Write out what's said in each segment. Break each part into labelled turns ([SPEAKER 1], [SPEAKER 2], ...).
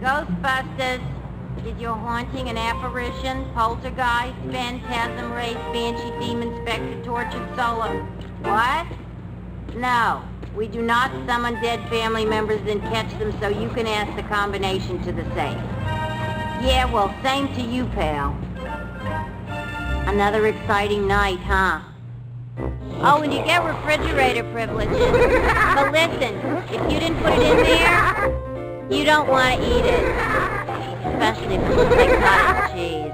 [SPEAKER 1] Ghostbusters. Is your haunting an apparition, poltergeist, phantasm, race, banshee, demon, spectre, tortured soul? What? No. We do not summon dead family members and catch them, so you can ask the combination to the safe. Yeah, well, same to you, pal. Another exciting night, huh? Oh, and you get refrigerator privileges. But listen, if you didn't put it in there, you don't want to eat it. Especially if it looks like cottage cheese.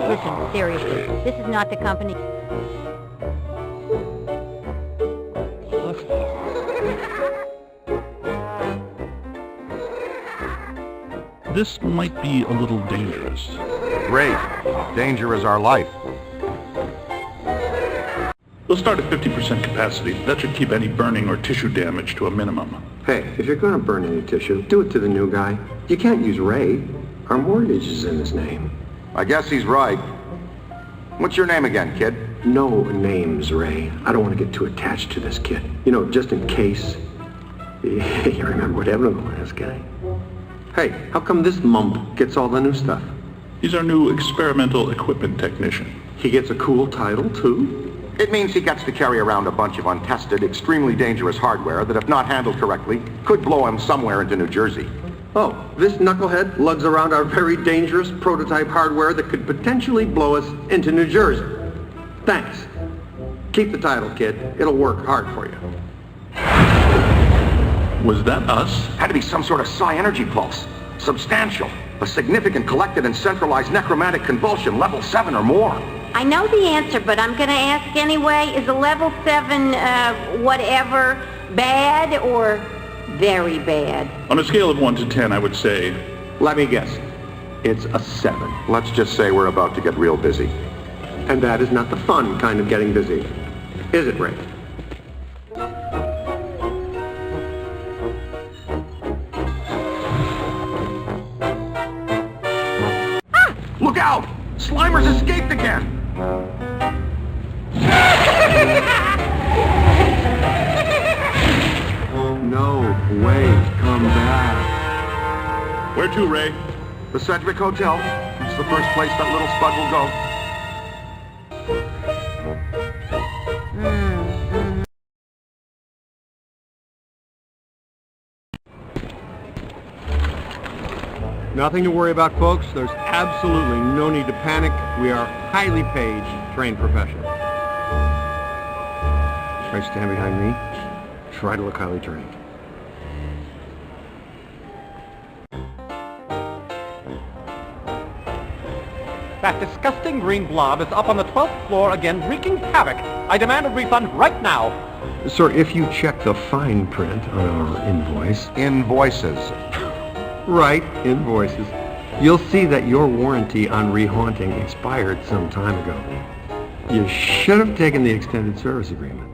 [SPEAKER 1] Listen, seriously, this is not the company.
[SPEAKER 2] This might be a little dangerous.
[SPEAKER 3] Great. Danger is our life.
[SPEAKER 2] We'll start at 50% capacity. That should keep any burning or tissue damage to a minimum.
[SPEAKER 4] Hey, if you're gonna burn any tissue, do it to the new guy. You can't use Ray. Our mortgage is in his name.
[SPEAKER 3] I guess he's right. What's your name again, kid?
[SPEAKER 4] No names, Ray. I don't want to get too attached to this kid. You know, just in case. You remember what happened to the last guy? Hey, how come this mump gets all the new stuff?
[SPEAKER 2] He's our new experimental equipment technician.
[SPEAKER 4] He gets a cool title, too?
[SPEAKER 3] It means he gets to carry around a bunch of untested, extremely dangerous hardware that, if not handled correctly, could blow him somewhere into New Jersey.
[SPEAKER 4] Oh, this knucklehead lugs around our very dangerous prototype hardware that could potentially blow us into New Jersey. Thanks. Keep the title, kid. It'll work hard for you.
[SPEAKER 2] Was that us?
[SPEAKER 3] Had to be some sort of psi energy pulse. Substantial. A significant collected and centralized necromantic convulsion, level 7 or more.
[SPEAKER 1] I know the answer, but I'm gonna ask anyway. Is a level 7, whatever, bad or very bad?
[SPEAKER 2] On a scale of 1 to 10, I would say...
[SPEAKER 4] Let me guess. It's a 7.
[SPEAKER 3] Let's just say we're about to get real busy.
[SPEAKER 4] And that is not the fun kind of getting busy. Is it, Ray?
[SPEAKER 3] Look out! Slimer's escaped again!
[SPEAKER 4] No way, come back.
[SPEAKER 2] Where to, Ray?
[SPEAKER 3] The Sedgwick Hotel. It's the first place that little spud will go.
[SPEAKER 4] Nothing to worry about, folks. There's absolutely no need to panic. We are highly paid, trained professionals. Try to stand behind me. Try to look highly trained.
[SPEAKER 5] That disgusting green blob is up on the 12th floor again, wreaking havoc. I demand a refund right now.
[SPEAKER 4] Sir, if you check the fine print on our invoice...
[SPEAKER 3] Invoices.
[SPEAKER 4] Right, invoices. You'll see that your warranty on rehaunting expired some time ago. You should have taken the extended service agreement.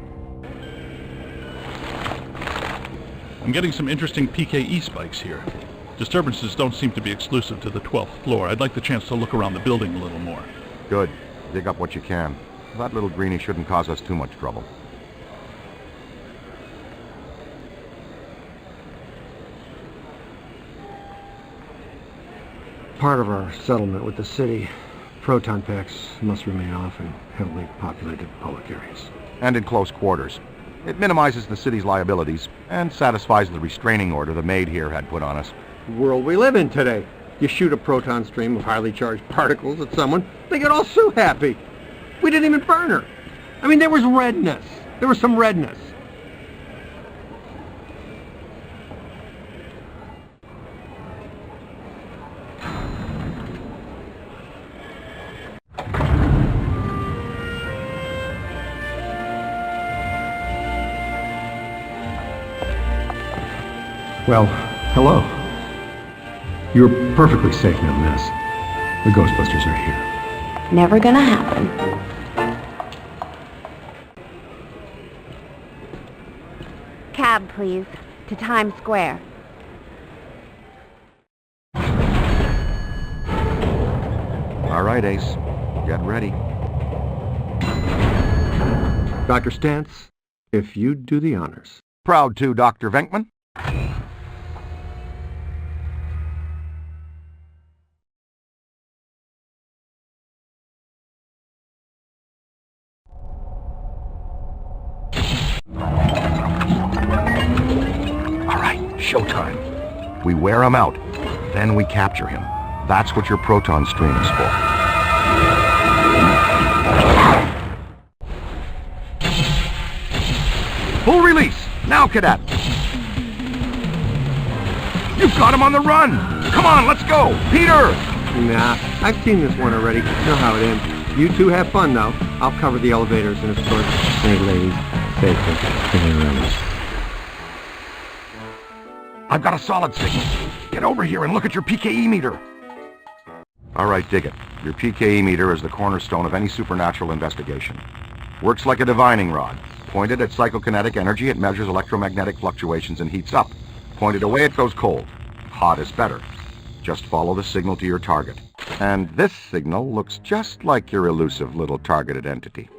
[SPEAKER 2] I'm getting some interesting PKE spikes here. Disturbances don't seem to be exclusive to the 12th floor. I'd like the chance to look around the building a little more.
[SPEAKER 3] Good. Dig up what you can. That little greenie shouldn't cause us too much trouble.
[SPEAKER 4] Part of our settlement with the city, proton packs must remain off in heavily populated public areas.
[SPEAKER 3] And in close quarters. It minimizes the city's liabilities and satisfies the restraining order the maid here had put on us.
[SPEAKER 4] The world we live in today. You shoot a proton stream of highly charged particles at someone, they get all so happy. We didn't even burn her. I mean, there was redness. There was some redness. Well, hello. You're perfectly safe now, Menace. The Ghostbusters are here.
[SPEAKER 1] Never gonna happen. Cab, please. To Times Square.
[SPEAKER 3] All right, Ace. Get ready.
[SPEAKER 4] Dr. Stantz, if you'd do the honors.
[SPEAKER 3] Proud to, Dr. Venkman. All right, showtime. We wear him out, then we capture him. That's what your proton stream is for. Full release! Now, cadet! You've got him on the run! Come on, let's go! Peter!
[SPEAKER 4] Nah, I've seen this one already. Know how it ends. You two have fun now. I'll cover the elevators and escort. Hey, ladies, safely.
[SPEAKER 3] I've got a solid signal. Get over here and look at your PKE meter. All right, dig it. Your PKE meter is the cornerstone of any supernatural investigation. Works like a divining rod. Pointed at psychokinetic energy, it measures electromagnetic fluctuations and heats up. Pointed away, it goes cold. Hot is better. Just follow the signal to your target. And this signal looks just like your elusive little targeted entity.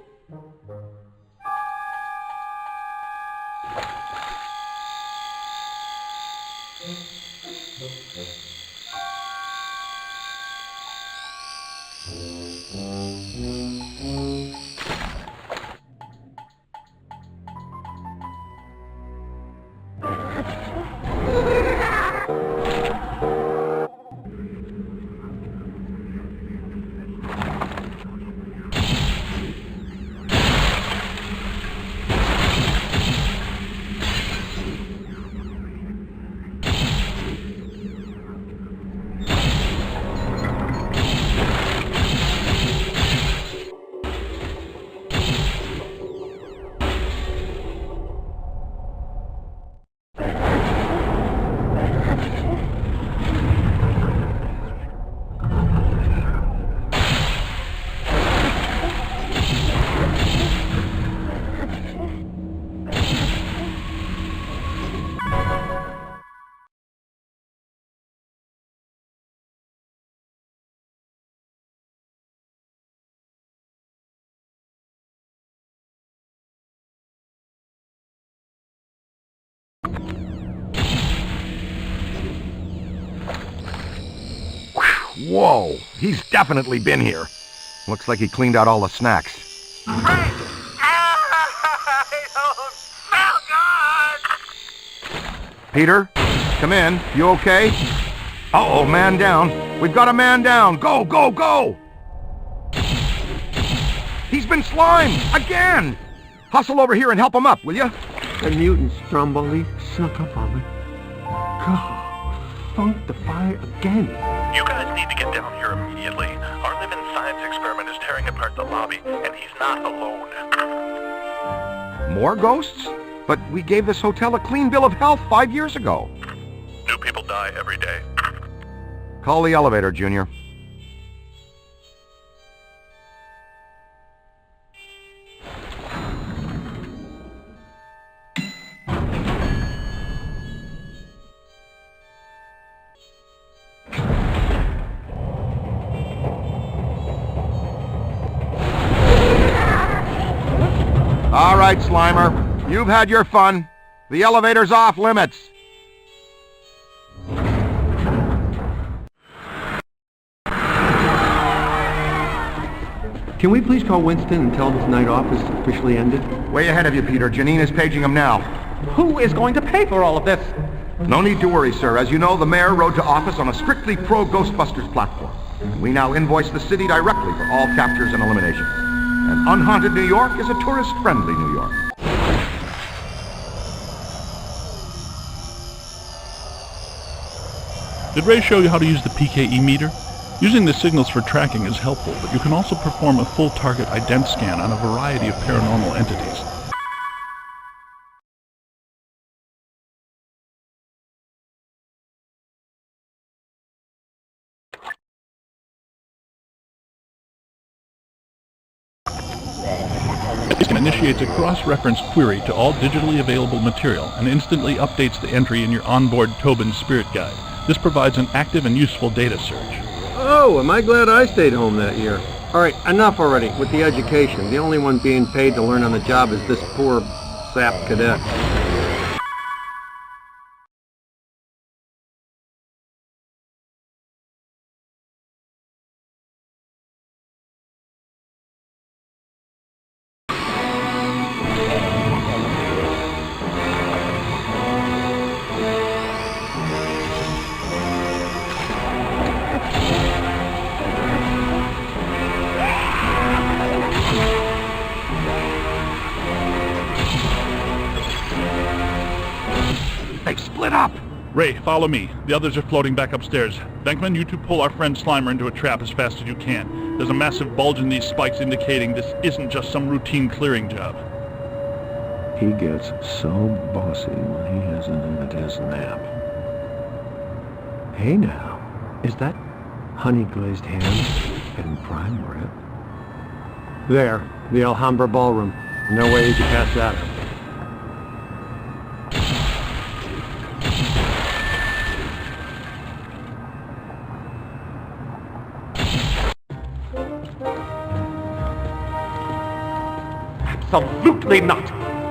[SPEAKER 3] Whoa, he's definitely been here. Looks like he cleaned out all the snacks.
[SPEAKER 5] I don't smell good!
[SPEAKER 3] Peter, come in. You okay? Uh-oh, man down. We've got a man down. Go, go, go! He's been slimed! Again! Hustle over here and help him up, will you?
[SPEAKER 4] The mutant Stromboli snuck up on me. God, funk the fire again.
[SPEAKER 6] You guys need to get down here immediately. Our living science experiment is tearing apart the lobby, and he's not alone.
[SPEAKER 3] More ghosts? But we gave this hotel a clean bill of health 5 years ago.
[SPEAKER 6] New people die every day.
[SPEAKER 3] Call the elevator, Junior. All right, Slimer. You've had your fun. The elevator's off limits.
[SPEAKER 4] Can we please call Winston and tell him his night off is officially ended?
[SPEAKER 3] Way ahead of you, Peter. Janine is paging him now.
[SPEAKER 5] Who is going to pay for all of this?
[SPEAKER 3] No need to worry, sir. As you know, the mayor rode to office on a strictly pro-Ghostbusters platform. And we now invoice the city directly for all captures and eliminations. And unhaunted New York is a tourist-friendly New York.
[SPEAKER 2] Did Ray show you how to use the PKE meter? Using the signals for tracking is helpful, but you can also perform a full target ident scan on a variety of paranormal entities. It initiates a cross-reference query to all digitally available material and instantly updates the entry in your onboard Tobin Spirit Guide. This provides an active and useful data search.
[SPEAKER 4] Oh, am I glad I stayed home that year. All right, enough already with the education. The only one being paid to learn on the job is this poor sap cadet.
[SPEAKER 2] Ray, follow me. The others are floating back upstairs. Venkman, you two pull our friend Slimer into a trap as fast as you can. There's a massive bulge in these spikes indicating this isn't just some routine clearing job.
[SPEAKER 4] He gets so bossy when he isn't at his nap. Hey now, is that honey-glazed ham and prime rib? There, the Alhambra Ballroom. No way you can pass that up.
[SPEAKER 5] Absolutely not!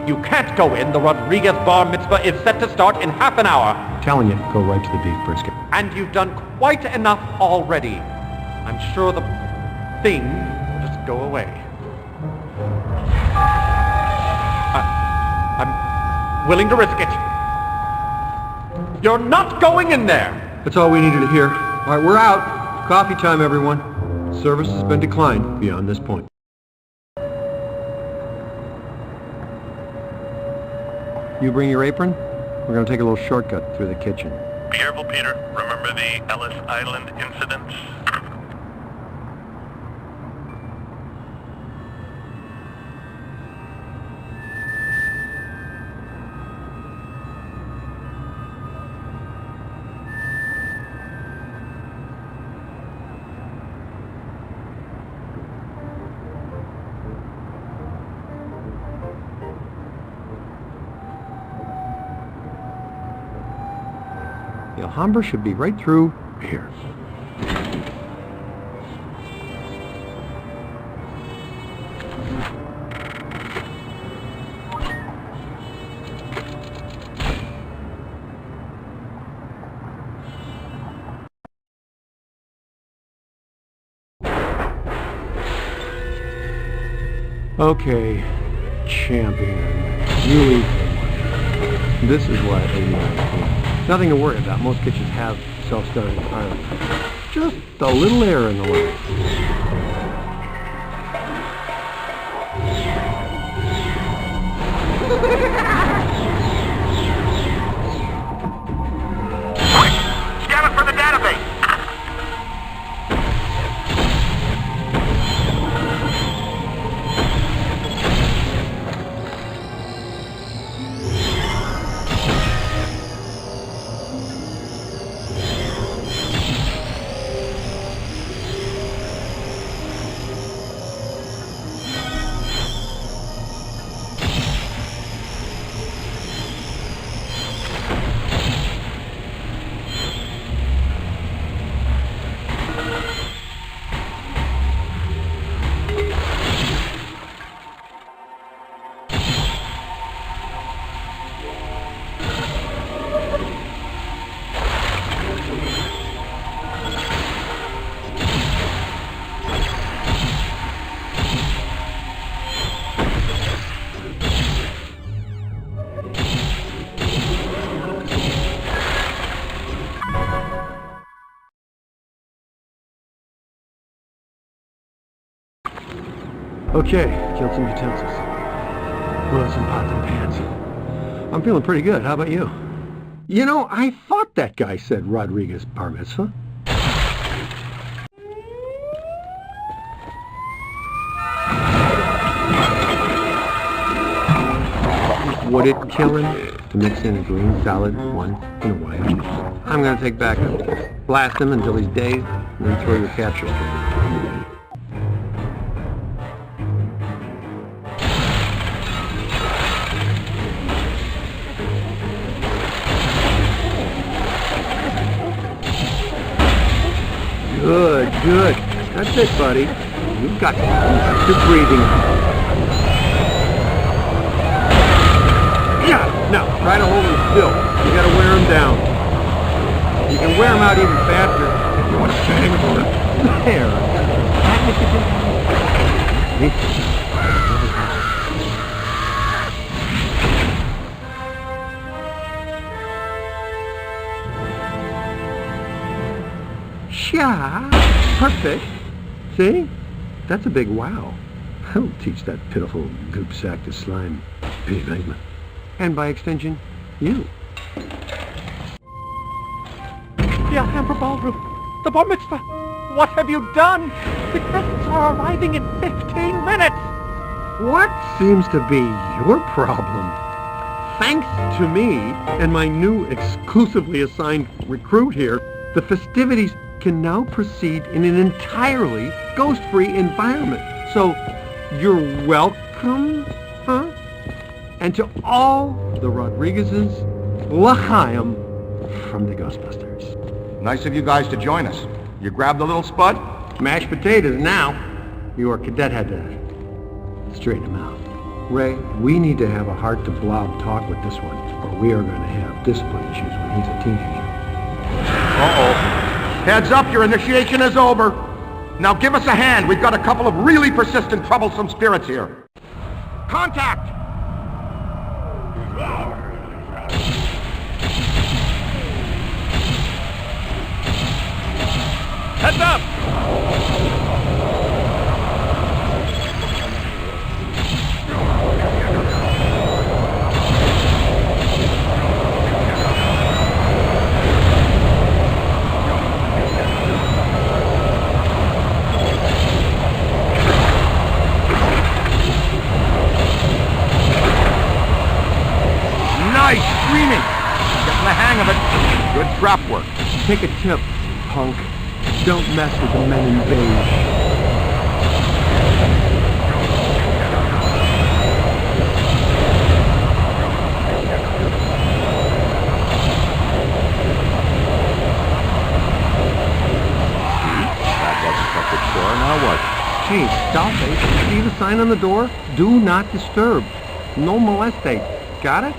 [SPEAKER 5] You can't go in. The Rodriguez Bar Mitzvah is set to start in half an hour.
[SPEAKER 4] Telling you, go right to the beef brisket.
[SPEAKER 5] And you've done quite enough already. I'm sure the thing will just go away. I'm willing to risk it. You're not going in there!
[SPEAKER 4] That's all we needed to hear. All right, we're out. Coffee time, everyone. Service has been declined beyond this point. You bring your apron? We're going to take a little shortcut through the kitchen.
[SPEAKER 6] Be careful, Peter. Remember the Ellis Island incident?
[SPEAKER 4] The Alhambra should be right through here. Okay, champion. You lead the way. This is why I owe you my. Nothing to worry about. Most kitchens have self-starting pilot. Just a little air in the line.
[SPEAKER 3] Quick! Scan it for the database!
[SPEAKER 4] Okay, killed some utensils. Blew some pots and pans. I'm feeling pretty good. How about you? You know, I thought that guy said Rodriguez Bar Mitzvah. Would it kill him to mix in a green salad once in a while? I'm gonna take backup. Blast him until he's dazed, and then throw your capture stream. Good, good. That's it, buddy. You've got good breathing. Yeah, now, try to hold him still. You gotta wear him down. You can wear him out even faster if you want to hang over it. There. Yeah, perfect. See? That's a big wow. I'll teach that pitiful goop sack to slime. Hey, Venkman. And by extension, you.
[SPEAKER 5] the Alhambra Ballroom. The bar mitzvah. What have you done? The guests are arriving in 15 minutes.
[SPEAKER 4] What seems to be your problem? Thanks to me and my new exclusively assigned recruit here, the festivities can now proceed in an entirely ghost-free environment. So, you're welcome, huh? And to all the Rodriguezes, l'chaim from the Ghostbusters.
[SPEAKER 3] Nice of you guys to join us. You grabbed the little spud?
[SPEAKER 4] Mashed potatoes now. Your cadet had to straighten him out. Ray, we need to have a heart-to-blob talk with this one, or we are going to have discipline issues when he's a teenager.
[SPEAKER 3] Uh-oh. Heads up, your initiation is over. Now give us a hand. We've got a couple of really persistent, troublesome spirits here. Contact!
[SPEAKER 2] Heads up!
[SPEAKER 3] Nice screaming! Getting the hang of it. Good trap work.
[SPEAKER 4] Take a tip, punk. Don't mess with the men in beige.
[SPEAKER 3] Now what?
[SPEAKER 4] Hey, stop it. See the sign on the door? Do not disturb. No molestate. Got it?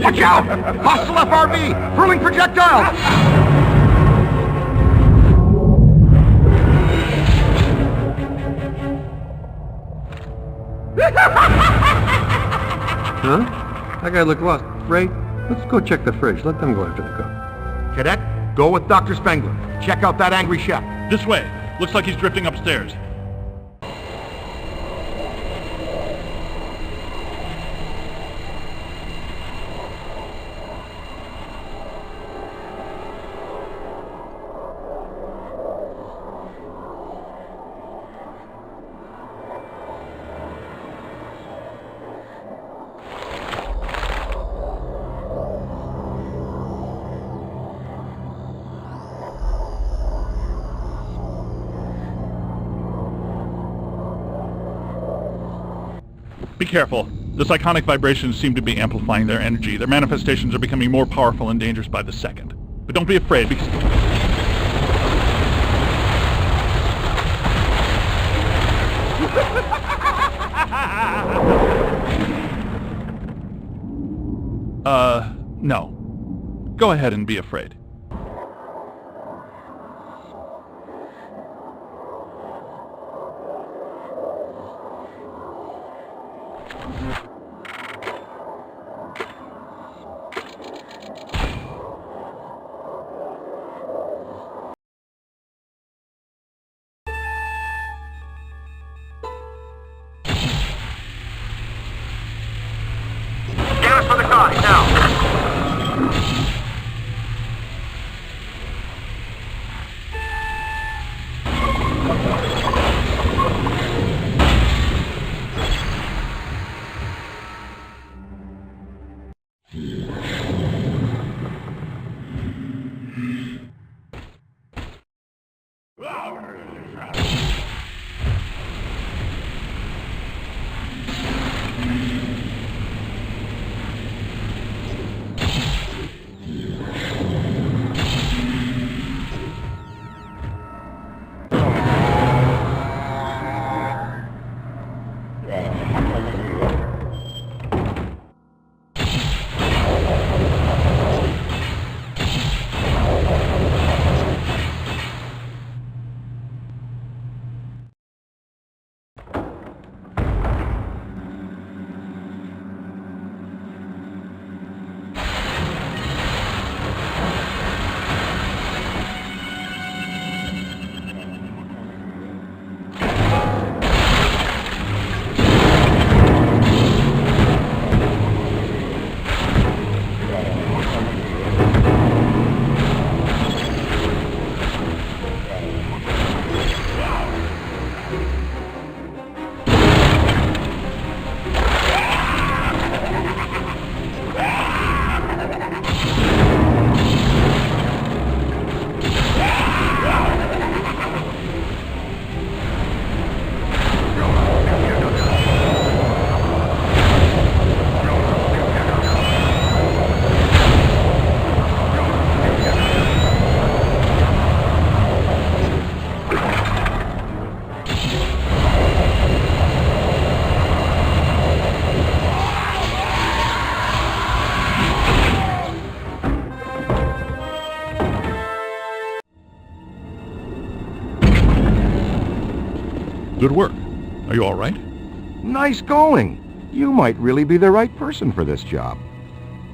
[SPEAKER 3] Watch out! Hostile FRB! Hurling projectiles!
[SPEAKER 4] Huh? That guy looked lost. Ray, let's go check the fridge. Let them go after the cook.
[SPEAKER 3] Cadet, go with Dr. Spengler. Check out that angry chef.
[SPEAKER 2] This way. Looks like he's drifting upstairs. Be careful. The psychonic vibrations seem to be amplifying their energy. Their manifestations are becoming more powerful and dangerous by the second. But don't be afraid, because... no. Go ahead and be afraid.
[SPEAKER 3] Gas for the car, now!
[SPEAKER 2] Good work. Are you all right?
[SPEAKER 3] Nice going. You might really be the right person for this job.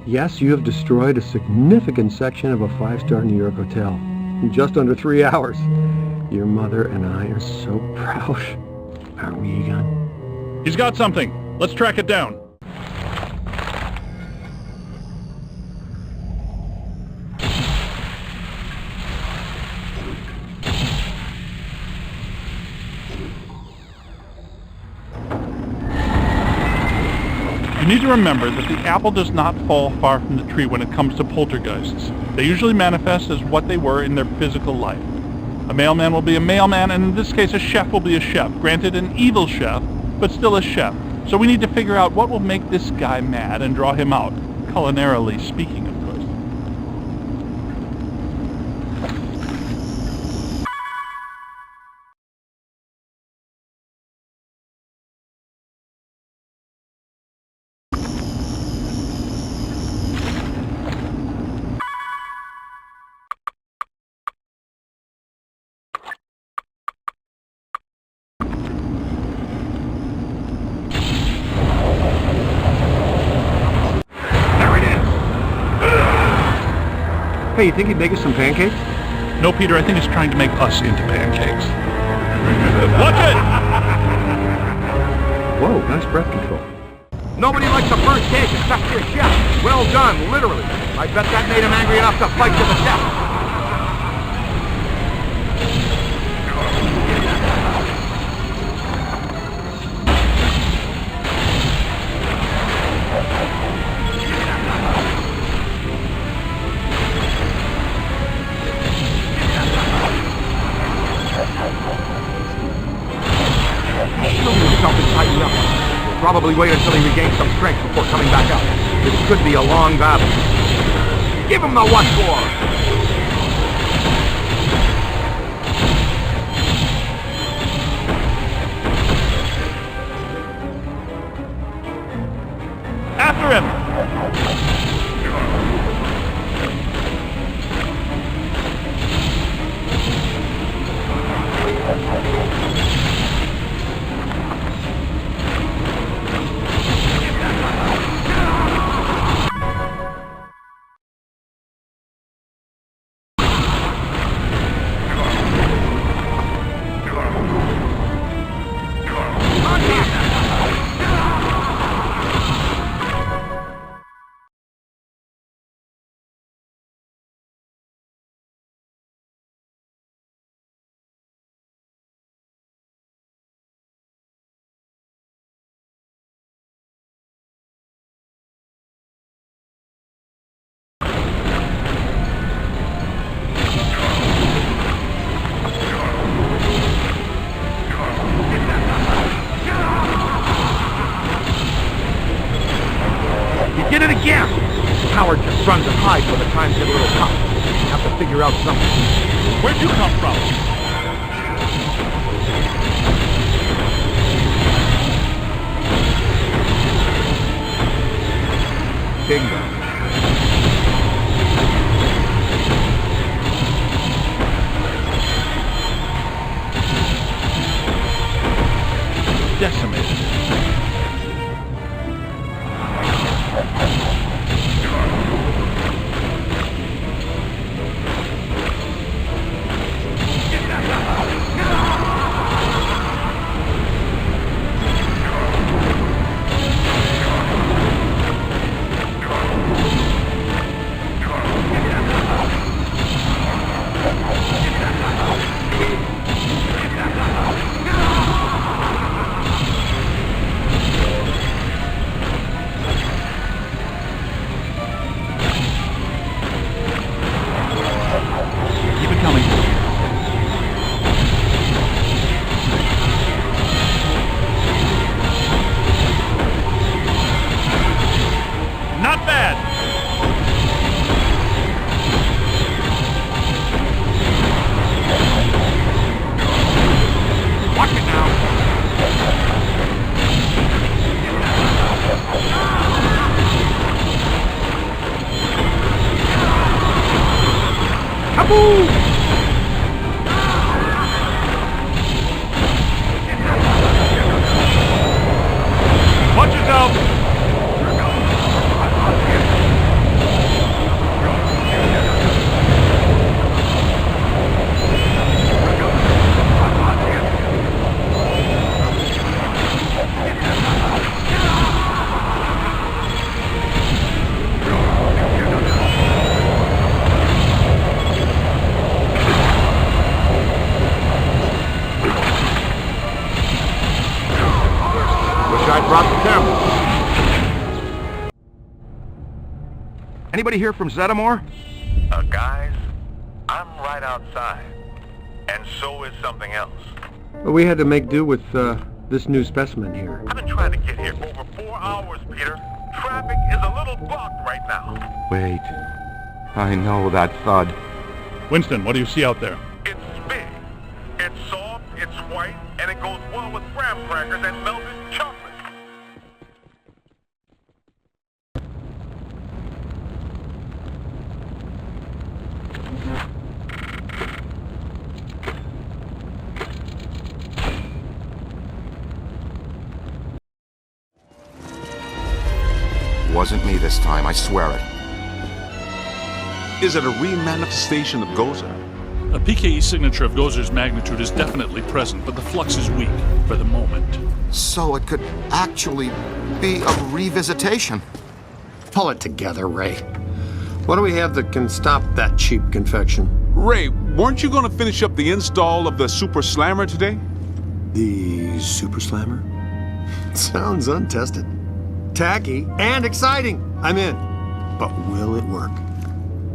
[SPEAKER 4] Yes, you have destroyed a significant section of a 5-star New York hotel in just under 3 hours. Your mother and I are so proud. Aren't we, Egon?
[SPEAKER 2] He's got something. Let's track it down. You need to remember that the apple does not fall far from the tree when it comes to poltergeists. They usually manifest as what they were in their physical life. A mailman will be a mailman, and in this case a chef will be a chef. Granted, an evil chef, but still a chef. So we need to figure out what will make this guy mad and draw him out, culinarily speaking, of course.
[SPEAKER 4] Hey, you think he'd make us some pancakes?
[SPEAKER 2] No, Peter, I think he's trying to make us into pancakes. Watch it!
[SPEAKER 4] Whoa, nice breath control.
[SPEAKER 3] Nobody likes a burnt cake except your chef. Well done, literally. I bet that made him angry enough to fight to the death. Probably wait until he regains some strength before coming back out. It could be a long battle. Give him the what for!
[SPEAKER 2] After him!
[SPEAKER 3] Did it again! Howard just runs and hides when the times get a little tough. You have to figure out something.
[SPEAKER 2] Where'd you come from?
[SPEAKER 3] Bingo.
[SPEAKER 2] Decimated.
[SPEAKER 3] Anybody here from Zetamore?
[SPEAKER 6] Guys, I'm right outside. And so is something else.
[SPEAKER 4] Well, we had to make do with this new specimen here.
[SPEAKER 6] I've been trying to get here over 4 hours, Peter. Traffic is a little blocked right now.
[SPEAKER 3] Wait. I know that thud.
[SPEAKER 2] Winston, what do you see out there?
[SPEAKER 6] It's big. It's soft, it's white, and it goes well with graham crackers and melted chocolate.
[SPEAKER 3] Wasn't me this time, I swear it.
[SPEAKER 7] Is it a re-manifestation of Gozer?
[SPEAKER 2] A PKE signature of Gozer's magnitude is definitely present, but the flux is weak for the moment.
[SPEAKER 3] So it could actually be a revisitation.
[SPEAKER 4] Pull it together, Ray. What do we have that can stop that cheap confection?
[SPEAKER 7] Ray, weren't you going to finish up the install of the Super Slammer today?
[SPEAKER 4] The Super Slammer? Sounds untested. Tacky and exciting. I'm in. But will it work?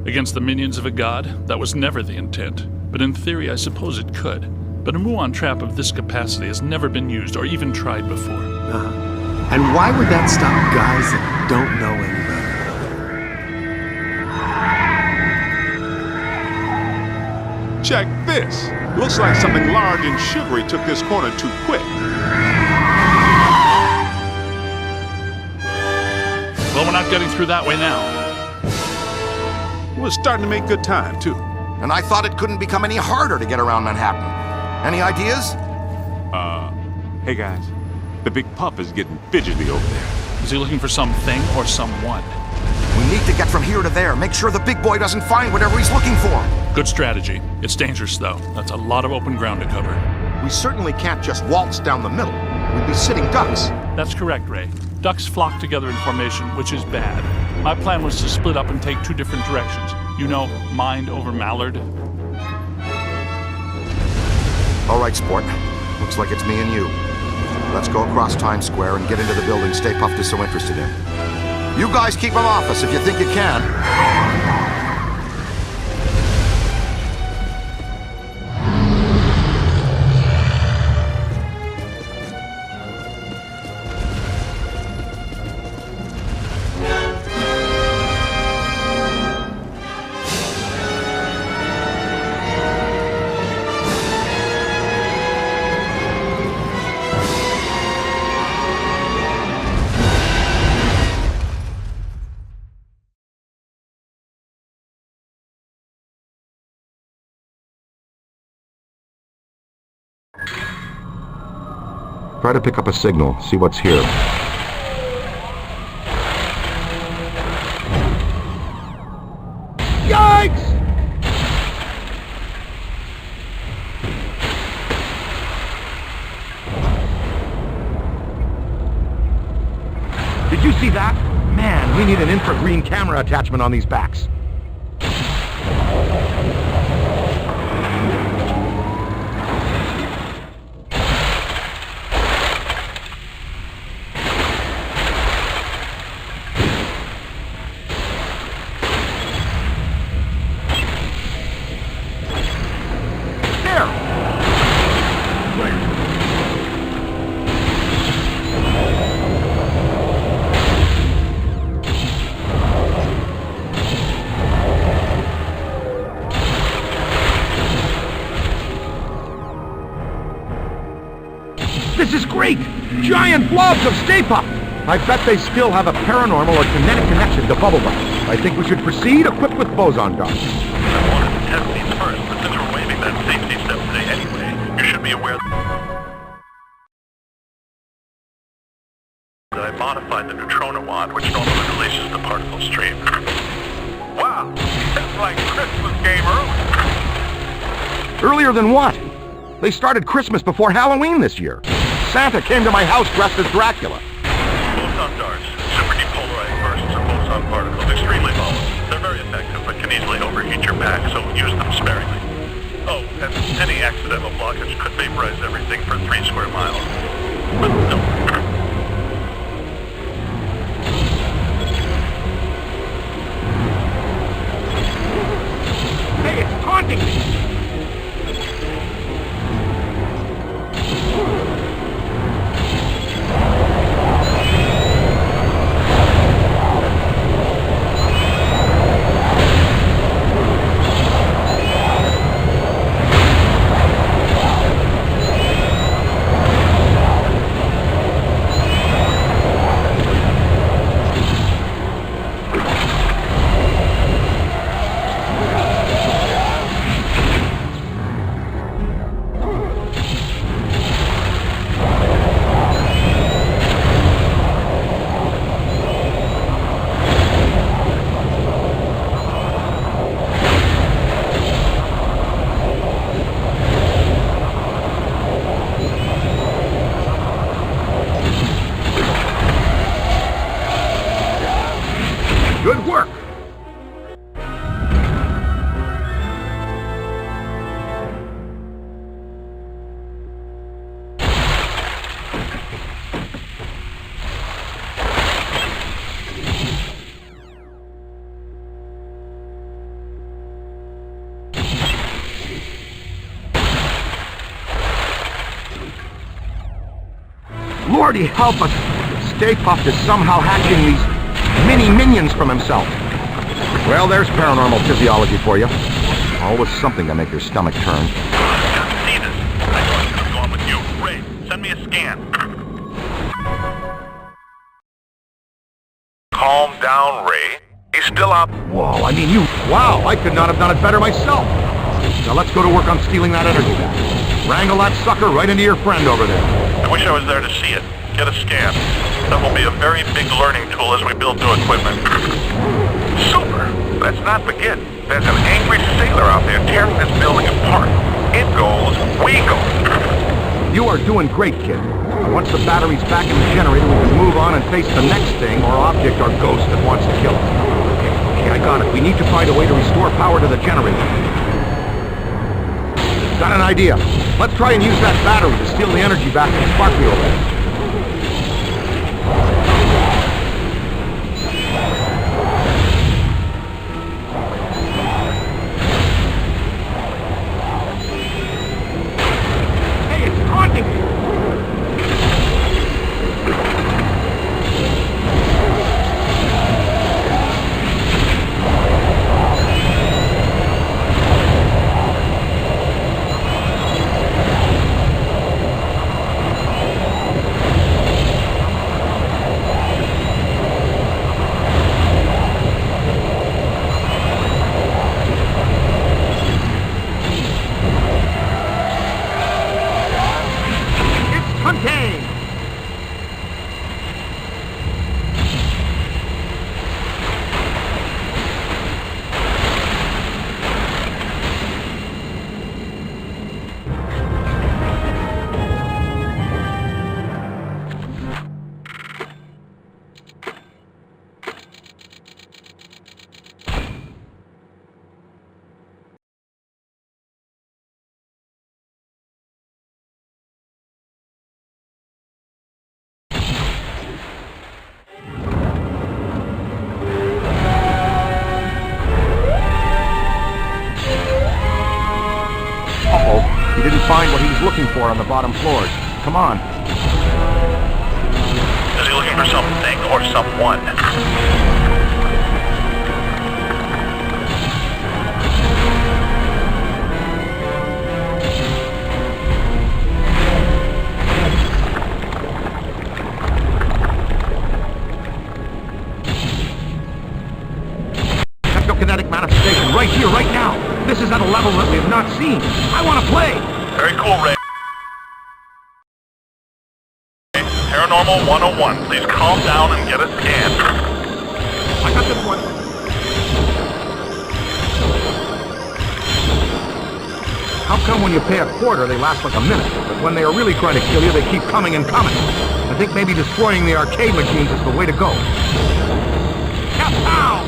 [SPEAKER 2] Against the minions of a god, that was never the intent. But in theory, I suppose it could. But a muon trap of this capacity has never been used or even tried before.
[SPEAKER 4] And why would that stop guys that don't know any better?
[SPEAKER 7] Check this. Looks like something large and sugary took this corner too quick.
[SPEAKER 2] Well, we're not getting through that way now.
[SPEAKER 7] We're starting to make good time, too.
[SPEAKER 3] And I thought it couldn't become any harder to get around Manhattan. Any ideas?
[SPEAKER 7] Hey guys, the big Puff is getting fidgety over there.
[SPEAKER 2] Is he looking for something or someone?
[SPEAKER 3] We need to get from here to there. Make sure the big boy doesn't find whatever he's looking for.
[SPEAKER 2] Good strategy. It's dangerous, though. That's a lot of open ground to cover.
[SPEAKER 3] We certainly can't just waltz down the middle. We'd be sitting ducks.
[SPEAKER 2] That's correct, Ray. Ducks flock together in formation, which is bad. My plan was to split up and take 2 different directions. You know, mind over mallard.
[SPEAKER 3] All right, sport. Looks like it's me and you. Let's go across Times Square and get into the building Stay Puft is so interested in. You guys keep him off us if you think you can. Try to pick up a signal, see what's here. Yikes! Did you see that? Man, we need an infragreen camera attachment on these backs. This is great! Giant blobs of Stay Puft! I bet they still have a paranormal or kinetic connection to Bubblegum. I think we should proceed equipped with boson darts.
[SPEAKER 6] I wanted to test these first, but since we're waiving that safety step today anyway, you should be aware that I modified the neutrino wand, which normally releases the particle stream. Wow! It's like Christmas game early!
[SPEAKER 3] Earlier than what? They started Christmas before Halloween this year. Santa came to my house dressed as Dracula.
[SPEAKER 6] Boson darts, super depolarized bursts of boson particles, extremely volatile. They're very effective, but can easily overheat your back, so use them sparingly. Oh, and any accidental blockage could vaporize everything for 3 square miles. But no.
[SPEAKER 3] Lordy help us! Stay Puft is somehow hatching these mini-minions from himself. Well, there's paranormal physiology for you. Always something to make your stomach turn.
[SPEAKER 6] Got to see this. I thought I could have gone with you. Ray, send me a scan. Calm down, Ray. He's still out.
[SPEAKER 3] Whoa, I mean you... Wow, I could not have done it better myself. Now let's go to work on stealing that energy back. Wrangle that sucker right into your friend over there.
[SPEAKER 6] I wish I was there to see it. Get a scan. That will be a very big learning tool as we build new equipment. Super! Let's not forget, there's an angry sailor out there tearing this building apart. It goes, we go.
[SPEAKER 3] You are doing great, kid. Once the battery's back in the generator, we can move on and face the next thing or object or ghost that wants to kill us. Okay, I got it. We need to find a way to restore power to the generator. Got an idea. Let's try and use that battery to steal the energy back from Sparky over there. Hey, it's haunting me! He didn't find what he was looking for on the bottom floors. Come on.
[SPEAKER 6] Is he looking for something or someone?
[SPEAKER 3] Technokinetic manifestation right here, right now. This is at a level that we have not seen. I want to play.
[SPEAKER 6] Very cool, Ray. Paranormal 101, please calm down and get a scan.
[SPEAKER 3] I got this one. How come when you pay a quarter, they last like a minute, but when they are really trying to kill you, they keep coming and coming? I think maybe destroying the arcade machines is the way to go. Kapow!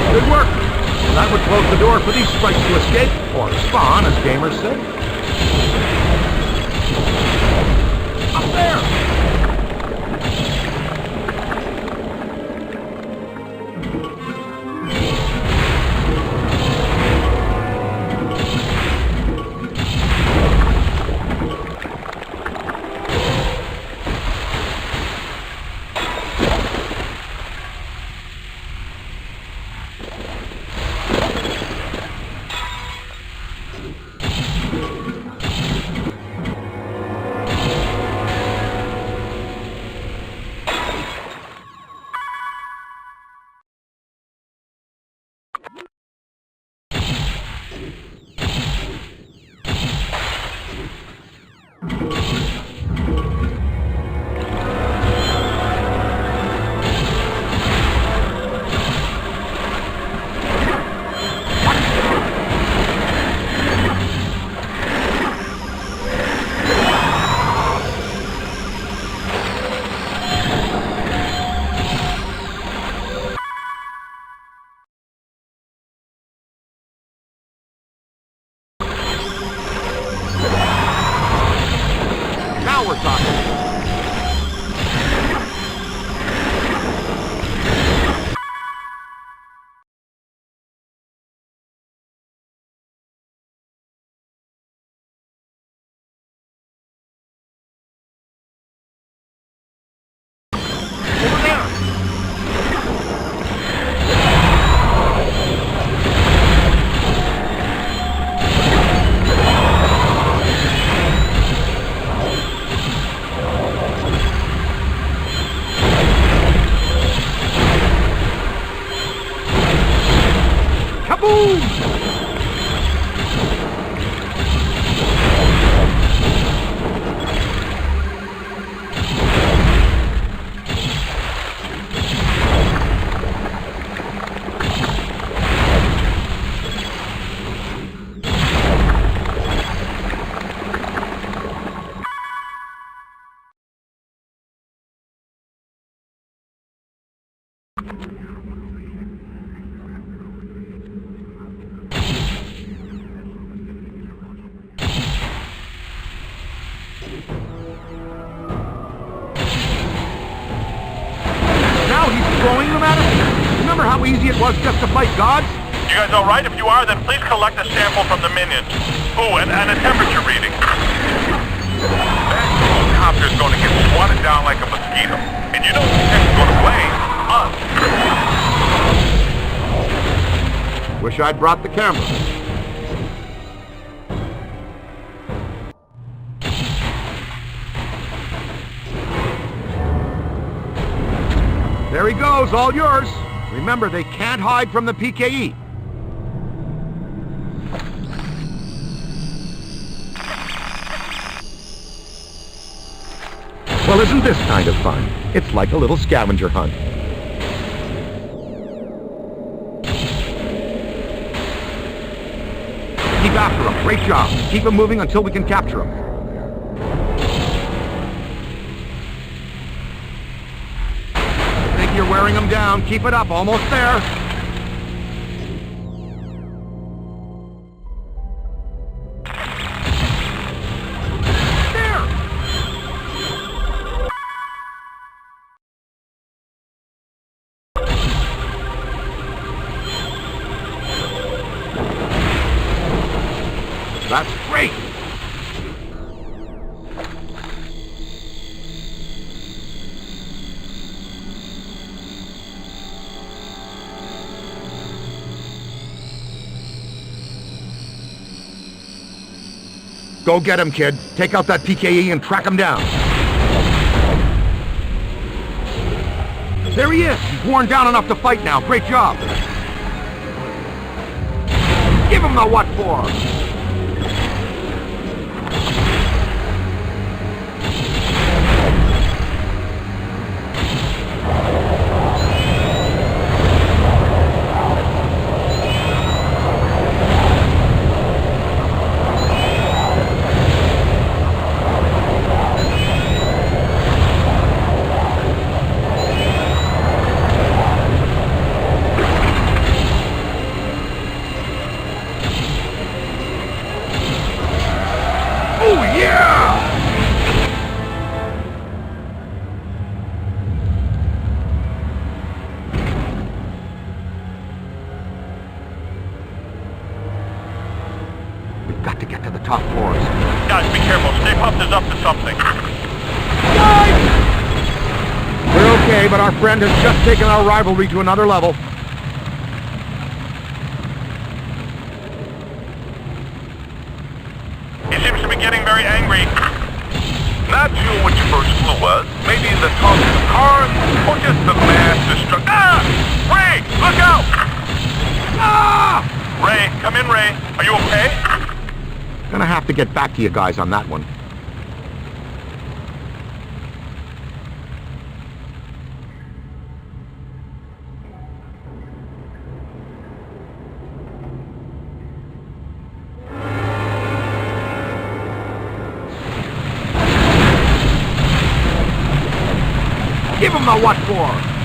[SPEAKER 3] Good work. That would close the door for these sprites to escape, or spawn, as gamers say. Up there! talking. Now he's throwing them at us? Remember how easy it was just to fight gods?
[SPEAKER 6] You guys all right? If you are, then please collect a sample from the minions. Ooh, and a temperature reading. That helicopter's going to get swatted down like a mosquito. And you know who's going to blame? Us.
[SPEAKER 3] Wish I'd brought the camera. There he goes, all yours. Remember, they can't hide from the PKE. Well, isn't this kind of fun? It's like a little scavenger hunt. Keep after him. Great job. Keep him moving until we can capture him. I think you're wearing him down. Keep it up. Almost there. That's great! Go get him, kid. Take out that PKE and track him down. There he is! He's worn down enough to fight now. Great job! Give him the what for! Got to get to the top floors.
[SPEAKER 6] Guys, be careful. Stay Puft is up to something.
[SPEAKER 3] Guys! We're okay, but our friend has just taken our rivalry to another level.
[SPEAKER 6] He seems to be getting very angry. Not sure what your first clue was. Maybe the talk of the cars, or just the mass destruction. Ah! Ray! Look out! Ah! Ray, come in, Ray. Are you okay?
[SPEAKER 3] Gonna have to get back to you guys on that one. Give him the what for!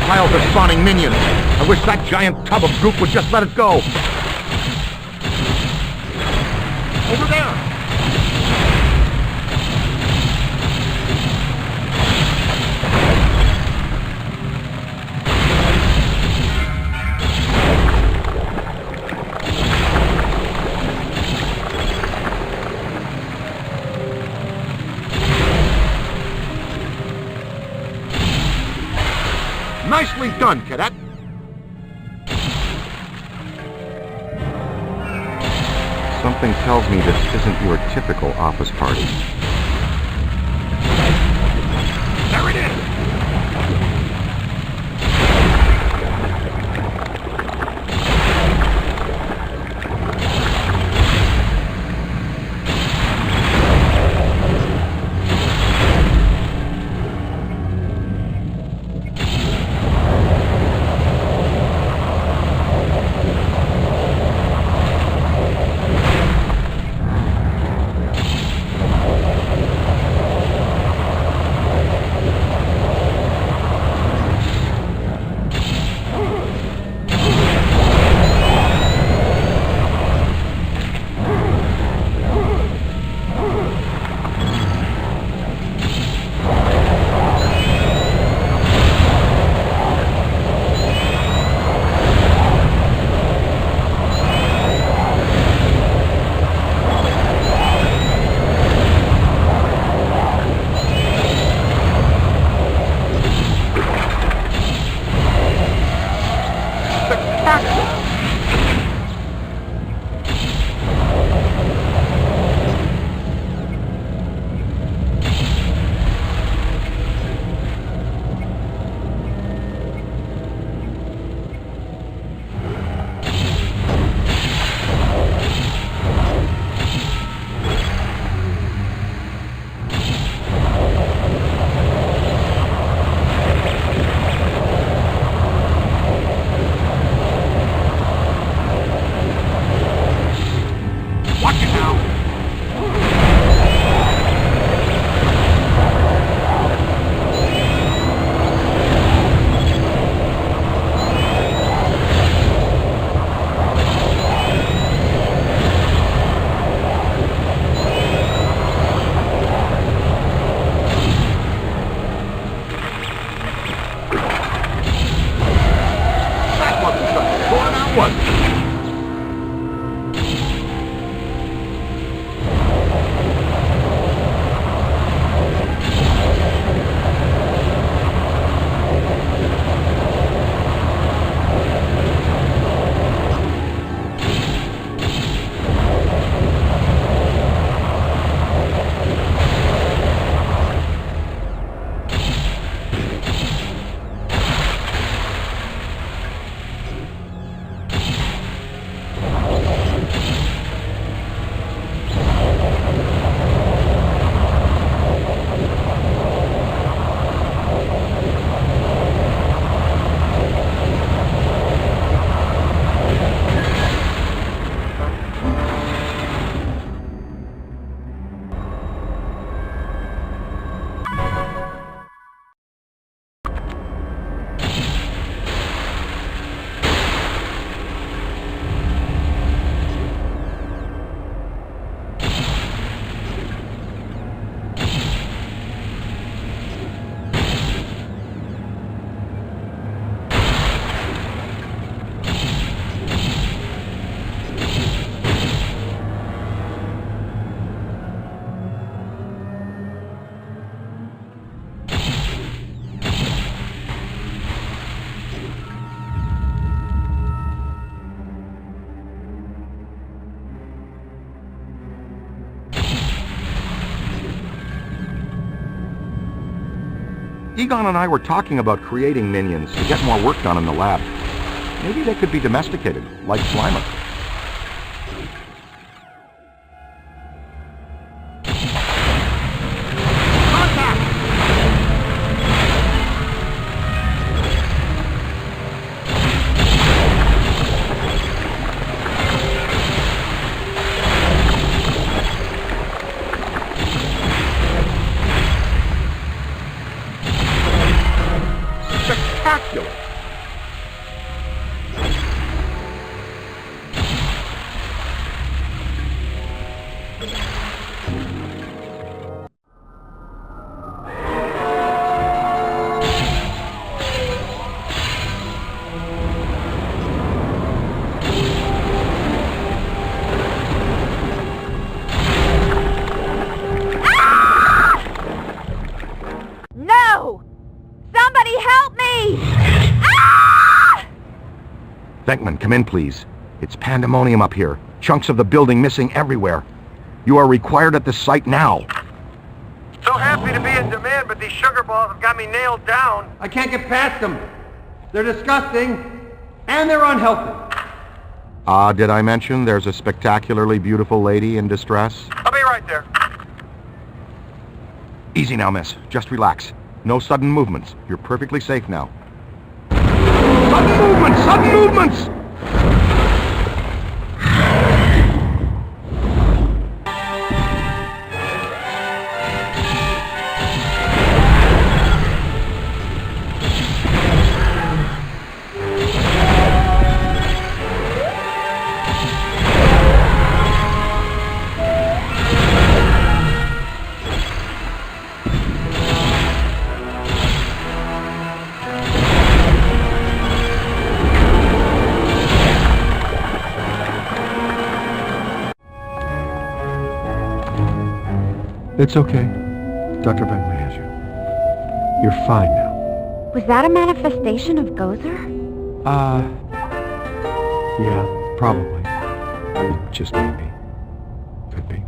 [SPEAKER 3] Piles are spawning minions. I wish that giant tub of goop would just let it go. Over there! Nicely done, cadet. Something tells me this isn't your typical office party. There it is! Egon and I were talking about creating minions to get more work done in the lab. Maybe they could be domesticated, like Slimer. Spectacular! Venkman, come in, please. It's pandemonium up here. chunks of the building missing everywhere. You are required at the site now.
[SPEAKER 8] So happy to be in demand, but these sugar balls have got me nailed down.
[SPEAKER 4] I can't get past them. They're disgusting, and they're unhealthy.
[SPEAKER 3] Did I mention there's a spectacularly beautiful lady in distress?
[SPEAKER 8] I'll be right there.
[SPEAKER 3] Easy now, miss. Just relax. No sudden movements. You're perfectly safe now. Sudden movements! Sudden movements!
[SPEAKER 4] It's okay. Dr. Bentley has you. You're fine now.
[SPEAKER 9] Was that a manifestation of Gozer?
[SPEAKER 4] Yeah, probably. Just maybe. Could be.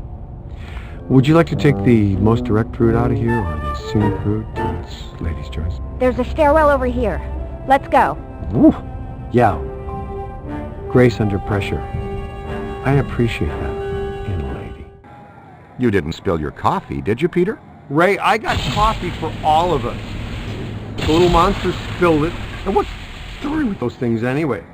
[SPEAKER 4] Would you like to take the most direct route out of here, or the scenic route? It's lady's choice.
[SPEAKER 9] There's a stairwell over here. Let's go.
[SPEAKER 4] Woo! Yeah. Grace under pressure. I appreciate that in a lady.
[SPEAKER 3] You didn't spill your coffee, did you, Peter?
[SPEAKER 4] Ray, I got coffee for all of us. The little monster spilled it. And what's the story with those things anyway?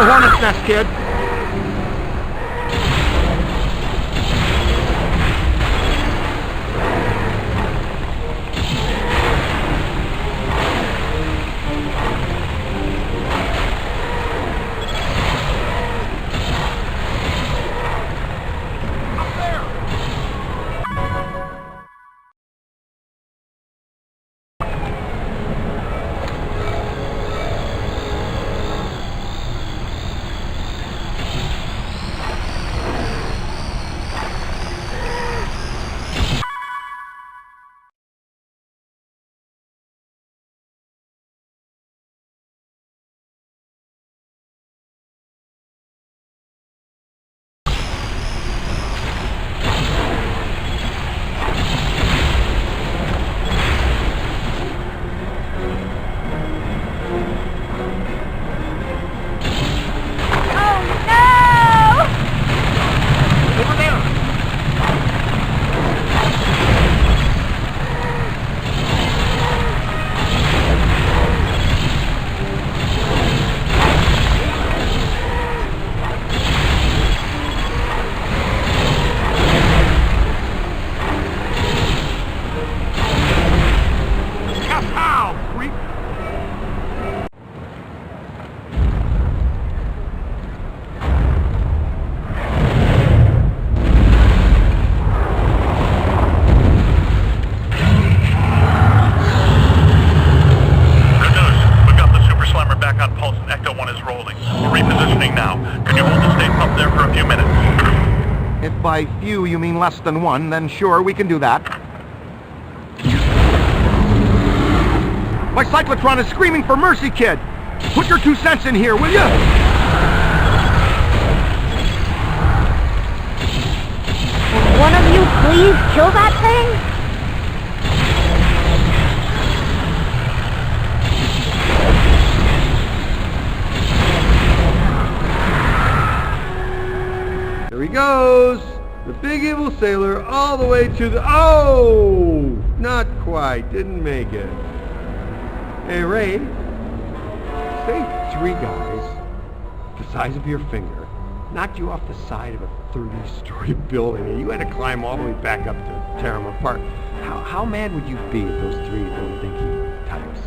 [SPEAKER 3] Hornet's nest, kid. By few, you mean less than one, then sure, we can do that. My cyclotron is screaming for mercy, kid! Put your 2 cents in here, will you?
[SPEAKER 9] Will one of you please kill that thing?
[SPEAKER 4] goes! The big evil sailor all the way to the... Oh! Not quite. Didn't make it. Hey, Ray. Say 3 guys, the size of your finger, knocked you off the side of a 30-story building and you had to climb all the way back up to tear them apart. How mad would you be at those 3 little dinky types?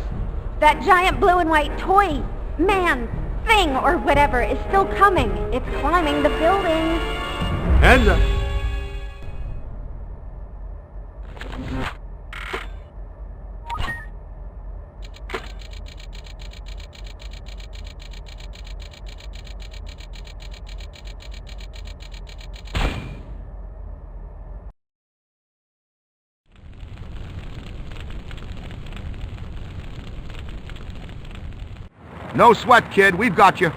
[SPEAKER 9] That giant blue and white toy, man, thing, or whatever, is still coming. It's climbing the building.
[SPEAKER 4] Heads up.
[SPEAKER 3] No sweat, kid. We've got you.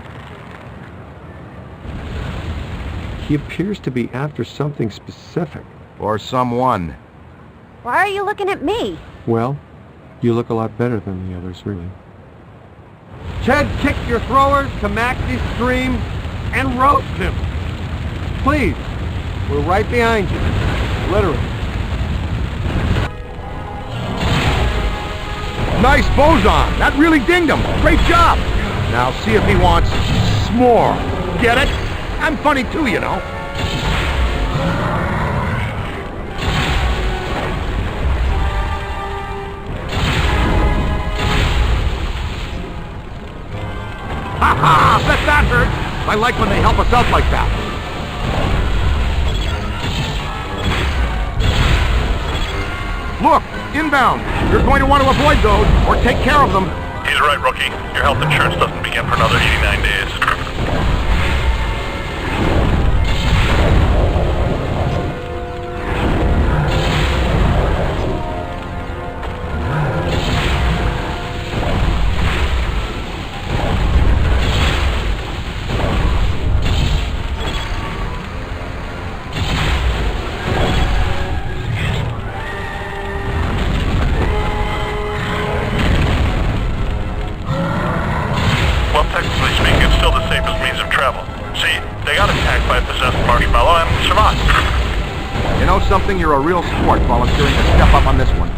[SPEAKER 4] He appears to be after something specific.
[SPEAKER 3] Or someone.
[SPEAKER 9] Why are you looking at me?
[SPEAKER 4] Well, you look a lot better than the others, really. Ted, kick your throwers to Maxie's stream and roast him. Please. We're right behind you. Literally.
[SPEAKER 3] Nice boson. That really dinged him. Great job. Now see if he wants s'more. Get it? I'm funny too, you know. Ha ha! Bet that hurt. I like when they help us out like that. Look, inbound. You're going to want to avoid those, or take care of them.
[SPEAKER 6] He's right, rookie. Your health insurance doesn't begin for another 89 days. Technically speaking, it's still the safest means of travel. See, they got attacked by a possessed Marshmallow and survived.
[SPEAKER 3] You know something? You're a real sport volunteering to step up on this one.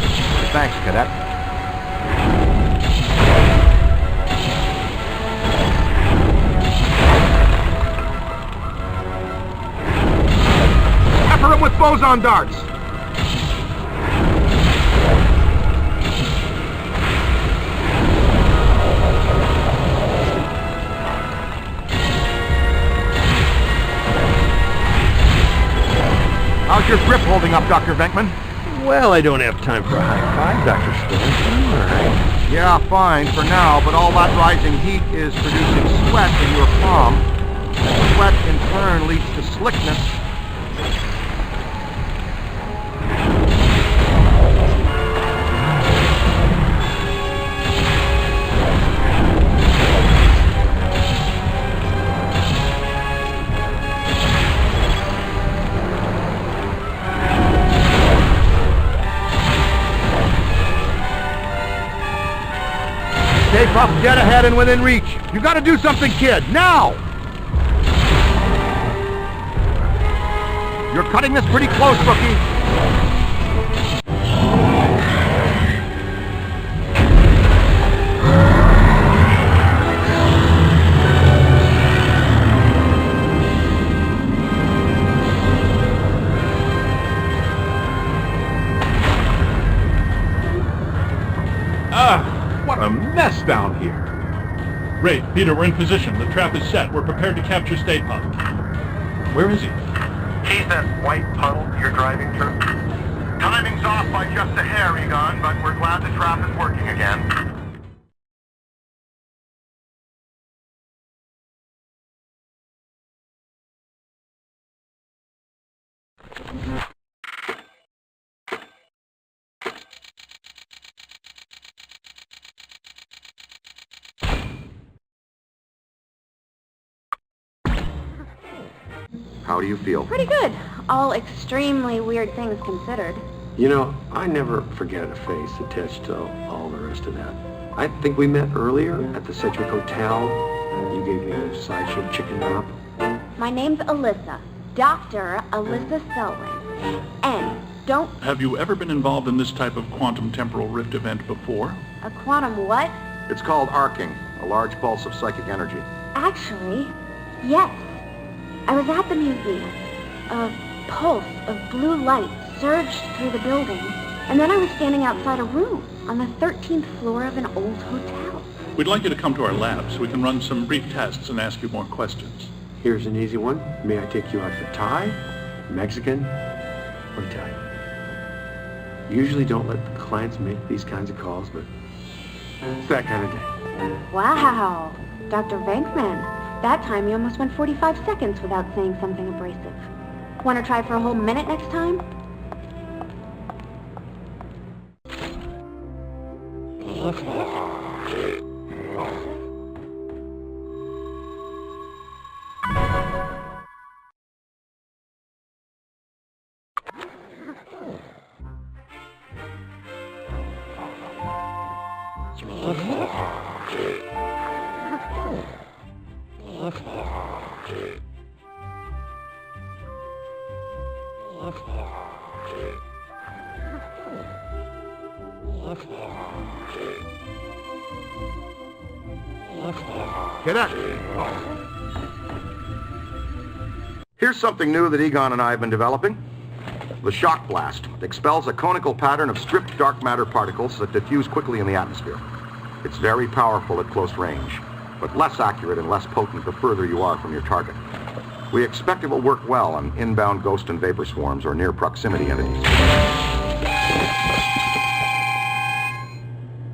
[SPEAKER 3] Thanks, Cadet. Pepper him with boson darts! How's your grip holding up, Dr. Venkman?
[SPEAKER 4] Well, I don't have time for a high five, Dr. Stone. I'm all right.
[SPEAKER 3] Yeah, fine for now, but all that rising heat is producing sweat in your palm. And sweat in turn leads to slickness. Stay Puft, dead ahead and within reach. You gotta do something, kid, now! You're cutting this pretty close, rookie.
[SPEAKER 2] What a mess down here. Ray, Peter, we're in position. The trap is set. We're prepared to capture Stay Puft. Where is he?
[SPEAKER 8] He's that white puddle you're driving through. Timing's off by just a hair, Egon, but we're glad the trap is working again.
[SPEAKER 3] How do you feel?
[SPEAKER 9] Pretty good. All extremely weird things considered.
[SPEAKER 4] You know, I never forget a face attached to all the rest of that. I think we met earlier at the Sedgwick Hotel. You gave me a sideshow chicken wrap.
[SPEAKER 9] My name's Ilyssa. Dr. Ilyssa Found. And don't...
[SPEAKER 2] Have you ever been involved in this type of quantum temporal rift event before?
[SPEAKER 9] A quantum what?
[SPEAKER 3] It's called arcing, a large pulse of psychic energy.
[SPEAKER 9] Actually, yes. I was at the museum. A pulse of blue light surged through the building, and then I was standing outside a room on the 13th floor of an old hotel.
[SPEAKER 2] We'd like you to come to our lab so we can run some brief tests and ask you more questions.
[SPEAKER 4] Here's an easy one. May I take you out for Thai, Mexican, or Italian? Usually don't let the clients make these kinds of calls, but it's that kind of day.
[SPEAKER 9] Wow, Dr. Venkman. That time you almost went 45 seconds without saying something abrasive. Want to try for a whole minute next time?
[SPEAKER 3] Cadet! Here's something new that Egon and I have been developing. The shock blast expels a conical pattern of stripped dark matter particles that diffuse quickly in the atmosphere. It's very powerful at close range, but less accurate and less potent the further you are from your target. We expect it will work well on inbound ghost and vapor swarms or near proximity entities.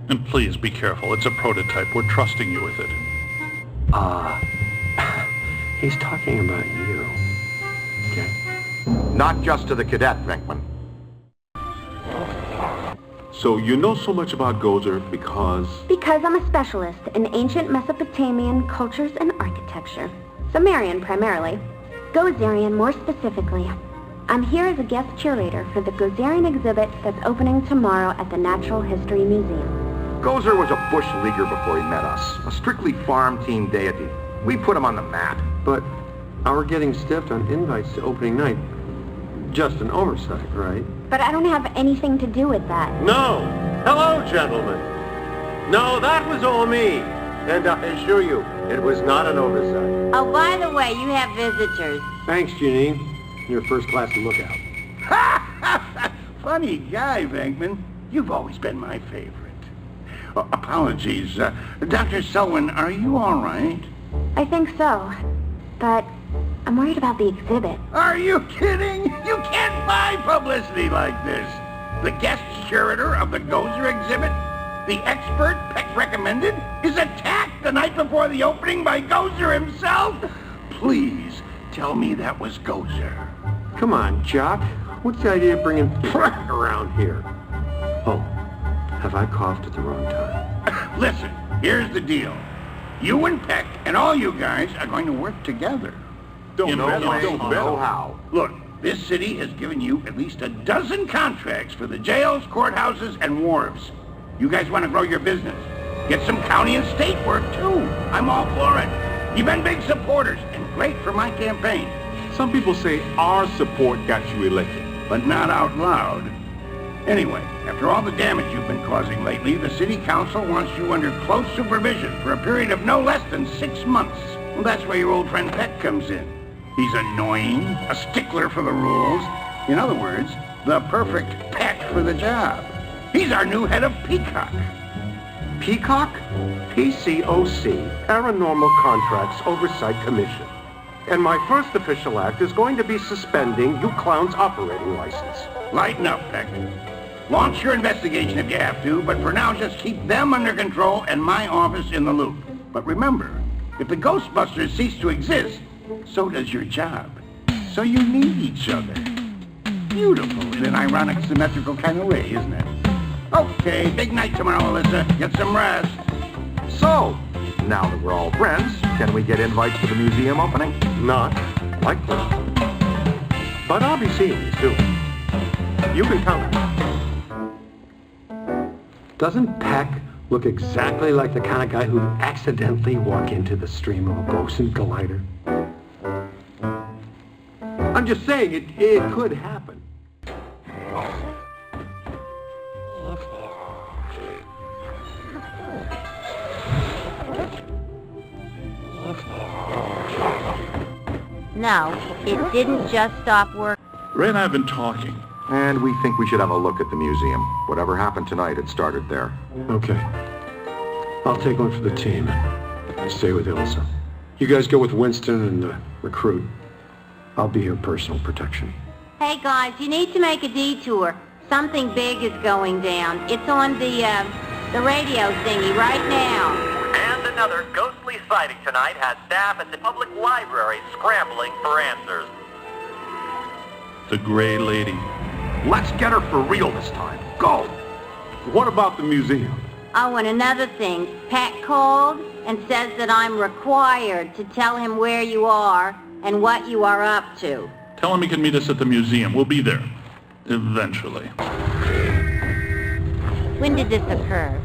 [SPEAKER 2] And please be careful. It's a prototype. We're trusting you with it.
[SPEAKER 4] He's talking about you. Okay?
[SPEAKER 3] Not just to the cadet, Venkman.
[SPEAKER 7] So you know so much about Gozer because...
[SPEAKER 9] Because I'm a specialist in ancient Mesopotamian cultures and architecture. Sumerian primarily. Gozerian more specifically. I'm here as a guest curator for the Gozerian exhibit that's opening tomorrow at the Natural History Museum.
[SPEAKER 3] Gozer was a bush leaguer before he met us, a strictly farm team deity. We put him on the map.
[SPEAKER 4] But our getting stiffed on invites to opening night, just an oversight, right?
[SPEAKER 9] But I don't have anything to do with that.
[SPEAKER 10] No. Hello, gentlemen. No, that was all me. And I assure you, it was not an oversight.
[SPEAKER 1] Oh, by the way, you have visitors.
[SPEAKER 4] Thanks, Janine. You're first class lookout.
[SPEAKER 8] Funny guy, Venkman. You've always been my favorite. Apologies. Dr. Selwyn, are you all right?
[SPEAKER 9] I think so. But I'm worried about the exhibit.
[SPEAKER 8] Are you kidding? You can't buy publicity like this. The guest curator of the Gozer exhibit, the expert Peck recommended, is attacked the night before the opening by Gozer himself? Please, tell me that was Gozer.
[SPEAKER 4] Come on, Jock. What's the idea of bringing Pratt around here? Oh, have I coughed at the wrong time?
[SPEAKER 8] Listen, here's the deal. You and Peck and all you guys are going to work together.
[SPEAKER 3] Don't know how.
[SPEAKER 8] Look, this city has given you at least a dozen contracts for the jails, courthouses, and wharves. You guys want to grow your business. Get some county and state work, too. I'm all for it. You've been big supporters, and great for my campaign.
[SPEAKER 7] Some people say our support got you elected.
[SPEAKER 8] But not out loud. Anyway, after all the damage you've been causing lately, the city council wants you under close supervision for a period of no less than 6 months. Well, that's where your old friend Peck comes in. He's annoying, a stickler for the rules. In other words, the perfect pet for the job. He's our new head of Peacock.
[SPEAKER 10] Peacock? PCOC, Paranormal Contracts Oversight Commission. And my first official act is going to be suspending you clowns' operating license.
[SPEAKER 8] Lighten up, Peck. Launch your investigation if you have to, but for now just keep them under control and my office in the loop. But remember, if the Ghostbusters cease to exist, so does your job. So you need each other. Beautiful in an ironic, symmetrical kind of way, isn't it? Okay, big night tomorrow, Ilyssa. Get some rest.
[SPEAKER 3] So, now that we're all friends, can we get invites to the museum opening?
[SPEAKER 10] Not likely. But I'll be seeing you soon. You can count on me.
[SPEAKER 4] Doesn't Peck look exactly like the kind of guy who'd accidentally walk into the stream of a boson collider? I'm just saying, it could happen.
[SPEAKER 1] No, it didn't just stop working.
[SPEAKER 2] Ray and I have been talking.
[SPEAKER 3] And we think we should have a look at the museum. Whatever happened tonight, it started there.
[SPEAKER 4] Okay. I'll take one for the team. Stay with Ilyssa. You guys go with Winston and the recruit. I'll be your personal protection.
[SPEAKER 1] Hey guys, you need to make a detour. Something big is going down. It's on the radio thingy right now.
[SPEAKER 5] And another ghostly sighting tonight has staff at the public library scrambling for answers.
[SPEAKER 2] The Gray Lady.
[SPEAKER 3] Let's get her for real this time. Go!
[SPEAKER 7] What about the museum?
[SPEAKER 1] Oh, and another thing. Pat called and says that I'm required to tell him where you are and what you are up to.
[SPEAKER 2] Tell him he can meet us at the museum. We'll be there. Eventually.
[SPEAKER 1] When did this occur?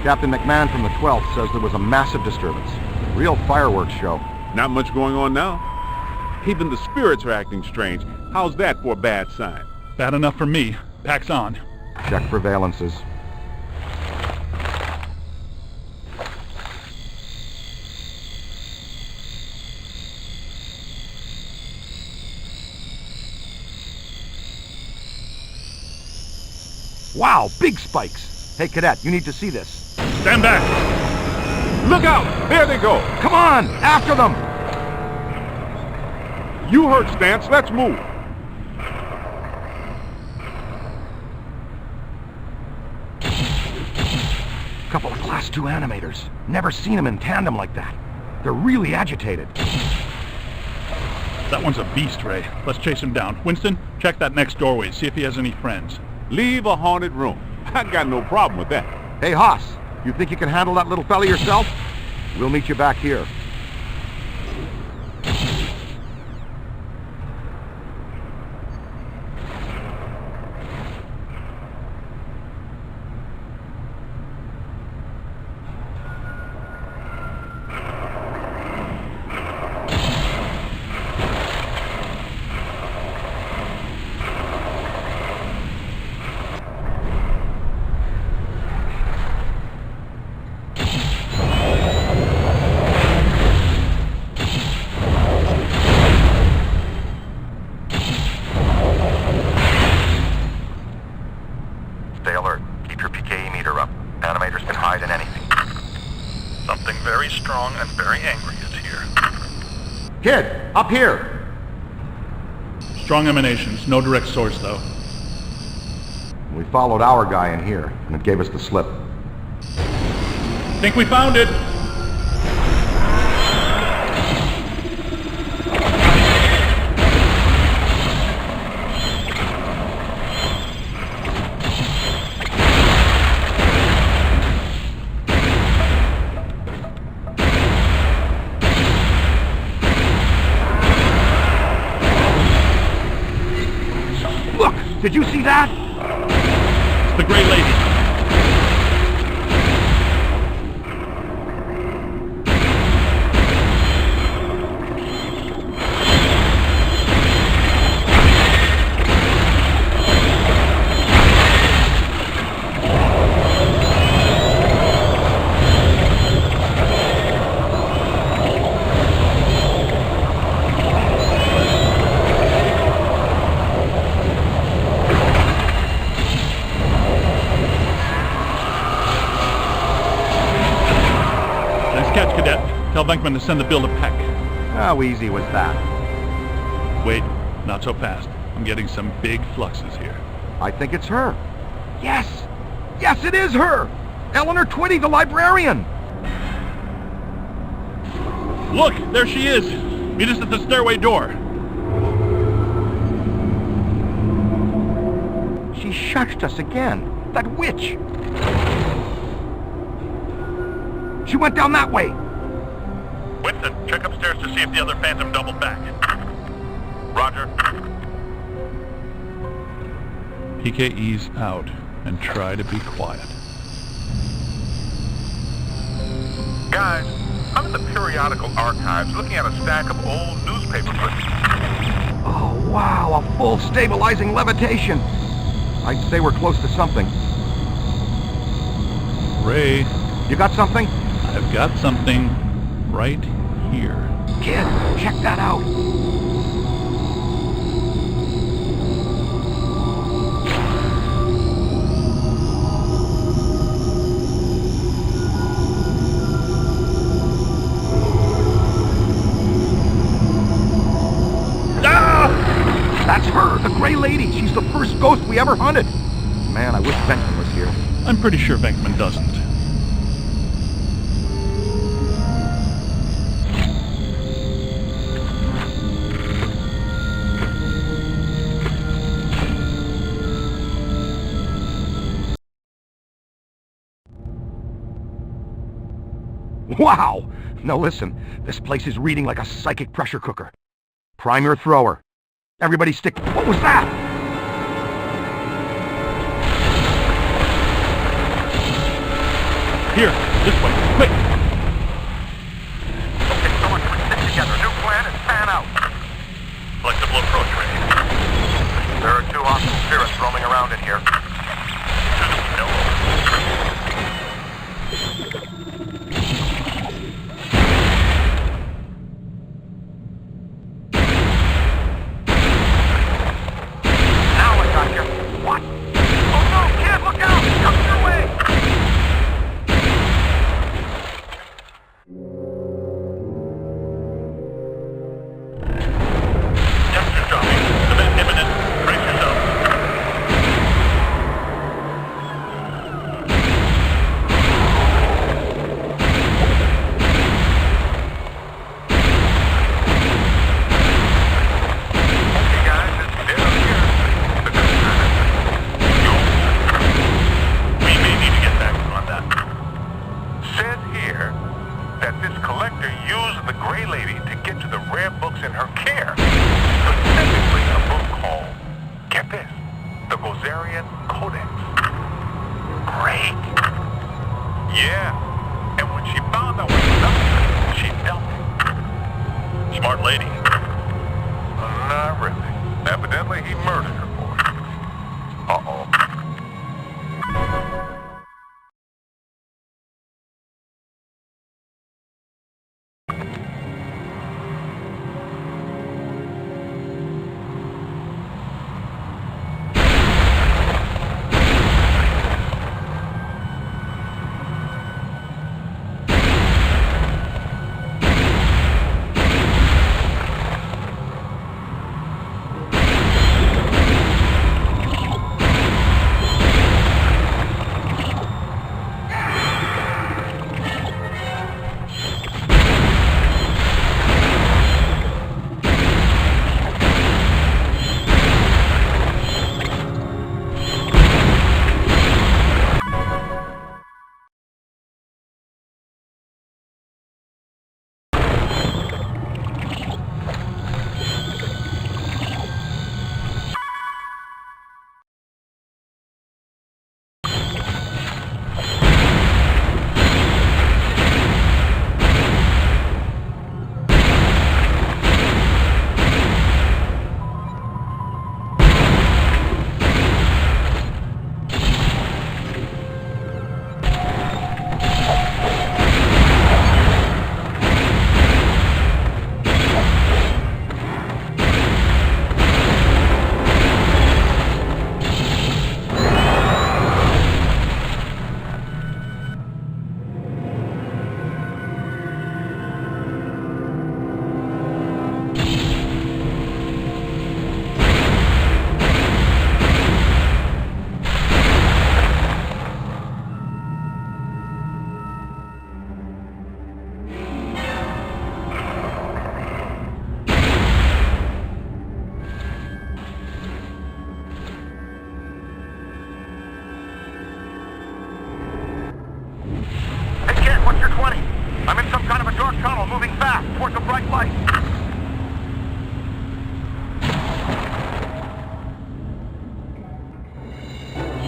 [SPEAKER 3] Captain McMahon from the 12th says there was a massive disturbance. Real fireworks show.
[SPEAKER 7] Not much going on now. Even the spirits are acting strange. How's that for a bad sign?
[SPEAKER 2] Bad enough for me. Pack's on.
[SPEAKER 3] Check for valences. Wow, big spikes. Hey, Cadet, you need to see this.
[SPEAKER 2] Stand back!
[SPEAKER 7] Look out! There they go!
[SPEAKER 3] Come on, after them!
[SPEAKER 7] You heard Stance. Let's move.
[SPEAKER 3] Couple of Class 2 animators. Never seen them in tandem like that. They're really agitated.
[SPEAKER 2] That one's a beast, Ray. Let's chase him down. Winston, check that next doorway. See if he has any friends.
[SPEAKER 7] Leave a haunted room. I got no problem with that.
[SPEAKER 3] Hey, Haas, you think you can handle that little fella yourself? We'll meet you back here. Stay alert. Keep your PKE meter up. Animators can hide in anything.
[SPEAKER 6] Something very strong and very angry is here.
[SPEAKER 3] Kid, up here!
[SPEAKER 2] Strong emanations. No direct source, though.
[SPEAKER 3] We followed our guy in here, and it gave us the slip.
[SPEAKER 2] Think we found it!
[SPEAKER 3] Look! Did you see that?
[SPEAKER 2] It's the Gray Lady. Catch, Cadet. Tell Venkman to send the bill to Peck.
[SPEAKER 3] How easy was that?
[SPEAKER 2] Wait, not so fast. I'm getting some big fluxes here.
[SPEAKER 3] I think it's her. Yes! Yes, it is her! Eleanor Twitty, the librarian!
[SPEAKER 2] Look, there she is! Meet us at the stairway door.
[SPEAKER 3] She shushed us again. That witch! She went down that way!
[SPEAKER 6] Winston, check upstairs to see if the other phantom doubled back. Roger.
[SPEAKER 2] PKE's out. and try to be quiet.
[SPEAKER 6] Guys, I'm in the periodical archives looking at a stack of old newspaper clippings.
[SPEAKER 3] Oh, wow, a full stabilizing levitation. I'd say we're close to something.
[SPEAKER 2] Ray,
[SPEAKER 3] You got something?
[SPEAKER 2] I've got something right here.
[SPEAKER 3] Kid, check that out. That's her, the Gray Lady. She's the first ghost we ever hunted. Man, I wish Benton was here.
[SPEAKER 2] I'm pretty sure Venkman doesn't.
[SPEAKER 3] Wow! Now listen, this place is reading like a psychic pressure cooker. Prime your thrower. Everybody stick... What was that?
[SPEAKER 2] Here, this way, quick!
[SPEAKER 6] Okay, so much for stick together. New plan and fan out. Flexible approach ready. There are 2 hostile spirits roaming around in here. No.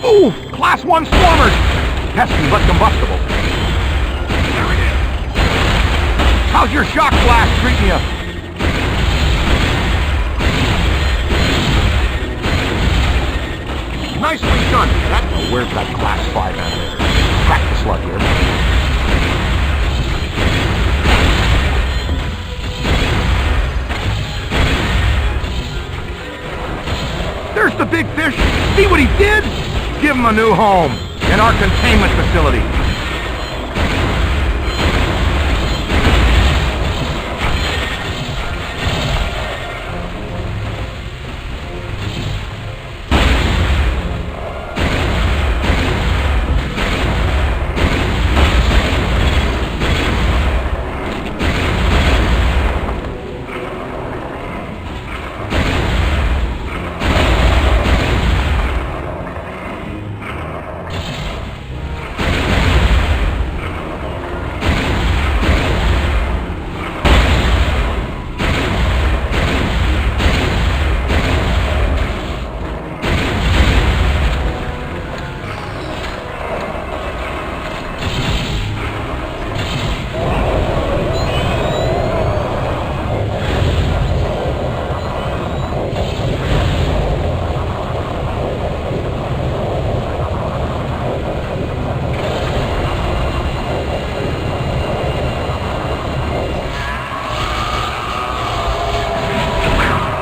[SPEAKER 3] Ooh, Class 1 swarmers! Pesky but combustible. There it is! How's your shock blast treating you? Nicely done, Cadet. Oh, where's that Class 5 animator? Crack the slug here. There's the big fish! See what he did? Give him a new home in our containment facility.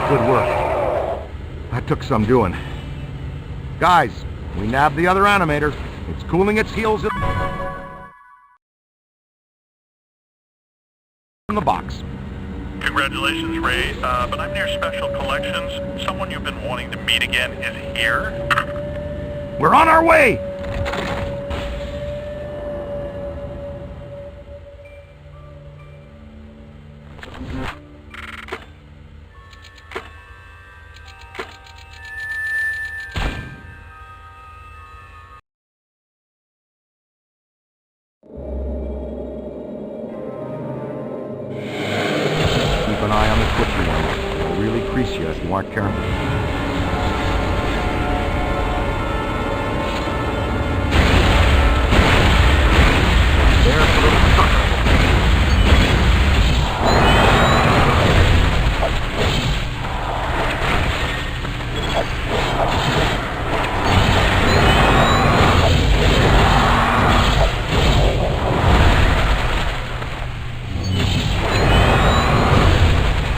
[SPEAKER 3] Good work. That took some doing. Guys, we nabbed the other animator. It's cooling its heels in the box.
[SPEAKER 6] Congratulations, Ray, but I'm near Special Collections. Someone you've been wanting to meet again is here.
[SPEAKER 3] We're on our way! Keep an eye on the twitchy ones. They'll really crease you if you aren't careful. There's the little sucker.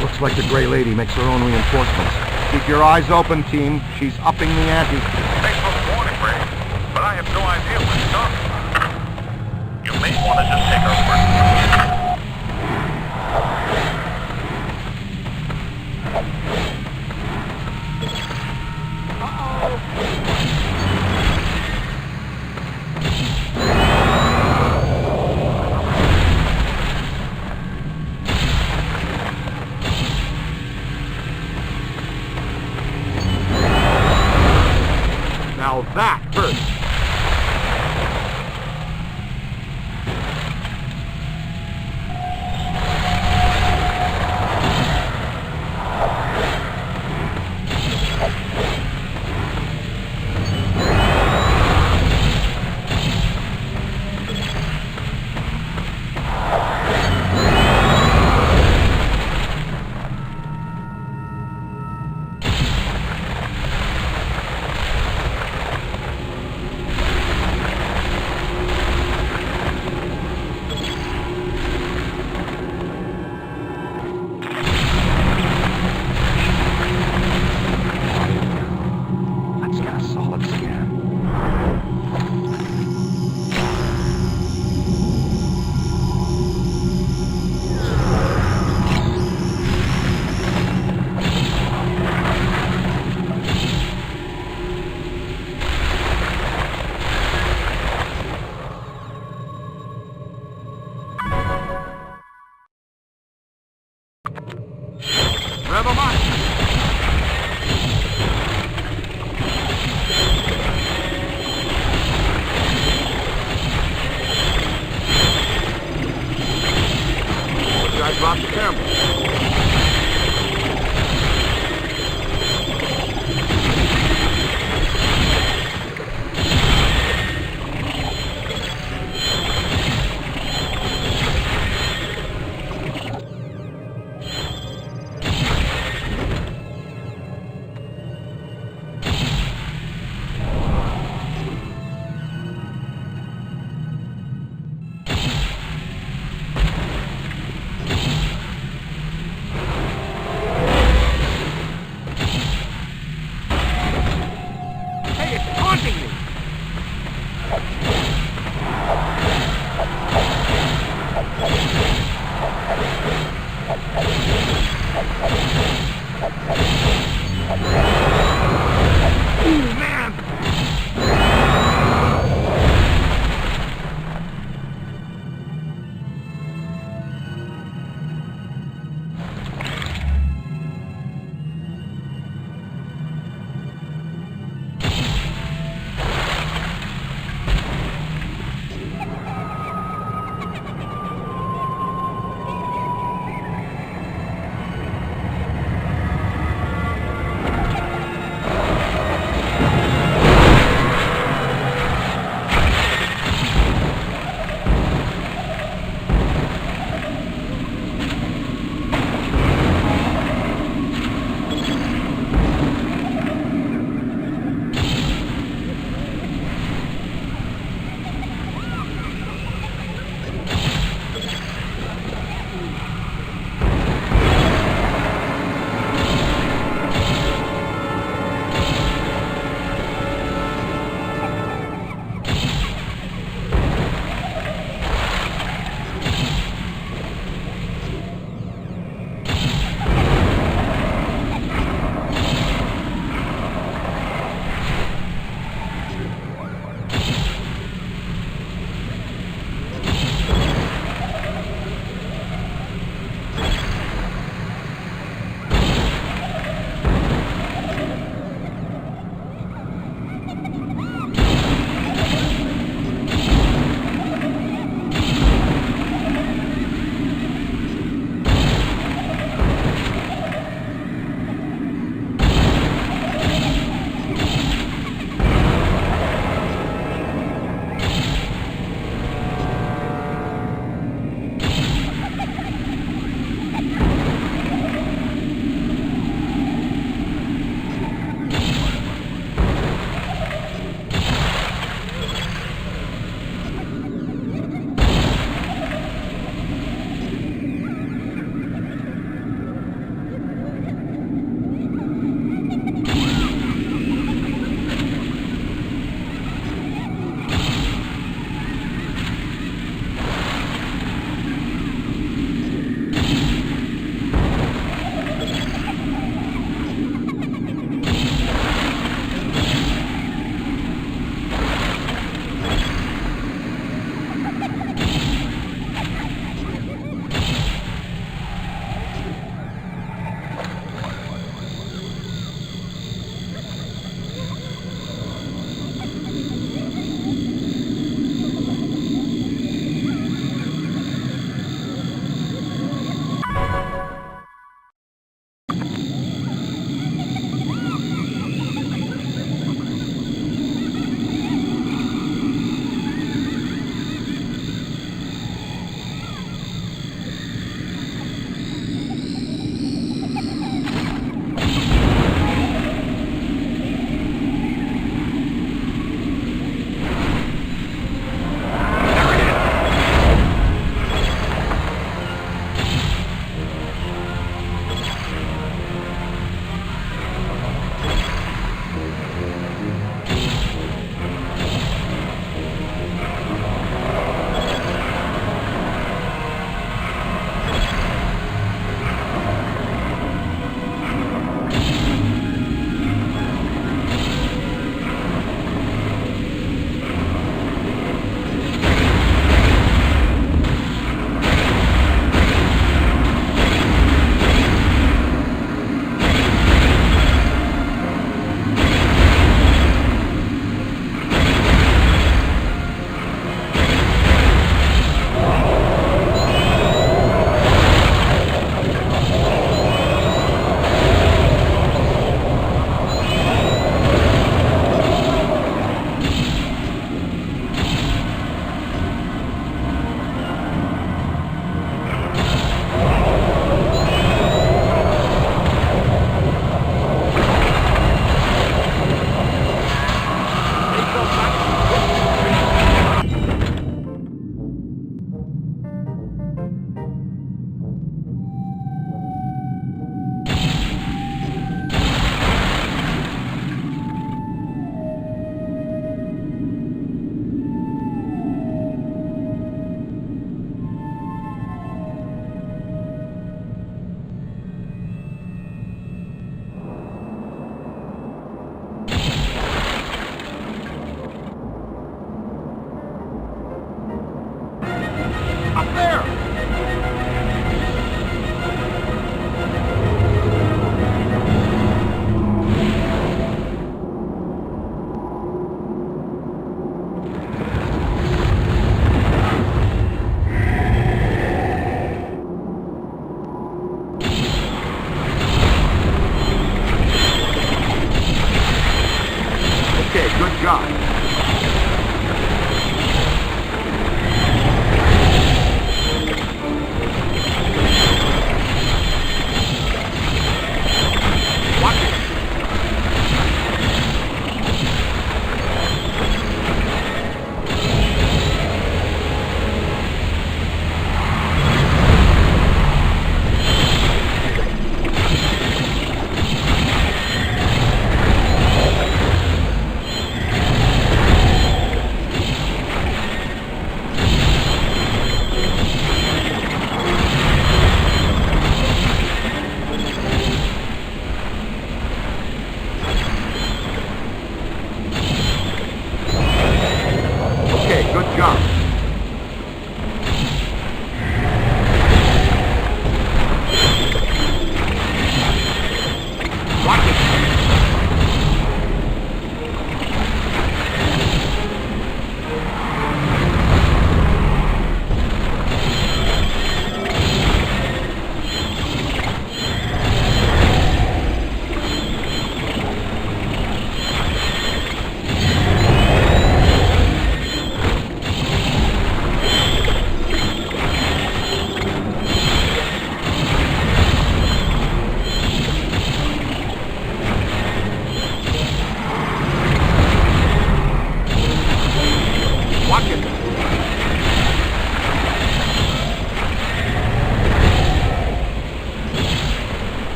[SPEAKER 3] Looks like the Gray Lady makes her own reinforcements. Keep your eyes open, team. She's upping the ante.
[SPEAKER 6] Thanks for the warning, Ray, but I have no idea what's done. You may want to just take our word.
[SPEAKER 3] Up there! Okay, good job.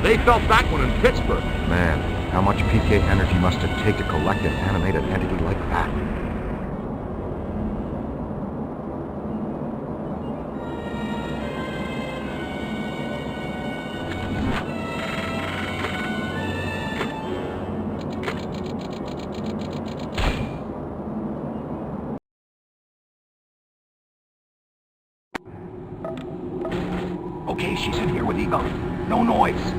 [SPEAKER 3] They felt that one in Pittsburgh. Man, how much PK energy must it take to collect an animated entity like that? Okay, she's in here with Eagle. No noise.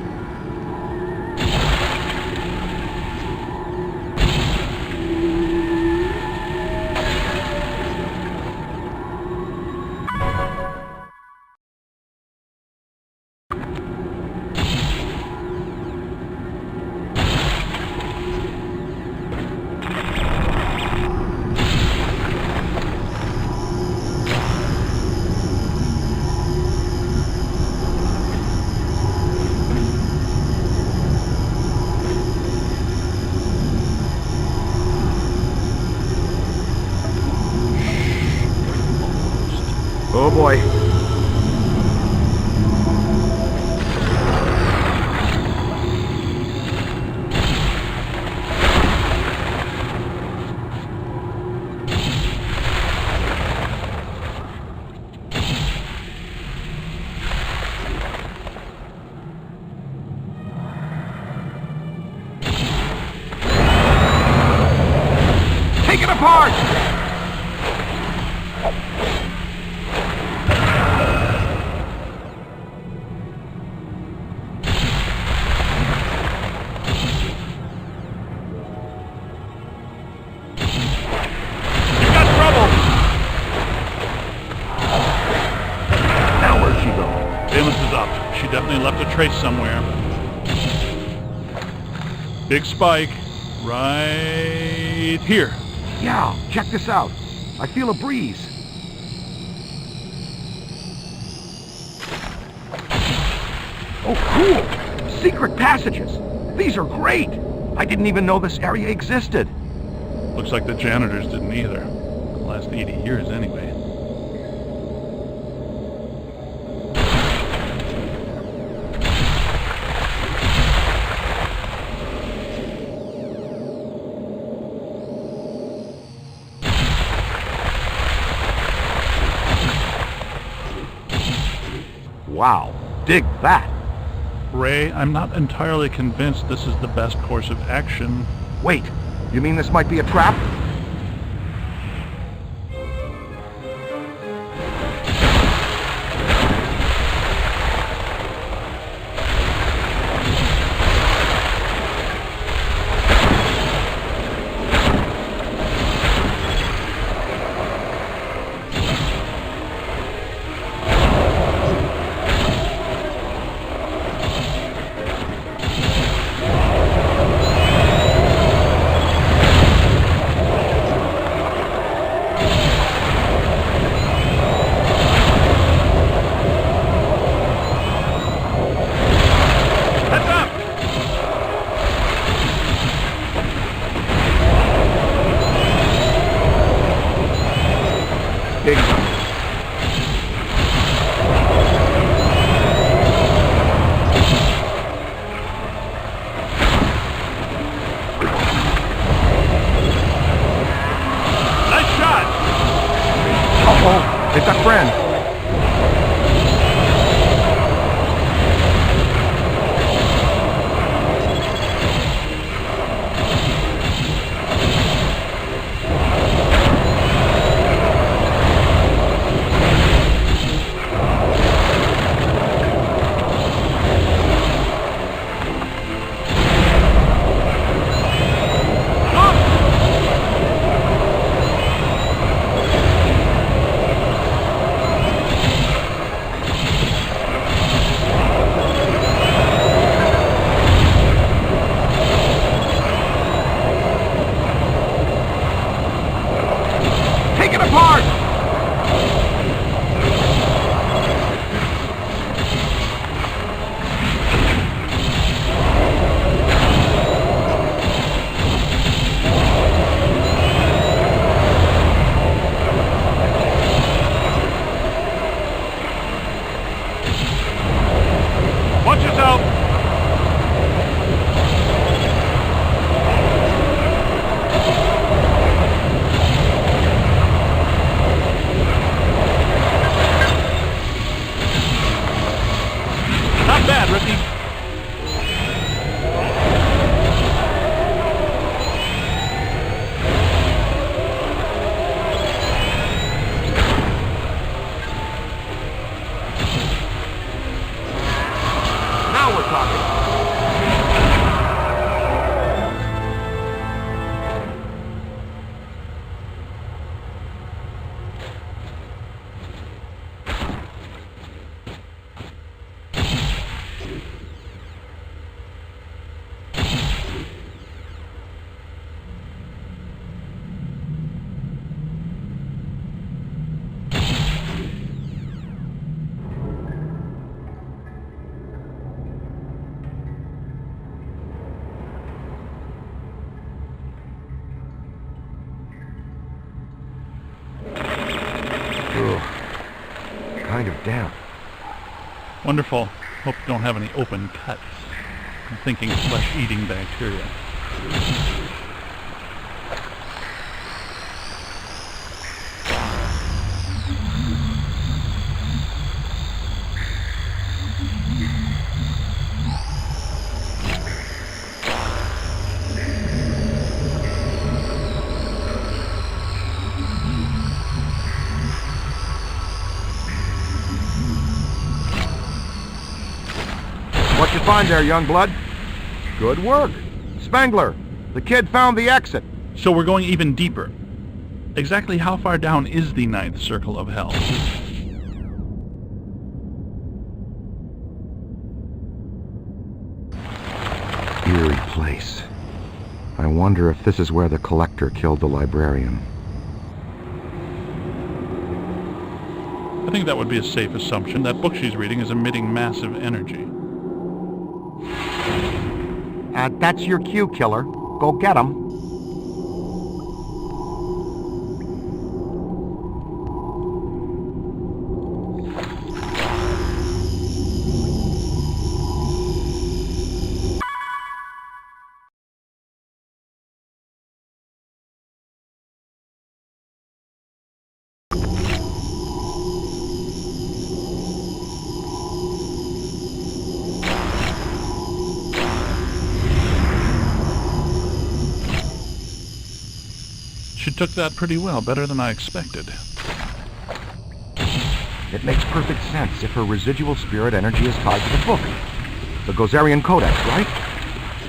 [SPEAKER 3] Oh boy. Take it apart!
[SPEAKER 2] She definitely left a trace somewhere. Big spike right here.
[SPEAKER 3] Yeah, check this out. I feel a breeze. Oh, cool! Secret passages. These are great. I didn't even know this area existed.
[SPEAKER 2] Looks like the janitors didn't either. The last 80 years anyway.
[SPEAKER 3] Wow, dig that.
[SPEAKER 2] Ray, I'm not entirely convinced this is the best course of action.
[SPEAKER 3] Wait, you mean this might be a trap? pocket. Kind of damp.
[SPEAKER 2] Wonderful. Hope you don't have any open cuts. I'm thinking flesh-eating bacteria.
[SPEAKER 3] What you find there, young blood? Good work. Spengler, the kid found the exit.
[SPEAKER 2] So we're going even deeper. Exactly how far down is the ninth circle of hell?
[SPEAKER 3] Eerie place. I wonder if this is where the collector killed the librarian.
[SPEAKER 2] I think that would be a safe assumption. That book she's reading is emitting massive energy.
[SPEAKER 3] That's your cue, killer. Go get him.
[SPEAKER 2] She took that pretty well, better than I expected.
[SPEAKER 3] It makes perfect sense if her residual spirit energy is tied to the book. The Gozerian Codex, right?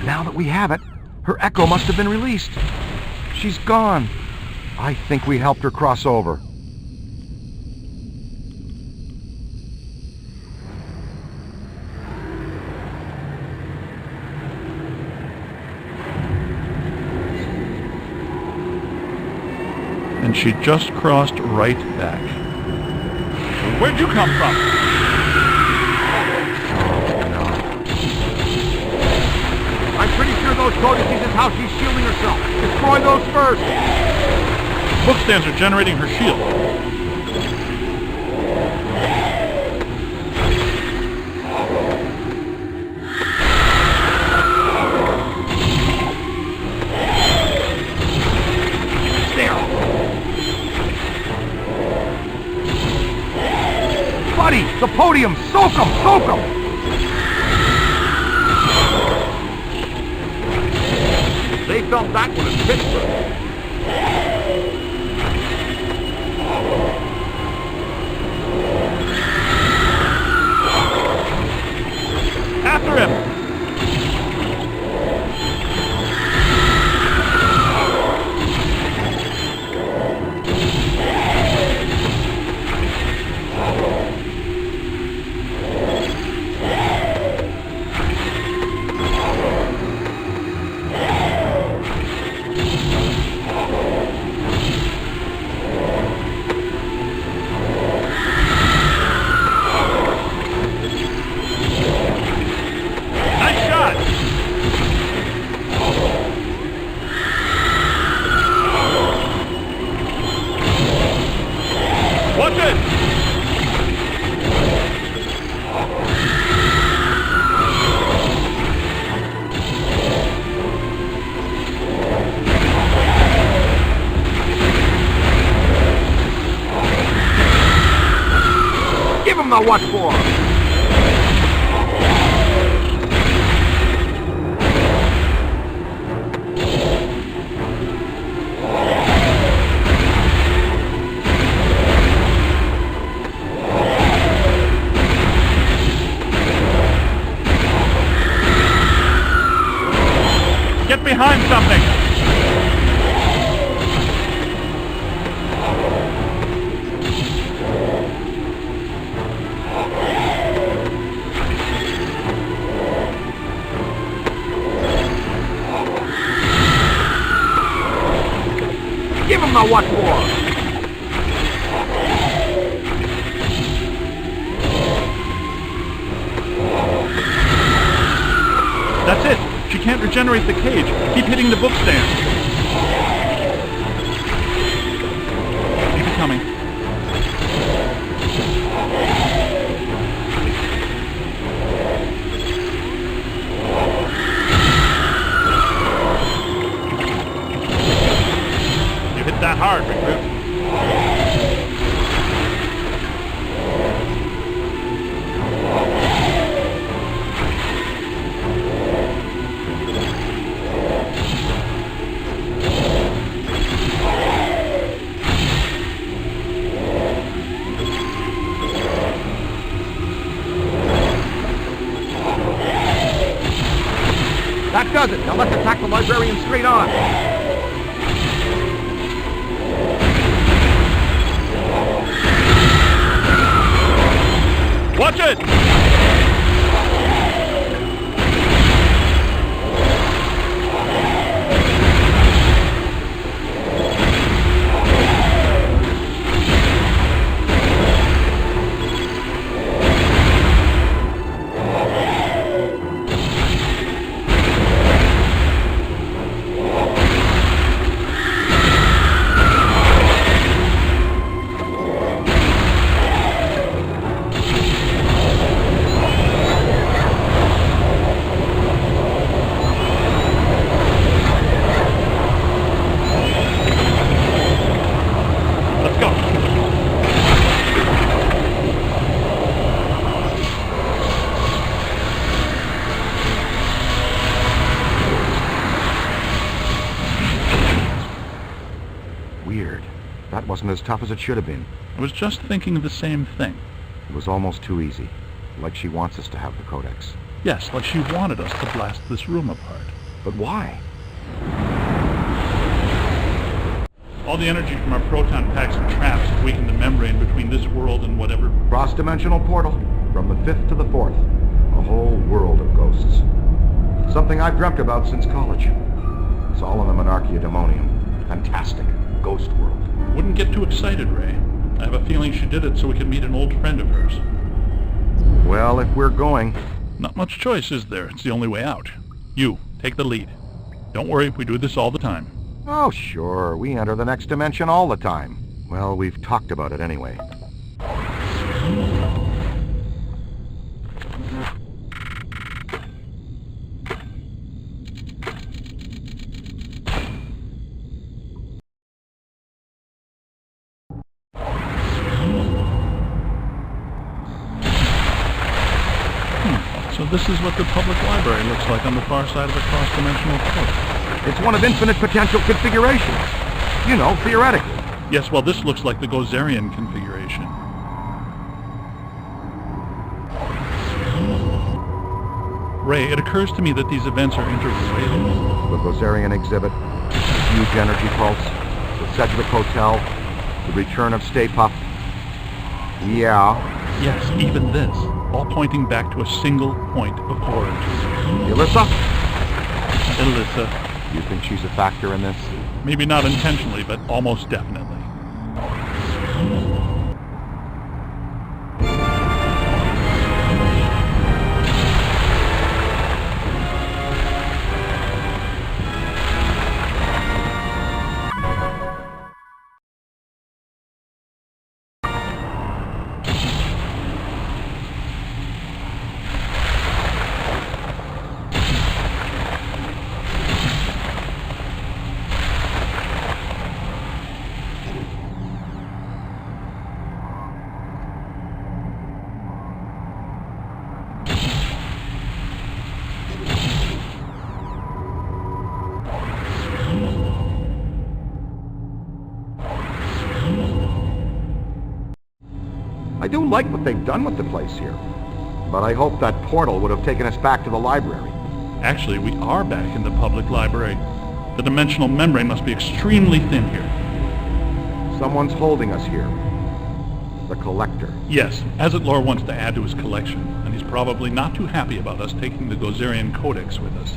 [SPEAKER 3] Now that we have it, her echo must have been released. She's gone. I think we helped her cross over.
[SPEAKER 2] And she just crossed right back. Where'd you come from?
[SPEAKER 3] I'm pretty sure those codices is how she's shielding herself. Destroy those first!
[SPEAKER 2] Bookstands are generating her shield.
[SPEAKER 3] Buddy, the podium! Soak 'em! Soak 'em!
[SPEAKER 7] They felt that one in Pittsburgh.
[SPEAKER 2] After him!
[SPEAKER 3] What for?
[SPEAKER 2] behind something!
[SPEAKER 3] Give him the what for!
[SPEAKER 2] That's it! She can't regenerate the cage. Keep hitting the book stand. Keep it coming. You hit that hard, recruit.
[SPEAKER 3] That does it. Now let's attack the librarian straight on.
[SPEAKER 2] Watch it!
[SPEAKER 3] Wasn't as tough as it should have been.
[SPEAKER 2] I was just thinking the same thing.
[SPEAKER 3] It was almost too easy. Like she wants us to have the codex.
[SPEAKER 2] Yes, like she wanted us to blast this room apart.
[SPEAKER 3] But why?
[SPEAKER 2] All the energy from our proton packs and traps have weakened the membrane between this world and whatever...
[SPEAKER 3] Cross-dimensional portal. From the 5th to the 4th. A whole world of ghosts. Something I've dreamt about since college. It's all in the Monarchia Demonium. Fantastic. Ghost world.
[SPEAKER 2] Wouldn't get too excited, Ray. I have a feeling she did it so we could meet an old friend of hers.
[SPEAKER 3] Well, if we're going...
[SPEAKER 2] Not much choice, is there? It's the only way out. You, take the lead. Don't worry, we do this all the time.
[SPEAKER 3] Oh, sure. We enter the next dimension all the time. Well, we've talked about it anyway.
[SPEAKER 2] So this is what the public library looks like on the far side of the cross-dimensional portal.
[SPEAKER 3] It's one of infinite potential configurations. You know, theoretically.
[SPEAKER 2] Yes, well, this looks like the Gozerian configuration. Ray, it occurs to me that these events are interrelated.
[SPEAKER 3] The Gozerian exhibit, the huge energy pulse, the Sedgwick Hotel, the return of Stay Puft. Yeah.
[SPEAKER 2] Yes, even this. All pointing back to a single point of origin.
[SPEAKER 3] Ilyssa?
[SPEAKER 2] Ilyssa.
[SPEAKER 3] You think she's a factor in this?
[SPEAKER 2] Maybe not intentionally, but almost definitely.
[SPEAKER 3] I do like what they've done with the place here. But I hope that portal would have taken us back to the library.
[SPEAKER 2] Actually, we are back in the public library. The dimensional membrane must be extremely thin here.
[SPEAKER 3] Someone's holding us here. The Collector.
[SPEAKER 2] Yes, Azetlor wants to add to his collection, and he's probably not too happy about us taking the Gozerian Codex with us.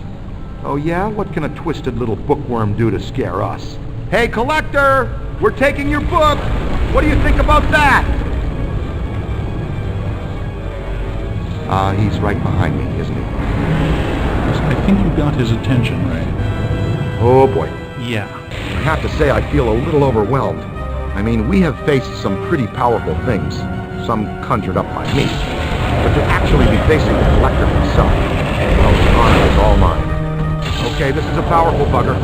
[SPEAKER 3] Oh yeah? What can a twisted little bookworm do to scare us? Hey, Collector! We're taking your book! What do you think about that? He's right behind me, isn't he?
[SPEAKER 2] I think you got his attention, Ray.
[SPEAKER 3] Oh boy.
[SPEAKER 2] Yeah.
[SPEAKER 3] I have to say I feel a little overwhelmed. I mean, we have faced some pretty powerful things, some conjured up by me. But to actually be facing the Collector himself, well, the honor is all mine. Okay, this is a powerful bugger.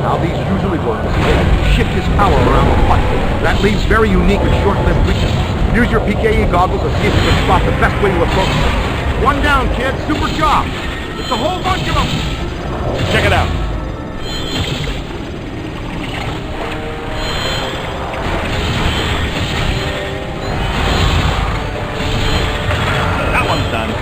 [SPEAKER 3] How these usually work is he shift his power around the hut. That leaves very unique and short-lived weaknesses. Use your PKE goggles and see if you can spot the best way to approach them. One down, kid. Super job. It's a whole bunch of them.
[SPEAKER 2] Check it out. That one's done.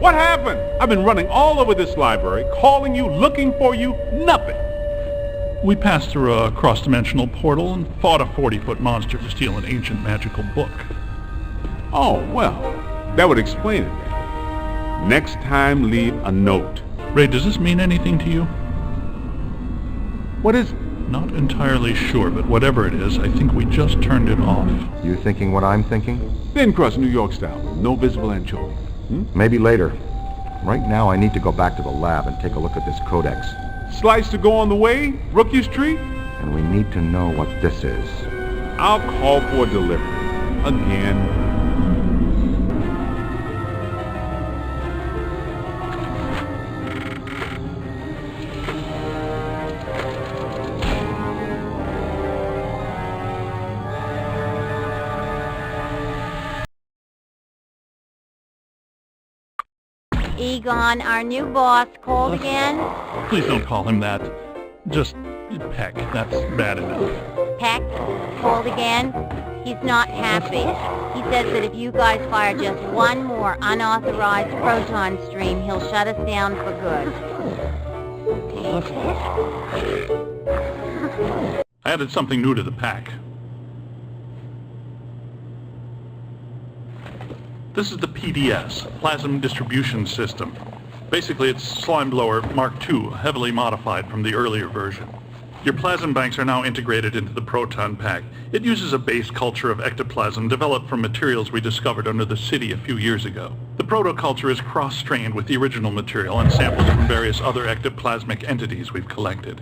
[SPEAKER 7] What happened? I've been running all over this library, calling you, looking for you, nothing.
[SPEAKER 2] We passed through a cross-dimensional portal and fought a 40-foot monster to steal an ancient magical book.
[SPEAKER 7] Oh, well, that would explain it then. Next time, leave a note.
[SPEAKER 2] Ray, does this mean anything to you?
[SPEAKER 7] What is it?
[SPEAKER 2] Not entirely sure, but whatever it is, I think we just turned it off.
[SPEAKER 3] You thinking what I'm thinking?
[SPEAKER 7] Thin crust New York style, no visible anchovy.
[SPEAKER 3] Maybe later. Right now I need to go back to the lab and take a look at this codex.
[SPEAKER 7] Slice to go on the way? Rookie's treat?
[SPEAKER 3] And we need to know what this is.
[SPEAKER 7] I'll call for delivery. Again.
[SPEAKER 1] Egon, our new boss, called again?
[SPEAKER 2] Please don't call him that. Just Peck. That's bad enough.
[SPEAKER 1] Peck called again? He's not happy. He says that if you guys fire just one more unauthorized proton stream, he'll shut us down for good.
[SPEAKER 2] I added something new to the pack. This is the PDS, Plasma Distribution System. Basically, it's Slime Blower Mark II, heavily modified from the earlier version. Your plasm banks are now integrated into the proton pack. It uses a base culture of ectoplasm developed from materials we discovered under the city a few years ago. The protoculture is cross-strained with the original material and samples from various other ectoplasmic entities we've collected.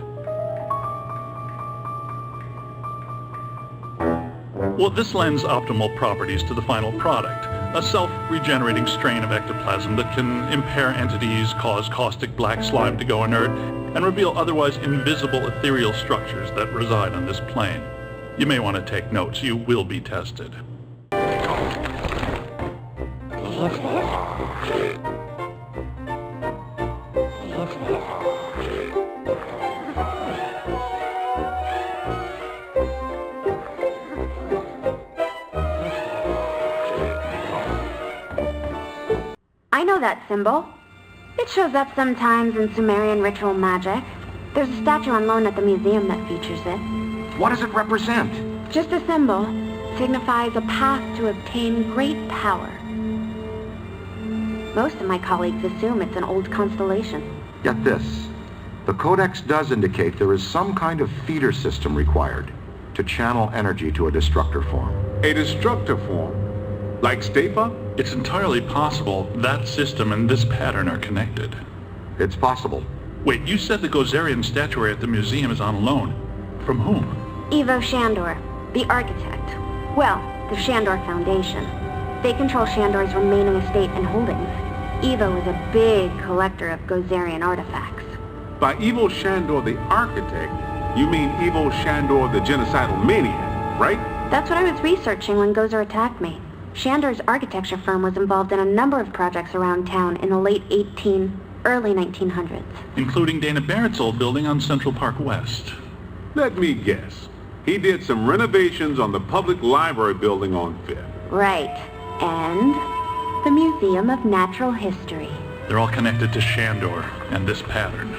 [SPEAKER 2] Well, this lends optimal properties to the final product. A self-regenerating strain of ectoplasm that can impair entities, cause caustic black slime to go inert, and reveal otherwise invisible ethereal structures that reside on this plane. You may want to take notes. You will be tested.
[SPEAKER 9] I know that symbol. It shows up sometimes in Sumerian ritual magic. There's a statue on loan at the museum that features it.
[SPEAKER 3] What does it represent?
[SPEAKER 9] Just a symbol. Signifies a path to obtain great power. Most of my colleagues assume it's an old constellation.
[SPEAKER 3] Get this. The codex does indicate there is some kind of feeder system required to channel energy to a destructor form.
[SPEAKER 7] A destructor form? Like Stapa?
[SPEAKER 2] It's entirely possible that system and this pattern are connected.
[SPEAKER 3] It's possible.
[SPEAKER 2] Wait, you said the Gozerian statuary at the museum is on loan. From whom?
[SPEAKER 9] Ivo Shandor, the architect. Well, the Shandor Foundation. They control Shandor's remaining estate and holdings. Ivo is a big collector of Gozerian artifacts.
[SPEAKER 7] By Ivo Shandor the architect, you mean Ivo Shandor the genocidal maniac, right?
[SPEAKER 9] That's what I was researching when Gozer attacked me. Shandor's architecture firm was involved in a number of projects around town in the late early 1900s.
[SPEAKER 2] Including Dana Barrett's old building on Central Park West.
[SPEAKER 7] Let me guess. He did some renovations on the public library building on 5th.
[SPEAKER 9] Right. And the Museum of Natural History.
[SPEAKER 2] They're all connected to Shandor and this pattern.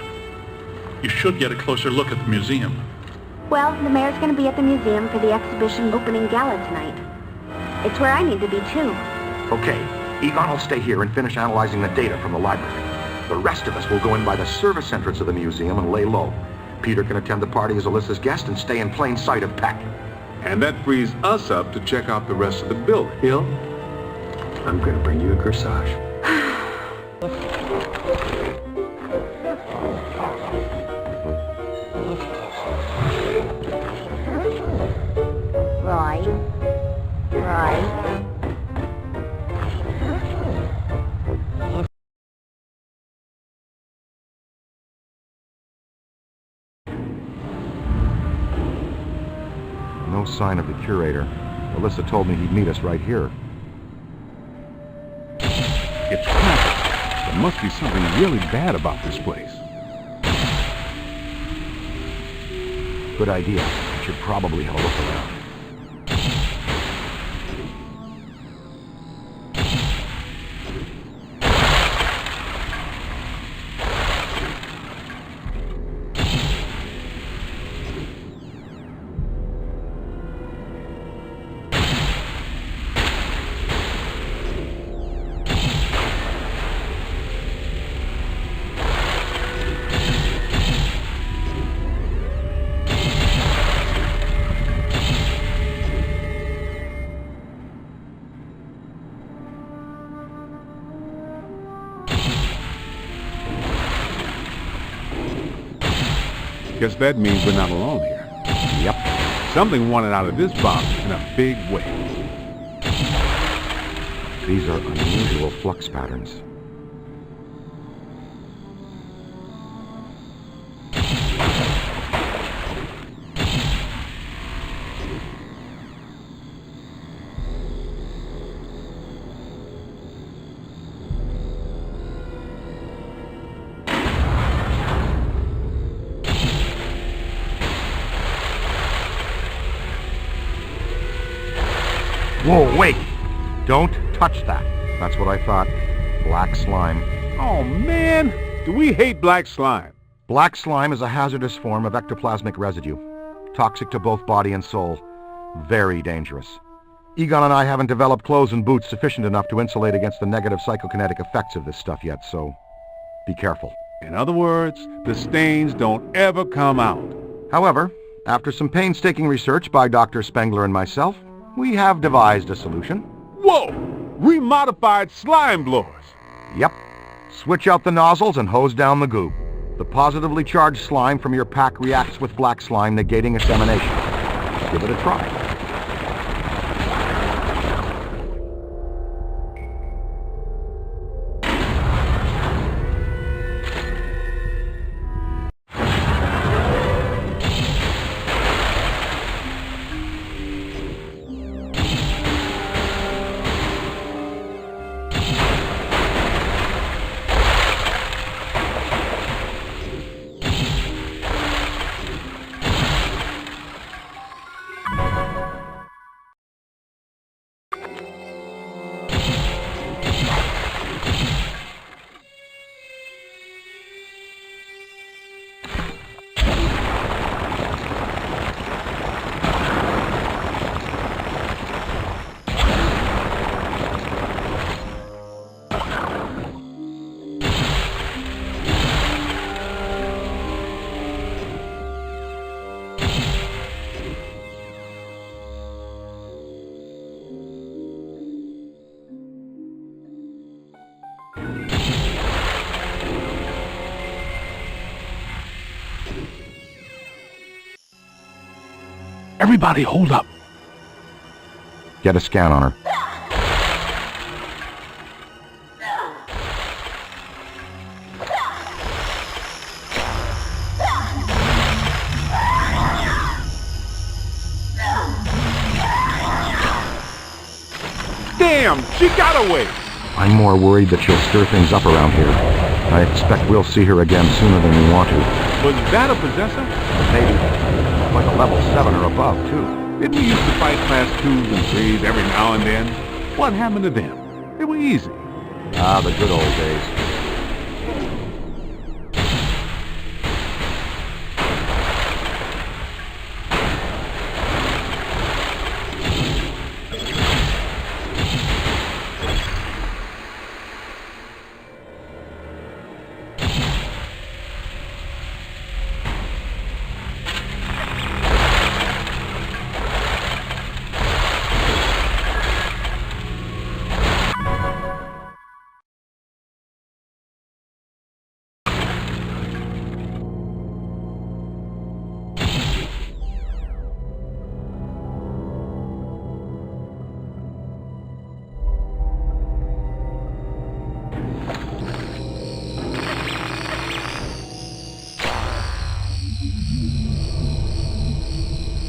[SPEAKER 2] You should get a closer look at the museum.
[SPEAKER 9] Well, the mayor's going to be at the museum for the exhibition opening gala tonight. It's where I need to be, too.
[SPEAKER 3] Okay, Egon will stay here and finish analyzing the data from the library. The rest of us will go in by the service entrance of the museum and lay low. Peter can attend the party as Ilyssa's guest and stay in plain sight of Peck.
[SPEAKER 7] And that frees us up to check out the rest of the building.
[SPEAKER 4] Bill, I'm gonna bring you a corsage.
[SPEAKER 1] Right.
[SPEAKER 3] No sign of the curator. Ilyssa told me he'd meet us right here.
[SPEAKER 7] It's crowded. There must be something really bad about this place.
[SPEAKER 3] Good idea. We should probably have a look around.
[SPEAKER 7] Guess that means we're not alone here.
[SPEAKER 3] Yep.
[SPEAKER 7] Something wanted out of this box in a big way.
[SPEAKER 3] These are unusual flux patterns. Whoa, wait! Don't touch that. That's what I thought. Black slime.
[SPEAKER 7] Oh, man! Do we hate black slime?
[SPEAKER 3] Black slime is a hazardous form of ectoplasmic residue. Toxic to both body and soul. Very dangerous. Egon and I haven't developed clothes and boots sufficient enough to insulate against the negative psychokinetic effects of this stuff yet, so be careful.
[SPEAKER 7] In other words, the stains don't ever come out.
[SPEAKER 3] However, after some painstaking research by Dr. Spengler and myself, we have devised a solution.
[SPEAKER 7] Whoa! Remodified slime blowers!
[SPEAKER 3] Yep. Switch out the nozzles and hose down the goo. The positively charged slime from your pack reacts with black slime, negating its emanation. Give it a try.
[SPEAKER 7] Everybody hold up.
[SPEAKER 3] Get a scan on her.
[SPEAKER 7] Damn, she got away!
[SPEAKER 3] I'm more worried that she'll stir things up around here. I expect we'll see her again sooner than we want to.
[SPEAKER 7] Was that a possessor?
[SPEAKER 3] Maybe. Like a level 7 or above, too.
[SPEAKER 7] Didn't we used to fight class 2s and 3s every now and then? What happened to them? They were easy.
[SPEAKER 3] Ah, the good old days.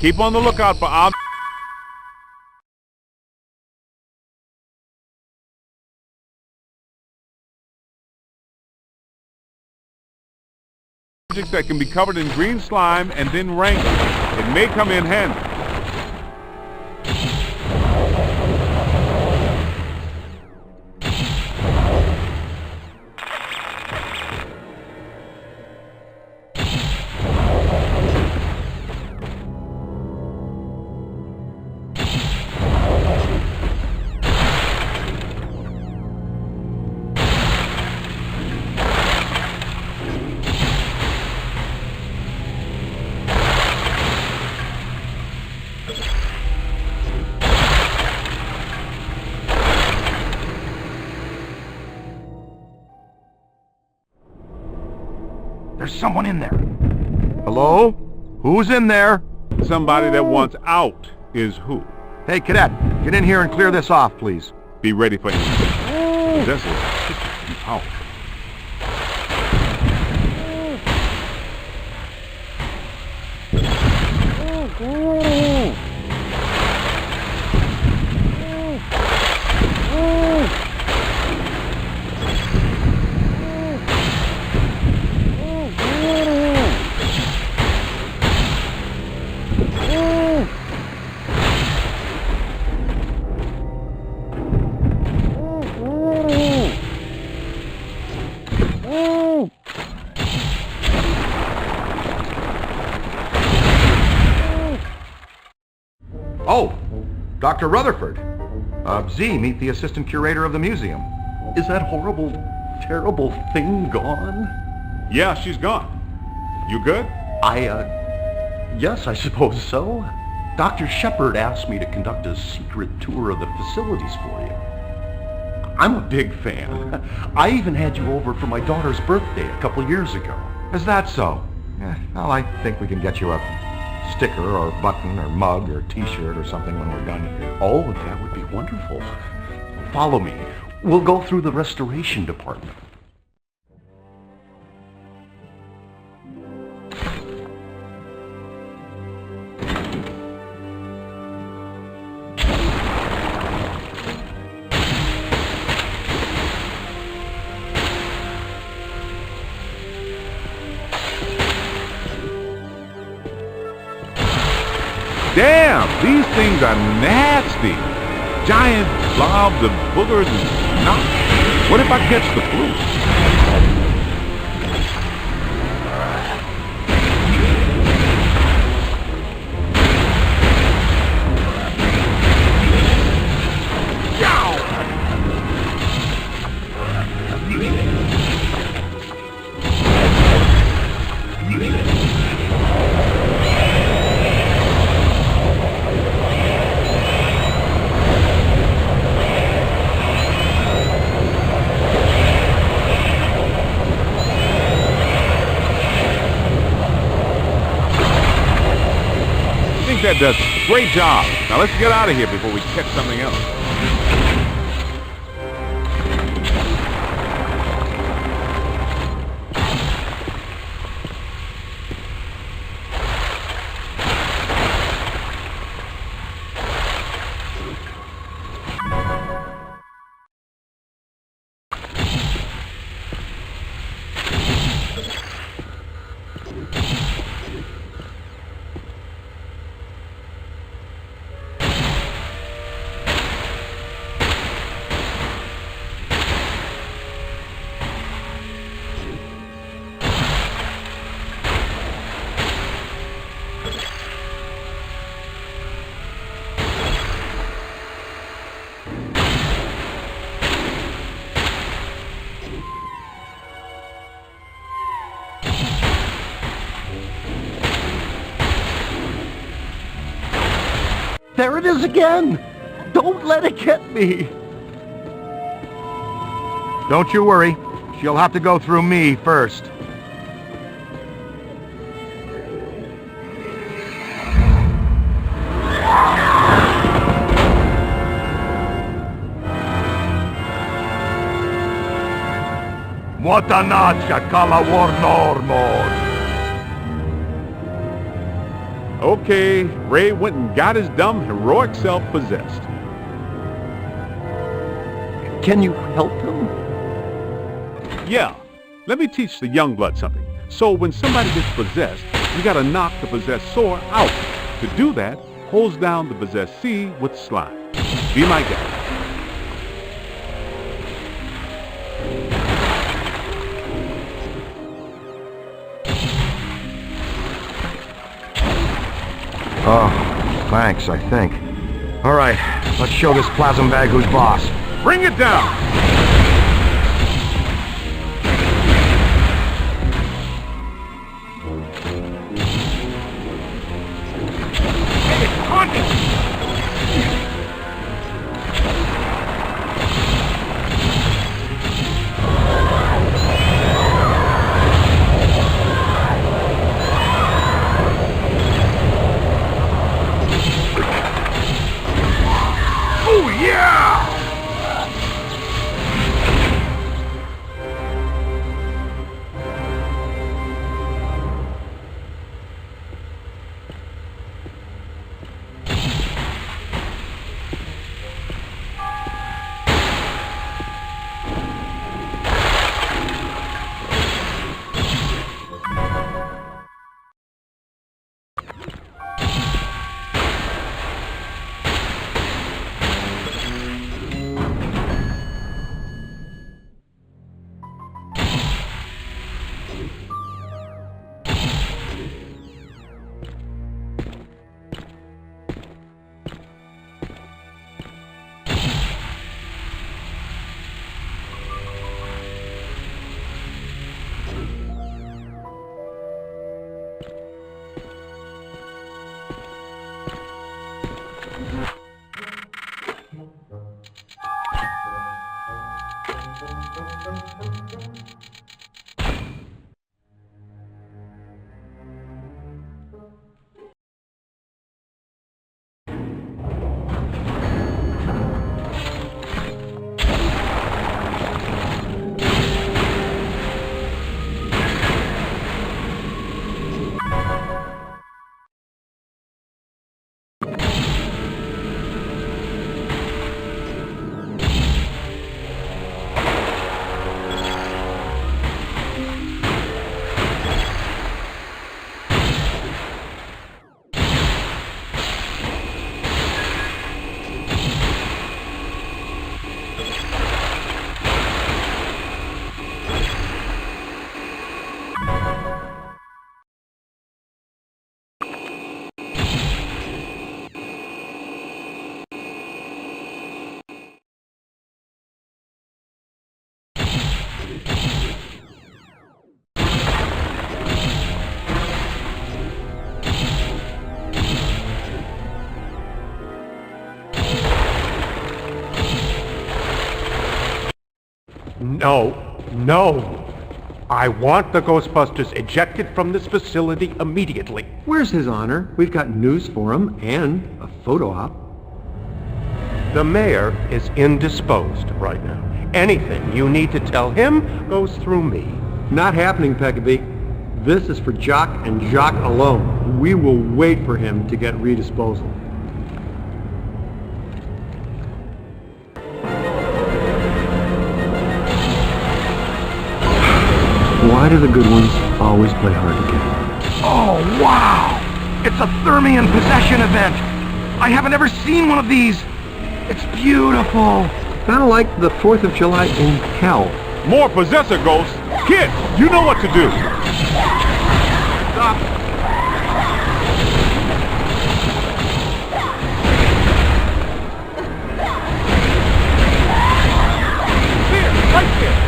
[SPEAKER 7] Keep on the lookout for objects that can be covered in green slime and then wrangled. It may come in handy.
[SPEAKER 3] There's someone in there. Hello? Who's in there?
[SPEAKER 7] Somebody that wants out is who?
[SPEAKER 3] Hey, cadet, get in here and clear this off, please.
[SPEAKER 7] Be ready for him. This is powerful.
[SPEAKER 3] Oh, Dr. Rutherford. Z, meet the assistant curator of the museum.
[SPEAKER 11] Is that horrible, terrible thing gone?
[SPEAKER 7] Yeah, she's gone. You good?
[SPEAKER 11] Yes, I suppose so. Dr. Shepard asked me to conduct a secret tour of the facilities for you. I'm a big fan. I even had you over for my daughter's birthday a couple years ago.
[SPEAKER 3] Is that so? Well, I think we can get you a sticker or button or mug or t-shirt or something when we're done here.
[SPEAKER 11] Oh, that would be wonderful. Follow me. We'll go through the restoration department.
[SPEAKER 7] Damn, these things are nasty. Giant blobs of boogers and snot. What if I catch the flu? That does a great job. Now let's get out of here before we catch something else.
[SPEAKER 11] There it is again! Don't let it get me!
[SPEAKER 3] Don't you worry. She'll have to go through me first.
[SPEAKER 7] Okay, Ray went and got his dumb, heroic self possessed.
[SPEAKER 11] Can you help him?
[SPEAKER 7] Yeah, let me teach the young blood something. So when somebody gets possessed, you gotta knock the possessed sore out. To do that, holds down the possessee with slime. Be my guest.
[SPEAKER 3] Oh, thanks, I think. All right, let's show this plasm bag who's boss.
[SPEAKER 7] Bring it down!
[SPEAKER 10] No. I want the Ghostbusters ejected from this facility immediately.
[SPEAKER 4] Where's His Honor? We've got news for him and a photo op.
[SPEAKER 10] The mayor is indisposed right now. Anything you need to tell him goes through me.
[SPEAKER 4] Not happening, Peckabeak. This is for Jock and Jock alone. We will wait for him to get redisposal. Why do the good ones always play hard to get?
[SPEAKER 3] Oh, wow! It's a Thermian possession event! I haven't ever seen one of these! It's beautiful!
[SPEAKER 4] Kind of like the 4th of July in hell.
[SPEAKER 7] More possessor ghosts! Kid, you know what to do!
[SPEAKER 3] Stop!
[SPEAKER 7] Here, right here!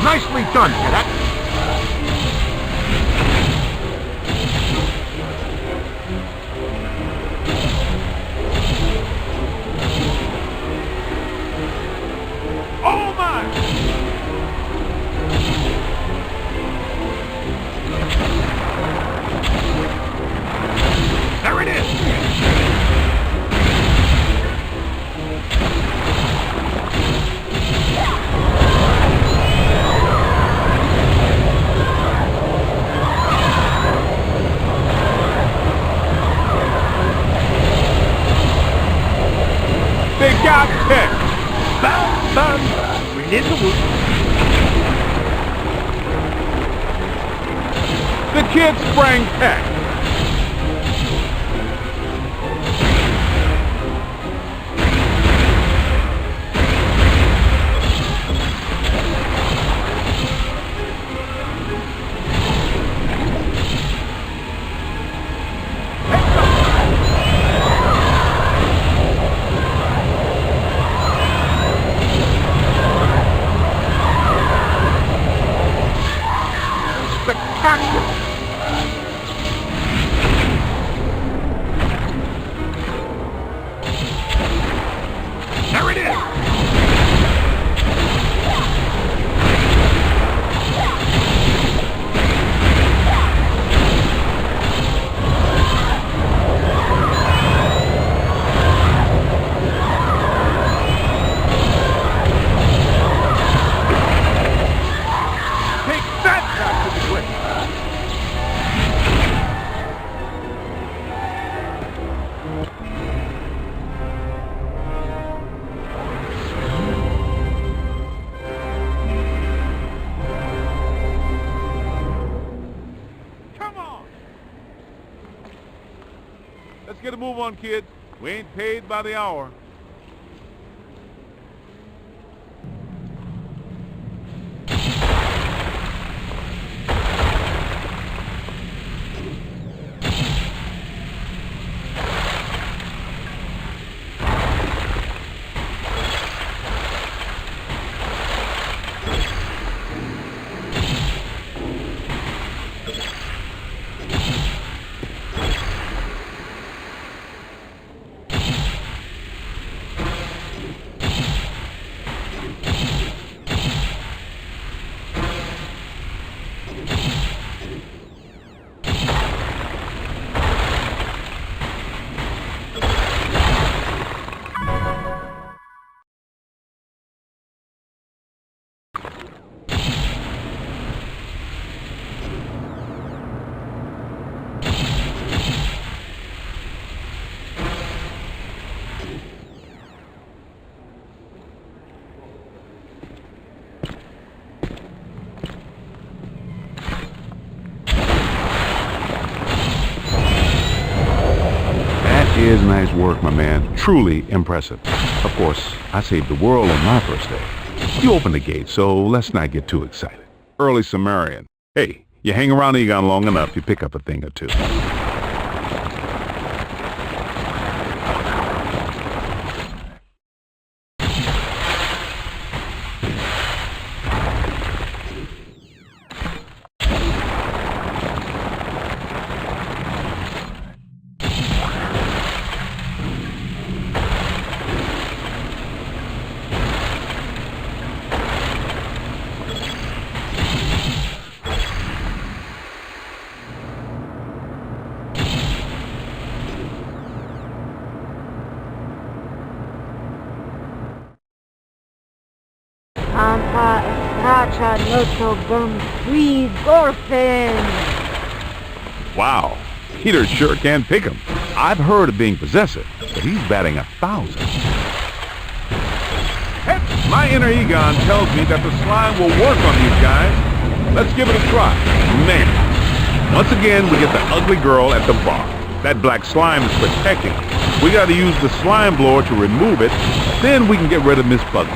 [SPEAKER 3] Nicely done, cadet!
[SPEAKER 7] Oh my! got tech. Bam, bam. We did the whoop. The kid sprang tech.
[SPEAKER 8] There it is!
[SPEAKER 7] Take that back to the quick. Come on. Let's get a move on, kids. We ain't paid by the hour. Is nice work, my man. Truly impressive. Of course, I saved the world on my first day. You opened the gate, so let's not get too excited. Early Sumerian. Hey, you hang around Egon long enough, you pick up a thing or two. Wow, Peter sure can pick him. I've heard of being possessive, but he's batting 1,000. Heck, my inner Egon tells me that the slime will work on these guys. Let's give it a try. Man, once again we get the ugly girl at the bar. That black slime is protecting us. We gotta use the slime blower to remove it, then we can get rid of Miss Bugley.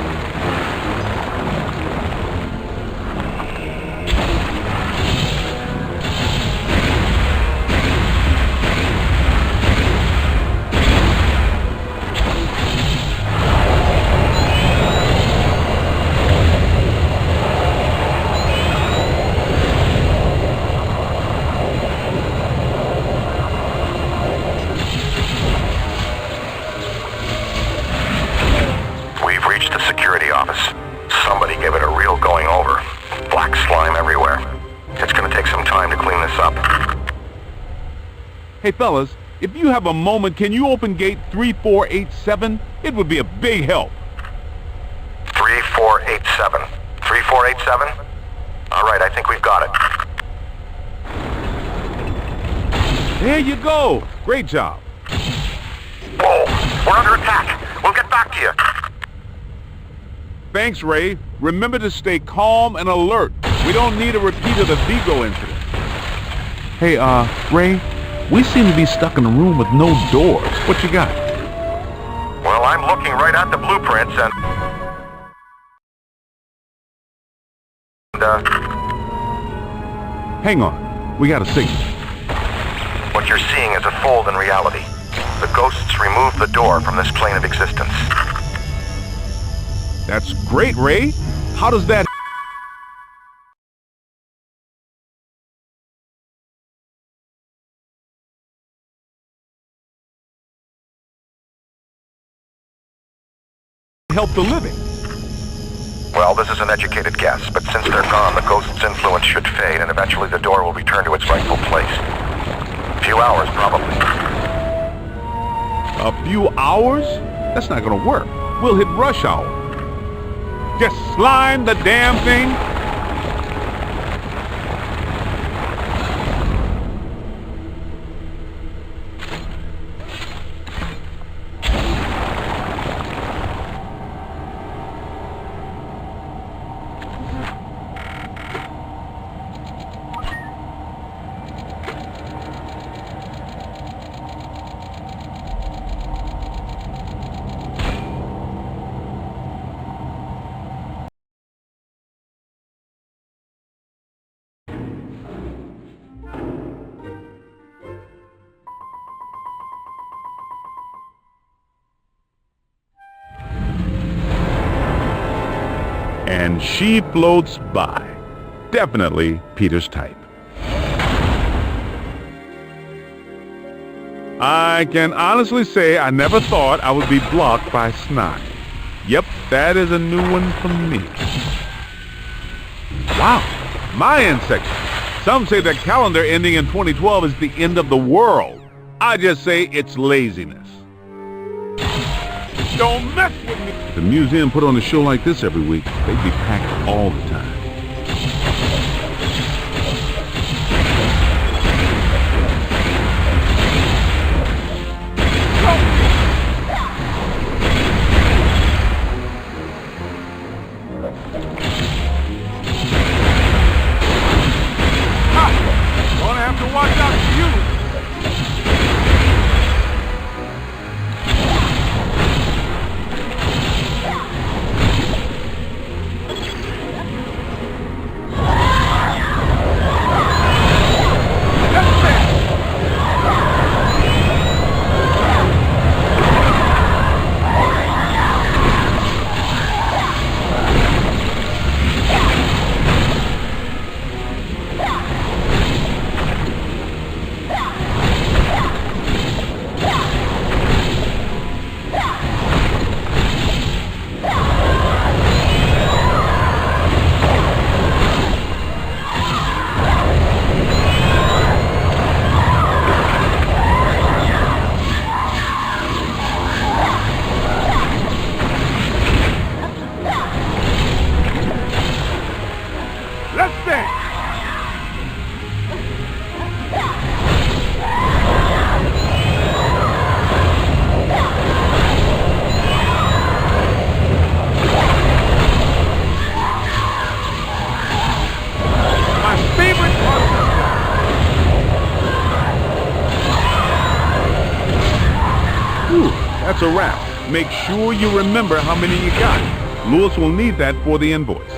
[SPEAKER 7] Hey fellas, if you have a moment, can you open gate 3487? It would be a big help.
[SPEAKER 3] 3487. 3487? All right, I think we've got it.
[SPEAKER 7] There you go. Great job.
[SPEAKER 3] Whoa, we're under attack. We'll get back. back to you.
[SPEAKER 7] Thanks, Ray. Remember to stay calm and alert. We don't need a repeat of the Vigo incident. Hey, Ray, we seem to be stuck in a room with no doors. What you got?
[SPEAKER 3] Well, I'm looking right at the blueprints and...
[SPEAKER 7] Hang on. We got a signal.
[SPEAKER 3] What you're seeing is a fold in reality. The ghosts removed the door from this plane of existence.
[SPEAKER 7] That's great, Ray. How does that... help the living?
[SPEAKER 3] Well, this is an educated guess, but since they're gone, the ghost's influence should fade, and eventually the door will return to its rightful place. A few hours, probably.
[SPEAKER 7] A few hours? That's not gonna work. We'll hit rush hour. Just slime the damn thing? And she floats by. Definitely Peter's type. I can honestly say I never thought I would be blocked by snot. Yep, that is a new one for me. Wow, Mayan section. Some say the calendar ending in 2012 is the end of the world. I just say it's laziness. Don't mess with me! If the museum put on a show like this every week, they'd be packed all the time. Gonna have to watch out for you! That's a wrap. Make sure you remember how many you got. Lewis will need that for the invoice.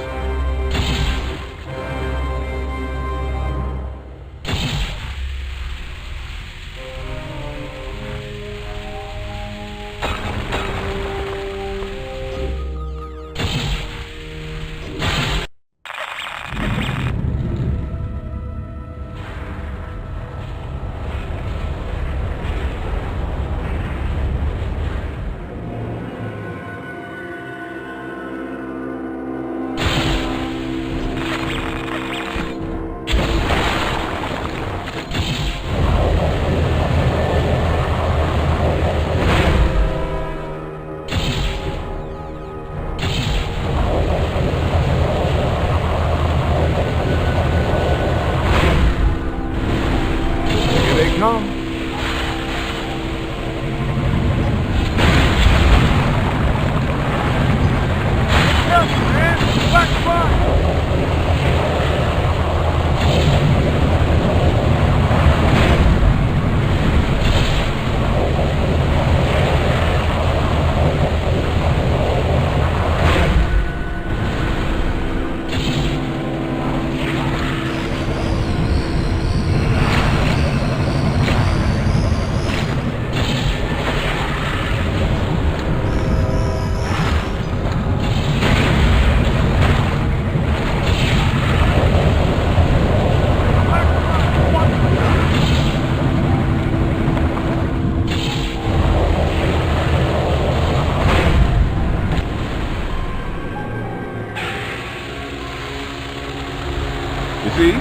[SPEAKER 7] See?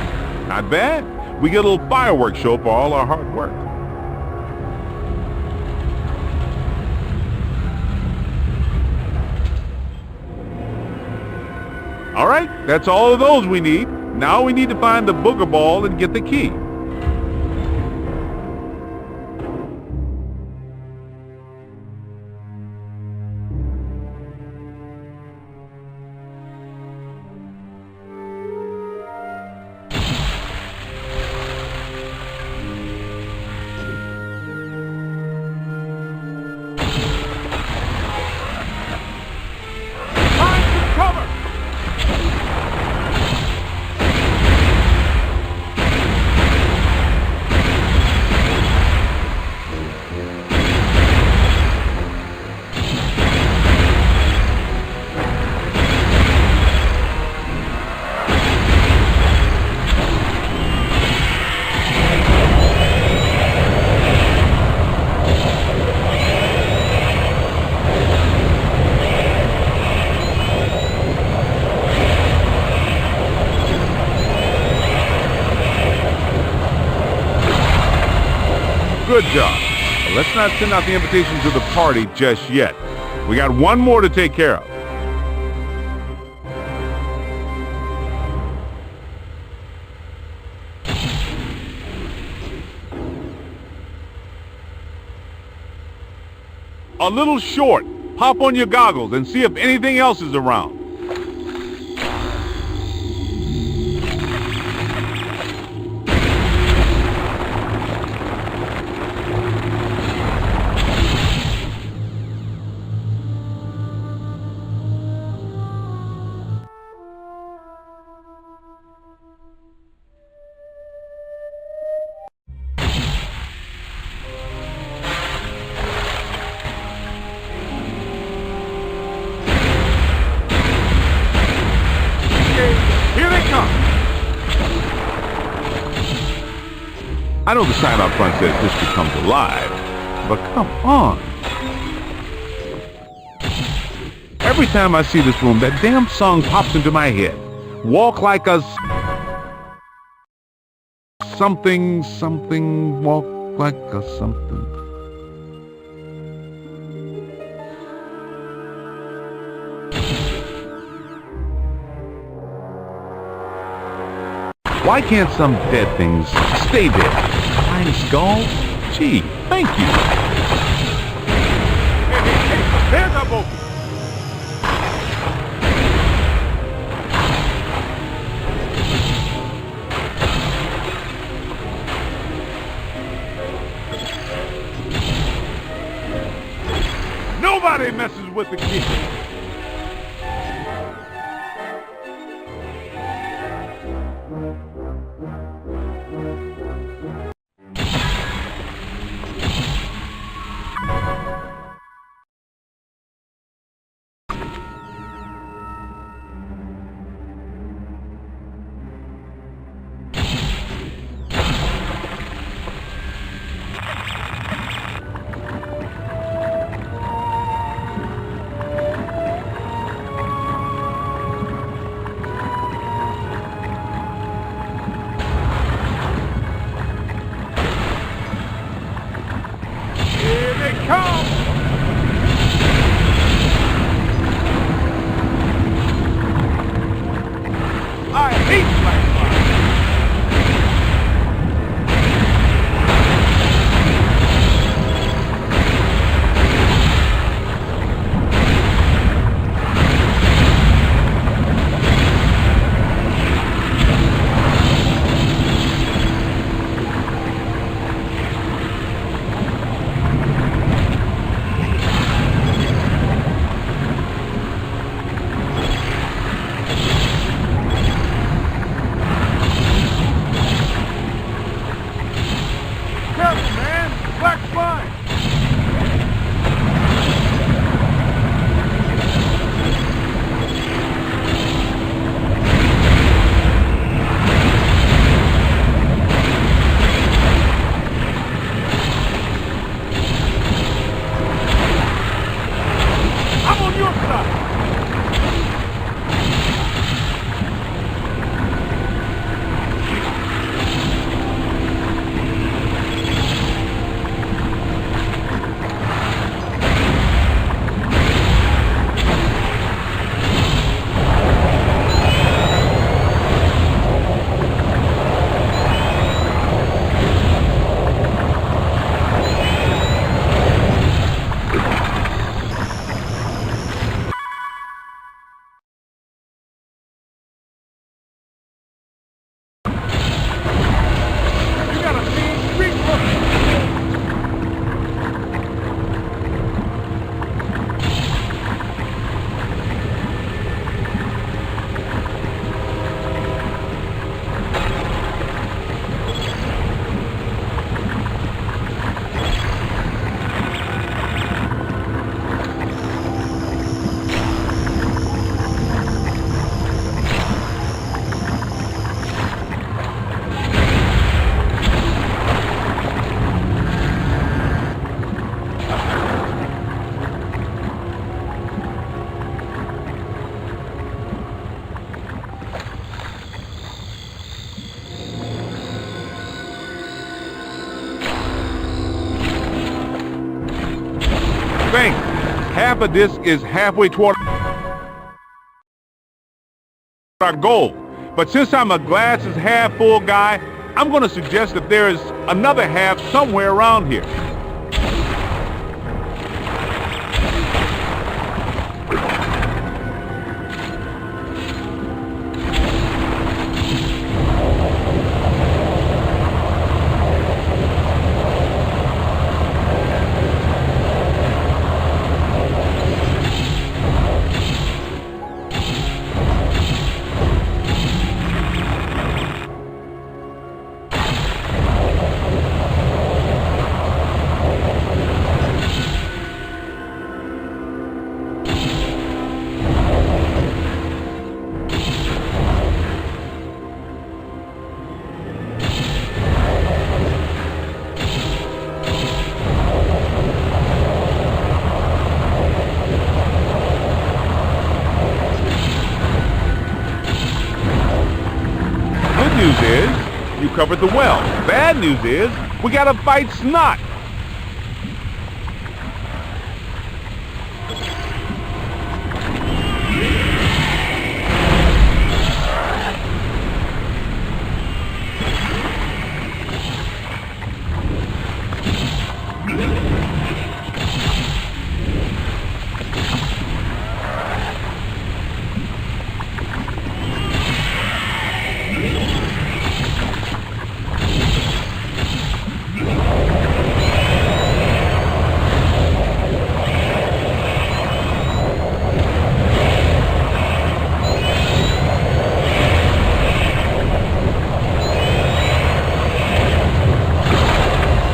[SPEAKER 7] Not bad. We get a little fireworks show for all our hard work. All right, that's all of those we need. Now we need to find the booger ball and get the key. Good job. Well, let's not send out the invitation to the party just yet. We got one more to take care of. A little short. Pop on your goggles and see if anything else is around. I know the sign out front says history comes alive, but come on. Every time I see this room, that damn song pops into my head. Walk like a something, something, walk like a something. Why can't some dead things stay dead? Flying skull? Gee, thank you. Hey, there's our boat. Nobody messes with the kid. think. Half a disc is halfway toward our goal. But since I'm a glass is half full guy, I'm going to suggest that there is another half somewhere around here. News is, you covered the well. Bad news is, we gotta fight Snot.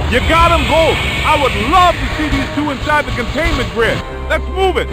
[SPEAKER 7] You got him, Gold! I would love to see these two inside the containment grid. Let's move it!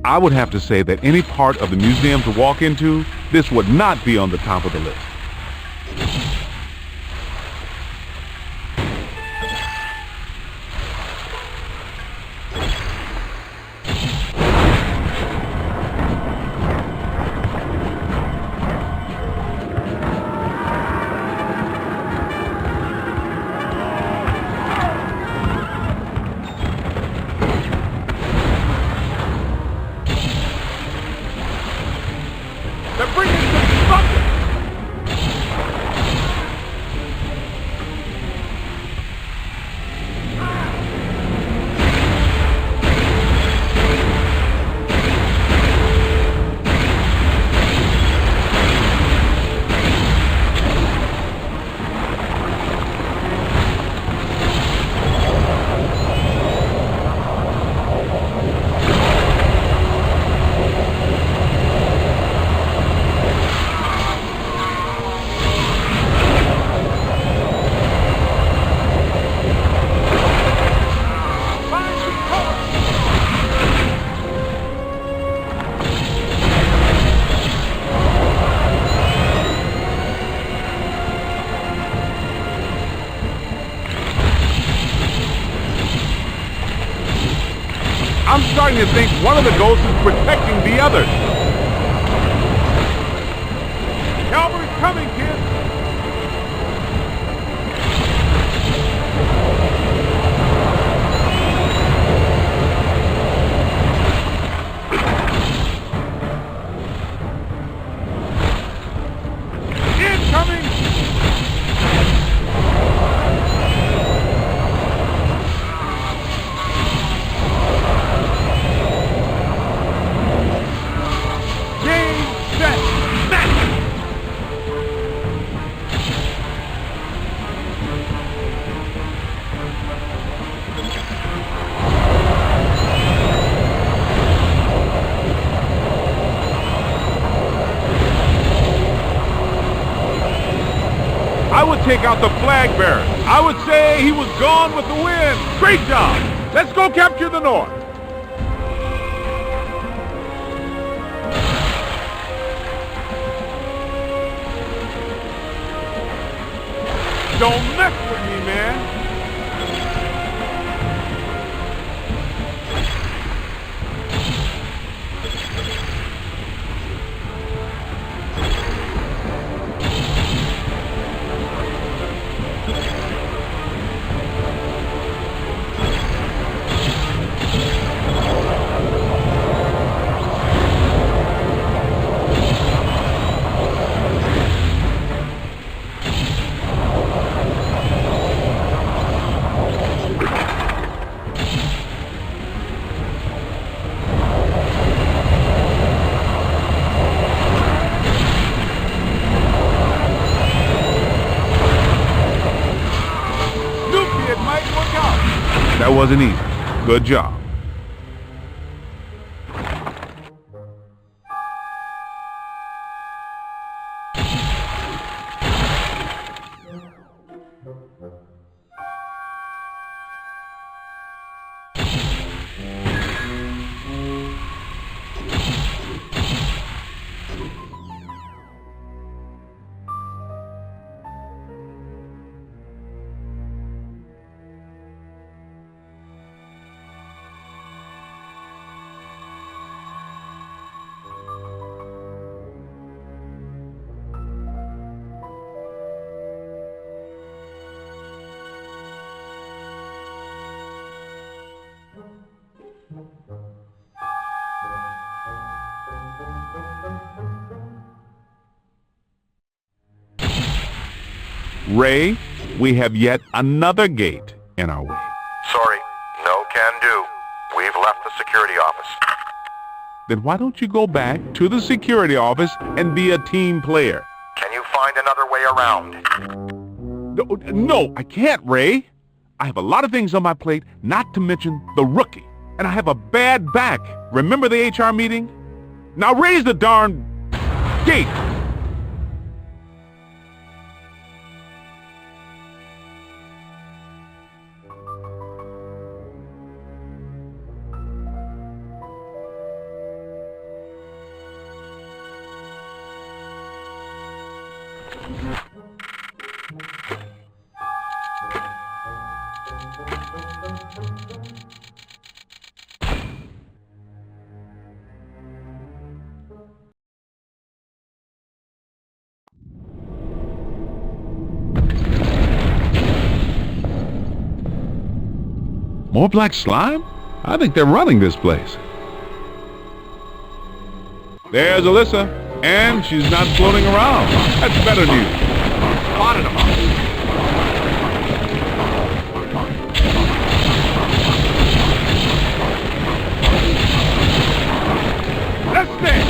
[SPEAKER 7] I would have to say that any part of the museum to walk into, this would not be on the top of the list. I'm starting to think one of the ghosts is protecting the others. Cavalry's coming, kids! Incoming! would take out the flag bearer. I would say he was gone with the wind. Great job. Let's go capture the North. Don't mess with me, man. That wasn't easy. Good job. Ray, we have yet another gate in our way.
[SPEAKER 3] Sorry, no can do. We've left the security office.
[SPEAKER 7] Then why don't you go back to the security office and be a team player?
[SPEAKER 3] Can you find another way around?
[SPEAKER 7] No, I can't, Ray. I have a lot of things on my plate, not to mention the rookie. And I have a bad back. Remember the HR meeting? Now raise the darn gate. More black slime? I think they're running this place. There's Ilyssa, and she's not floating around. That's better news. Spotted them. Let's stay.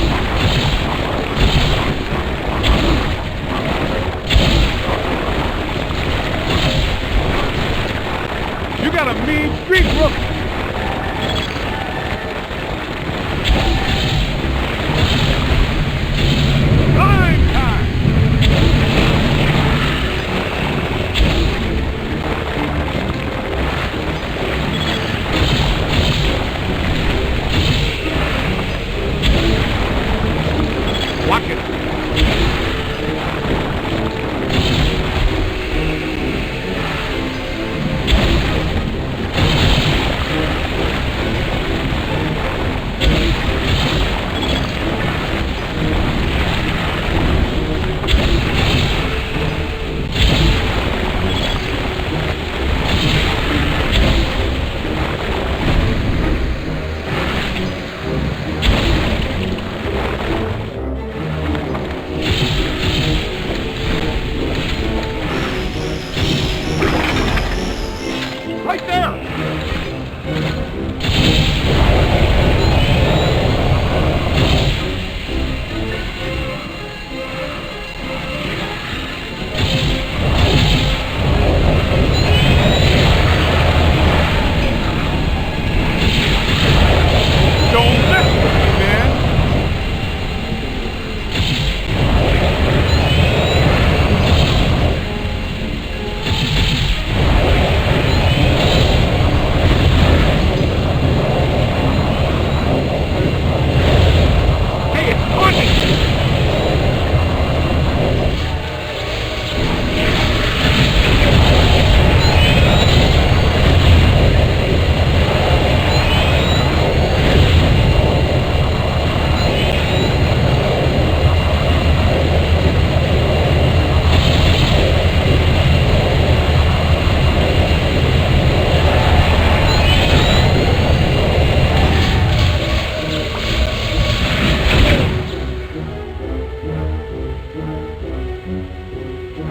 [SPEAKER 7] You got a mean streak, rookie. Time!
[SPEAKER 1] Oh,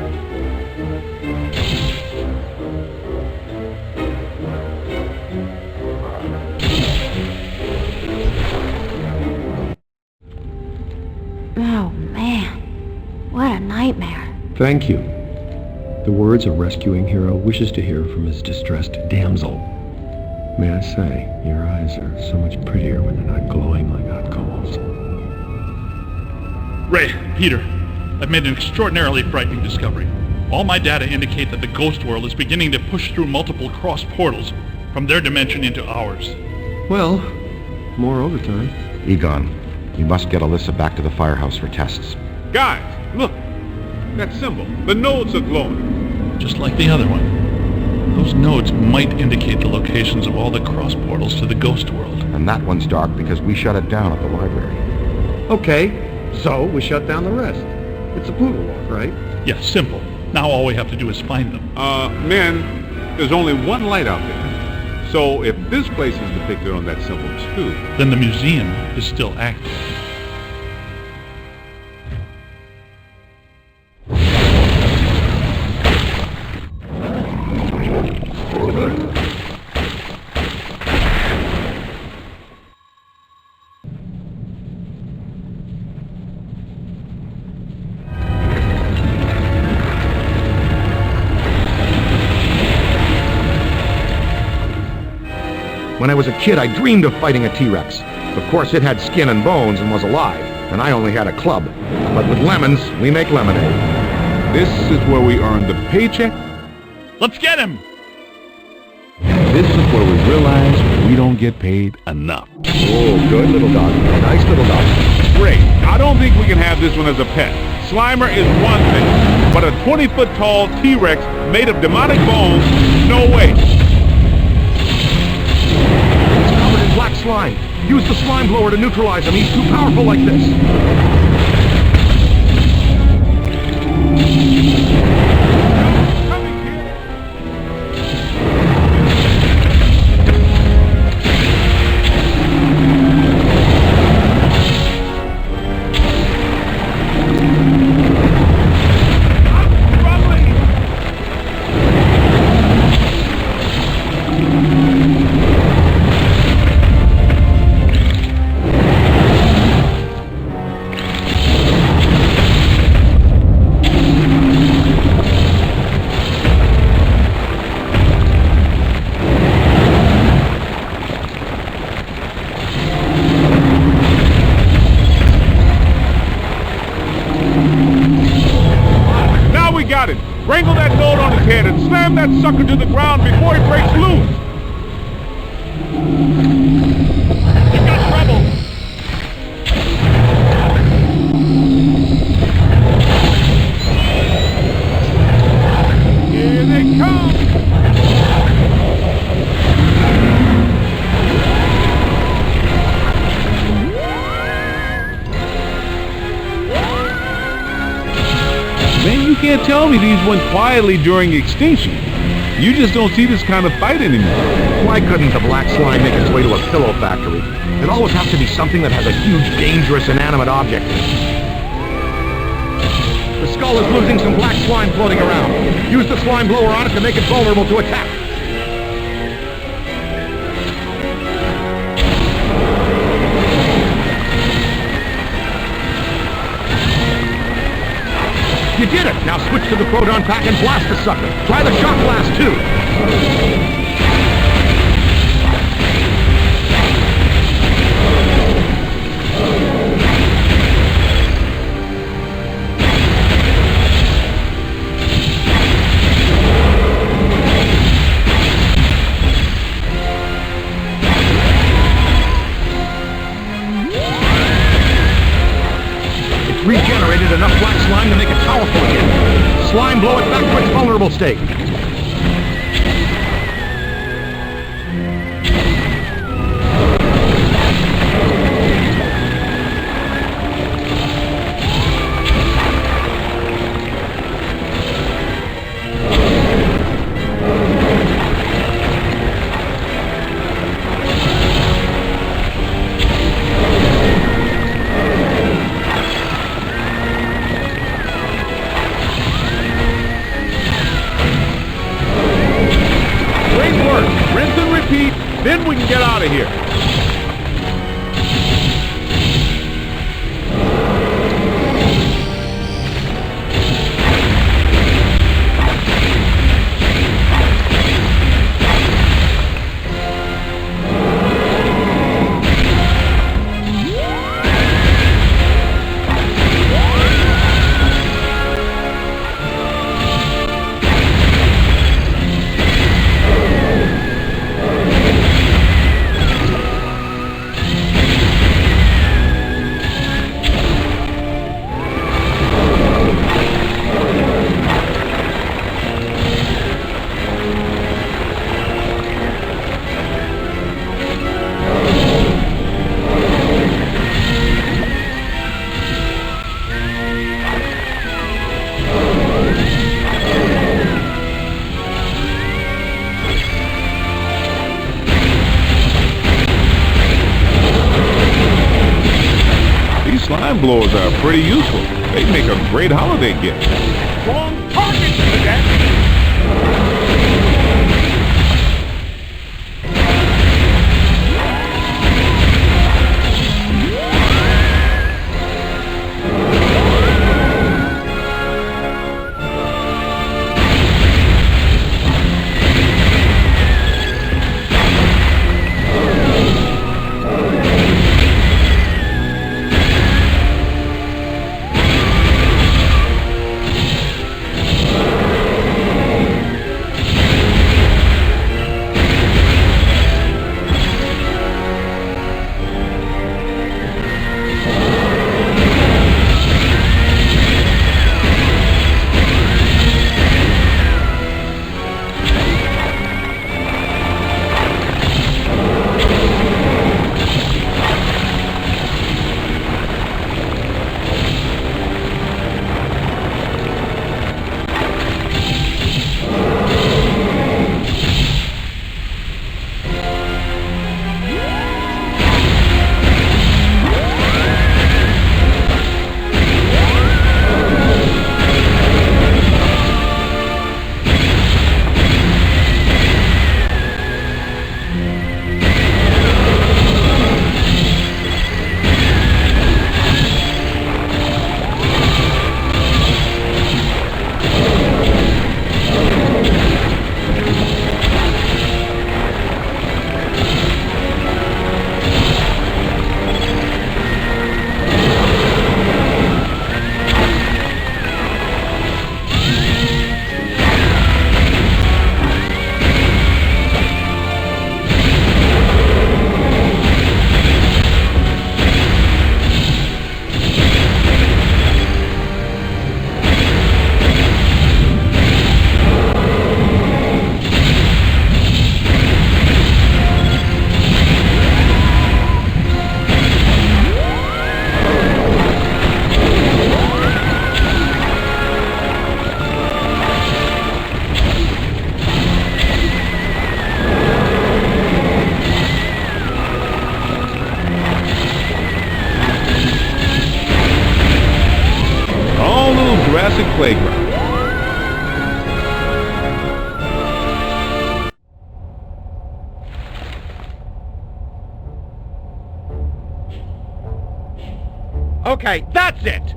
[SPEAKER 1] man. What a nightmare.
[SPEAKER 4] Thank you. The words a rescuing hero wishes to hear from his distressed damsel. May I say, your eyes are so much prettier when they're not glowing like hot coals.
[SPEAKER 2] Ray, Peter, I've made an extraordinarily frightening discovery. All my data indicate that the ghost world is beginning to push through multiple cross portals from their dimension into ours.
[SPEAKER 4] Well, more overtime.
[SPEAKER 3] Egon, you must get Ilyssa back to the Firehouse for tests.
[SPEAKER 7] Guys, look. That symbol. The nodes are glowing.
[SPEAKER 2] Just like the other one. Those nodes might indicate the locations of all the cross portals to the ghost world.
[SPEAKER 3] And that one's dark because we shut it down at the library.
[SPEAKER 4] Okay, so we shut down the rest. It's a poodle walk, right?
[SPEAKER 2] Yeah, simple. Now all we have to do is find them.
[SPEAKER 7] Men, there's only one light out there. So if this place is depicted on that symbol too,
[SPEAKER 2] then the museum is still active.
[SPEAKER 3] When I was a kid, I dreamed of fighting a T-Rex. Of course, it had skin and bones and was alive, and I only had a club. But with lemons, we make lemonade.
[SPEAKER 7] this is where we earn the paycheck.
[SPEAKER 2] Let's get him!
[SPEAKER 7] This is where we realize we don't get paid enough.
[SPEAKER 3] Oh, good little dog. Nice little dog.
[SPEAKER 7] Great. I don't think we can have this one as a pet. Slimer is one thing, but a 20-foot tall T-Rex made of demonic bones, no way.
[SPEAKER 3] It's covered in black slime. Use the slime blower to neutralize him. He's too powerful like this.
[SPEAKER 7] Wrangle that node on his head and slam that sucker to the ground before he breaks loose! You got trouble! Here they come! Man, you can't tell me these went quietly during extinction. You just don't see this kind of fight anymore.
[SPEAKER 3] Why couldn't the black slime make its way to a pillow factory? It always has to be something that has a huge, dangerous, inanimate object. The skull is losing some black slime floating around. Use the slime blower on it to make it vulnerable to attack. You did it! Now switch to the proton pack and blast the sucker. Try the shock blast, too. Regenerated enough black slime to make it powerful again. Slime blow it back to its vulnerable state.
[SPEAKER 7] then we can get out of here. Slime blowers are pretty useful. They make a great holiday gift.
[SPEAKER 10] Wrong target, Cadet!
[SPEAKER 7] Jurassic Playground.
[SPEAKER 10] Okay, that's it!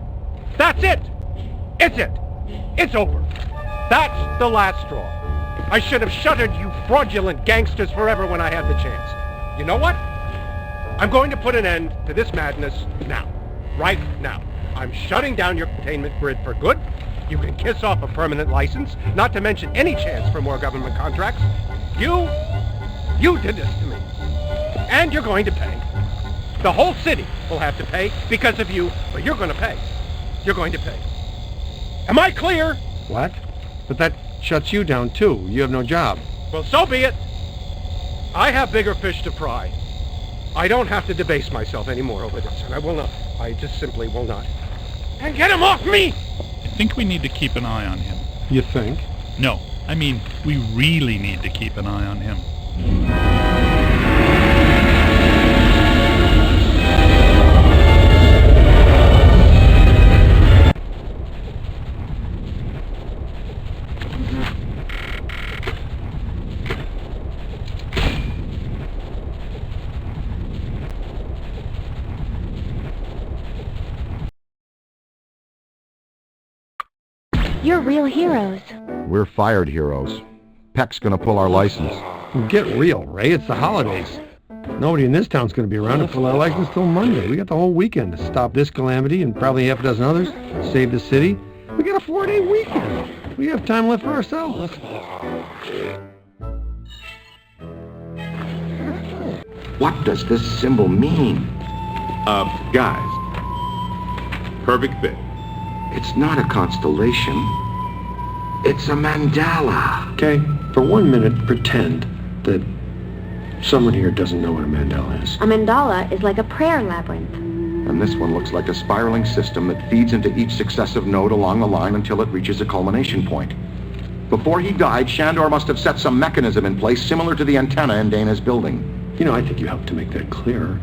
[SPEAKER 10] That's it! It's it! It's over! That's the last straw. I should have shuttered you fraudulent gangsters forever when I had the chance. You know what? I'm going to put an end to this madness now. Right now. I'm shutting down your containment grid for good. You can kiss off a permanent license, not to mention any chance for more government contracts. You did this to me. And you're going to pay. The whole city will have to pay because of you, but you're going to pay. You're going to pay. Am I clear?
[SPEAKER 4] What? But that shuts you down too. You have no job.
[SPEAKER 10] Well, so be it. I have bigger fish to fry. I don't have to debase myself anymore over this, and I will not. I just simply will not. And get him off me!
[SPEAKER 2] I think we need to keep an eye on him.
[SPEAKER 4] You think?
[SPEAKER 2] No, I mean, we really need to keep an eye on him.
[SPEAKER 9] You're real heroes.
[SPEAKER 3] We're fired heroes. Peck's gonna pull our license.
[SPEAKER 4] Get real, Ray. It's the holidays. Nobody in this town's going to be around to pull our license till Monday. We got the whole weekend to stop this calamity and probably half a dozen others, save the city. We got a 4-day weekend. We have time left for ourselves.
[SPEAKER 3] What does this symbol mean?
[SPEAKER 7] Guys. Perfect fit.
[SPEAKER 3] It's not a constellation. It's a mandala.
[SPEAKER 4] Okay, for 1 minute, pretend that someone here doesn't know what a mandala is.
[SPEAKER 9] A mandala is like a prayer labyrinth.
[SPEAKER 3] And this one looks like a spiraling system that feeds into each successive node along the line until it reaches a culmination point. Before he died, Shandor must have set some mechanism in place similar to the antenna in Dana's building.
[SPEAKER 4] You know, I think you helped to make that clearer.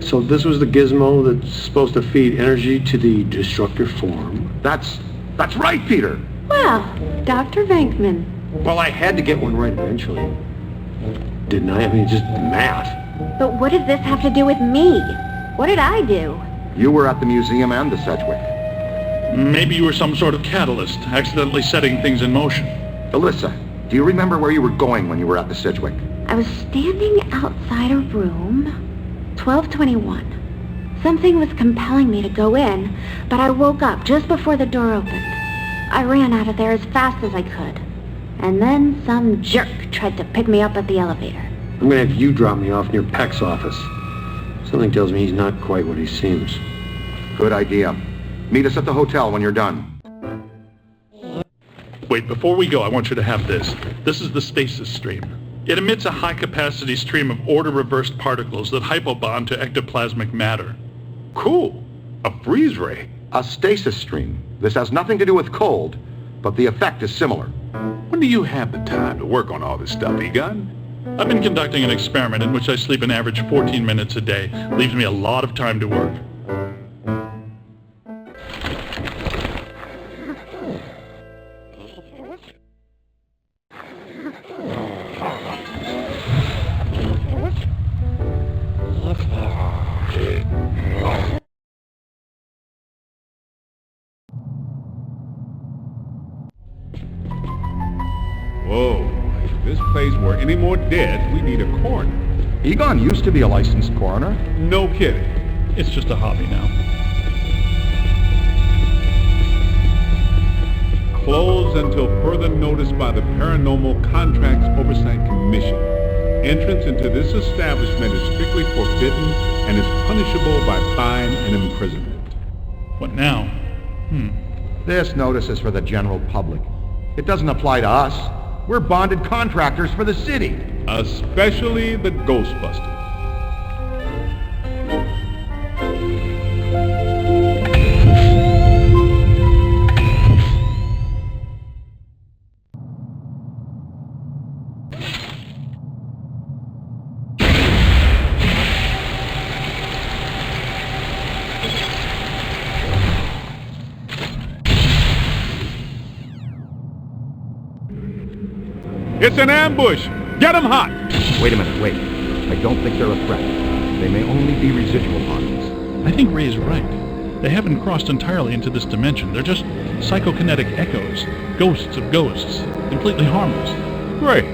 [SPEAKER 4] So this was the gizmo that's supposed to feed energy to the Destructor form.
[SPEAKER 3] That's right, Peter.
[SPEAKER 9] Wow, Dr. Venkman.
[SPEAKER 4] Well, I had to get one right eventually. Didn't I? I mean, just math.
[SPEAKER 9] But what does this have to do with me? What did I do?
[SPEAKER 3] You were at the museum and the Sedgwick.
[SPEAKER 2] Maybe you were some sort of catalyst, accidentally setting things in motion.
[SPEAKER 3] Ilyssa, do you remember where you were going when you were at the Sedgwick?
[SPEAKER 9] I was standing outside a room, 1221. Something was compelling me to go in, but I woke up just before the door opened. I ran out of there as fast as I could. And then some jerk tried to pick me up at the elevator.
[SPEAKER 4] I'm gonna have you drop me off near Peck's office. Something tells me he's not quite what he seems.
[SPEAKER 3] Good idea. Meet us at the hotel when you're done.
[SPEAKER 2] Wait, before we go, I want you to have this. This is the stasis stream. It emits a high-capacity stream of order-reversed particles that hypobond to ectoplasmic matter.
[SPEAKER 7] Cool. A freeze ray.
[SPEAKER 3] A stasis stream. This has nothing to do with cold, but the effect is similar.
[SPEAKER 7] When do you have the time to work on all this stuff, Egon?
[SPEAKER 2] I've been conducting an experiment in which I sleep an average 14 minutes a day. Leaves me a lot of time to work.
[SPEAKER 7] Whoa. If this place were any more dead, we need a coroner.
[SPEAKER 3] Egon used to be a licensed coroner.
[SPEAKER 7] No kidding.
[SPEAKER 2] It's just a hobby now.
[SPEAKER 7] Closed until further notice by the Paranormal Contracts Oversight Commission. Entrance into this establishment is strictly forbidden and is punishable by fine and imprisonment.
[SPEAKER 2] What now?
[SPEAKER 3] This notice is for the general public. It doesn't apply to us. We're bonded contractors for the city.
[SPEAKER 7] Especially the Ghostbusters. It's an ambush! Get 'em hot!
[SPEAKER 3] Wait a minute, wait. I don't think they're a threat. They may only be residual bodies.
[SPEAKER 2] I think Ray is right. They haven't crossed entirely into this dimension. They're just psychokinetic echoes. Ghosts of ghosts. Completely harmless.
[SPEAKER 7] Great.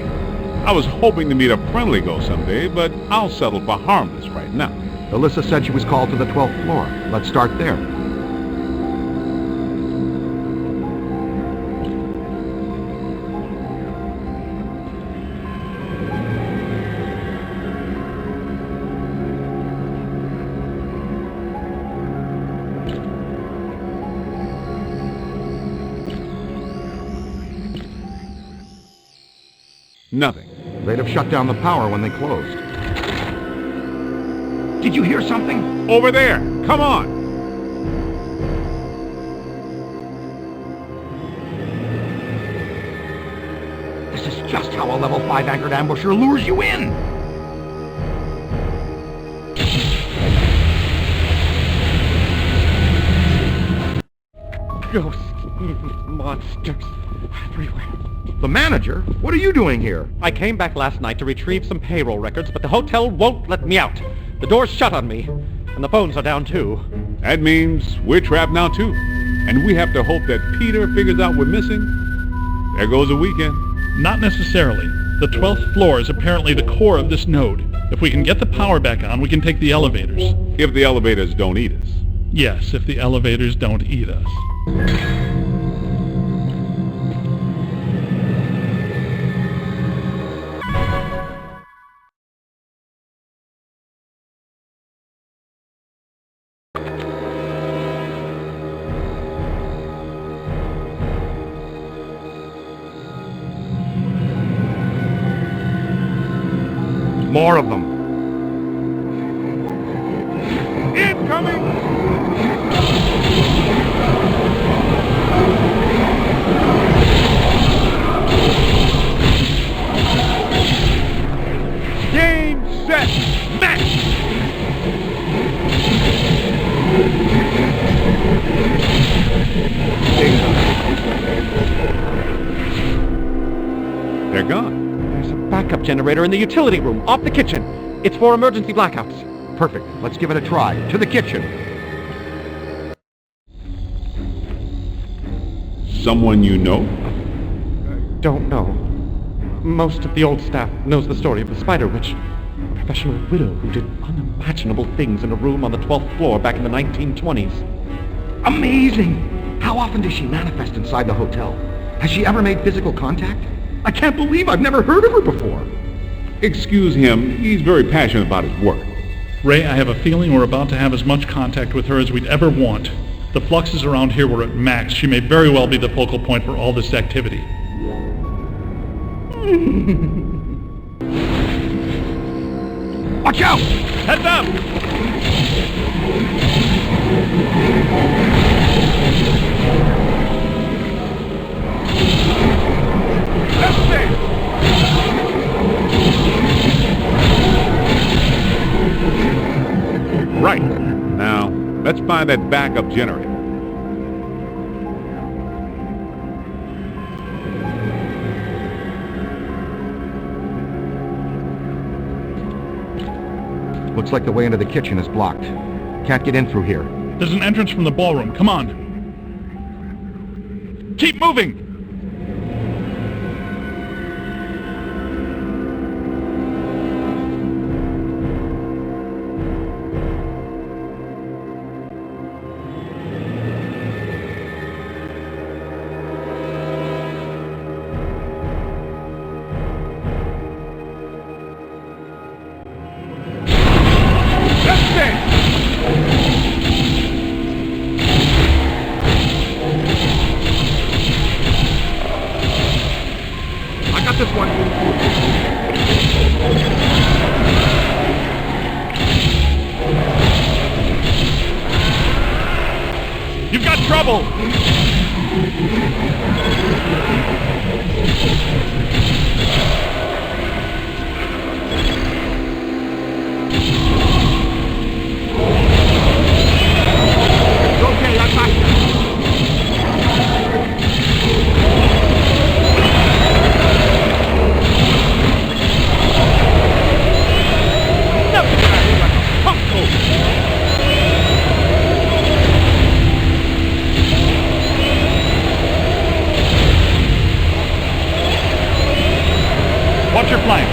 [SPEAKER 7] I was hoping to meet a friendly ghost someday, but I'll settle for harmless right now.
[SPEAKER 3] Ilyssa said she was called to the 12th floor. Let's start there.
[SPEAKER 7] Nothing.
[SPEAKER 3] They'd have shut down the power when they closed. Did you hear something?
[SPEAKER 7] Over there! Come on!
[SPEAKER 3] This is just how a level 5 anchored ambusher lures you in!
[SPEAKER 10] Ghosts, monsters, everywhere.
[SPEAKER 3] The manager? What are you doing here?
[SPEAKER 5] I came back last night to retrieve some payroll records, but the hotel won't let me out. The door's shut on me, and the phones are down too.
[SPEAKER 7] That means we're trapped now too. and we have to hope that Peter figures out we're missing, there goes a weekend.
[SPEAKER 2] Not necessarily. The 12th floor is apparently the core of this node. If we can get the power back on, we can take the elevators.
[SPEAKER 7] If the elevators don't eat us.
[SPEAKER 2] Yes, if the elevators don't eat us.
[SPEAKER 3] More of them.
[SPEAKER 7] Incoming! Game, set, match! They're gone.
[SPEAKER 5] There's a backup generator in the utility room, off the kitchen. It's for emergency blackouts.
[SPEAKER 3] Perfect. Let's give it a try. To the kitchen.
[SPEAKER 7] Someone you know?
[SPEAKER 5] Don't know. Most of the old staff knows the story of the Spider Witch, a professional widow who did unimaginable things in a room on the 12th floor back in the 1920s.
[SPEAKER 3] Amazing! How often does she manifest inside the hotel? Has she ever made physical contact? I can't believe I've never heard of her before.
[SPEAKER 7] Excuse him, he's very passionate about his work.
[SPEAKER 2] Ray, I have a feeling we're about to have as much contact with her as we'd ever want. The fluxes around here were at max. She may very well be the focal point for all this activity.
[SPEAKER 3] Watch out!
[SPEAKER 2] Heads up!
[SPEAKER 7] Right. Now, let's find that backup generator.
[SPEAKER 3] Looks like the way into the kitchen is blocked. Can't get in through here.
[SPEAKER 2] There's an entrance from the ballroom. Come on. Keep moving!
[SPEAKER 3] This one.
[SPEAKER 2] You've got trouble!
[SPEAKER 3] It's okay, I got you.
[SPEAKER 2] Watch your flank.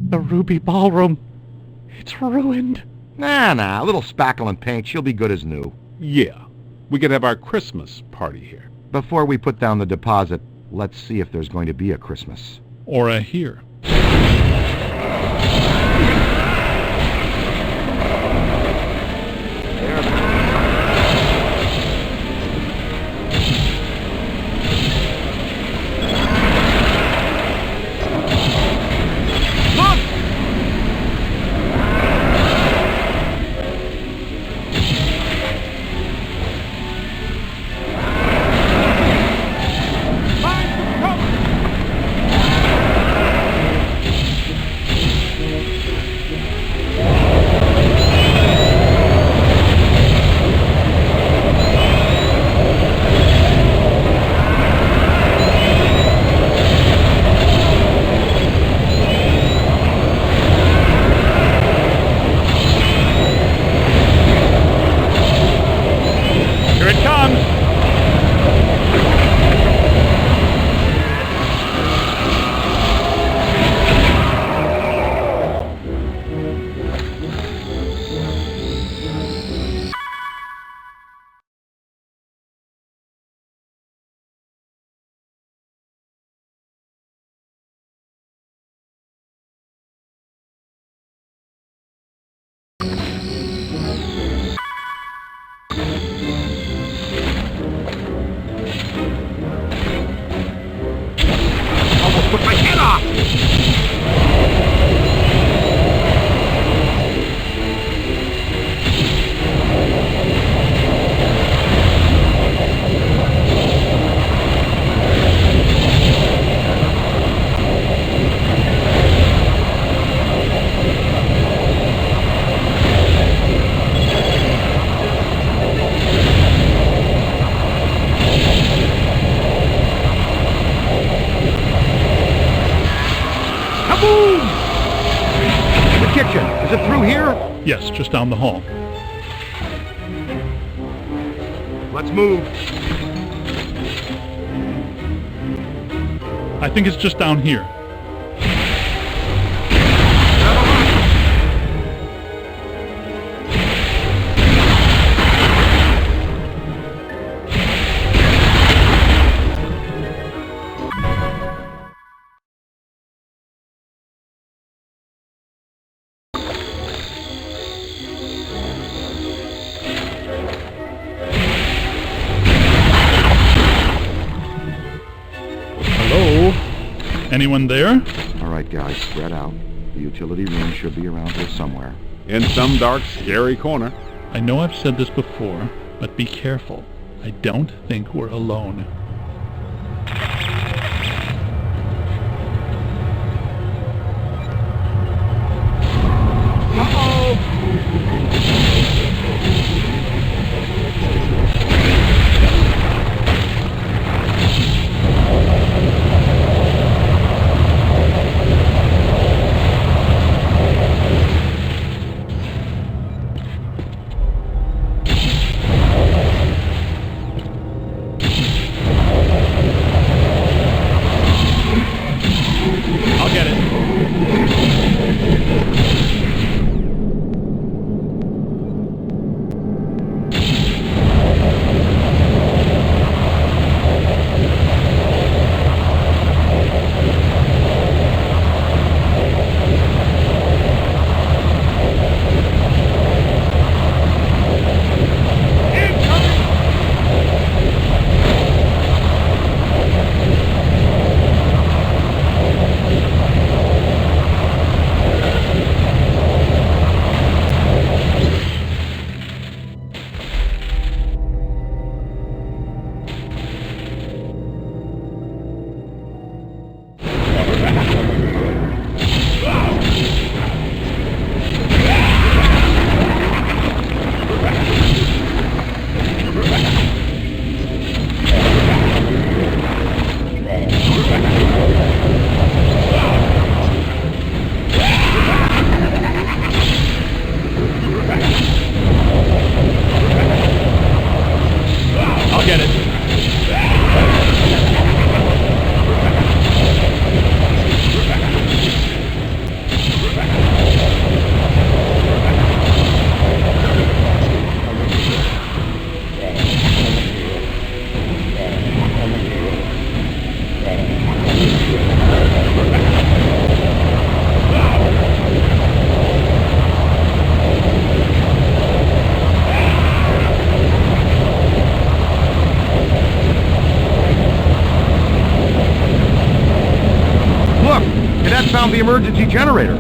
[SPEAKER 5] The Ruby Ballroom. It's ruined.
[SPEAKER 3] Nah, a little spackle and paint, she'll be good as new.
[SPEAKER 7] Yeah, we could have our Christmas party here.
[SPEAKER 3] Before we put down the deposit, let's see if there's going to be a Christmas.
[SPEAKER 2] Or a here.
[SPEAKER 3] Put my head off! Kitchen. Is it through here?
[SPEAKER 2] Yes, just down the hall.
[SPEAKER 3] Let's move.
[SPEAKER 2] I think it's just down here. Anyone there?
[SPEAKER 3] All right, guys, spread out. The utility room should be around here somewhere.
[SPEAKER 7] In some dark, scary corner.
[SPEAKER 2] I know I've said this before, but be careful. I don't think we're alone.
[SPEAKER 3] found the emergency generator.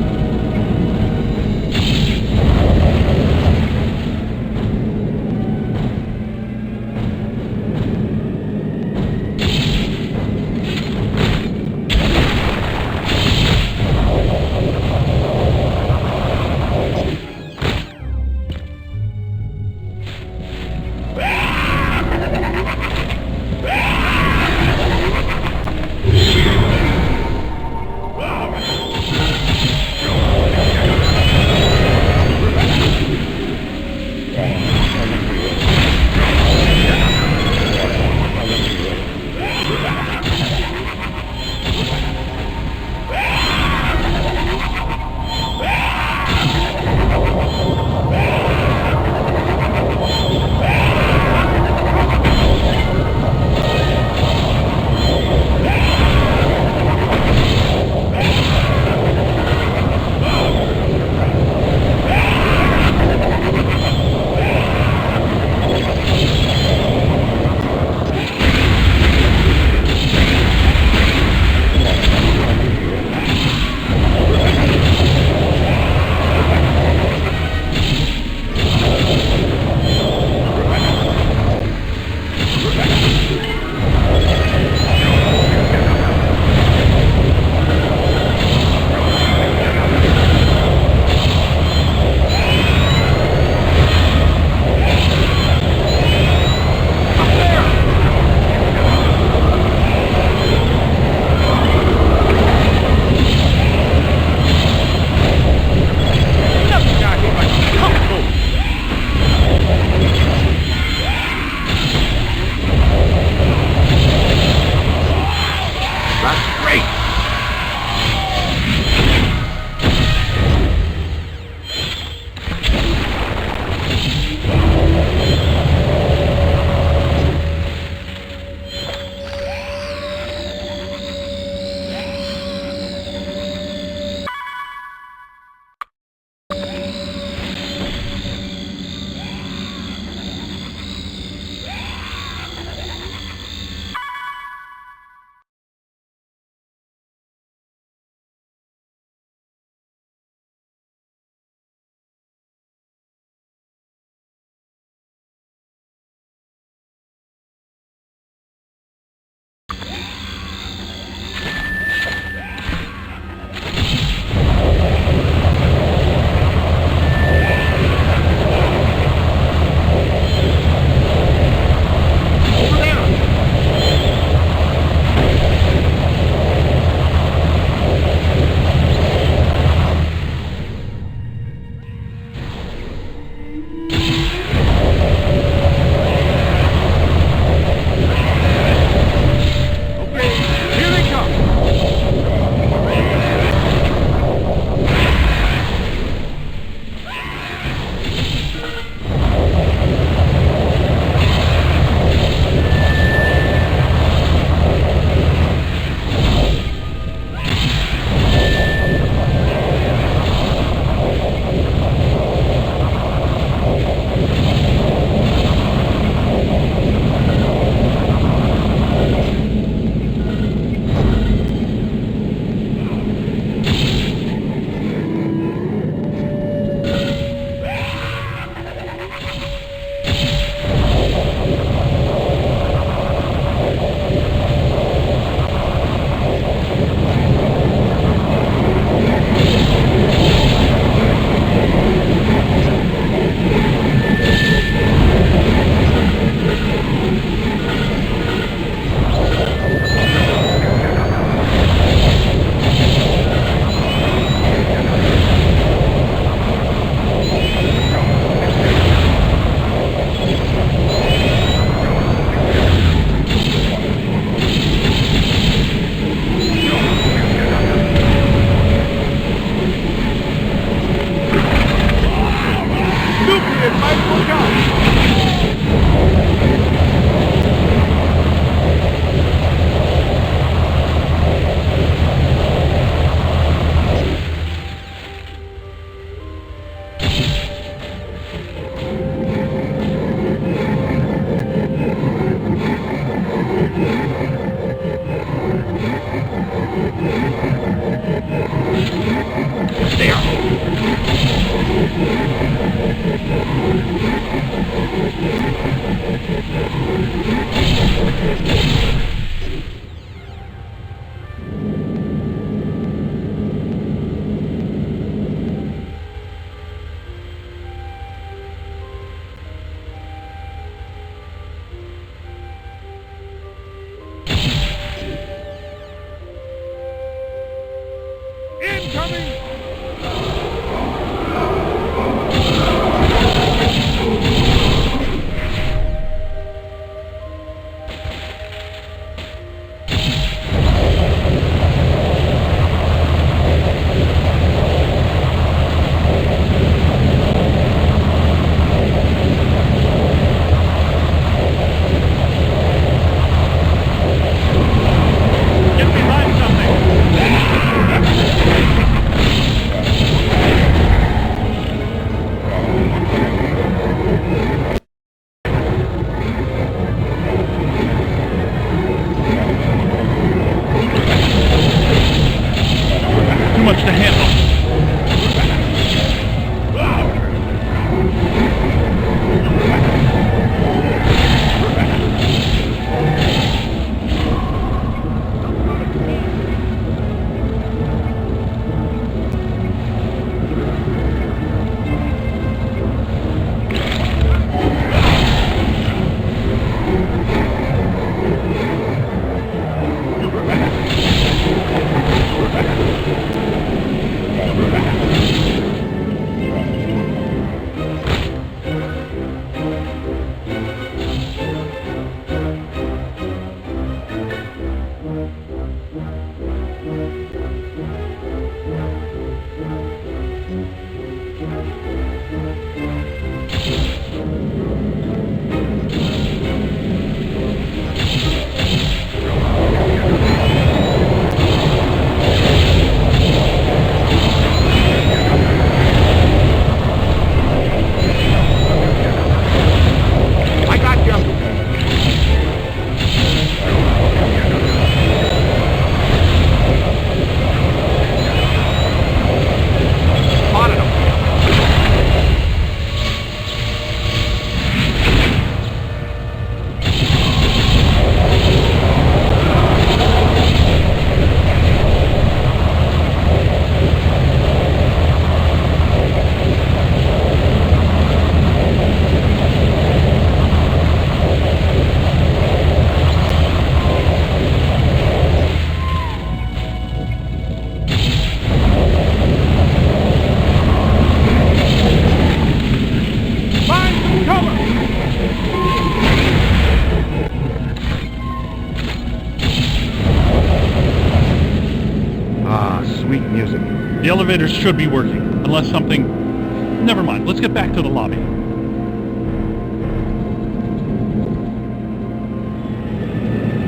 [SPEAKER 2] The elevators should be working, unless something... Never mind, let's get back to the lobby.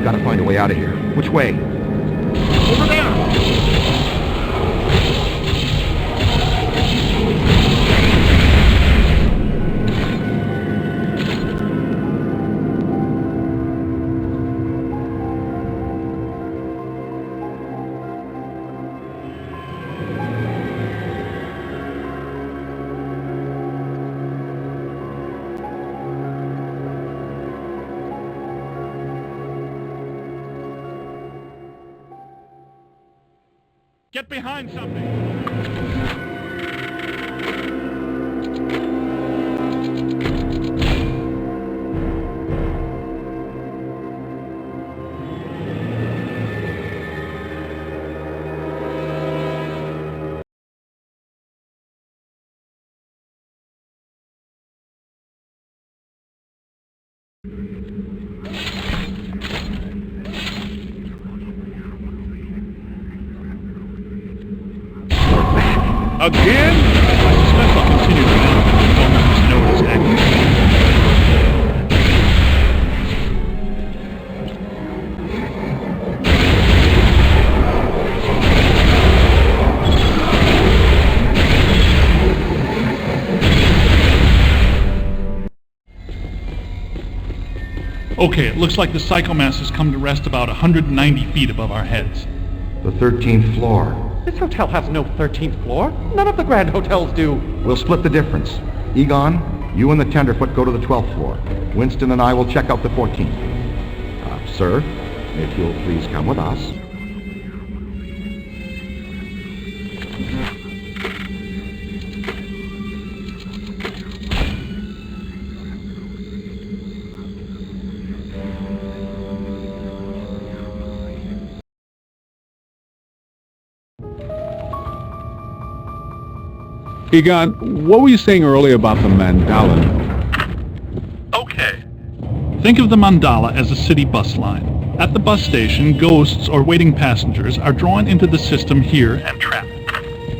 [SPEAKER 3] Gotta find a way out of here. Which way?
[SPEAKER 2] Over there! Get behind something!
[SPEAKER 7] Again?
[SPEAKER 2] I suspect I'll continue to manifest as long as this node is active. Okay, it looks like the psychomass has come to rest about 190 feet above our heads.
[SPEAKER 3] The 13th floor.
[SPEAKER 5] This hotel has no 13th floor. None of the grand hotels do.
[SPEAKER 3] We'll split the difference. Egon, you and the Tenderfoot go to the 12th floor. Winston and I will check out the 14th. Sir, if you'll please come with us.
[SPEAKER 7] Egon, what were you saying earlier about the mandala?
[SPEAKER 6] Okay.
[SPEAKER 2] Think of the mandala as a city bus line. At the bus station, ghosts or waiting passengers are drawn into the system here
[SPEAKER 6] And trapped.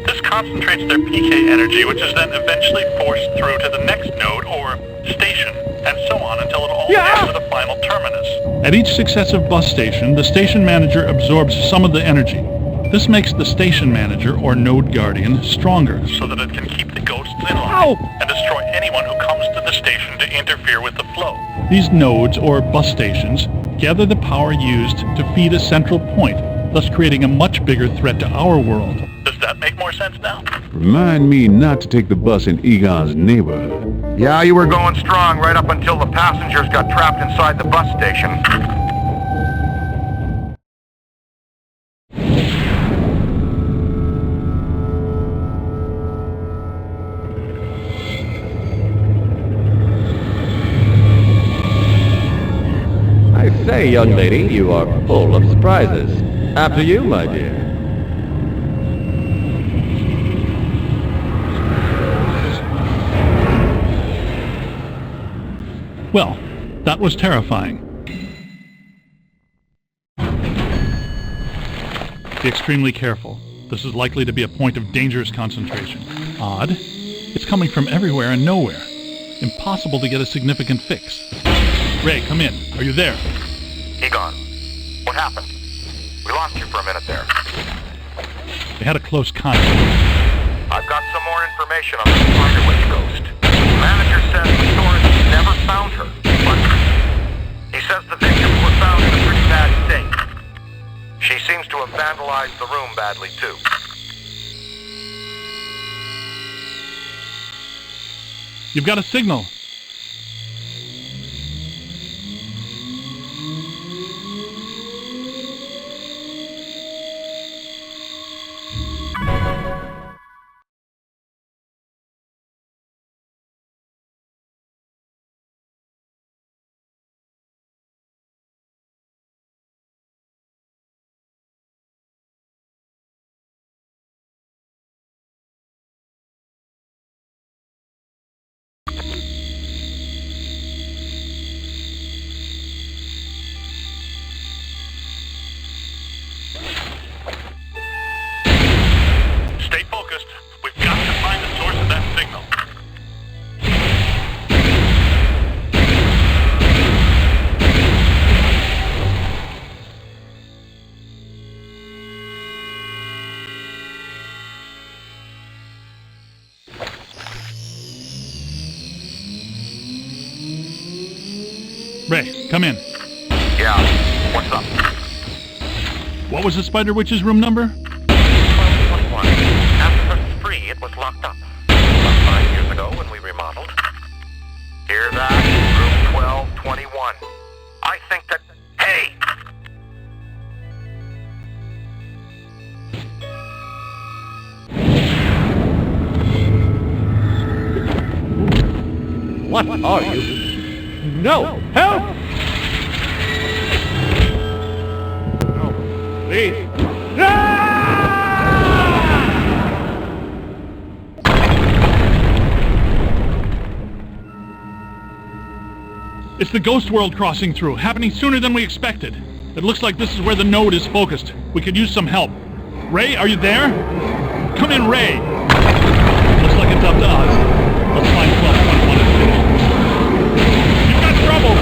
[SPEAKER 6] This concentrates their PK energy, which is then eventually forced through to the next node or station, and so on until it all gets to the final terminus.
[SPEAKER 2] At each successive bus station, the station manager absorbs some of the energy. This makes the station manager, or node guardian, stronger.
[SPEAKER 6] So that it can keep the ghosts in line and destroy anyone who comes to the station to interfere with the flow.
[SPEAKER 2] These nodes, or bus stations, gather the power used to feed a central point, thus creating a much bigger threat to our world.
[SPEAKER 6] Does that make more sense now?
[SPEAKER 7] Remind me not to take the bus in Egon's neighborhood.
[SPEAKER 3] Yeah, you were going strong right up until the passengers got trapped inside the bus station.
[SPEAKER 12] Say, young lady, you are full of surprises. After you, my dear.
[SPEAKER 2] Well, that was terrifying. Be extremely careful. This is likely to be a point of dangerous concentration. Odd. It's coming from everywhere and nowhere. Impossible to get a significant fix. Ray, come in. Are you there?
[SPEAKER 3] Egon, what happened? We lost you for a minute there.
[SPEAKER 2] They had a close contact.
[SPEAKER 3] I've got some more information on the Spider Witch ghost. The manager says the source never found her, but he says the victims were found in a pretty bad state. She seems to have vandalized the room badly, too.
[SPEAKER 2] You've got a signal.
[SPEAKER 3] Yeah, what's up?
[SPEAKER 2] What was the Spider Witch's room number?
[SPEAKER 3] 1221. After her spree, it was locked up. About 5 years ago when we remodeled. Hear that? Room 1221. I think that... Hey!
[SPEAKER 10] What are you? No! Help! No, please.
[SPEAKER 2] It's the Ghost World crossing through, happening sooner than we expected. It looks like this is where the node is focused. We could use some help. Ray, are you there? Come in, Ray! Looks like it's up to us. Let's find 1221 and finish. You've got trouble!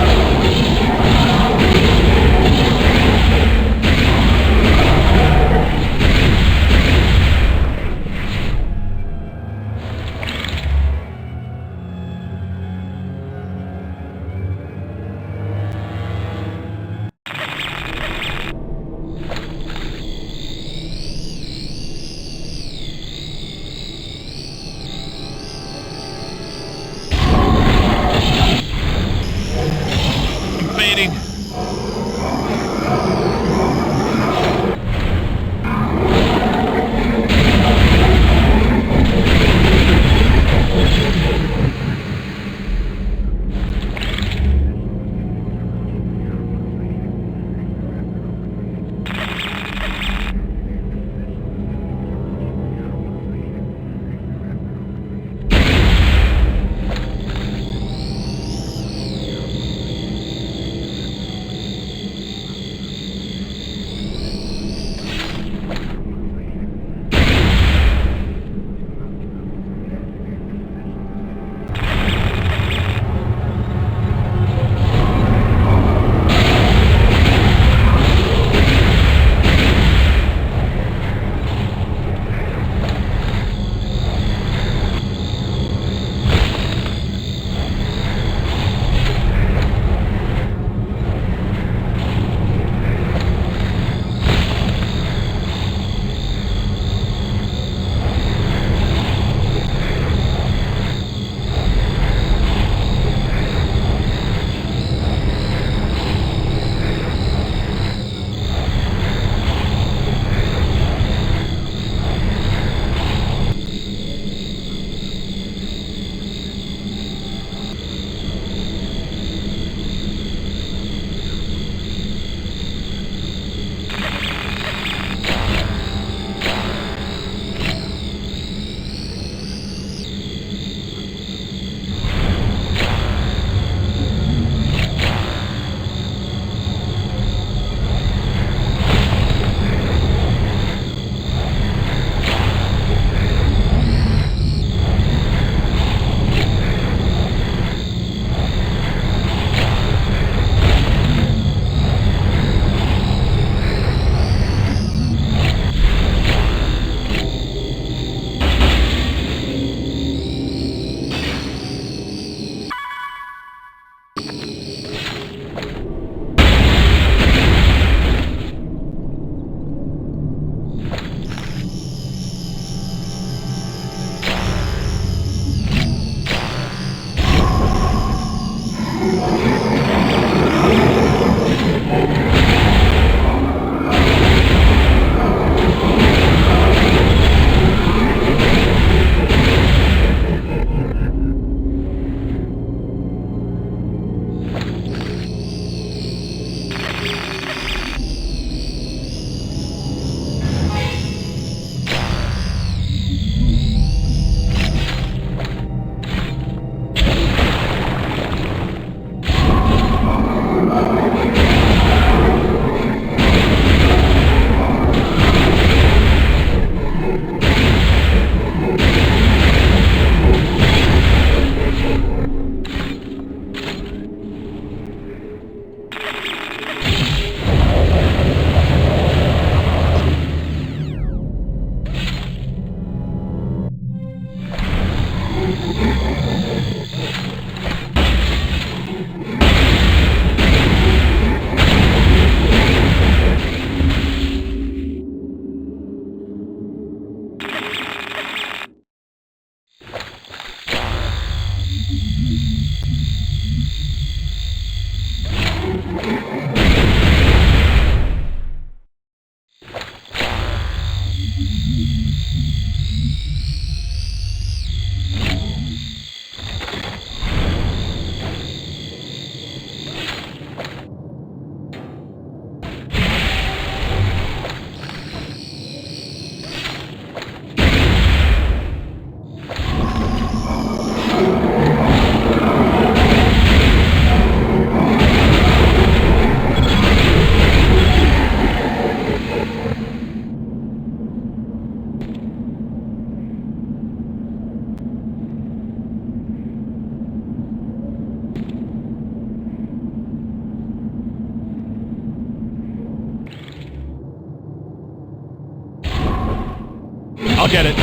[SPEAKER 2] I'll get it.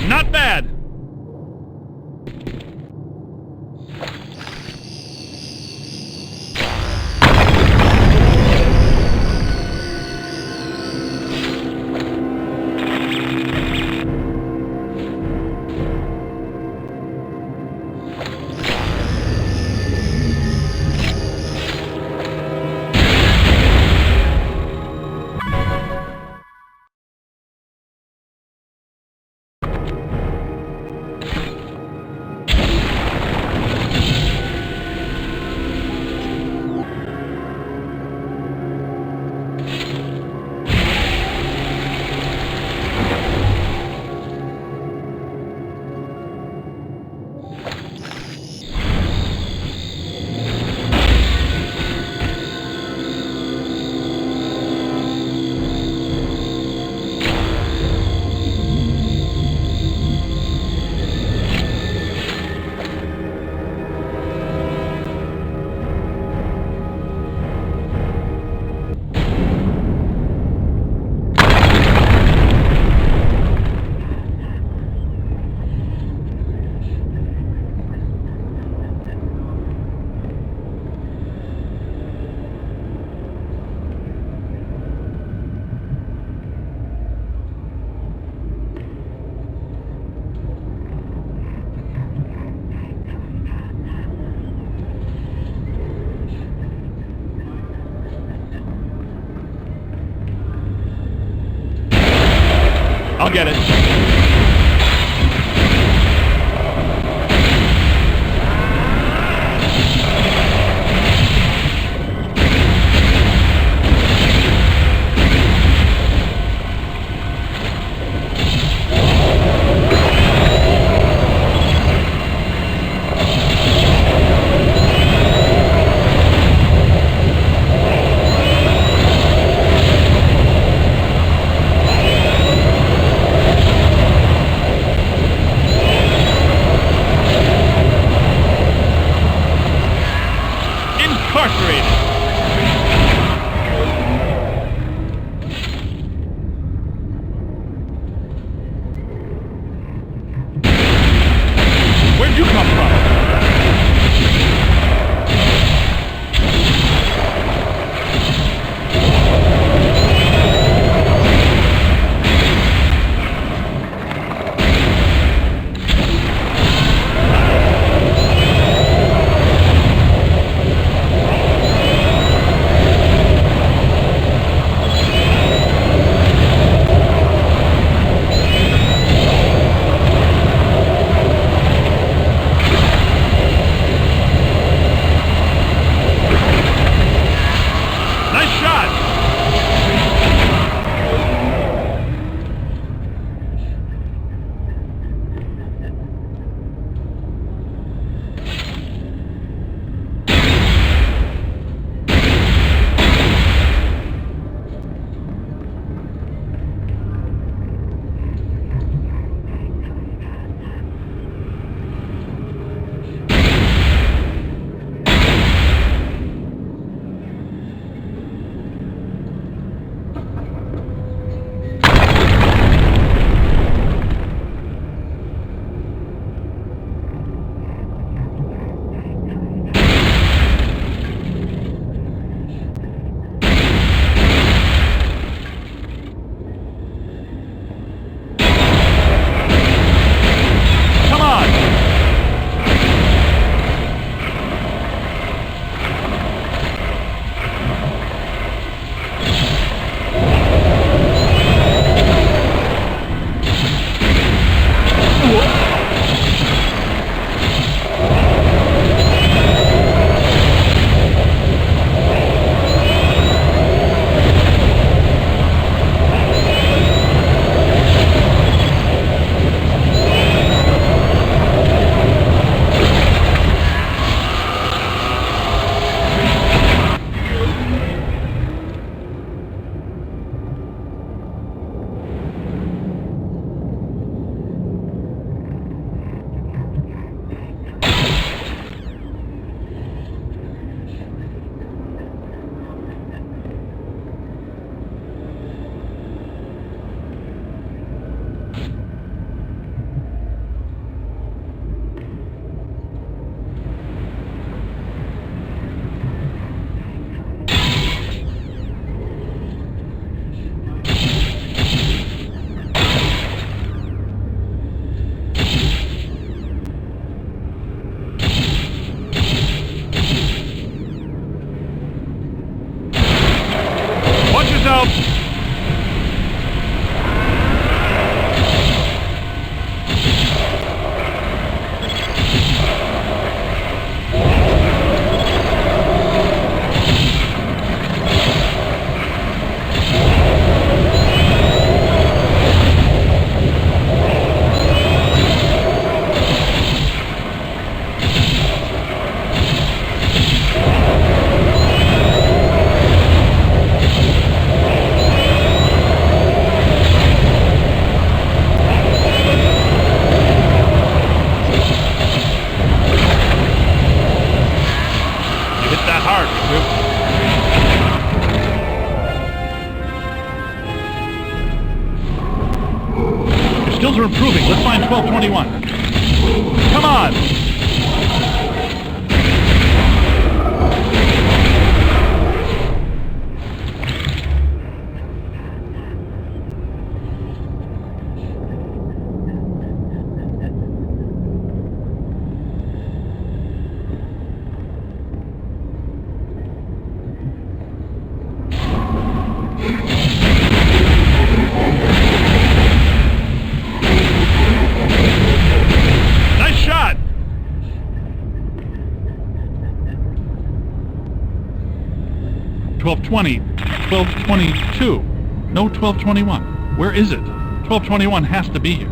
[SPEAKER 2] Not bad! I'll get it. Where'd you come from? We're improving. Let's find 1221. Come on! Nice shot! 1220, 1222. No 1221. Where is it? 1221 has to be here.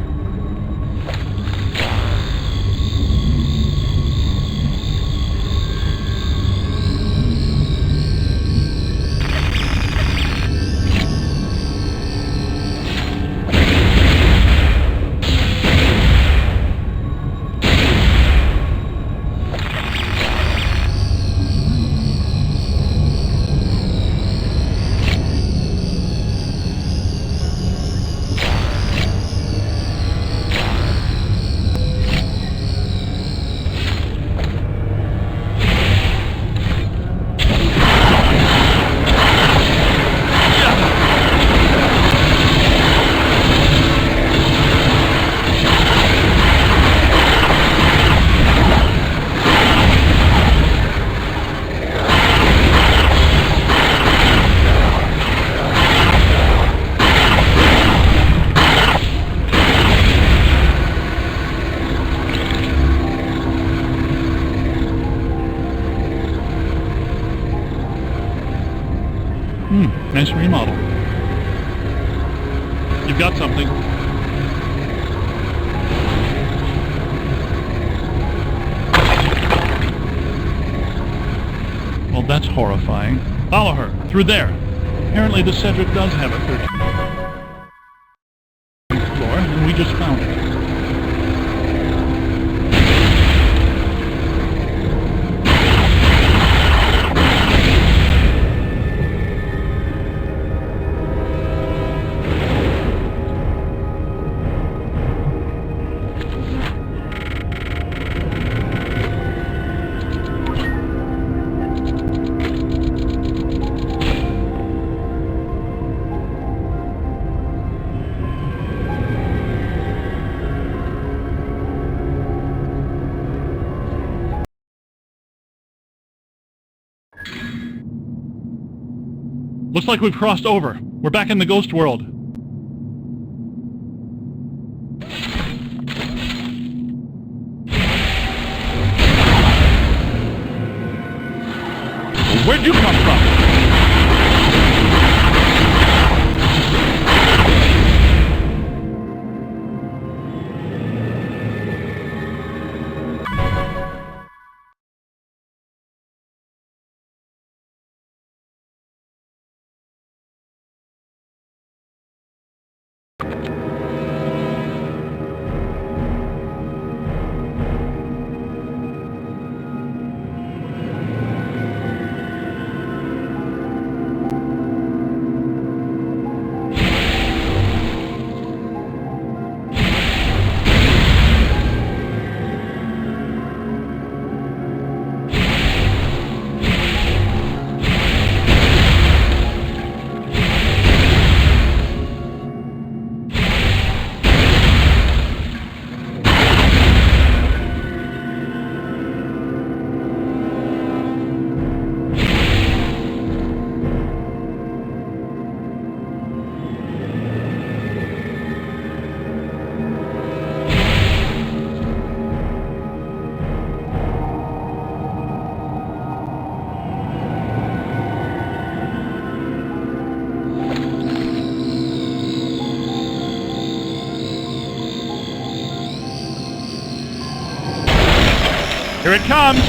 [SPEAKER 2] Nice remodel. You've got something. Well, that's horrifying. Follow her. Through there. Apparently the Cedric does have a 13th floor, and we just found it. Looks like we've crossed over. We're back in the ghost world. Where'd you come from? Here it comes!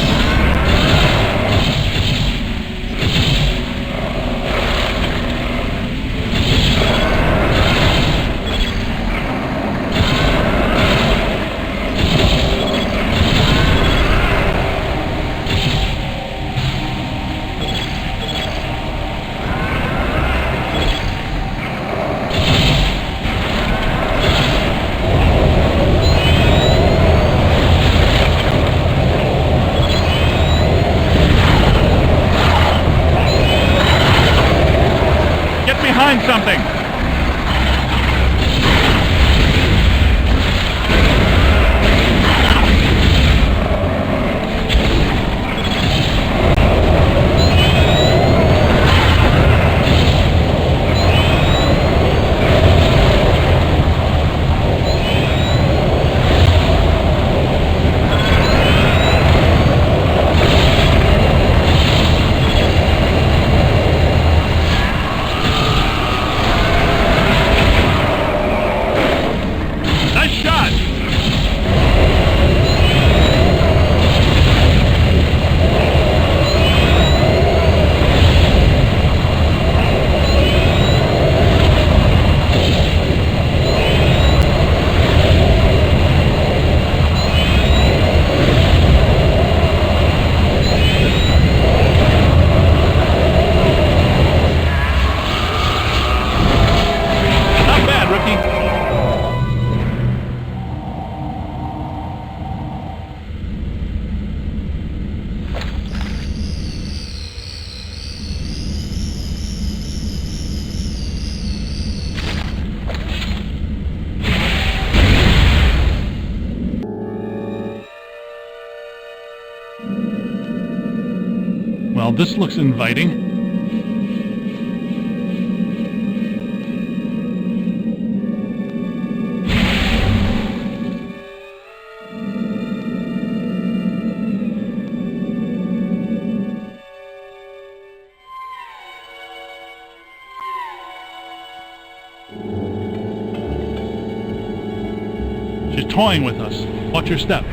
[SPEAKER 2] something! Well, this looks inviting. She's toying with us. Watch your step.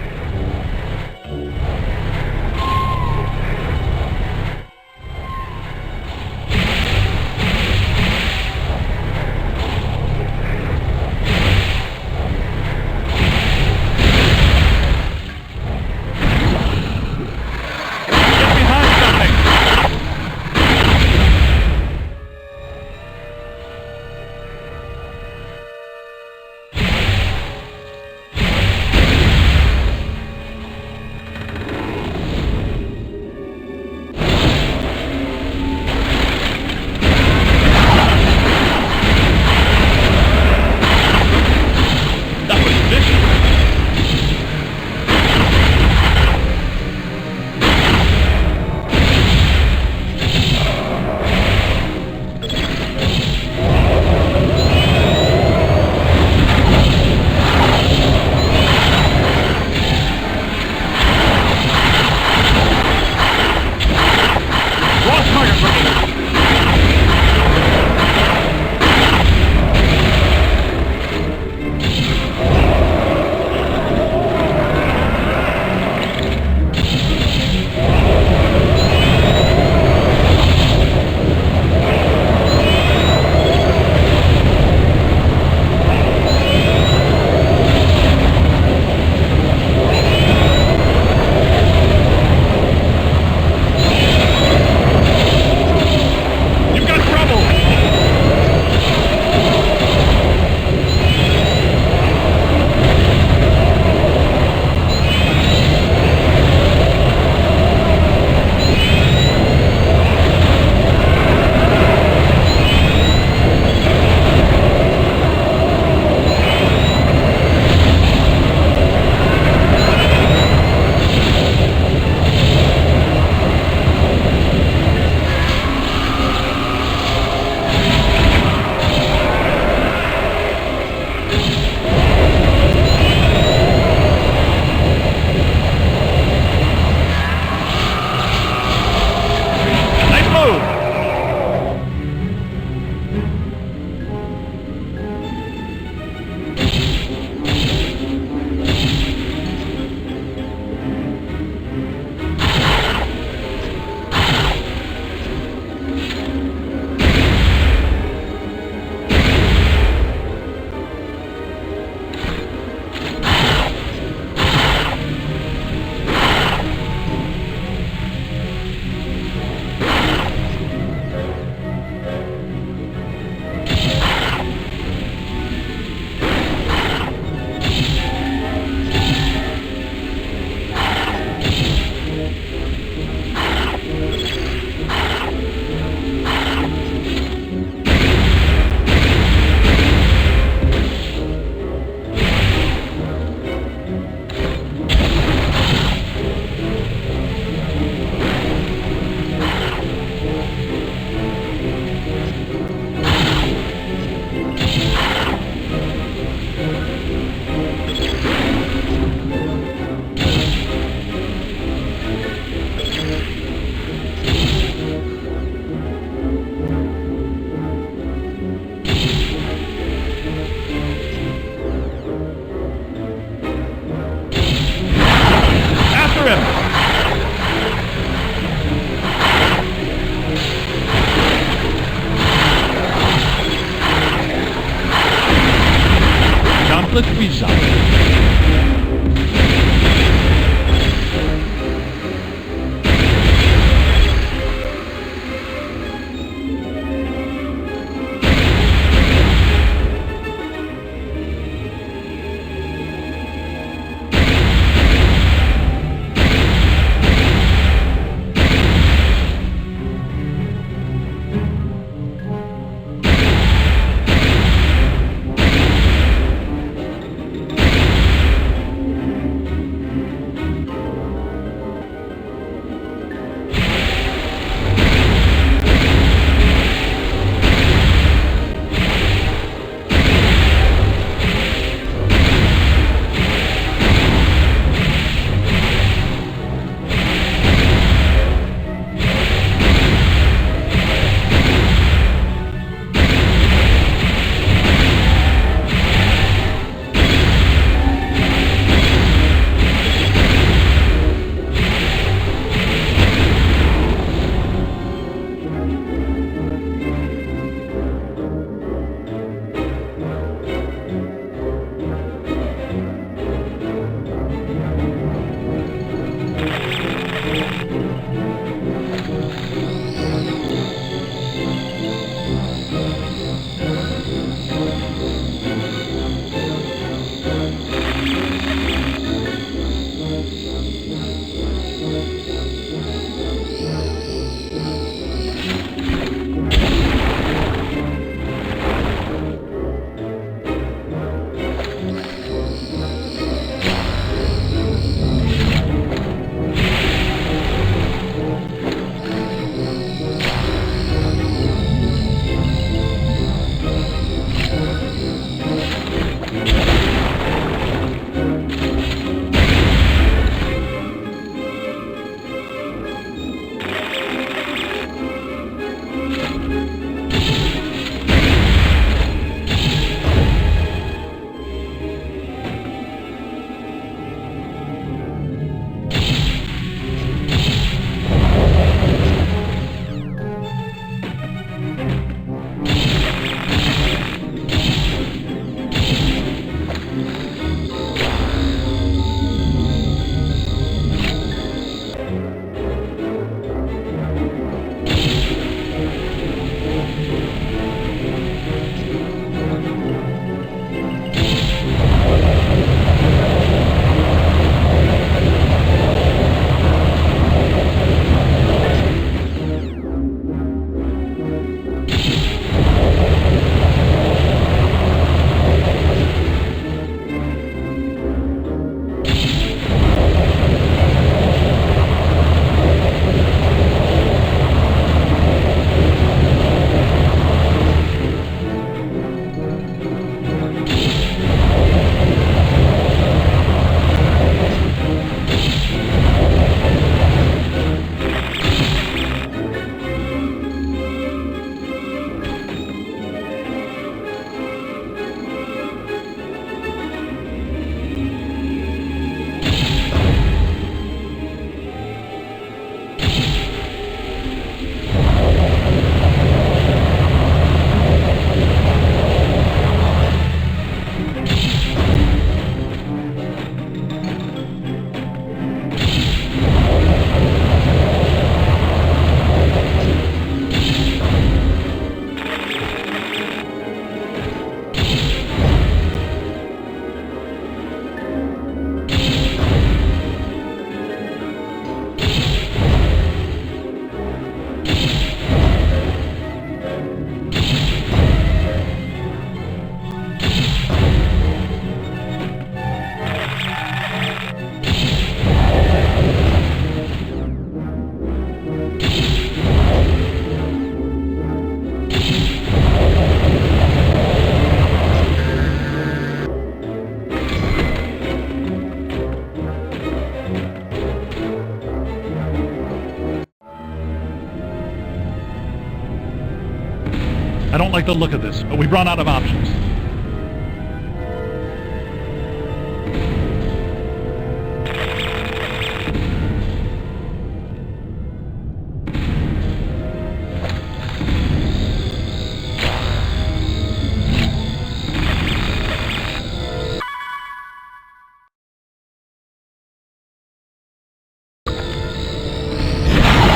[SPEAKER 2] I don't like the look of this, but we've run out of options.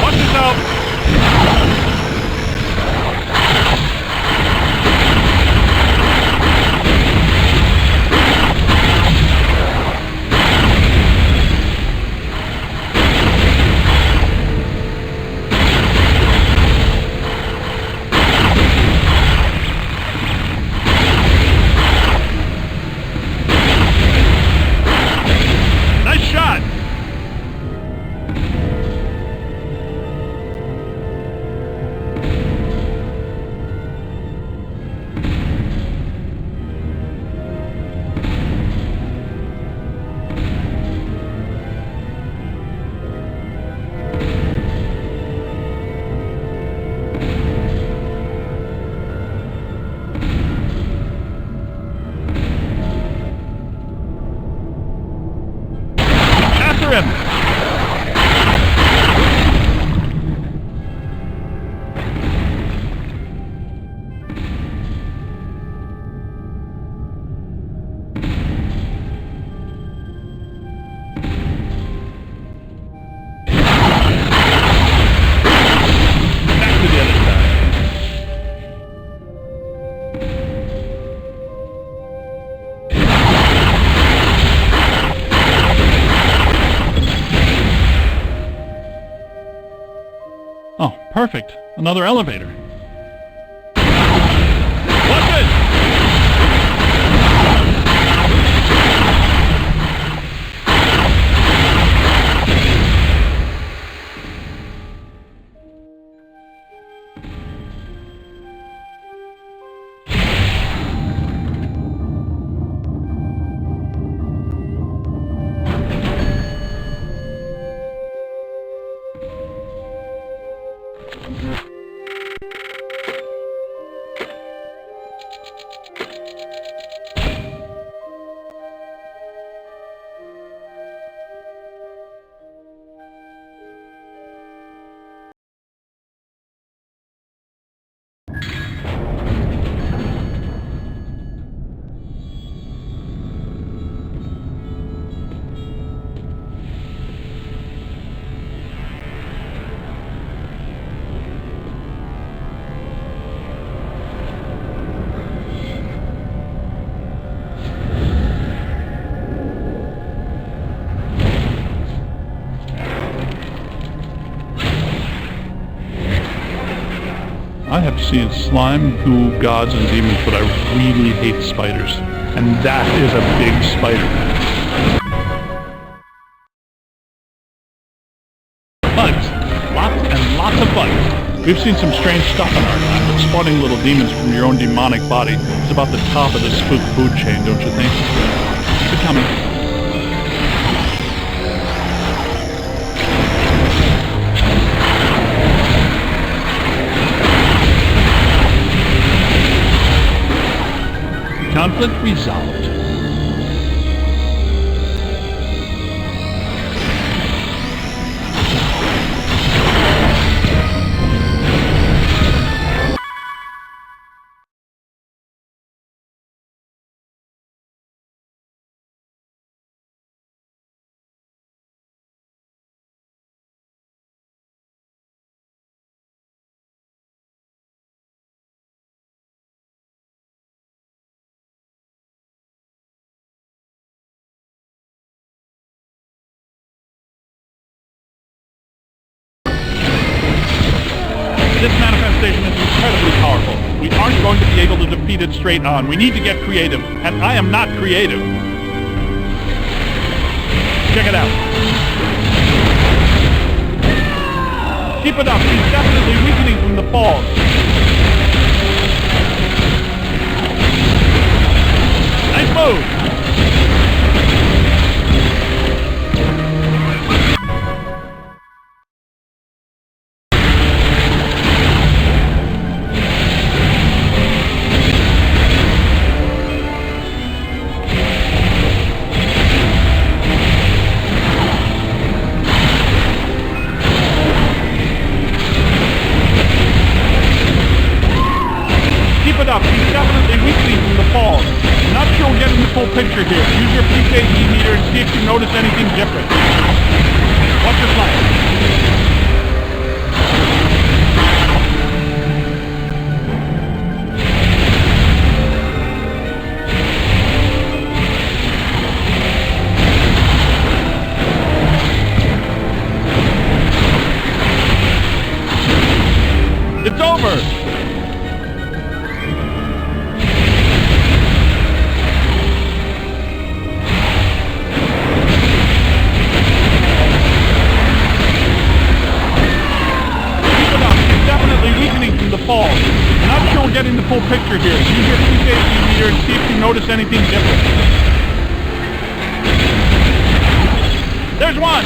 [SPEAKER 6] Watch yourself!
[SPEAKER 2] Oh, perfect. Another elevator. Watch it! I have seen slime, goo, gods, and demons, but I really hate spiders. And that is a big spider. Bugs. Lots and lots of bugs. We've seen some strange stuff in our time, but spawning little demons from your own demonic body is about the top of the spook food chain, don't you think? Keep it coming. Conflict resolved. This manifestation is incredibly powerful. We aren't going to be able to defeat it straight on. We need to get creative, and I am not creative. Check it out. Keep it up. She's definitely weakening from the falls. Nice move. Picture here. Use your PKE meter and see if you notice anything different. Watch your flight. It's over! Falls. Not sure we're getting the full picture here. Use your PKE meter and see if you notice anything different. There's one!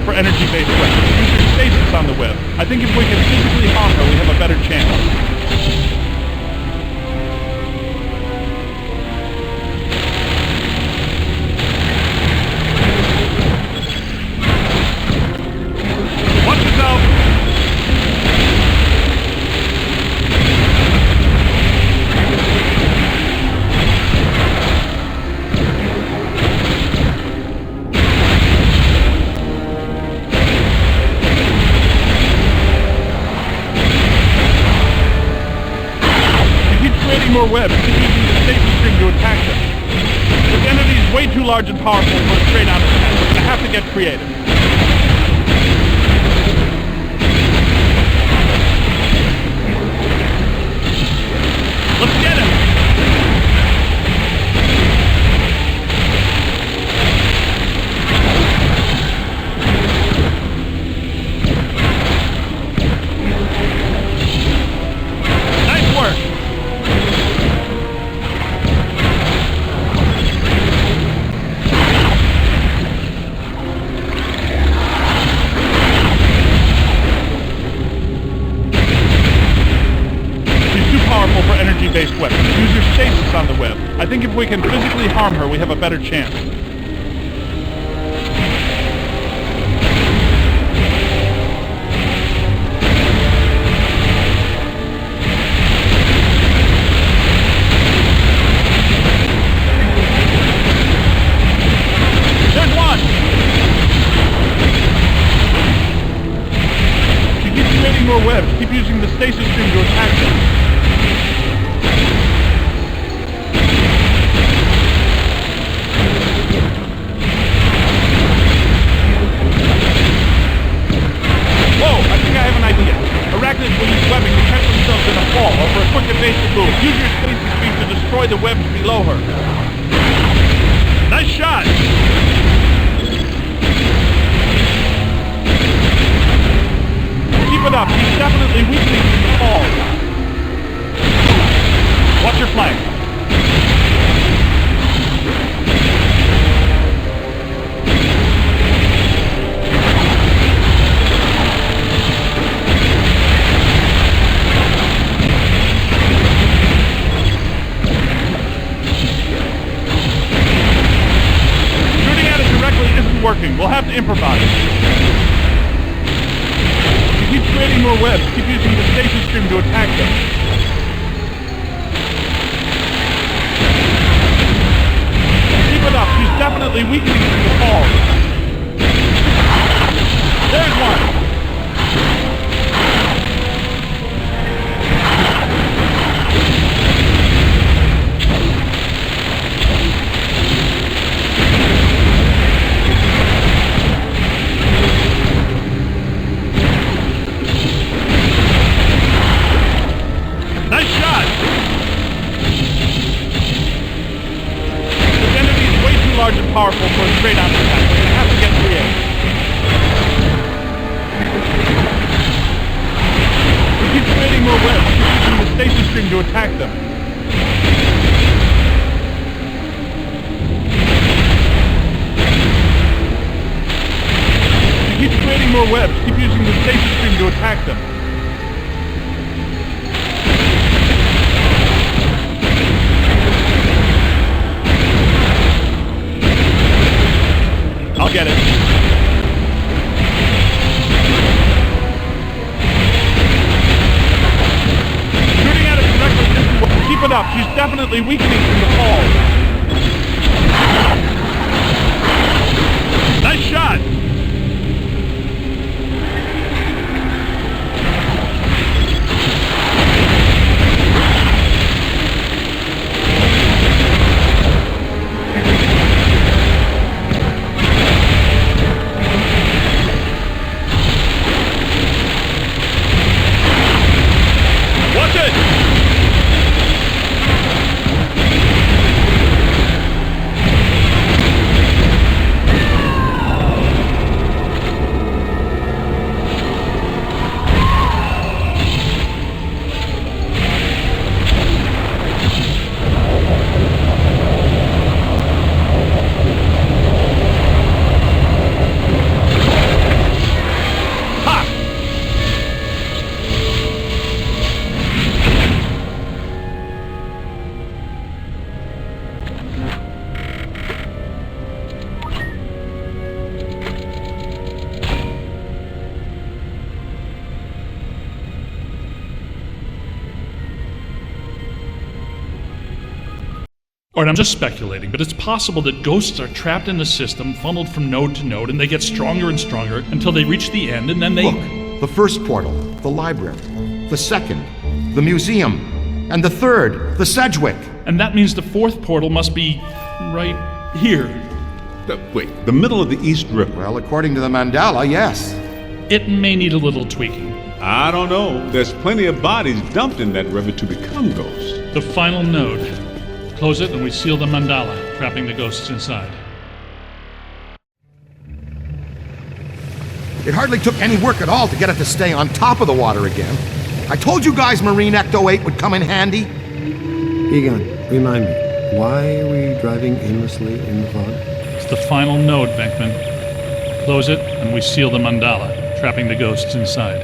[SPEAKER 2] For energy-based weapons. Use your stasis on the web. I think if we can physically harm her, we have a better chance. Watch yourself! more webs. Keep using the stasis string to attack them. This entity is way too large and powerful for a straight-on attack. We're gonna have to get creative. Let's get him! Nice work! Powerful for energy-based weapons. Use your stasis on the web. I think if we can physically harm her, we have a better chance. There's one! She keeps creating more webs. Keep using the stasis string to attack them. Arachnids will use webbing to catch themselves in a fall or for a quick evasive move. Use your stasis beam to destroy the webs below her. Nice shot! Keep it up. He's definitely weakening from the fall. Watch your flank. Working. We'll have to improvise. She keeps creating more webs. Keep using the stasis string to attack them. Keep it up. She's definitely weakening from the fall. There's one. Nice shot! This enemy is way too large and powerful for a straight-on attack. We're gonna have to get creative. We keep creating more webs. Keep using the stasis string to attack them. She keeps creating more webs. Keep using the stasis string to attack them. I'll get it. Shooting at it directly isn't working. Keep it up. She's definitely weakening from the fall. Nice shot. Alright, I'm just speculating, but it's possible that ghosts are trapped in the system, funneled from node to node, and they get stronger and stronger until they reach the end, and then they...
[SPEAKER 3] Look, the first portal, the library. The second, the museum. And the third, the Sedgwick.
[SPEAKER 2] And that means the fourth portal must be right here.
[SPEAKER 7] Wait, the middle of the East River?
[SPEAKER 3] Well, according to the mandala, yes.
[SPEAKER 2] It may need a little tweaking.
[SPEAKER 7] I don't know. There's plenty of bodies dumped in that river to become ghosts.
[SPEAKER 2] The final node. Close it and we seal the mandala, trapping the ghosts inside.
[SPEAKER 3] It hardly took any work at all to get it to stay on top of the water again. I told you guys Marine Ecto 8 would come in handy.
[SPEAKER 4] Egon, remind me, why are we driving aimlessly in the fog?
[SPEAKER 2] It's the final node, Venkman. Close it and we seal the mandala, trapping the ghosts inside.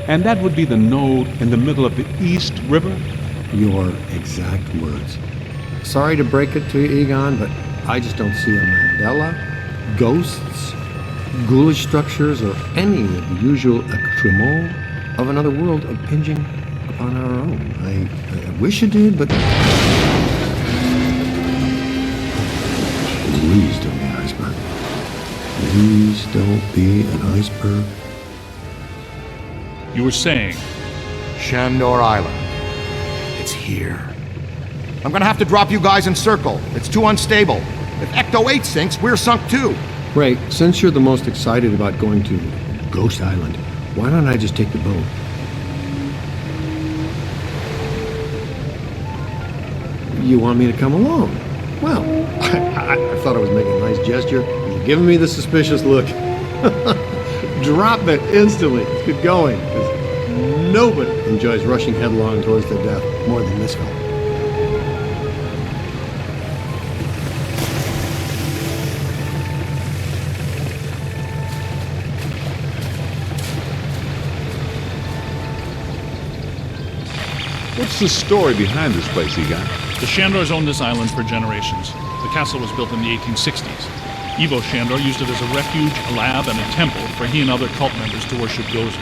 [SPEAKER 7] And that would be the node in the middle of the East River?
[SPEAKER 4] Your exact words. Sorry to break it to you, Egon, but I just don't see a mandala, ghosts, ghoulish structures, or any of the usual accoutrements of another world impinging upon our own. I wish it did, but... Please don't be an iceberg. Please don't be an iceberg.
[SPEAKER 2] You were saying?
[SPEAKER 3] Shandor Island. It's here. I'm gonna have to drop you guys in circle. It's too unstable. If Ecto 8 sinks, we're sunk too.
[SPEAKER 4] Ray, since you're the most excited about going to Ghost Island, why don't I just take the boat? You want me to come along? Well, I thought I was making a nice gesture. You're giving me the suspicious look. Drop it instantly. Let's get going. 'Cause nobody enjoys rushing headlong towards their death more than this fellow.
[SPEAKER 7] What's the story behind this place, Egon?
[SPEAKER 2] The Shandors owned this island for generations. The castle was built in the 1860s. Ivo Shandor used it as a refuge, a lab, and a temple for he and other cult members to worship Gozer.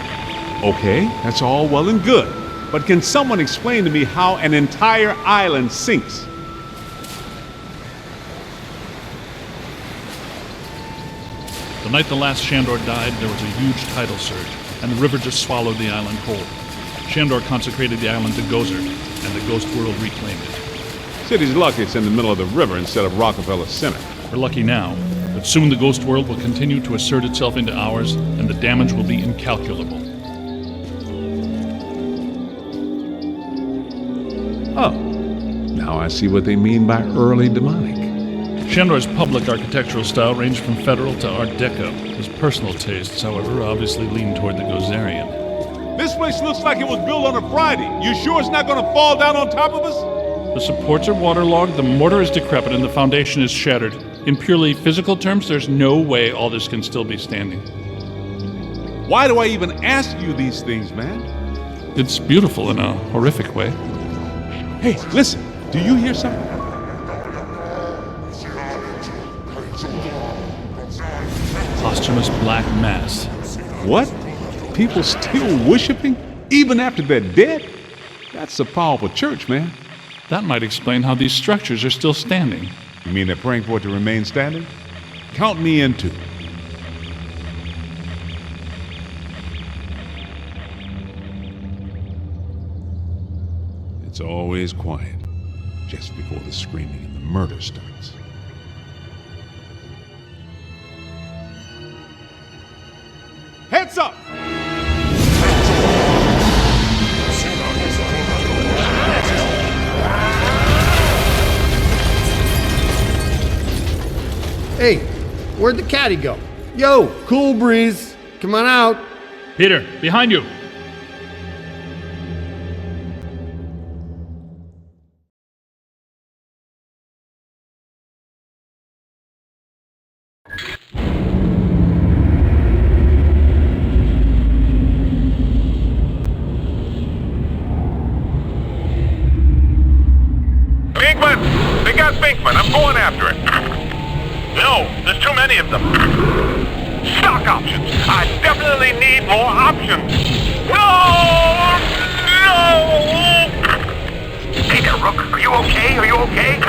[SPEAKER 7] Okay, that's all well and good. But can someone explain to me how an entire island sinks?
[SPEAKER 2] The night the last Shandor died, there was a huge tidal surge, and the river just swallowed the island whole. Shandor consecrated the island to Gozer, and the ghost world reclaimed it.
[SPEAKER 7] City's lucky it's in the middle of the river instead of Rockefeller Center.
[SPEAKER 2] We're lucky now, but soon the ghost world will continue to assert itself into ours, and the damage will be incalculable.
[SPEAKER 7] Oh, now I see what they mean by early demonic.
[SPEAKER 2] Shandor's public architectural style ranged from Federal to Art Deco. His personal tastes, however, obviously leaned toward the Gozerian.
[SPEAKER 7] This place looks like it was built on a Friday. You sure it's not going to fall down on top of us?
[SPEAKER 2] The supports are waterlogged, the mortar is decrepit, and the foundation is shattered. In purely physical terms, there's no way all this can still be standing.
[SPEAKER 7] Why do I even ask you these things, man?
[SPEAKER 2] It's beautiful in a horrific way.
[SPEAKER 7] Hey, listen, do you hear something?
[SPEAKER 2] Posthumous black mass.
[SPEAKER 7] What? People still worshiping? Even after they're dead? That's a powerful church, man.
[SPEAKER 2] That might explain how these structures are still standing.
[SPEAKER 7] You mean they're praying for it to remain standing? Count me in too. It's always quiet, just before the screaming and the murder starts. Heads up!
[SPEAKER 4] Hey, where'd the caddy go? Yo, cool breeze. Come on out.
[SPEAKER 2] Peter, behind you.
[SPEAKER 6] Pinkman! They got Pinkman. I'm going after it. No, there's too many of them. Stock options. I definitely need more options. No! No! Hey there, Rook. Are you okay? Are you okay?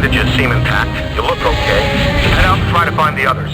[SPEAKER 3] bandages seem intact. You look okay. Head out and try to find the others.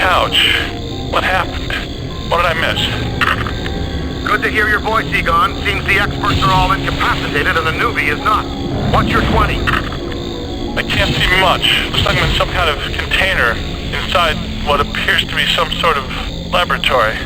[SPEAKER 6] Ouch. What happened? What did I miss?
[SPEAKER 3] Good to hear your voice, Egon. Seems the experts are all incapacitated and the newbie is not. What's your 20?
[SPEAKER 6] I can't see much. Looks like I'm in some kind of container inside what appears to be some sort of laboratory.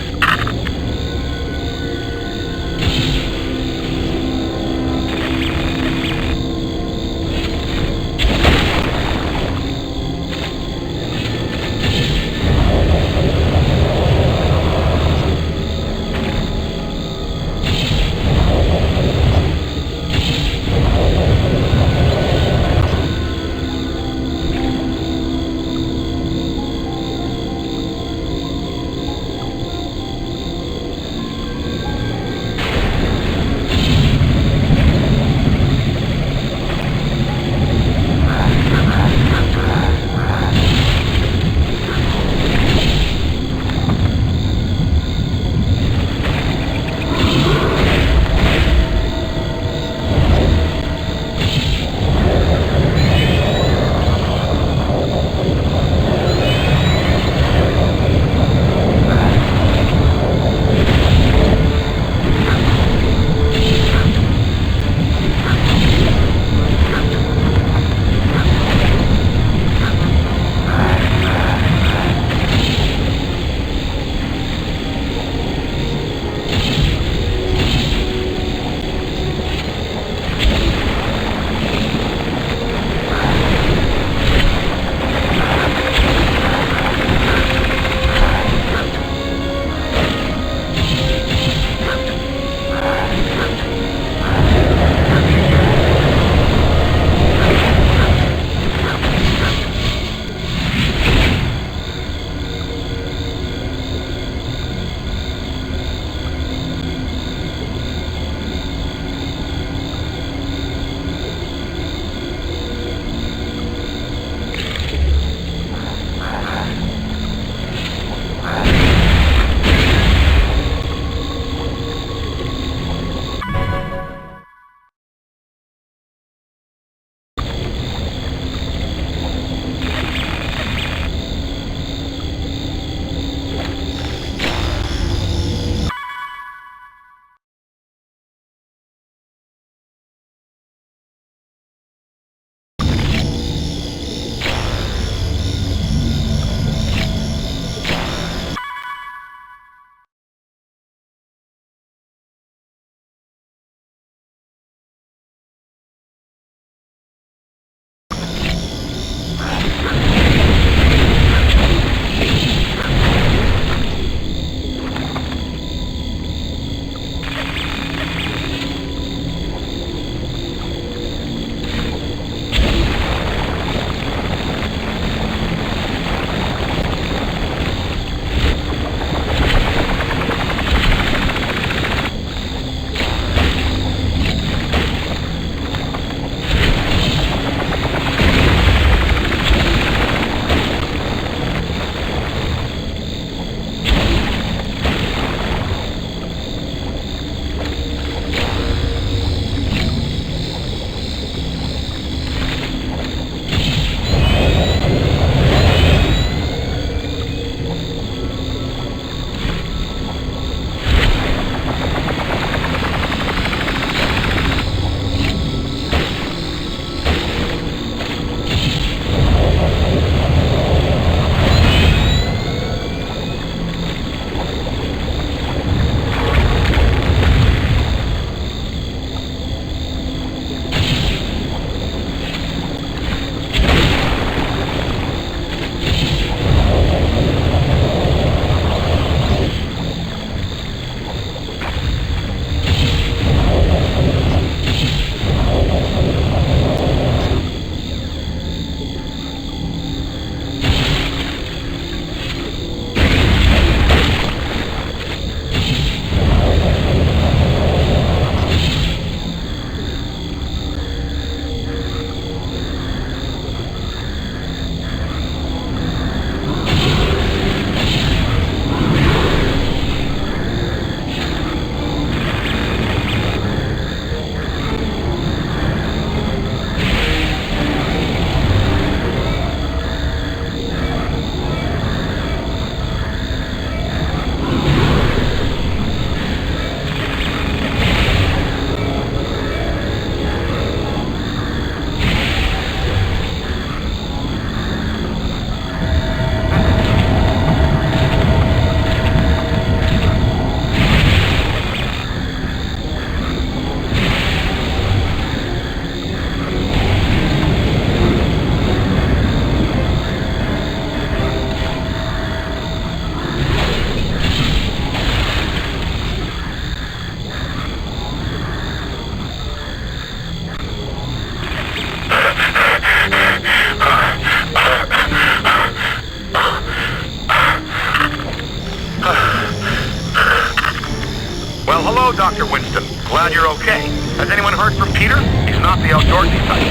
[SPEAKER 3] heard from Peter? He's not the outdoorsy type.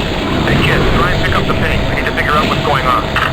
[SPEAKER 3] Hey kids, try and pick up the pace. We need to figure out what's going on.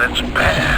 [SPEAKER 8] That's bad.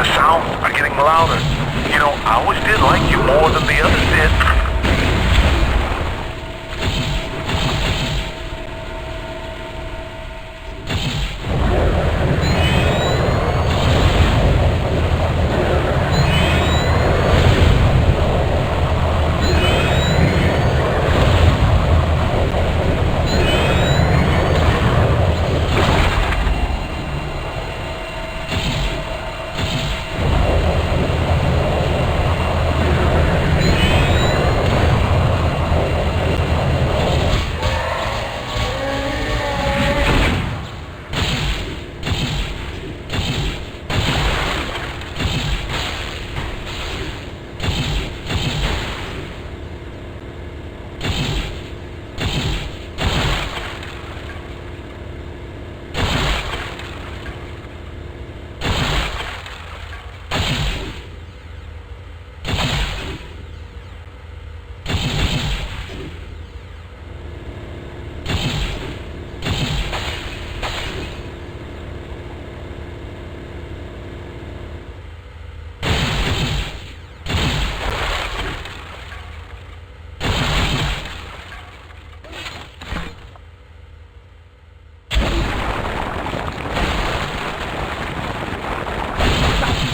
[SPEAKER 6] The sounds are getting louder. You know, I always did like you more than the others did.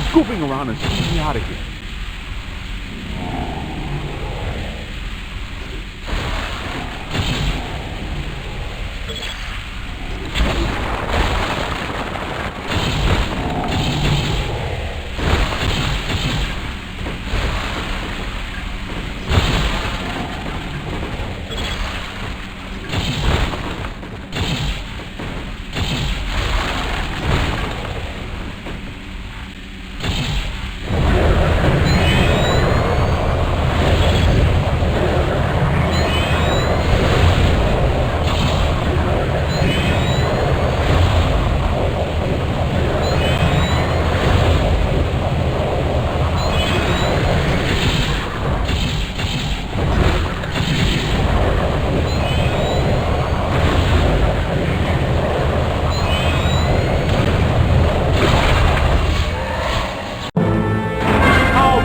[SPEAKER 7] Scooping around and see me out of here.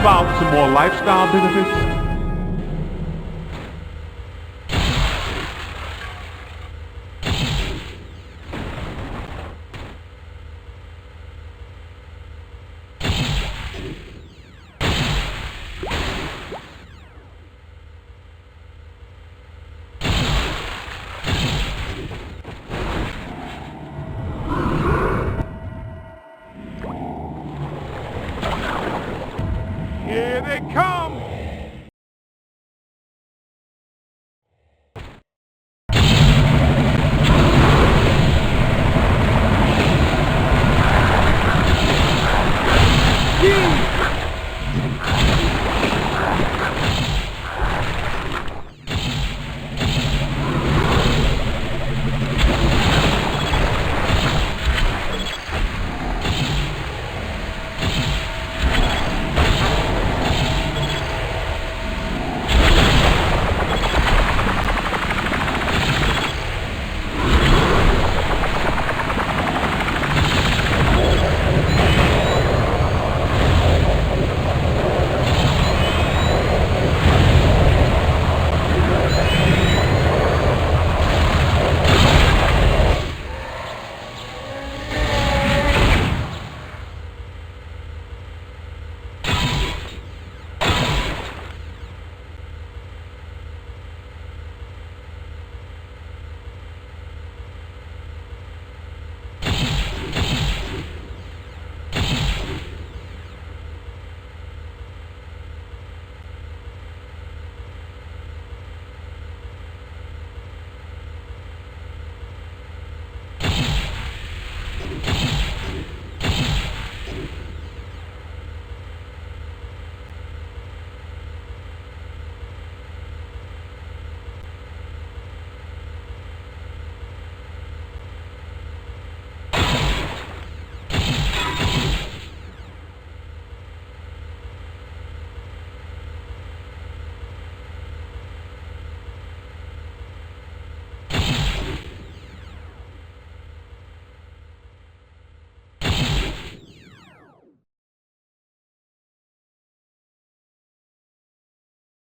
[SPEAKER 7] About some more lifestyle benefits? Here they come!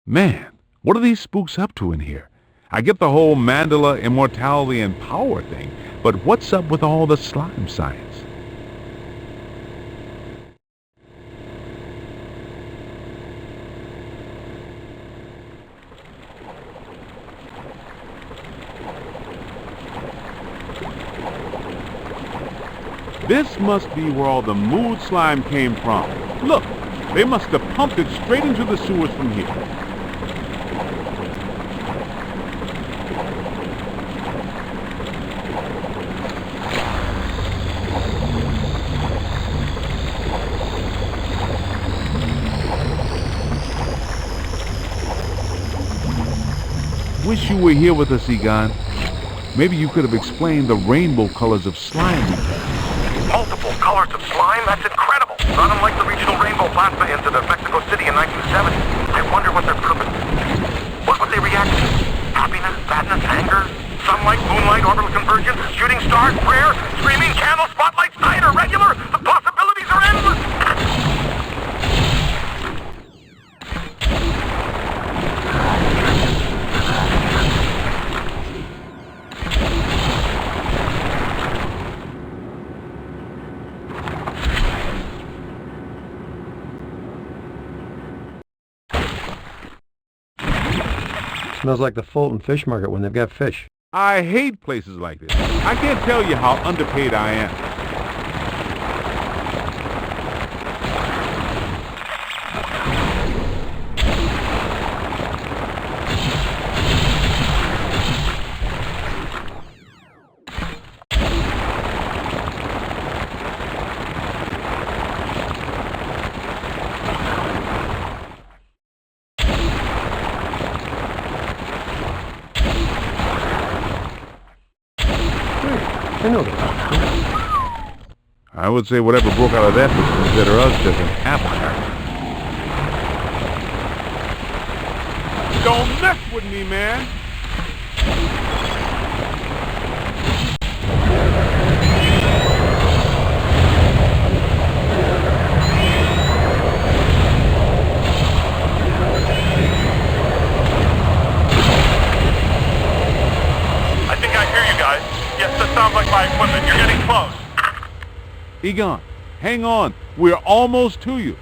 [SPEAKER 7] Man, what are these spooks up to in here? I get the whole mandala, immortality, and power thing, but what's up with all the slime science? This must be where all the mood slime came from. Look, they must have pumped it straight into the sewers from here. Wish you were here with us, Egon. Maybe you could have explained the rainbow colors of slime.
[SPEAKER 3] Multiple colors of slime? That's incredible. Not unlike the regional rainbow plasma incident of Mexico City in 1970. I wonder what their purpose is. What would they react to? Happiness, sadness, anger? Sunlight, moonlight, orbital convergence, shooting stars, prayer, screaming, candle, spotlights, night, or regular? The possibilities are endless!
[SPEAKER 4] Smells like the Fulton Fish Market when they've got fish.
[SPEAKER 7] I hate places like this. I can't tell you how underpaid I am.
[SPEAKER 4] I know that.
[SPEAKER 7] I would say whatever broke out of that would consider us just an apple cart. Don't mess with me, man!
[SPEAKER 6] I think I hear you guys. Yes, that sounds like my equipment. You're getting close.
[SPEAKER 7] Egon, hang on. We're almost to you.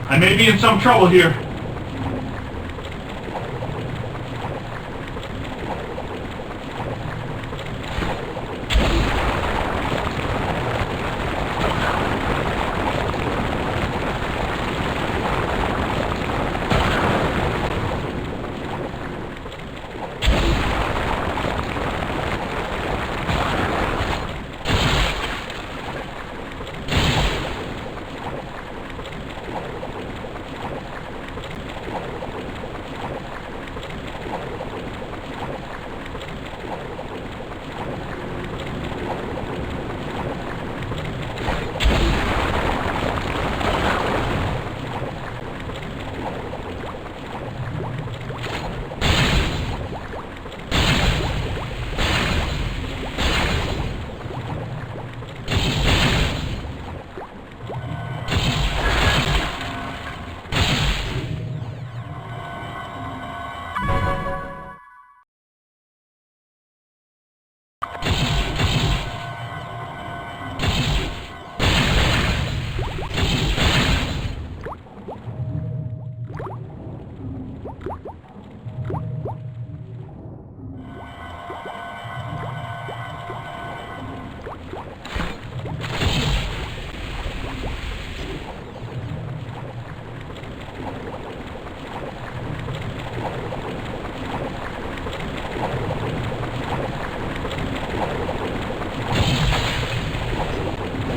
[SPEAKER 2] I may be in some trouble here.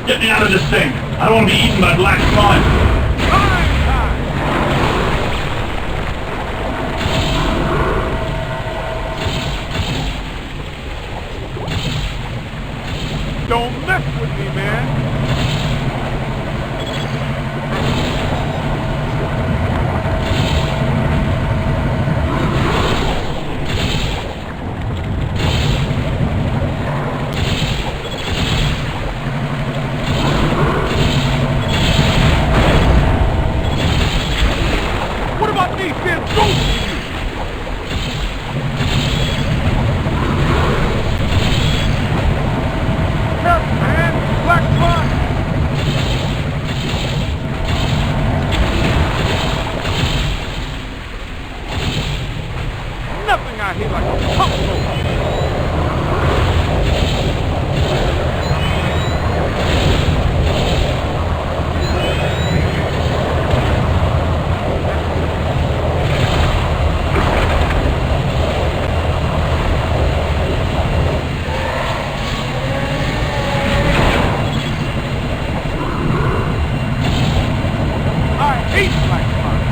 [SPEAKER 2] Get me out of this thing. I don't want to be eaten by black slime.
[SPEAKER 7] Don't mess with me, man. What about me being ghost? Nothing out here like a pump rope. I hate black slime.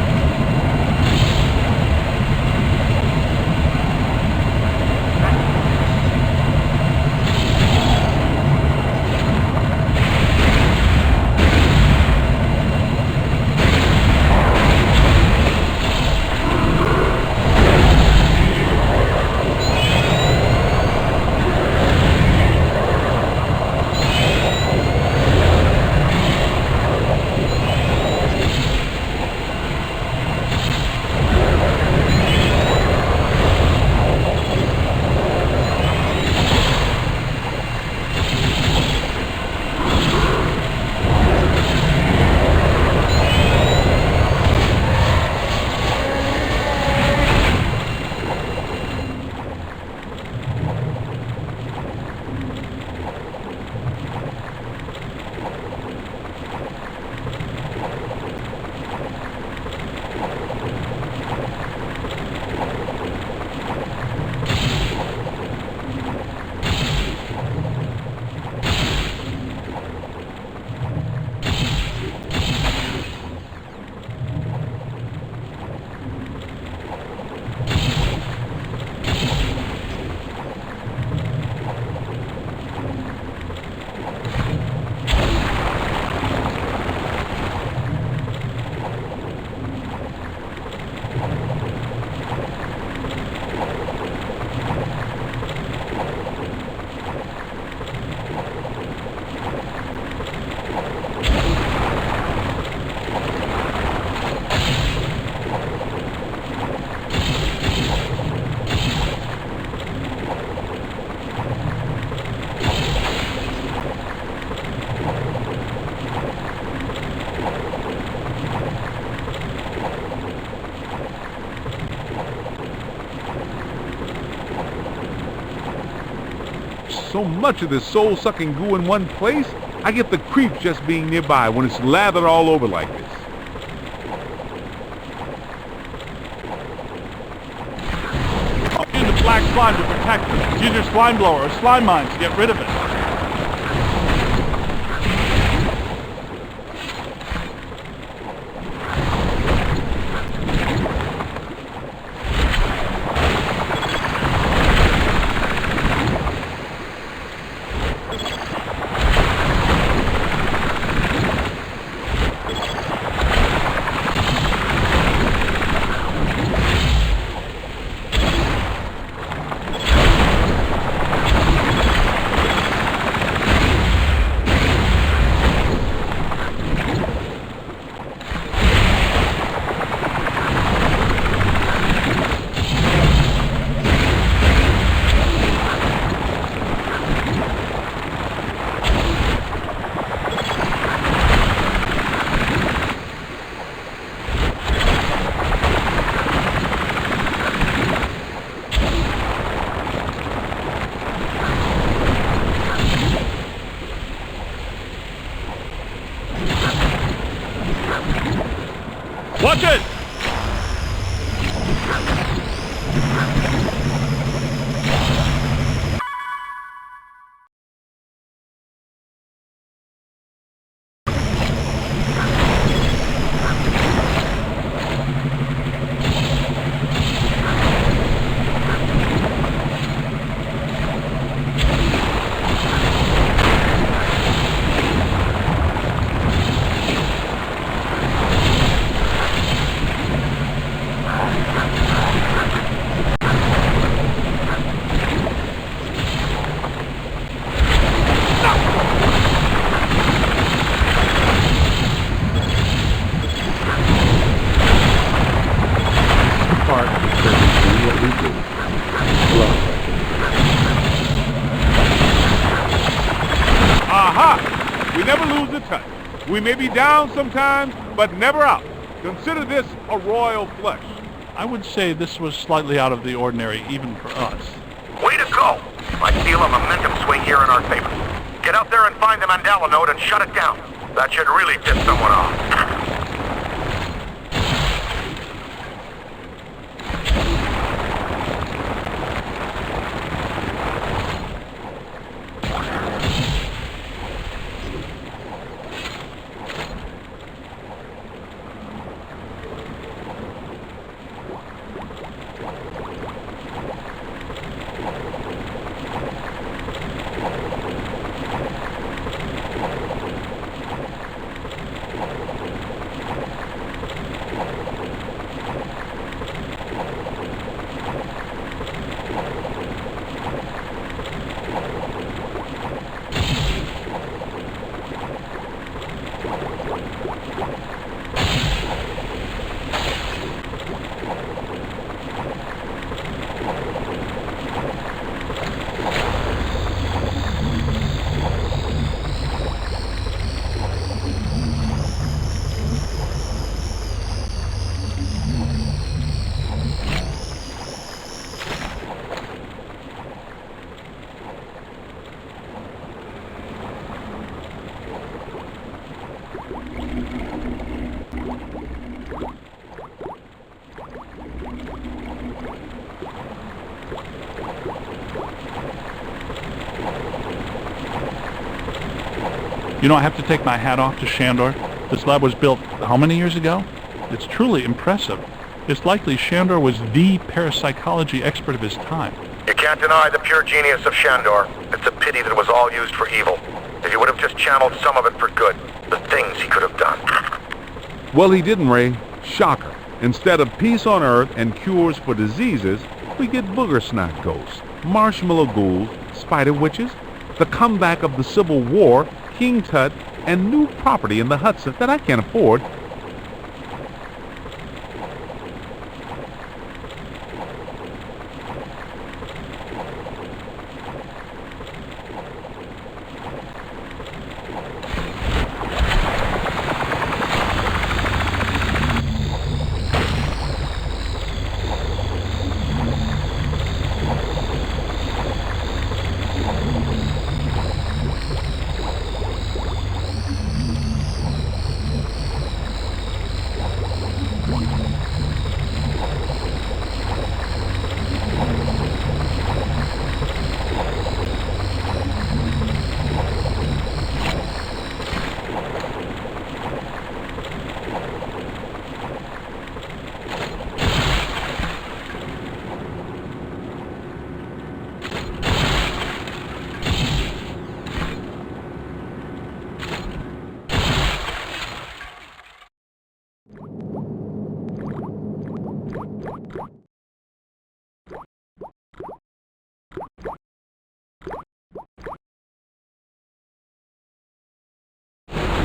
[SPEAKER 7] so much of this soul-sucking goo in one place, I get the creeps just being nearby when it's lathered all over like this.
[SPEAKER 2] Use the black slime to protect it. Use your slime blower or slime mine to get rid of it. Watch it!
[SPEAKER 7] Aha! We never lose a touch. We may be down sometimes, but never out. Consider this a royal flush.
[SPEAKER 2] I would say this was slightly out of the ordinary, even for us.
[SPEAKER 3] Way to go! I feel a momentum swing here in our favor. Get out there and find the Mandela node and shut it down. That should really tip someone off.
[SPEAKER 2] You know, I have to take my hat off to Shandor. This lab was built how many years ago? It's truly impressive. It's likely Shandor was the parapsychology expert of his time.
[SPEAKER 3] You can't deny the pure genius of Shandor. It's a pity that it was all used for evil. If he would have just channeled some of it for good, the things he could have done.
[SPEAKER 7] Well, he didn't, Ray. Shocker. Instead of peace on Earth and cures for diseases, we get booger snot ghosts, marshmallow ghouls, spider witches, the comeback of the Civil War, King Tut, and new property in the Hudson that I can't afford.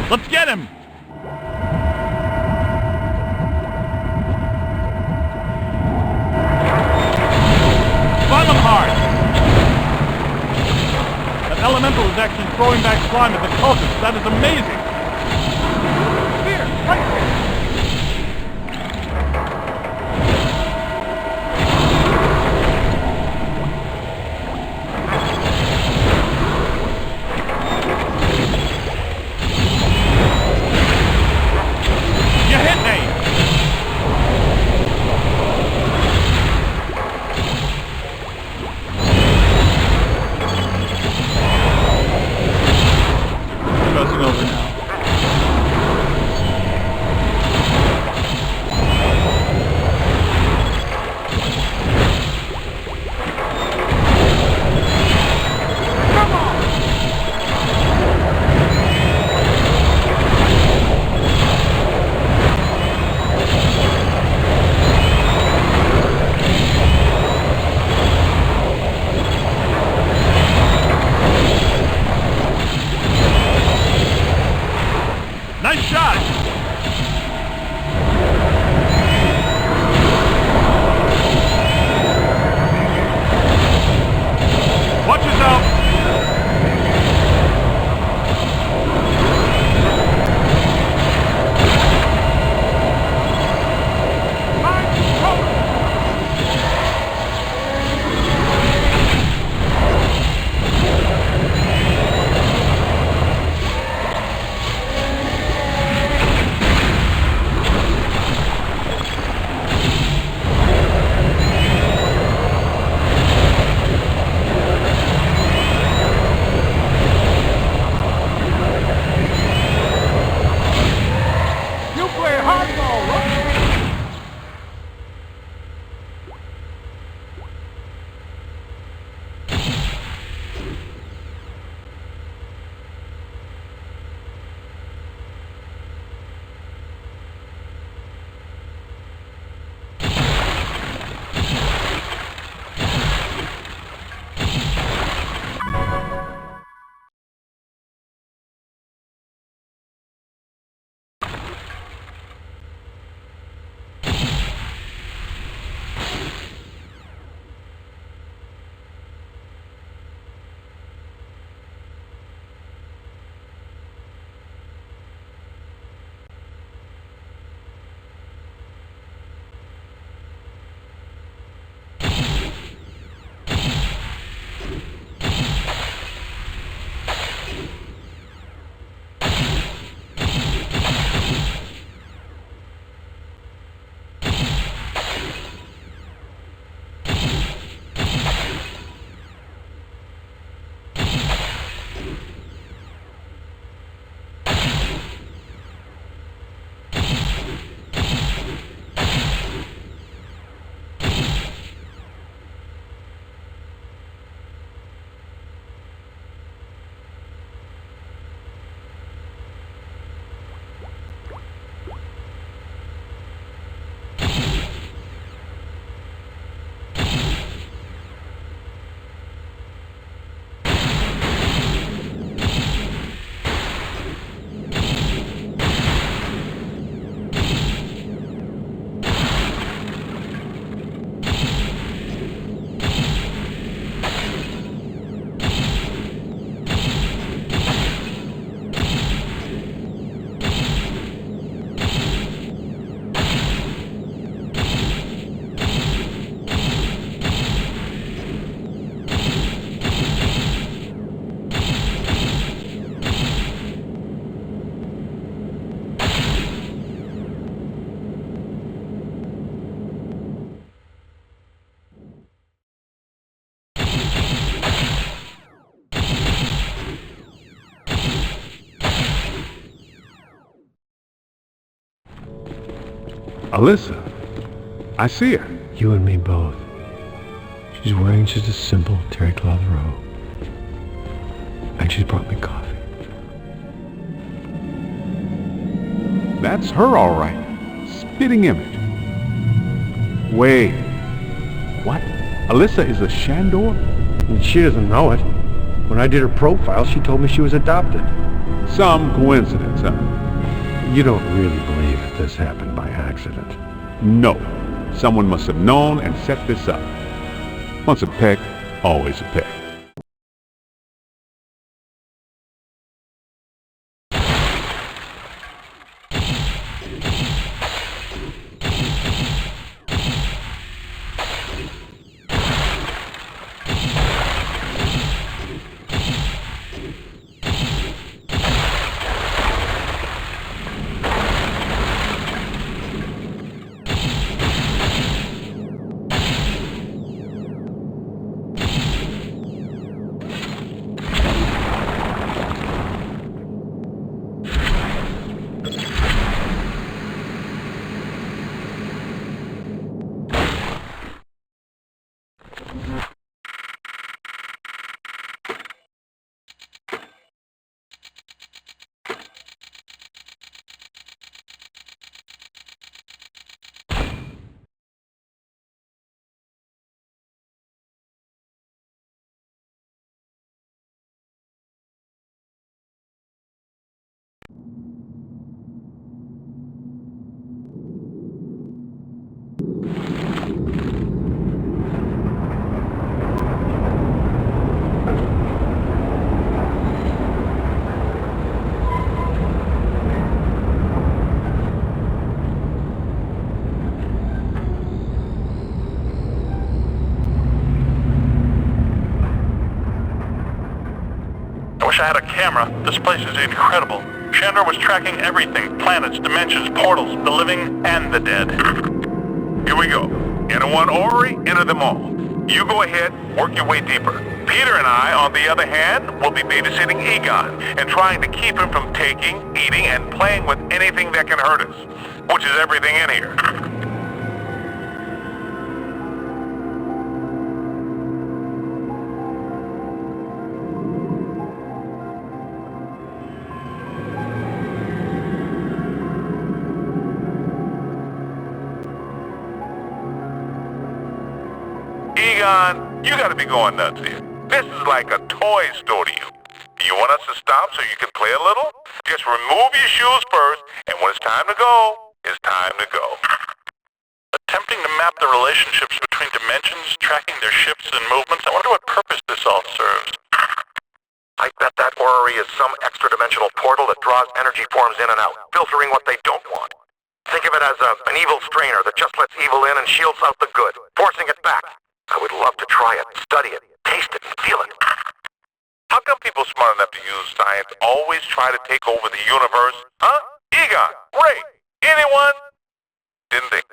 [SPEAKER 2] Let's get him! Slime him hard! That elemental is actually throwing back slime at the cultists. That is amazing! Here, right here! You hit me! Crossing over now. Nice shot! Watch yourself!
[SPEAKER 7] Ilyssa, I see her.
[SPEAKER 4] You and me both. She's wearing just a simple terry cloth robe. And she's brought me coffee.
[SPEAKER 7] That's her, all right. Spitting image. Wait. What? Ilyssa is a Shandor?
[SPEAKER 4] And she doesn't know it. When I did her profile, she told me she was adopted.
[SPEAKER 7] Some coincidence, huh?
[SPEAKER 4] You don't really believe that this happened by accident?
[SPEAKER 7] No. Someone must have known and set this up. Once a peck, always a peck.
[SPEAKER 6] I wish I had a camera. This place is incredible. Chandra was tracking everything. Planets, dimensions, portals, the living and the dead.
[SPEAKER 8] Here we go. Enter one orrery, enter them all. You go ahead, work your way deeper. Peter and I, on the other hand, will be babysitting Egon and trying to keep him from taking, eating, and playing with anything that can hurt us, which is everything in here. Egon, you gotta be going nuts here. This is like a toy store to you. Do you want us to stop so you can play a little? Just remove your shoes first, and when it's time to go, it's time to go.
[SPEAKER 6] Attempting to map the relationships between dimensions, tracking their shifts and movements. I wonder what purpose this all serves.
[SPEAKER 3] I bet that orrery is some extra-dimensional portal that draws energy forms in and out, filtering what they don't want. Think of it as an evil strainer that just lets evil in and shields out the good, forcing it back. I would love to try it, study it, taste it, feel it.
[SPEAKER 6] How come people smart enough to use science always try to take over the universe? Huh? Egon, Ray, anyone? Didn't think.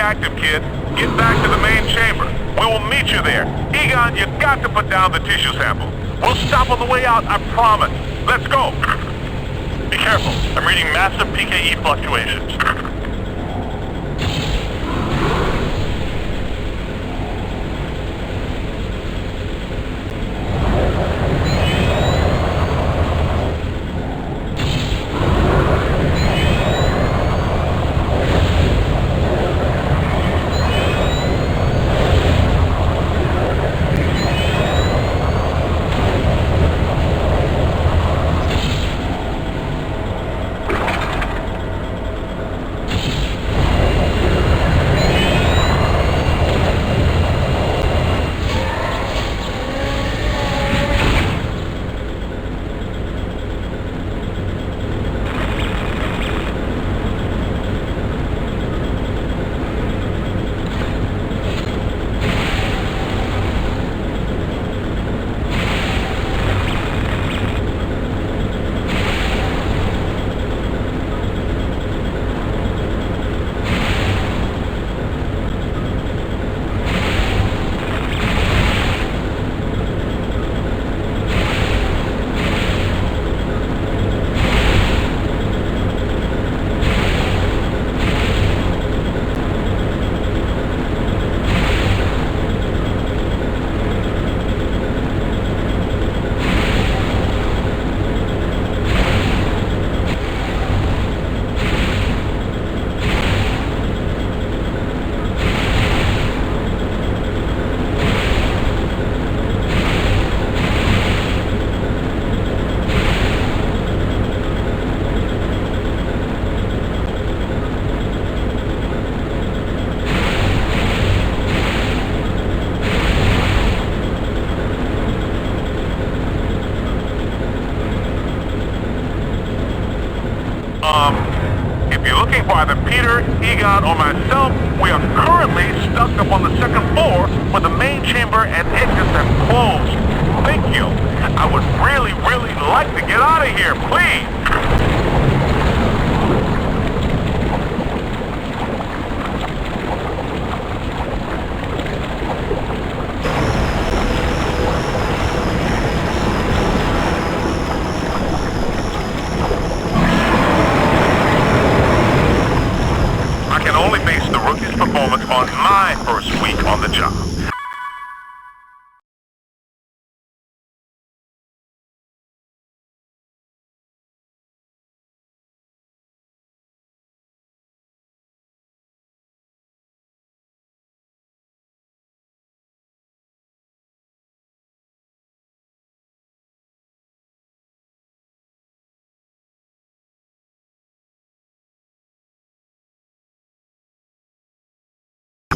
[SPEAKER 6] active, kid. Get back to the main chamber. We will meet you there. Egon, you got to put down the tissue sample. We'll stop on the way out, I promise. Let's go. Be careful. I'm reading massive PKE fluctuations. If you're looking for either Peter, Egon, or myself, we are currently stuck up on the second floor where the main chamber and exits are closed. Thank you. I would really, really like to get out of here, please. Performance on my first week on the job.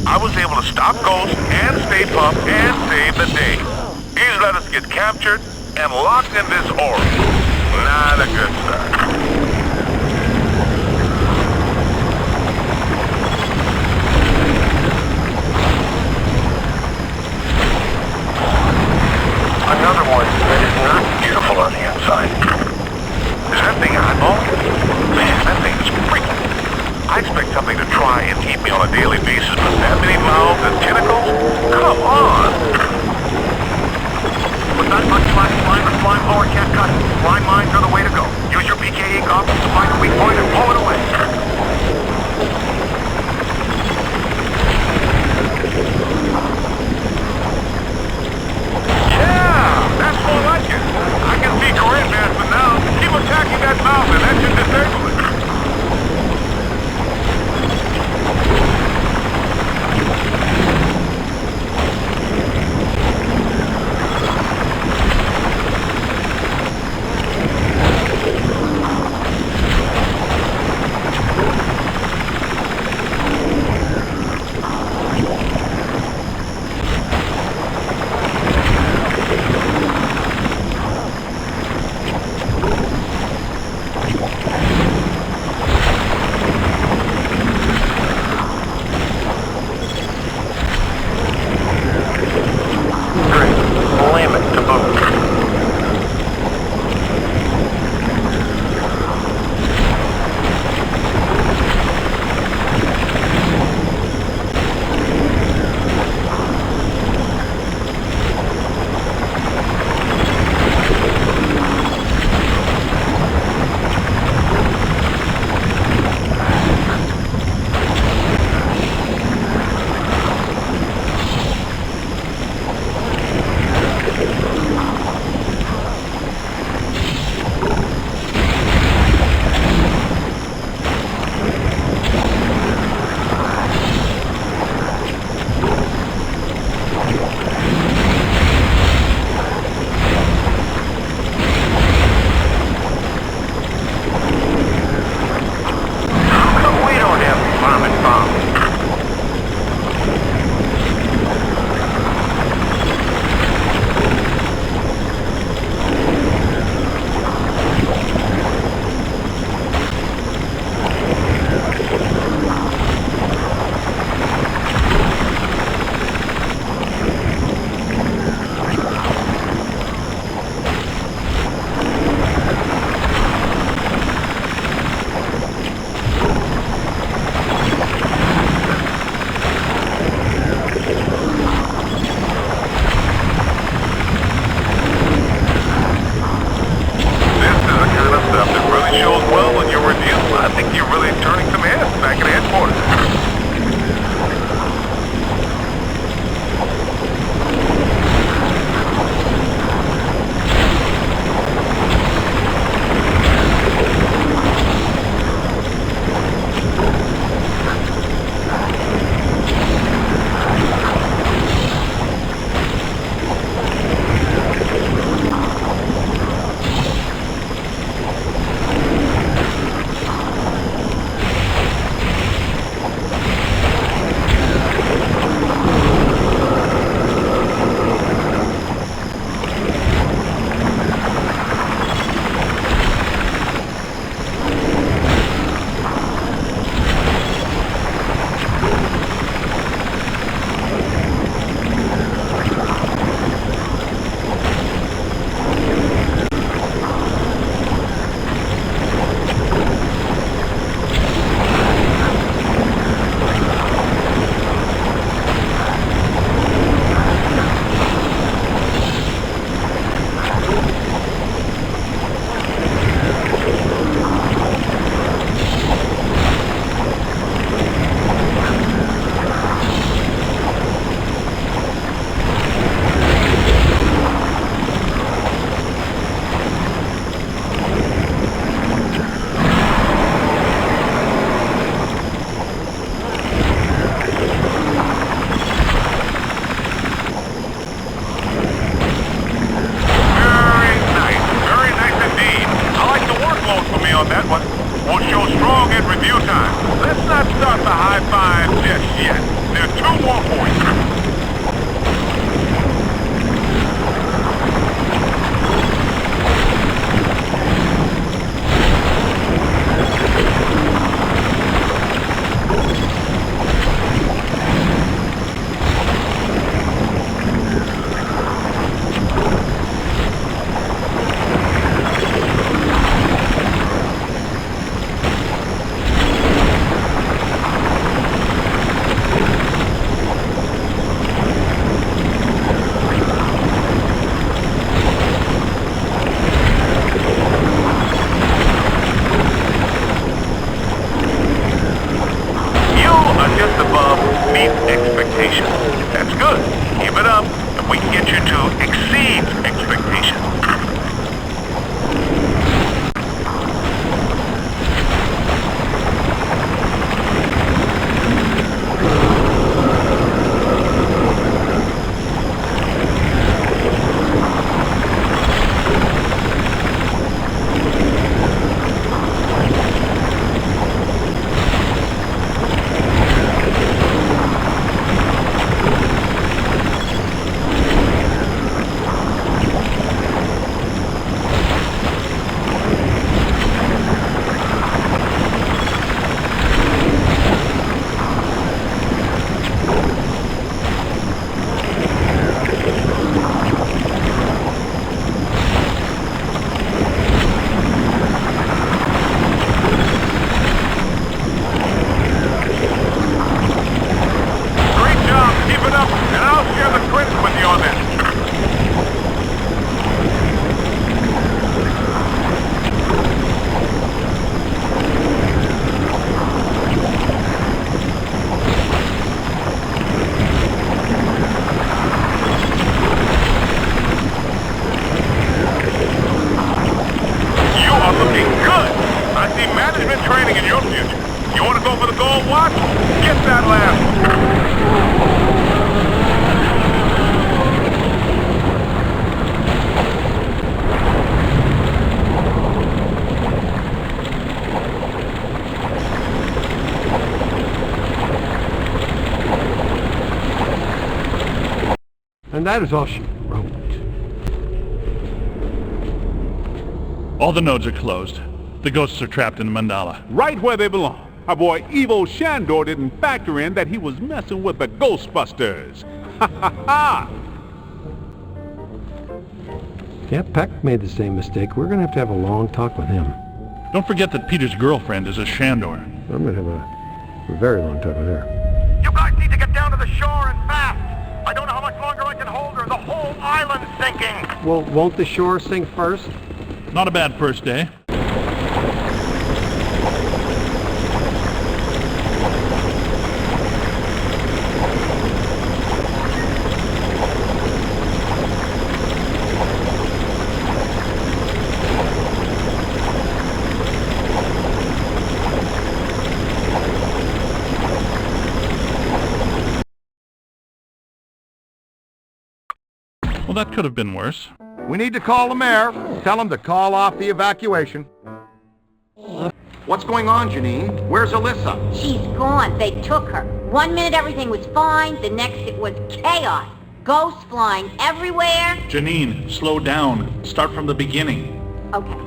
[SPEAKER 6] I was able to stop Ghost and stay Puft and save the day. He's let us get captured and locked in this orb. Not a good start. Another one that is not beautiful on the inside. Is that thing eyeball? Man, that thing is freaking. I expect something to try and eat me on a daily basis, but that many mouths and tentacles? Come on! With that much slime and slime blower can't cut it. Slime mines are the way to go. Use your PKE goggles to find a weak point and pull it away. Yeah! That's more like it. I can see Corinne for now. Keep attacking that mouth and that should disable it. see management training in your future. You want to go for the gold watch? Get that lamp.
[SPEAKER 4] And that is all she wrote.
[SPEAKER 2] All the nodes are closed. The ghosts are trapped in the mandala.
[SPEAKER 7] Right where they belong. Our boy Evo Shandor didn't factor in that he was messing with the Ghostbusters. Ha ha ha!
[SPEAKER 4] Yeah, Peck made the same mistake. We're gonna have a long talk with him.
[SPEAKER 2] Don't forget that Peter's girlfriend is a Shandor.
[SPEAKER 4] I'm gonna have a very long talk with her.
[SPEAKER 8] You guys need to get down to the shore and fast. I don't know how much longer I can hold her. The whole island's sinking.
[SPEAKER 4] Well, won't the shore sink first?
[SPEAKER 2] Not a bad first day. Well, that could have been worse.
[SPEAKER 3] We need to call the mayor. Tell him to call off the evacuation. What's going on, Janine? Where's Ilyssa?
[SPEAKER 1] She's gone. They took her. 1 minute everything was fine, the next it was chaos. Ghosts flying everywhere.
[SPEAKER 2] Janine, slow down. Start from the beginning.
[SPEAKER 1] Okay.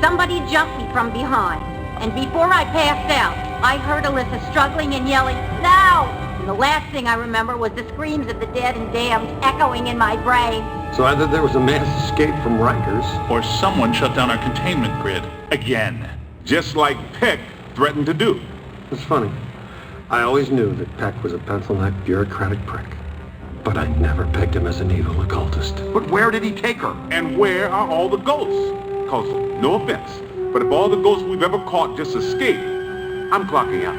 [SPEAKER 1] Somebody jumped me from behind. And before I passed out, I heard Ilyssa struggling and yelling, "No!" And the last thing I remember was the screams of the dead and damned echoing in my brain.
[SPEAKER 4] So either there was a mass escape from Rikers,
[SPEAKER 2] or someone shut down our containment grid. Again.
[SPEAKER 7] Just like Peck threatened to do.
[SPEAKER 4] It's funny. I always knew that Peck was a pencil-necked, bureaucratic prick. But I never pegged him as an evil occultist.
[SPEAKER 3] But where did he take her?
[SPEAKER 7] And where are all the ghosts? Cause, no offense, but if all the ghosts we've ever caught just escaped, I'm clocking out.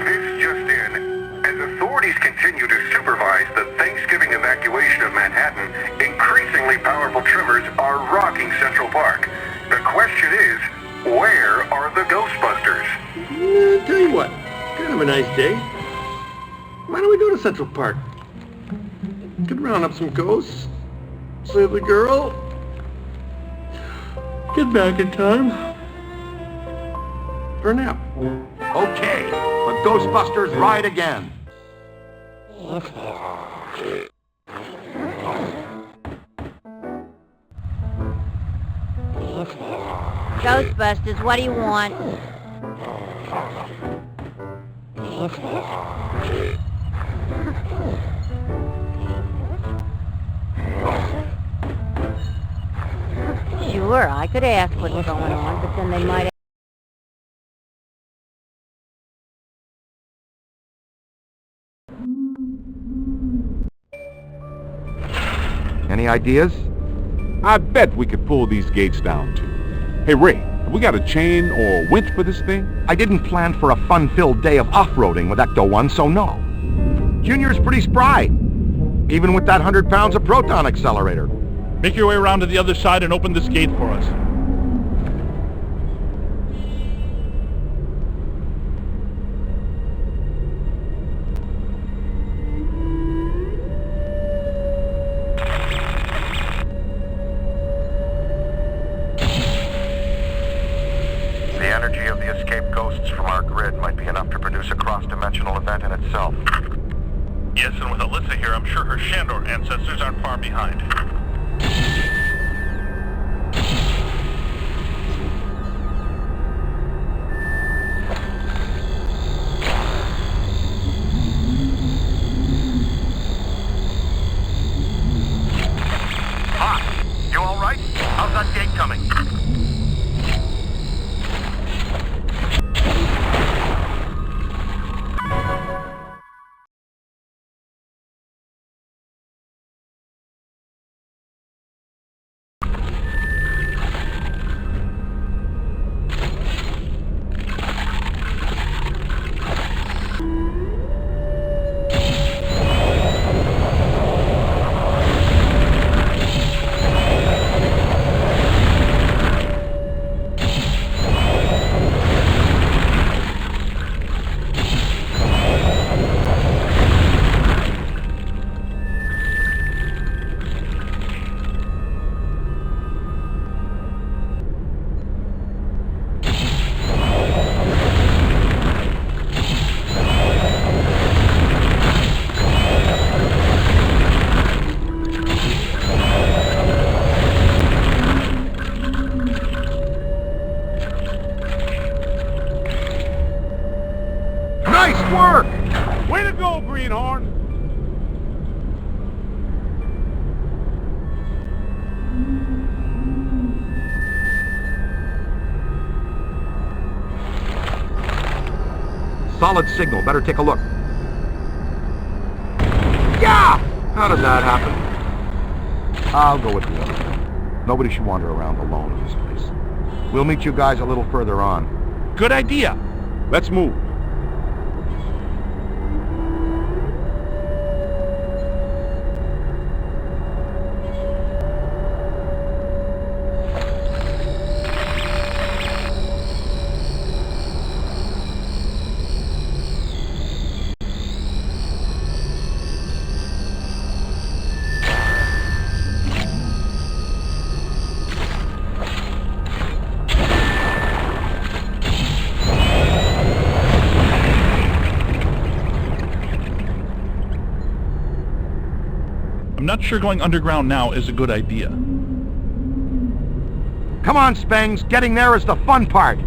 [SPEAKER 6] This just in. As authorities continue to supervise the Thanksgiving evacuation of Manhattan, increasingly powerful tremors are rocking Central Park. The question is, where are the Ghostbusters?
[SPEAKER 4] Tell you what, kind of a nice day. Why don't we go to Central Park? Could round up some ghosts, save the girl, get back in time for a nap.
[SPEAKER 3] Okay, but Ghostbusters ride again.
[SPEAKER 1] Ghostbusters, what do you want? Sure, I could ask what's going on, but then they might...
[SPEAKER 3] Any ideas?
[SPEAKER 7] I bet we could pull these gates down too. Hey Ray, have we got a chain or a winch for this thing?
[SPEAKER 3] I didn't plan for a fun-filled day of off-roading with Ecto-1, so no. Junior's pretty spry, even with that 100 pounds of proton accelerator.
[SPEAKER 2] Make your way around to the other side and open this gate for us.
[SPEAKER 6] The energy of the escaped ghosts from our grid might be enough to produce a cross-dimensional event in itself. Yes, and with Ilyssa here, I'm sure her Shandor ancestors aren't far behind. Hi, you all right? How's that gate coming?
[SPEAKER 3] solid signal. Better take a look. Yeah! How did that happen? I'll go with the other. Nobody should wander around alone in this place. We'll meet you guys a little further on.
[SPEAKER 2] Good idea.
[SPEAKER 7] Let's move.
[SPEAKER 2] I'm not sure going underground now is a good idea.
[SPEAKER 3] Come on, Spangs. Getting there is the fun part.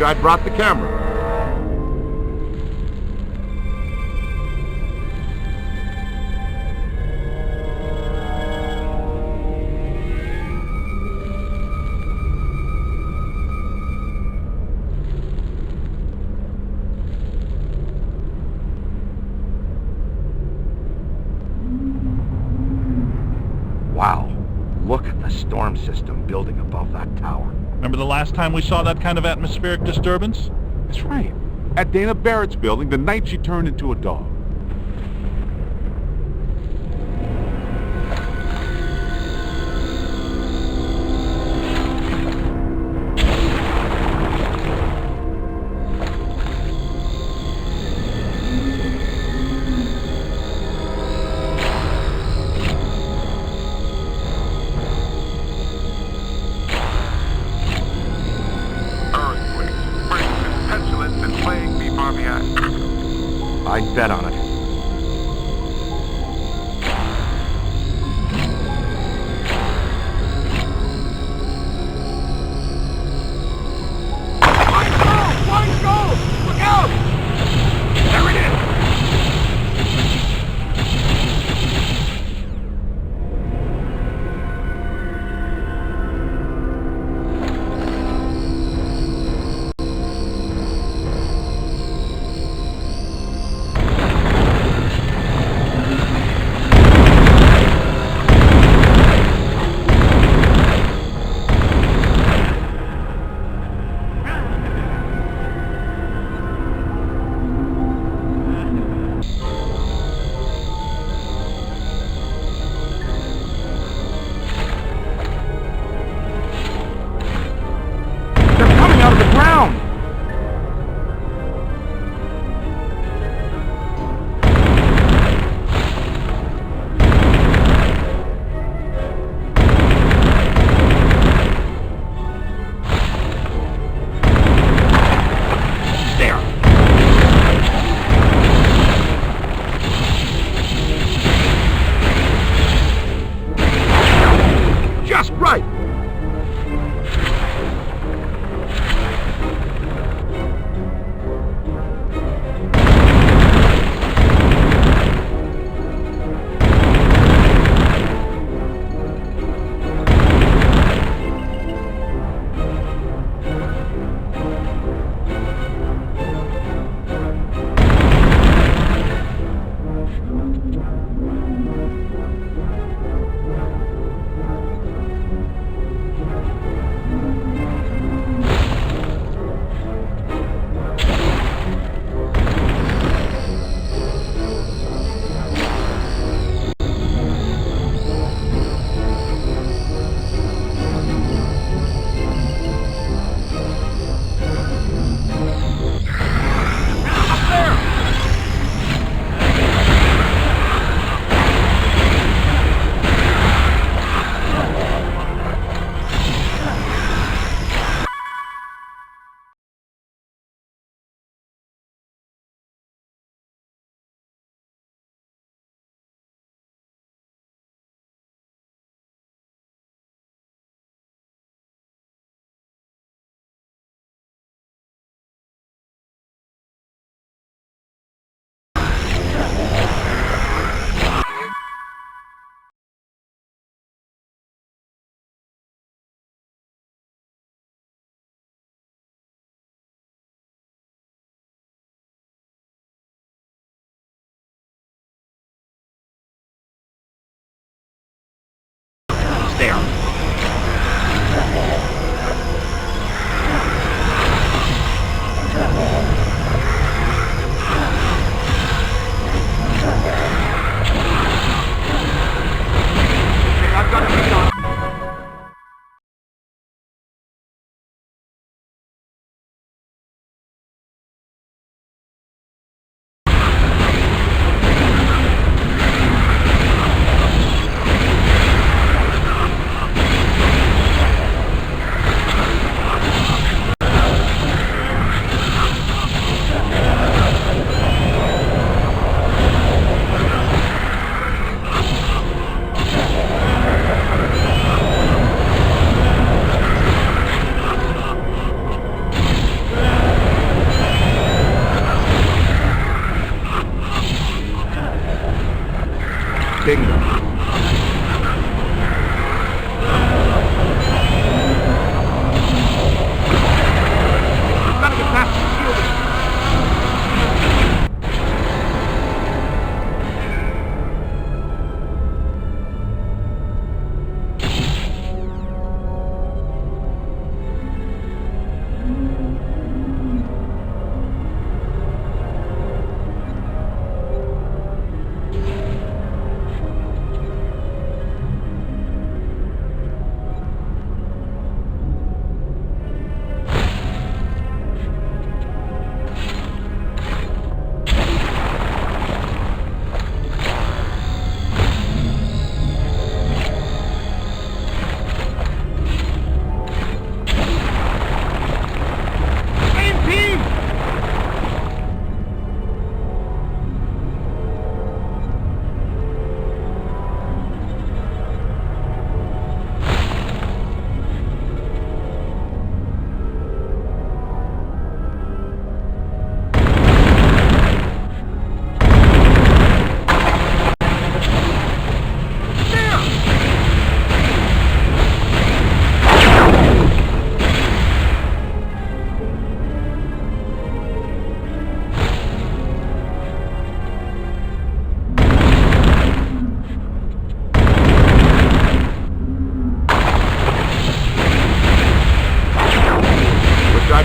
[SPEAKER 3] I'd brought the camera. Wow, look at the storm system building above that tower.
[SPEAKER 2] Remember the last time we saw that kind of atmospheric disturbance?
[SPEAKER 7] That's right. At Dana Barrett's building, the night she turned into a dog.
[SPEAKER 3] I'd bet on it. Look out! There it is!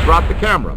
[SPEAKER 3] brought the camera.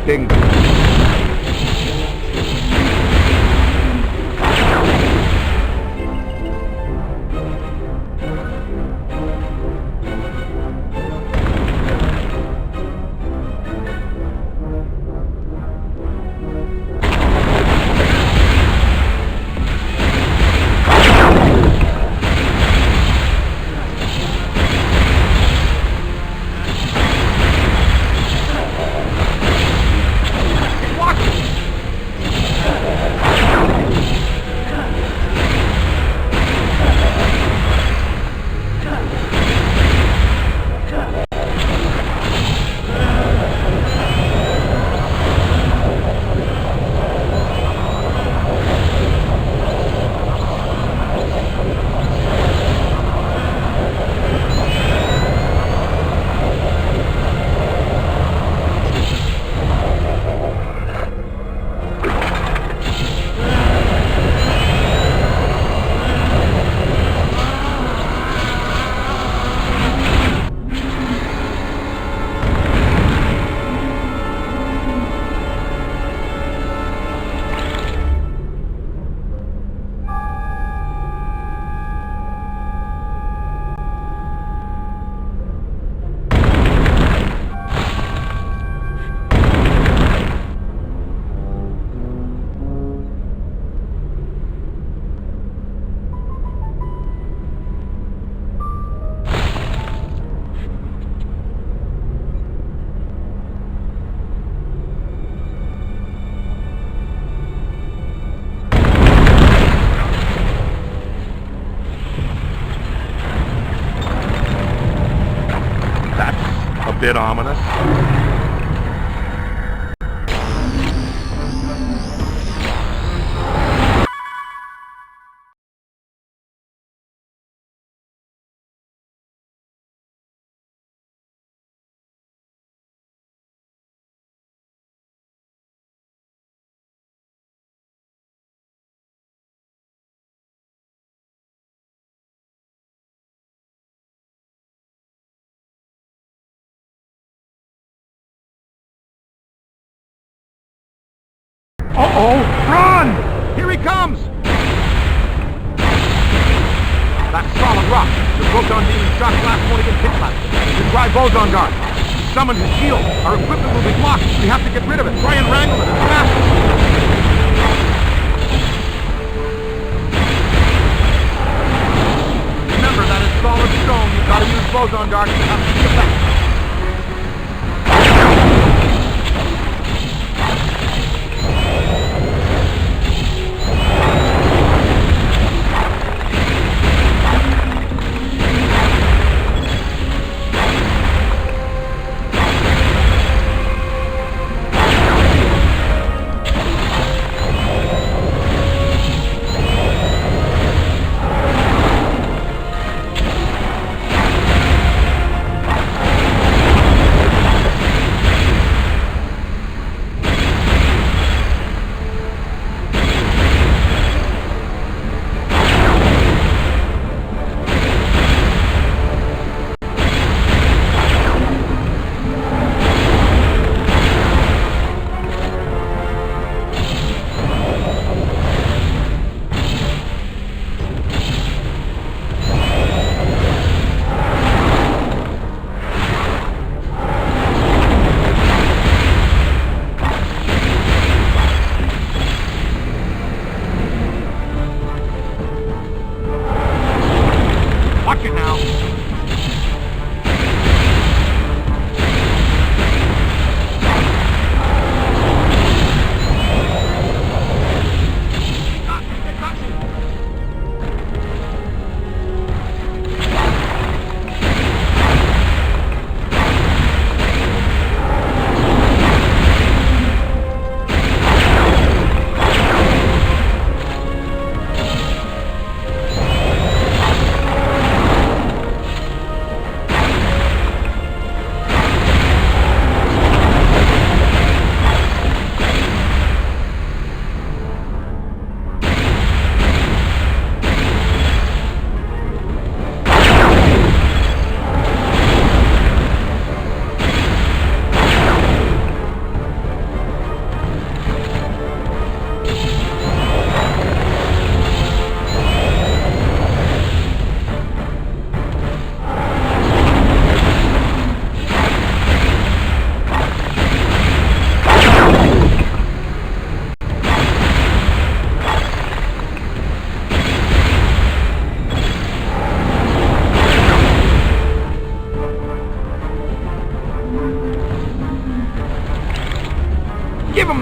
[SPEAKER 3] Bingo. Bit ominous. Uh-oh! Run! Here he comes! That's solid rock. The proton beam is shot last morning in pit left. The dry boson guard. He summoned his shield. Our equipment will be blocked. We have to get rid of it. Try and wrangle it as fast as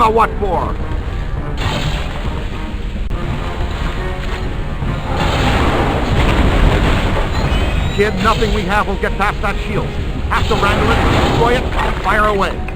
[SPEAKER 3] a what for? Kid, nothing we have will get past that shield. Have to wrangle it, destroy it, and fire away.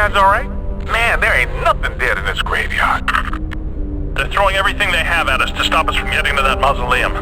[SPEAKER 6] guys all right? Man, there ain't nothing dead in this graveyard. They're throwing everything they have at us to stop us from getting to that mausoleum.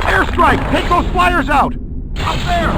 [SPEAKER 3] Airstrike! Take those flyers out! Up there!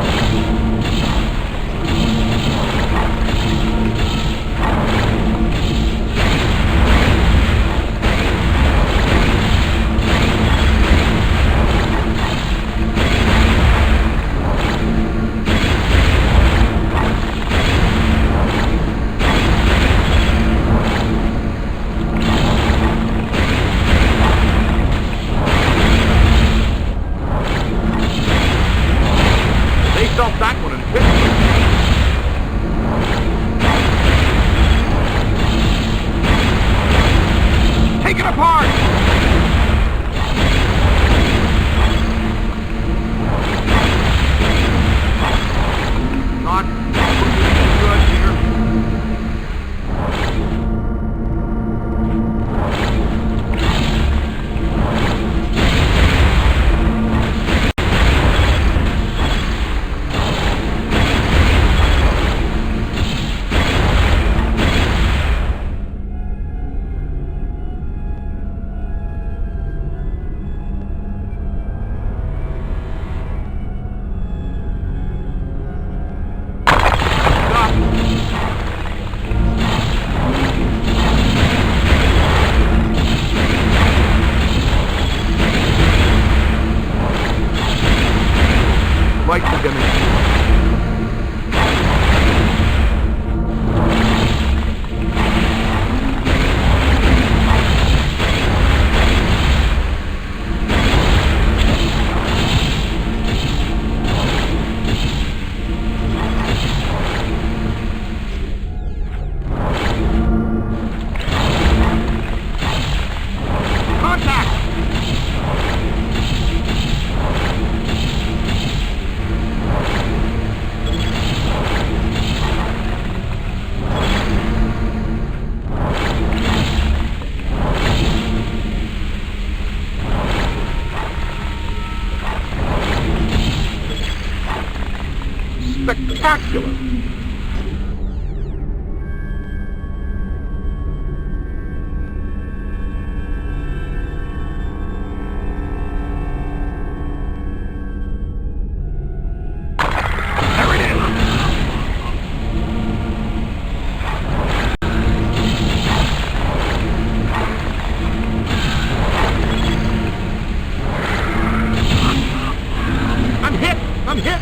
[SPEAKER 11] That one and hit it.
[SPEAKER 3] Take it apart! Not good here. Lights are dimming.
[SPEAKER 11] Spectacular!
[SPEAKER 3] I'm hit!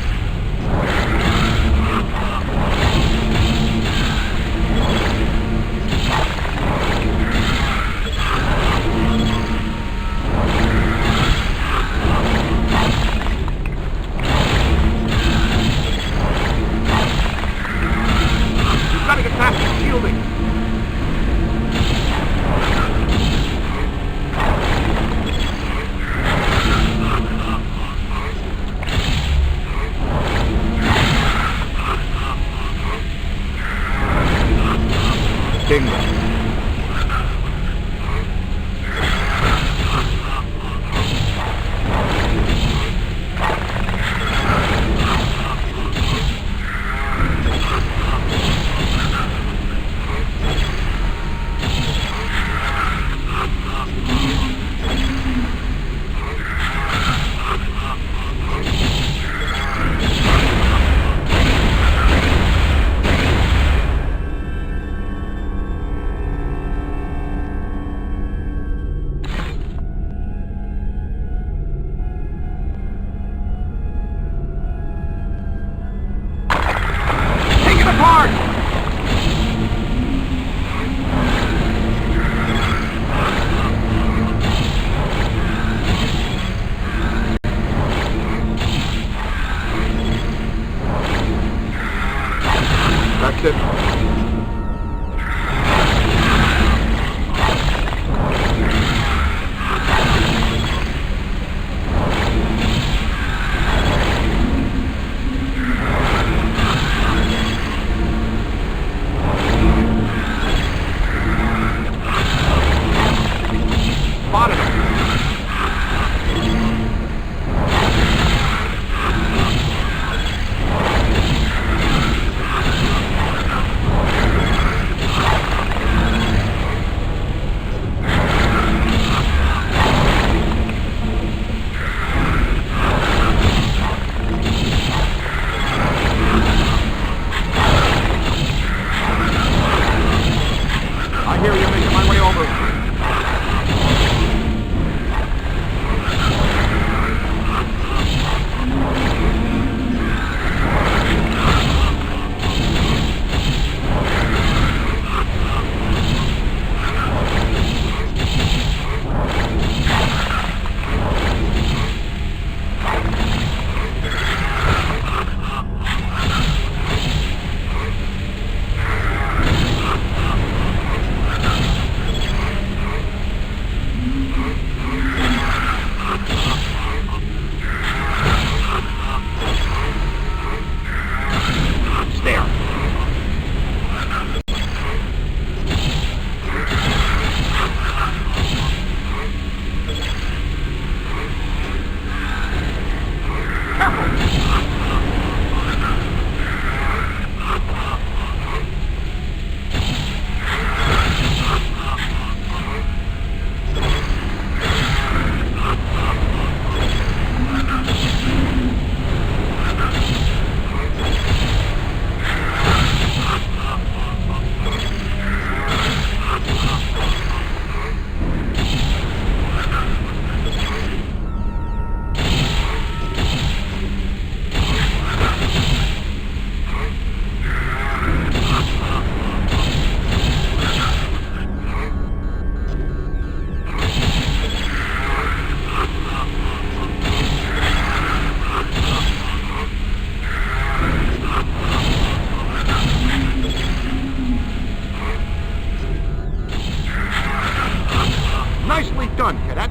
[SPEAKER 3] Nicely done, cadet.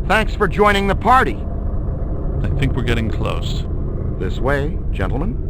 [SPEAKER 3] Thanks for joining the party.
[SPEAKER 2] I think we're getting close.
[SPEAKER 3] This way, gentlemen.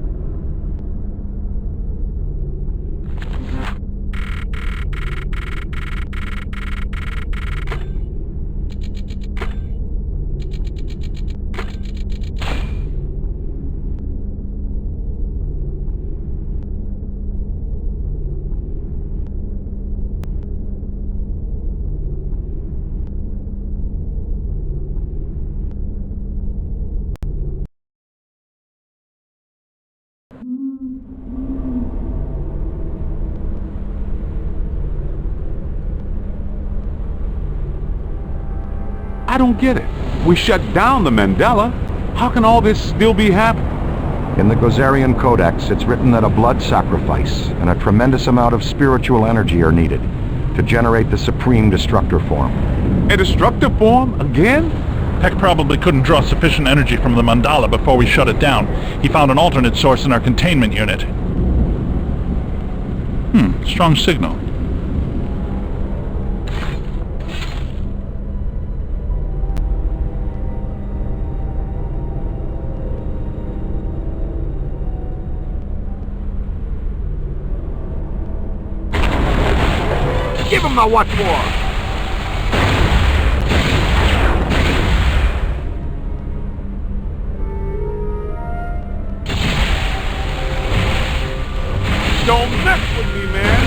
[SPEAKER 7] I don't get it. We shut down the Mandela. How can all this still be happening?
[SPEAKER 3] In the Gozerian Codex, it's written that a blood sacrifice and a tremendous amount of spiritual energy are needed to generate the supreme Destructor form.
[SPEAKER 7] A Destructor form? Again?
[SPEAKER 2] Peck probably couldn't draw sufficient energy from the mandala before we shut it down. He found an alternate source in our containment unit. Strong signal.
[SPEAKER 3] Give him the what for?
[SPEAKER 7] Don't mess with me, man!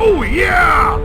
[SPEAKER 3] Oh, yeah!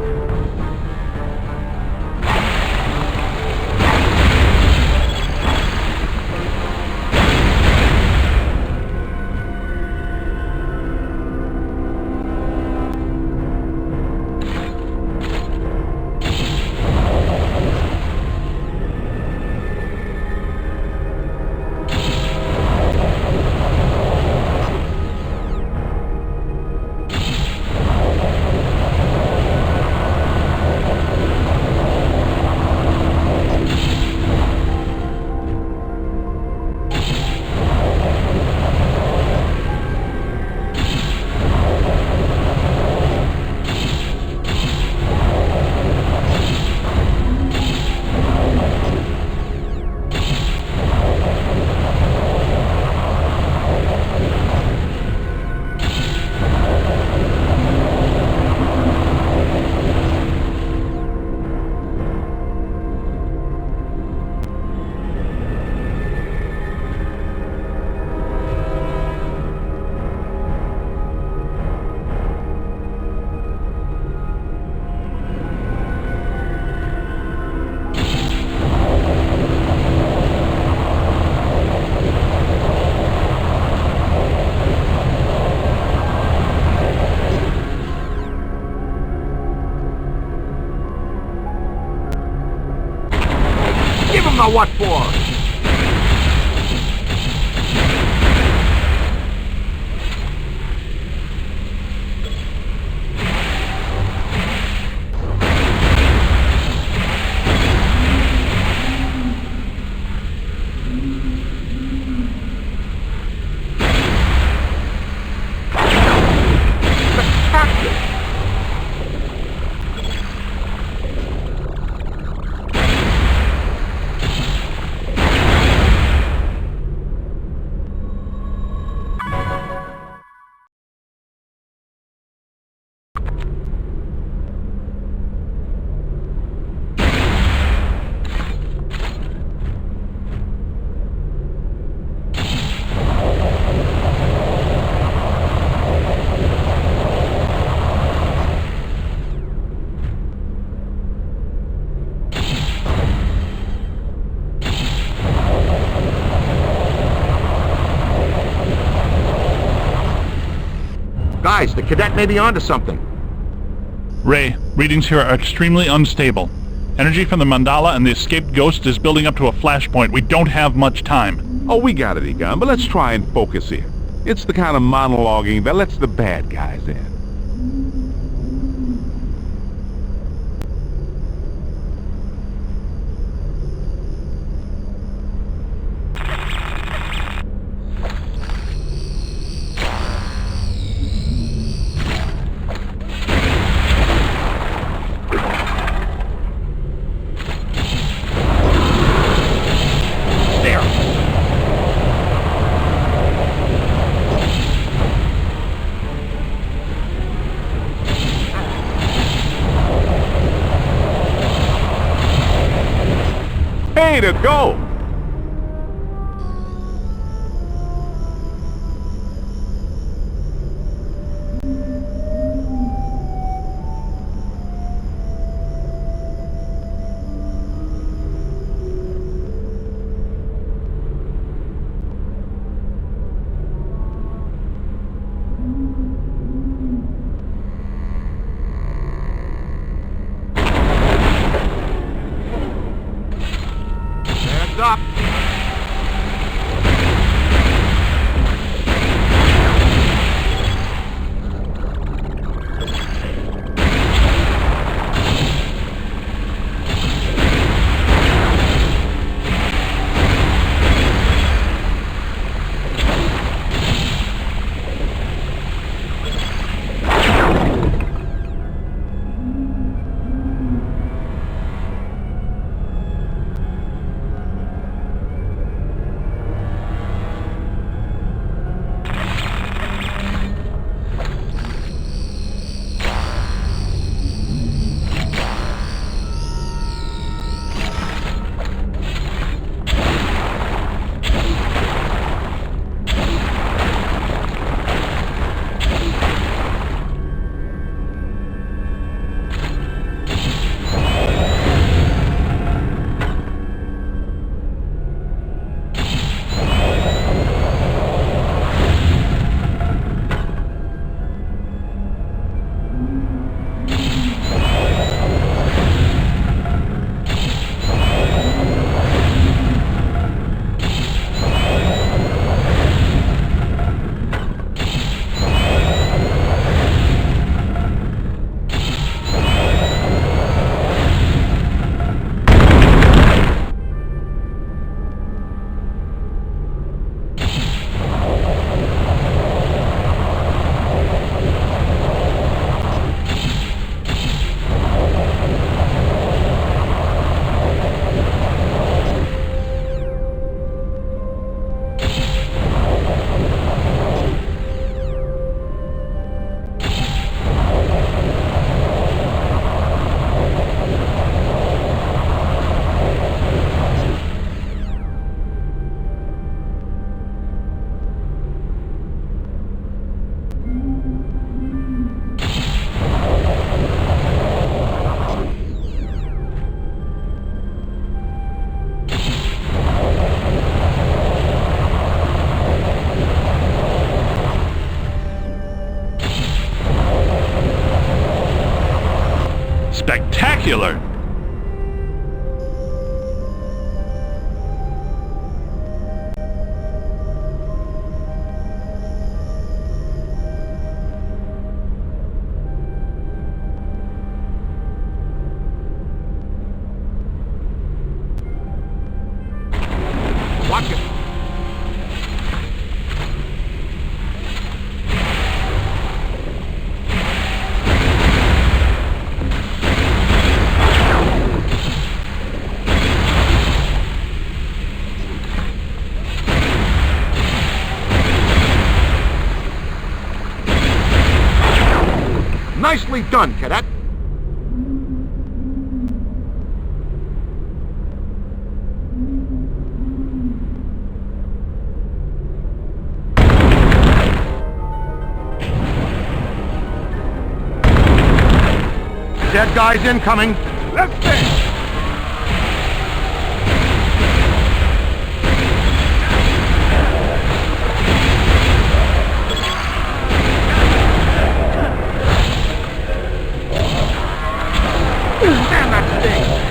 [SPEAKER 3] What for? Guys, the cadet may be onto something.
[SPEAKER 2] Ray, readings here are extremely unstable. Energy from the mandala and the escaped ghost is building up to a flashpoint. We don't have much time.
[SPEAKER 7] Oh, we got it, Egon, but let's try and focus here. It's the kind of monologuing that lets the bad guys in. Way to go!
[SPEAKER 2] Spectacular!
[SPEAKER 3] Watch it! Nicely done, cadet! Dead guys incoming! Let's stay! Damn, that stinks!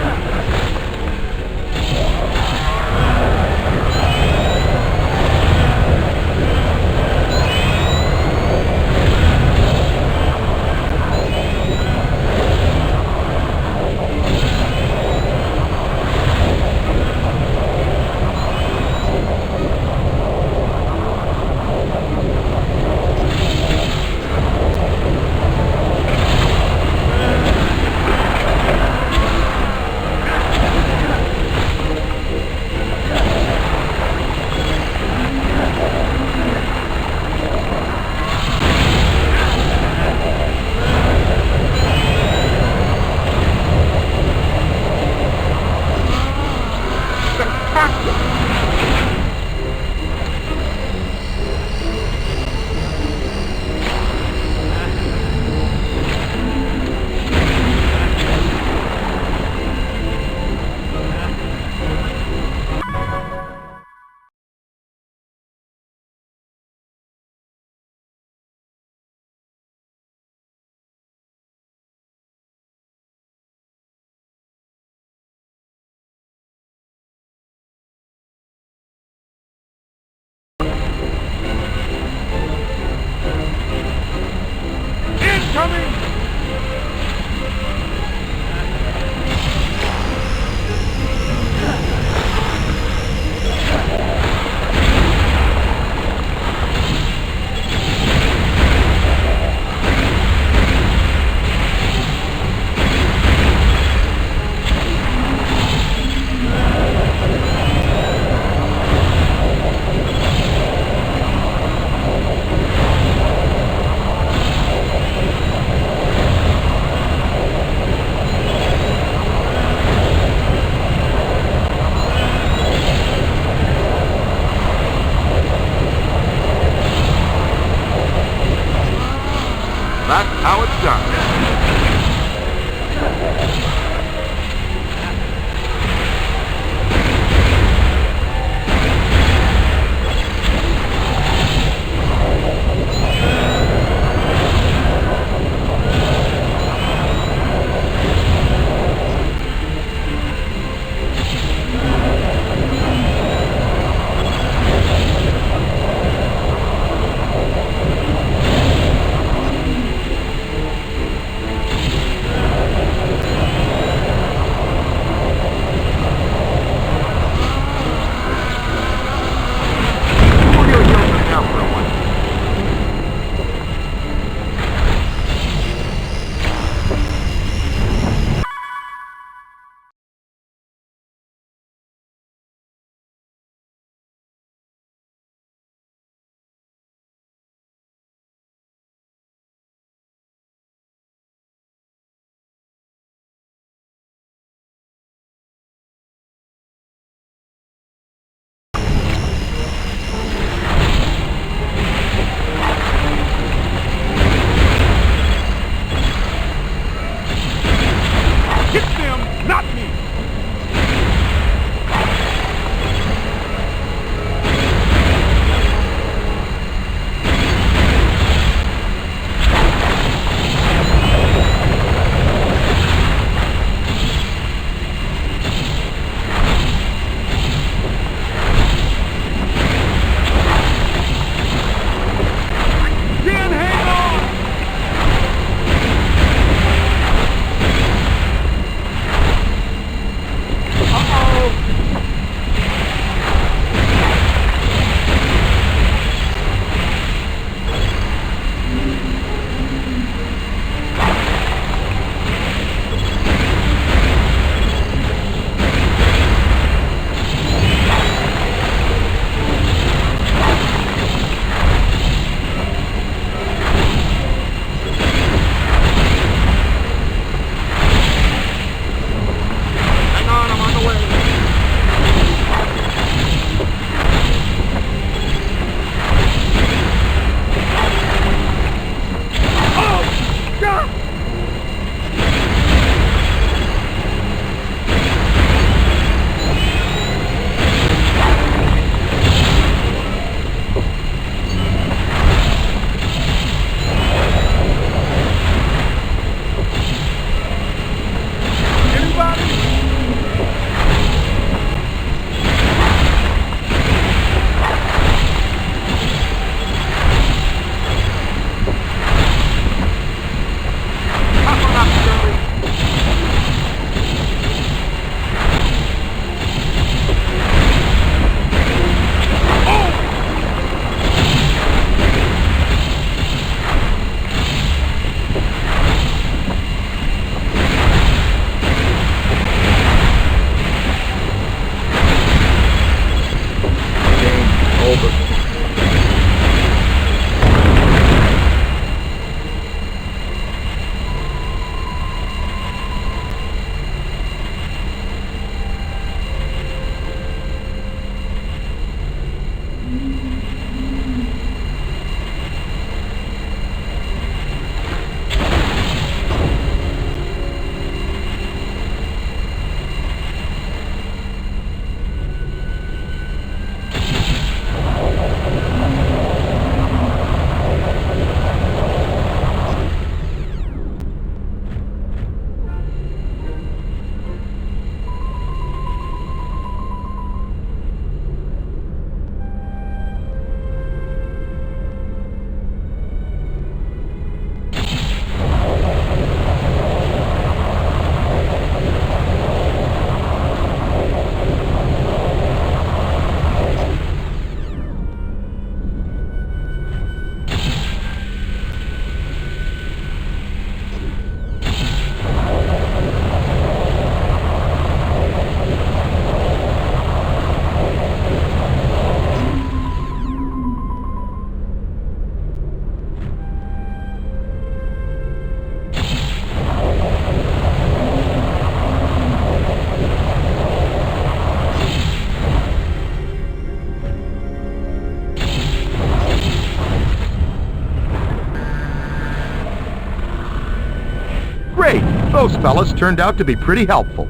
[SPEAKER 3] Great! Those fellas turned out to be pretty helpful.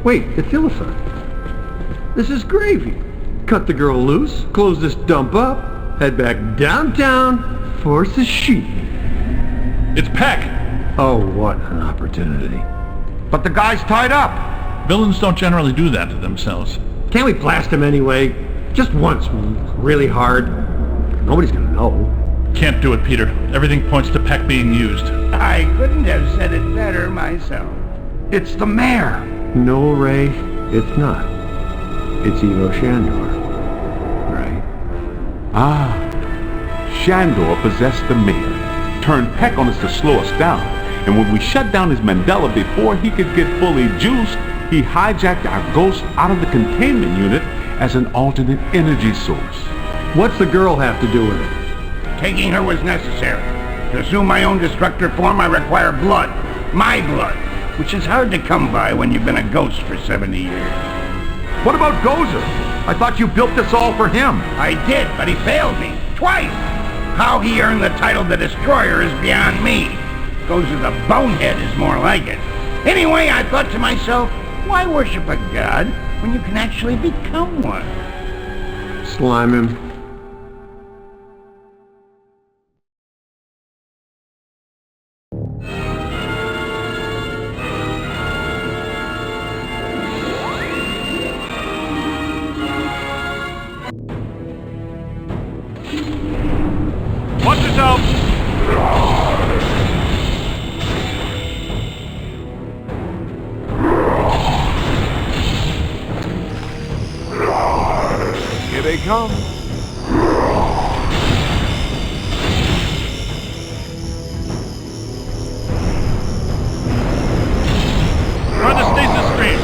[SPEAKER 4] Wait, it's Ilyssa. This is gravy. Cut the girl loose, close this dump up, head back downtown, force a sheep.
[SPEAKER 2] It's Peck!
[SPEAKER 4] Oh, what an opportunity.
[SPEAKER 3] But the guy's tied up!
[SPEAKER 2] Villains don't generally do that to themselves.
[SPEAKER 4] Can't we blast him anyway? Just once, really hard. Nobody's gonna know.
[SPEAKER 2] Can't do it, Peter. Everything points to Peck being used.
[SPEAKER 8] I couldn't have said it better myself.
[SPEAKER 3] It's the mayor!
[SPEAKER 4] No, Ray, it's not. It's Ivo Shandor. Right?
[SPEAKER 7] Ah, Shandor possessed the mayor, turned Peck on us to slow us down, and when we shut down his Mandela before he could get fully juiced, he hijacked our ghost out of the containment unit as an alternate energy source.
[SPEAKER 4] What's the girl have to do with it?
[SPEAKER 8] Taking her was necessary. To assume my own Destructor form, I require blood. My blood. Which is hard to come by when you've been a ghost for 70 years.
[SPEAKER 3] What about Gozer? I thought you built this all for him.
[SPEAKER 8] I did, but he failed me. Twice! How he earned the title the Destroyer is beyond me. Gozer the Bonehead is more like it. Anyway, I thought to myself, why worship a god when you can actually become one?
[SPEAKER 4] Slime him.
[SPEAKER 2] Watch yourself!
[SPEAKER 7] Here they come.
[SPEAKER 2] Run the stasis stream!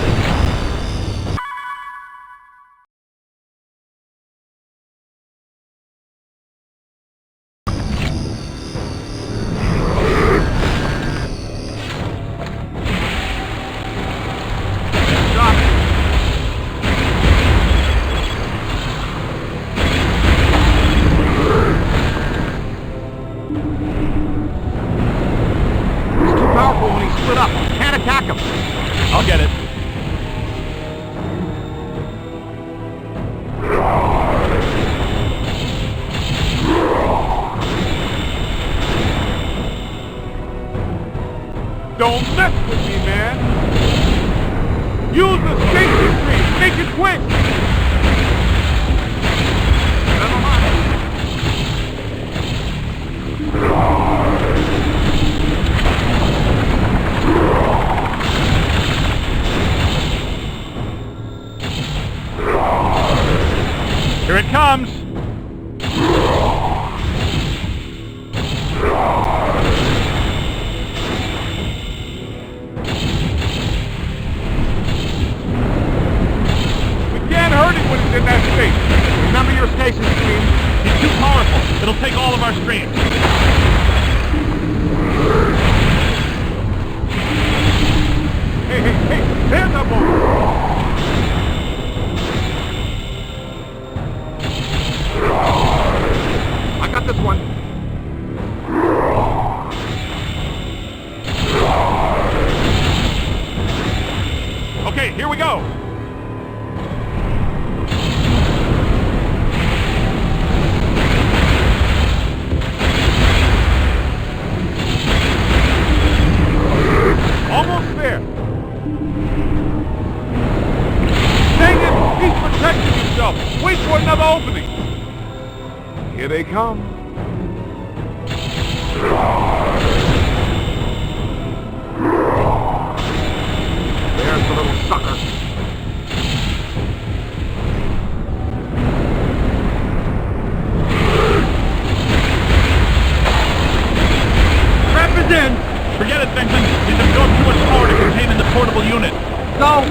[SPEAKER 2] I'll get it.
[SPEAKER 7] Don't mess with me, man. Use the safety screen. Make it quick. Never mind.
[SPEAKER 2] Here it comes!
[SPEAKER 7] We can't hurt him when he's in that state.
[SPEAKER 2] Remember your station stream? He's too powerful. It'll take all of our streams.
[SPEAKER 7] Hey, stand up over. I got this one.
[SPEAKER 2] Okay, here we go.
[SPEAKER 7] Almost there. Dang it! He's protecting himself. Wait for another opening. Here they come. There's the little sucker.
[SPEAKER 2] Trap is in! Forget it, Benson. He's absorbed too much power to contain in the portable unit.
[SPEAKER 10] go?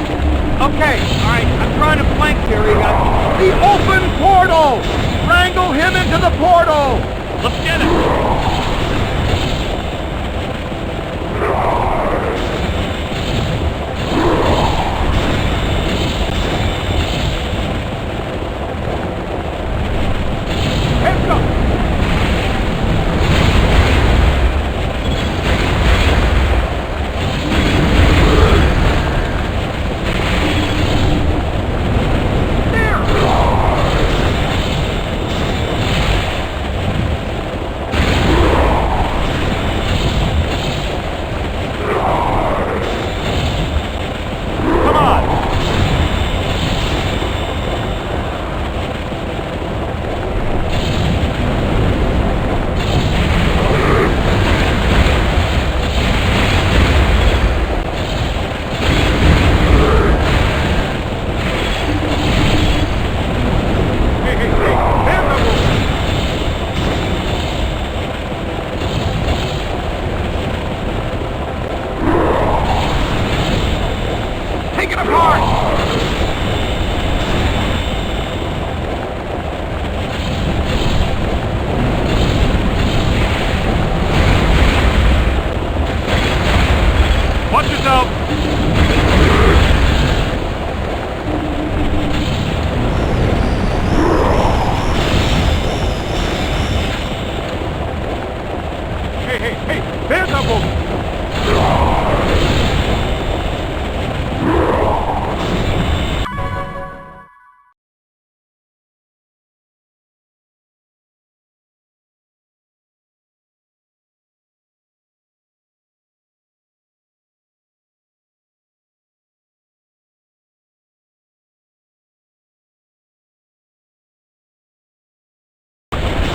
[SPEAKER 10] Okay, alright, I'm trying to flank here. The open portal! Wrangle him into the portal!
[SPEAKER 2] Let's get it!
[SPEAKER 10] Heads up!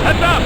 [SPEAKER 2] Heads up!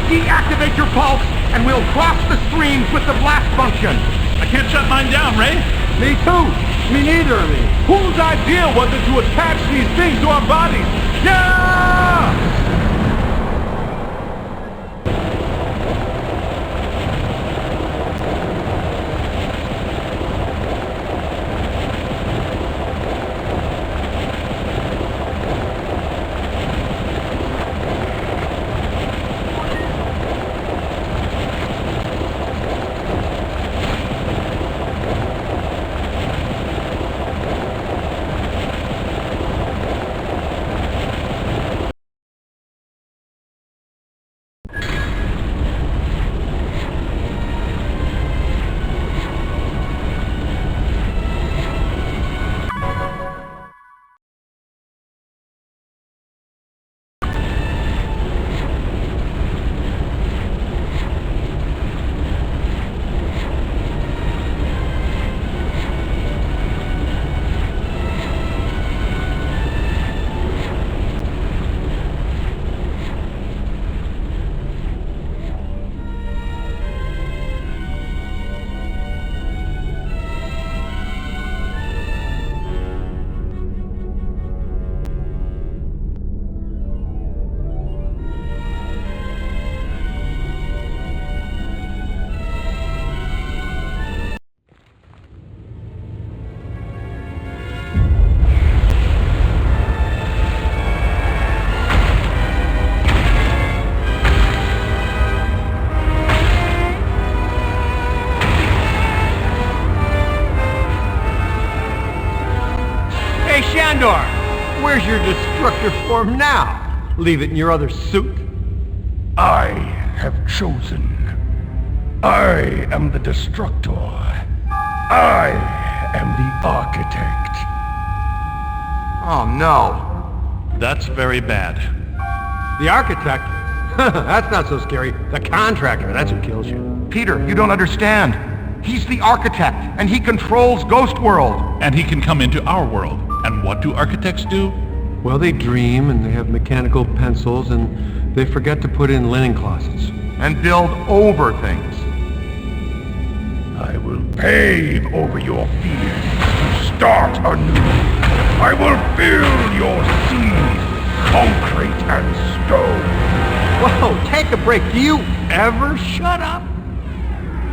[SPEAKER 10] Deactivate your pulse, and we'll cross the streams with the blast function.
[SPEAKER 2] I can't shut mine down, Ray.
[SPEAKER 10] Me too. Me neither, me.
[SPEAKER 7] Whose idea was it to attach these things to our bodies? Yeah!
[SPEAKER 10] Where's your Destructor form now? Leave it in your other suit?
[SPEAKER 8] I have chosen. I am the Destructor. I am the Architect.
[SPEAKER 10] Oh no.
[SPEAKER 2] That's very bad.
[SPEAKER 10] The Architect?
[SPEAKER 4] That's not so scary. The contractor, that's who kills you.
[SPEAKER 3] Peter, you don't understand. He's the architect, and he controls Ghost World.
[SPEAKER 2] And he can come into our world. And what do architects do?
[SPEAKER 4] Well, they dream, and they have mechanical pencils, and they forget to put in linen closets.
[SPEAKER 3] And build over things.
[SPEAKER 8] I will pave over your fears to start anew. I will fill your seas with concrete and stone.
[SPEAKER 4] Whoa, take a break. Do you ever shut up?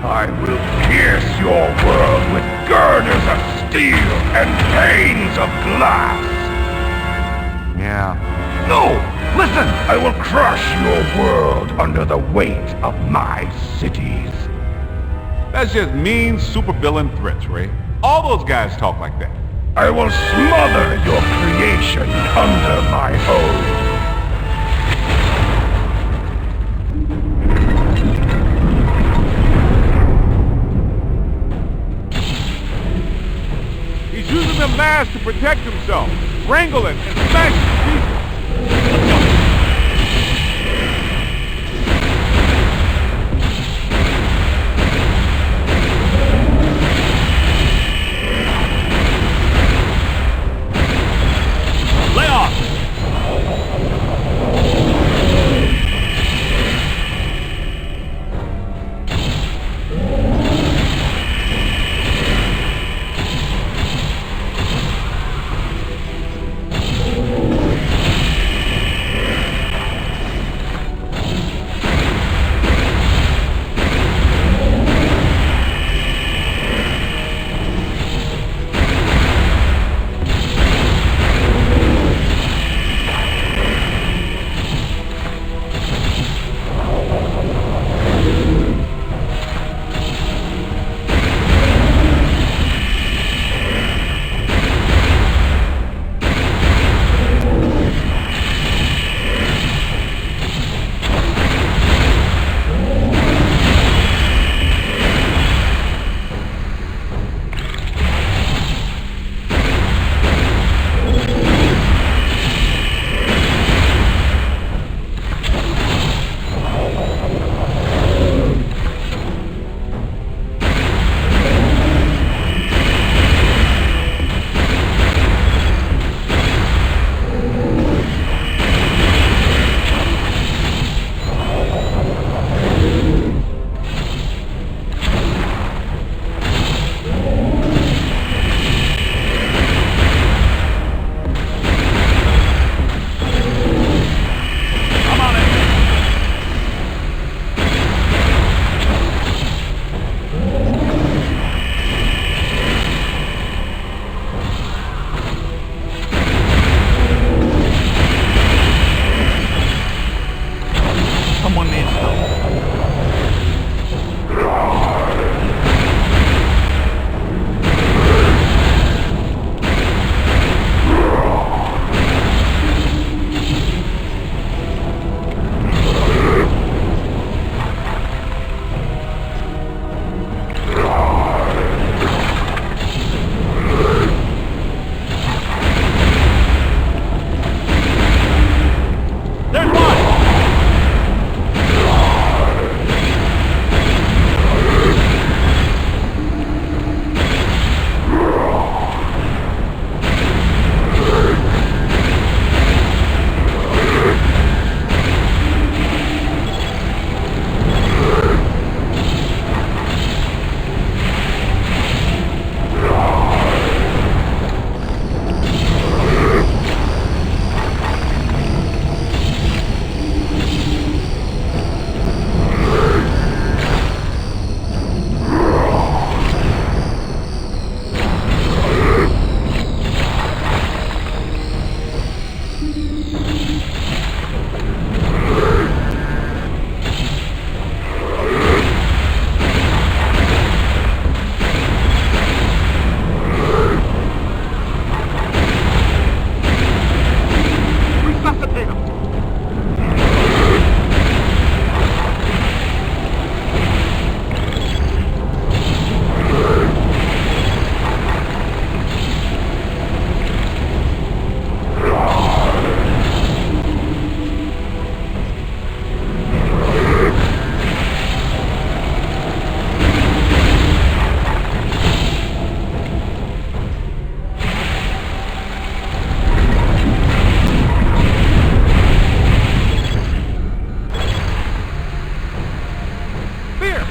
[SPEAKER 8] I will pierce your world with girders of steel and panes of glass.
[SPEAKER 3] Yeah.
[SPEAKER 8] No! Listen! I will crush your world under the weight of my cities.
[SPEAKER 7] That's just mean supervillain threats, Ray. All those guys talk like that.
[SPEAKER 8] I will smother your creation under my own.
[SPEAKER 7] He's using the mask to protect himself. Wrangle it and smash it to pieces.
[SPEAKER 2] Lay off!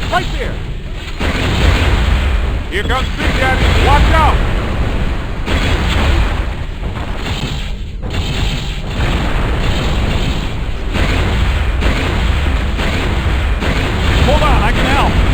[SPEAKER 7] Right there! Here comes Big Daddy! Watch out!
[SPEAKER 2] Hold on, I can help.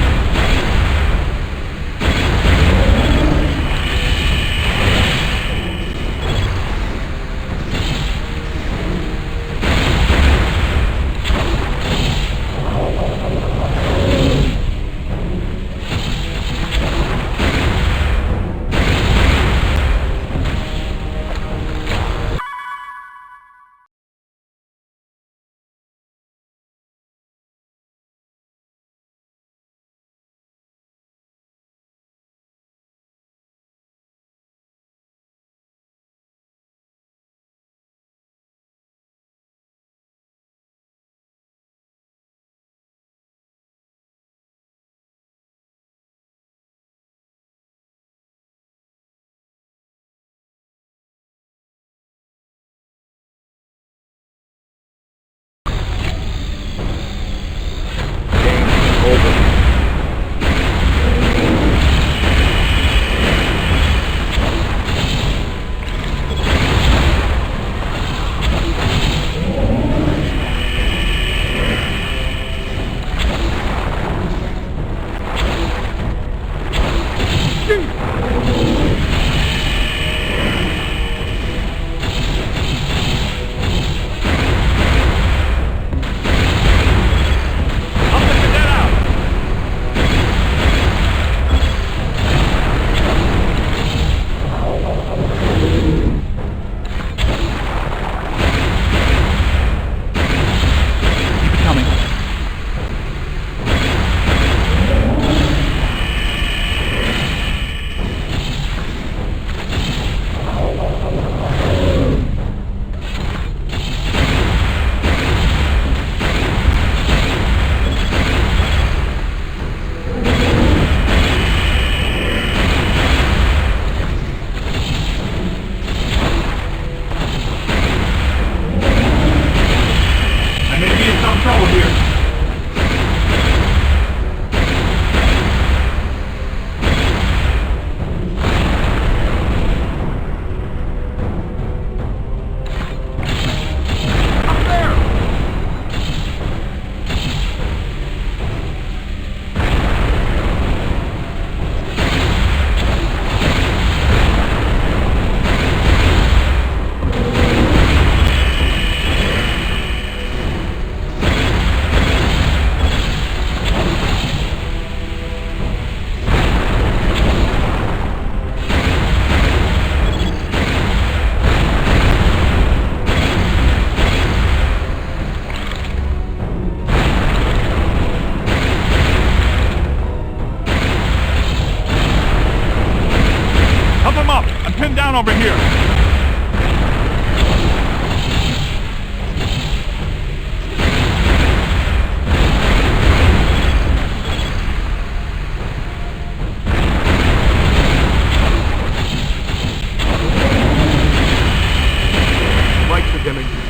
[SPEAKER 2] over here.
[SPEAKER 11] Lights are dimming.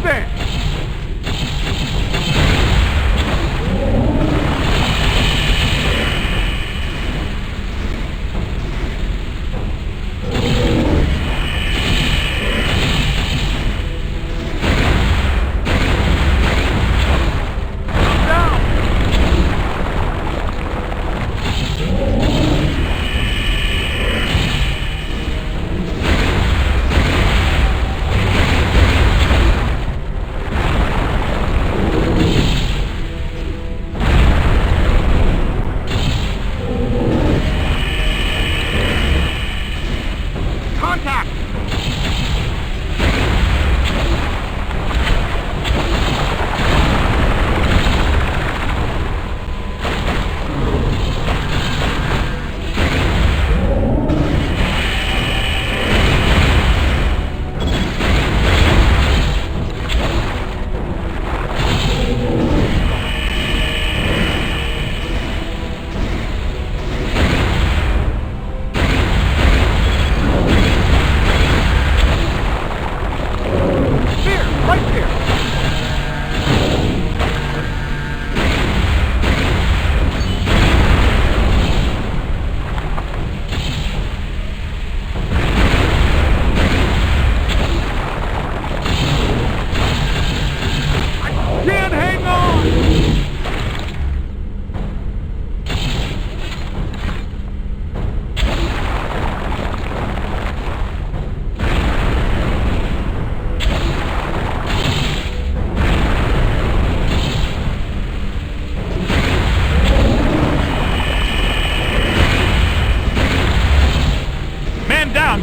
[SPEAKER 7] there!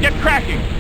[SPEAKER 2] Get cracking!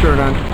[SPEAKER 4] shirt on.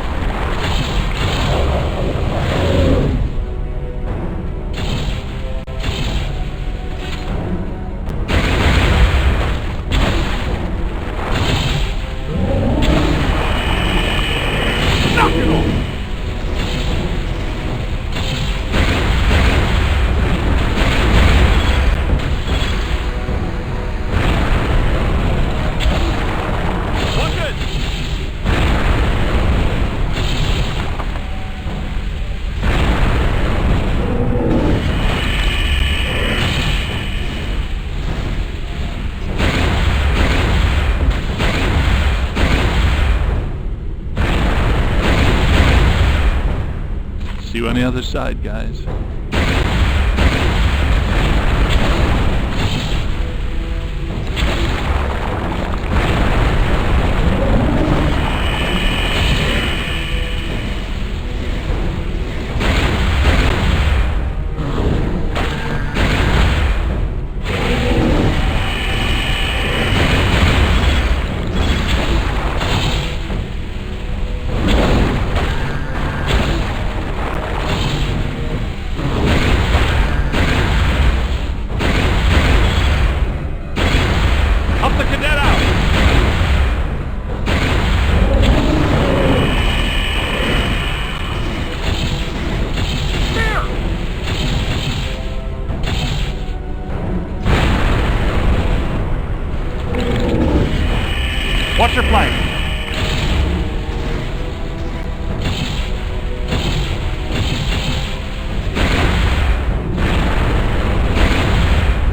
[SPEAKER 2] See you on the other side, guys. Watch your flank.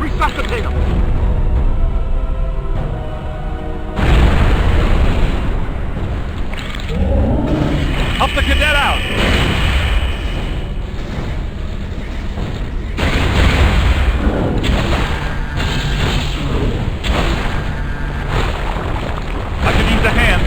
[SPEAKER 3] Resuscitate him!
[SPEAKER 2] Help the cadet out! I could use a hand.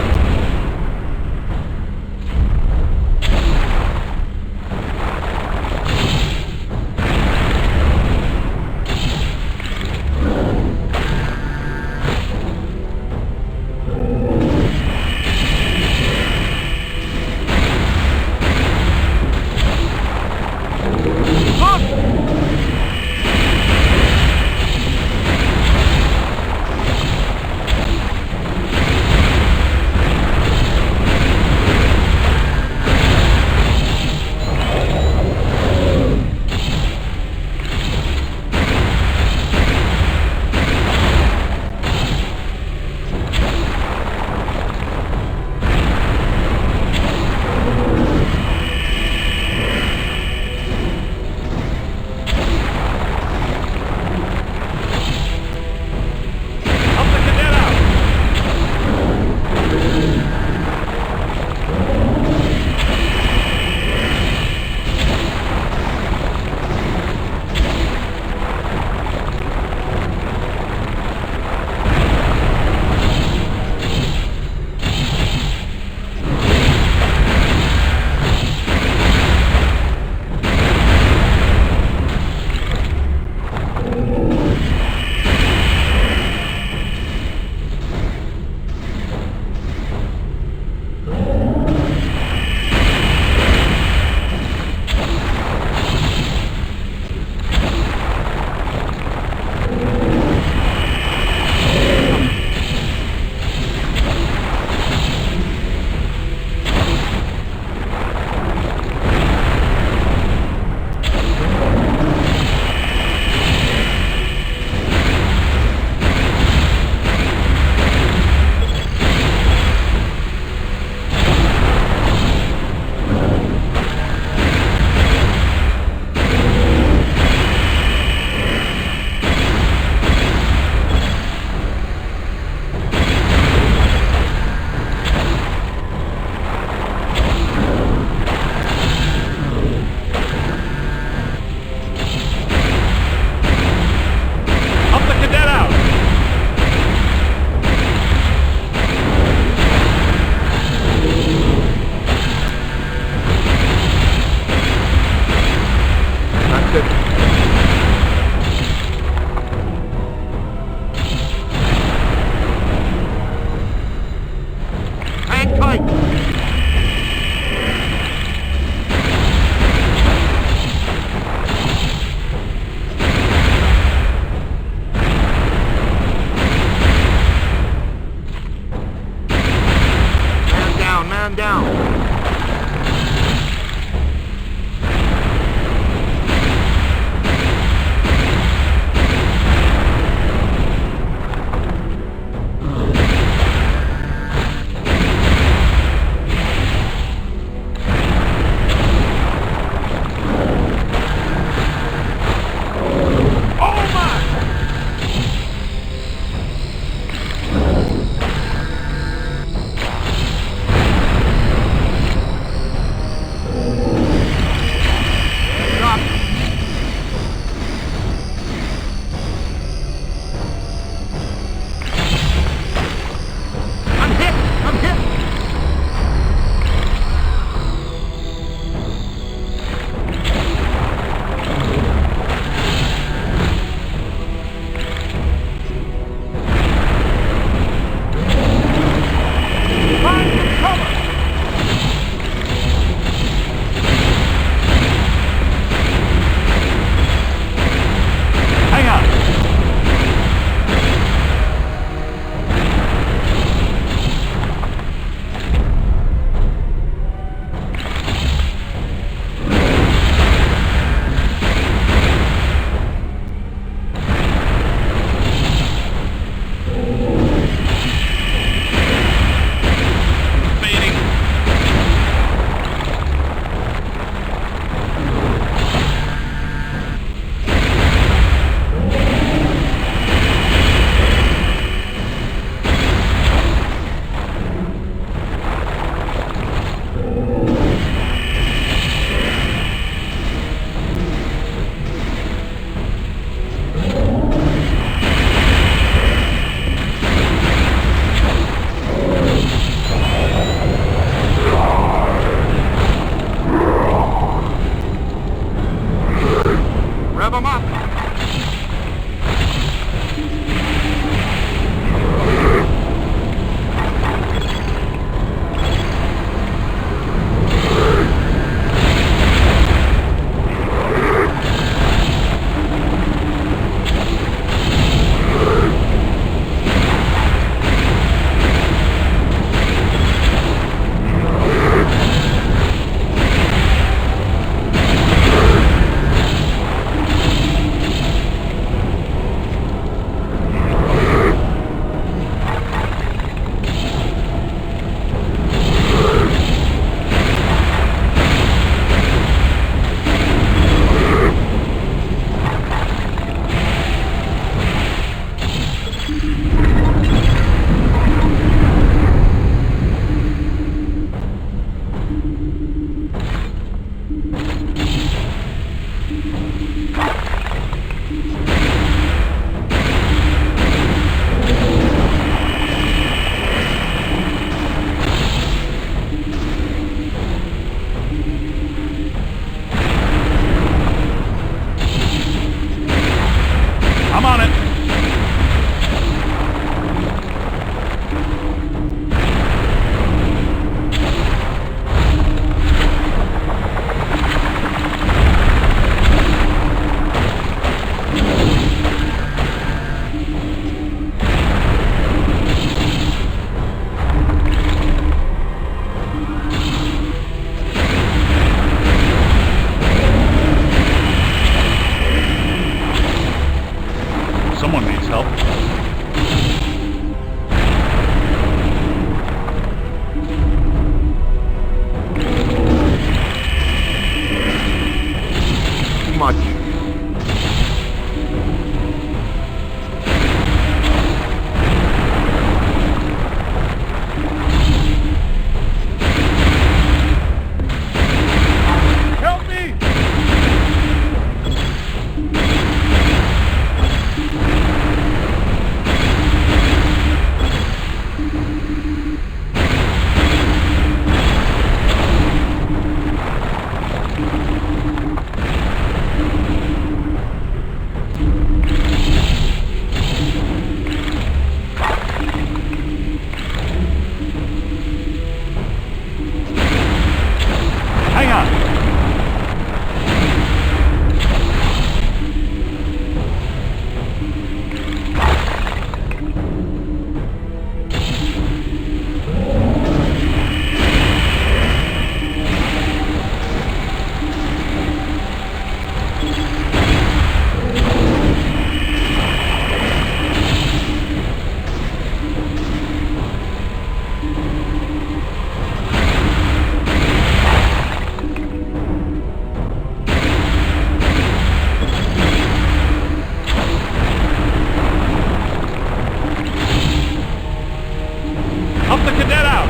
[SPEAKER 2] Help the cadet out!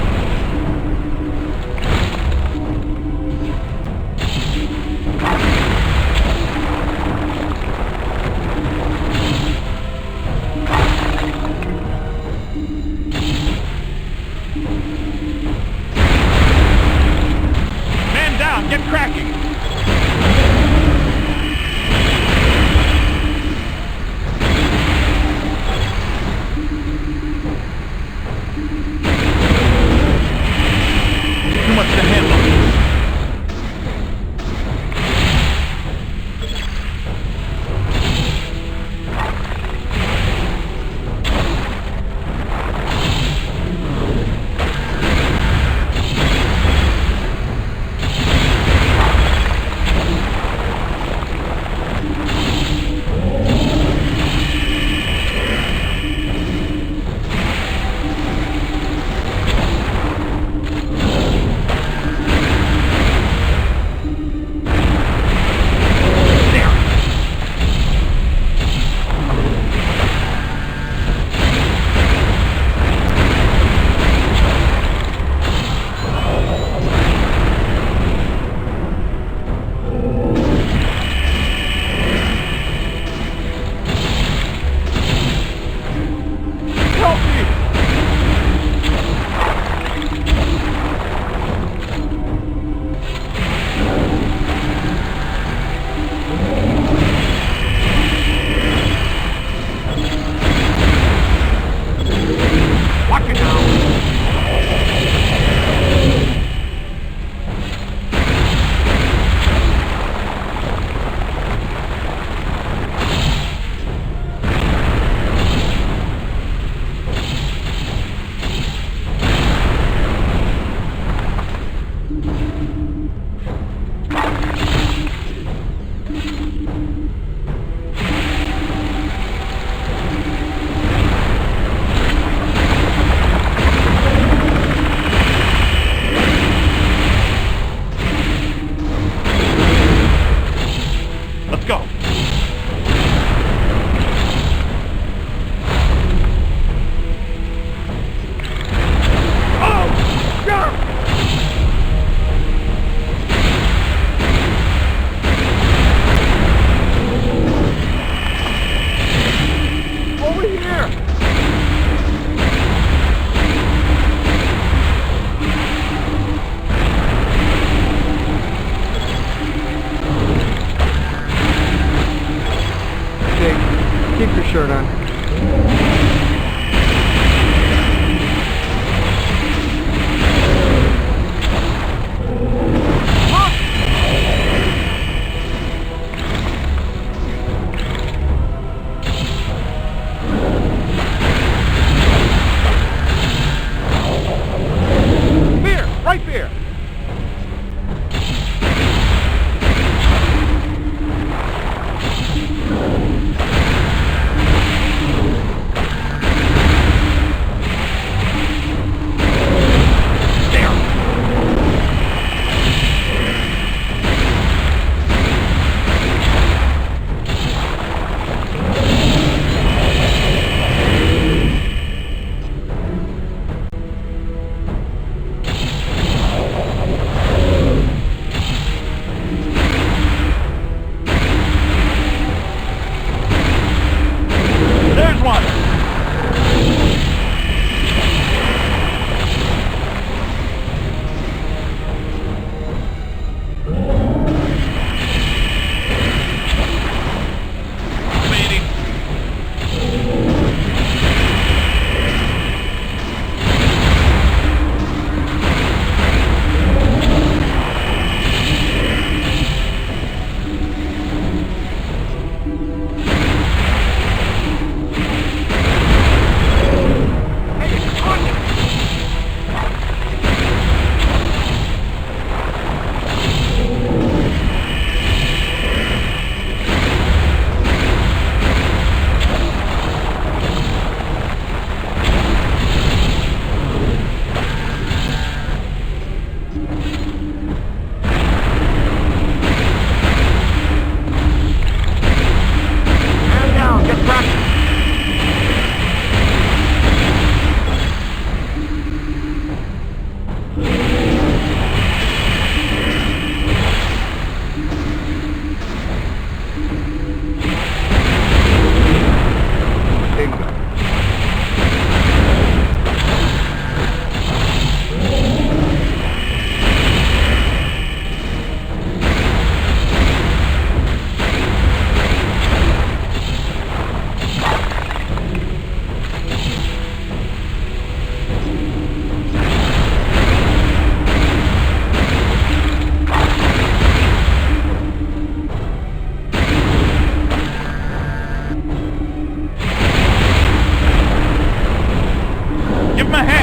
[SPEAKER 2] Man down! Get cracking!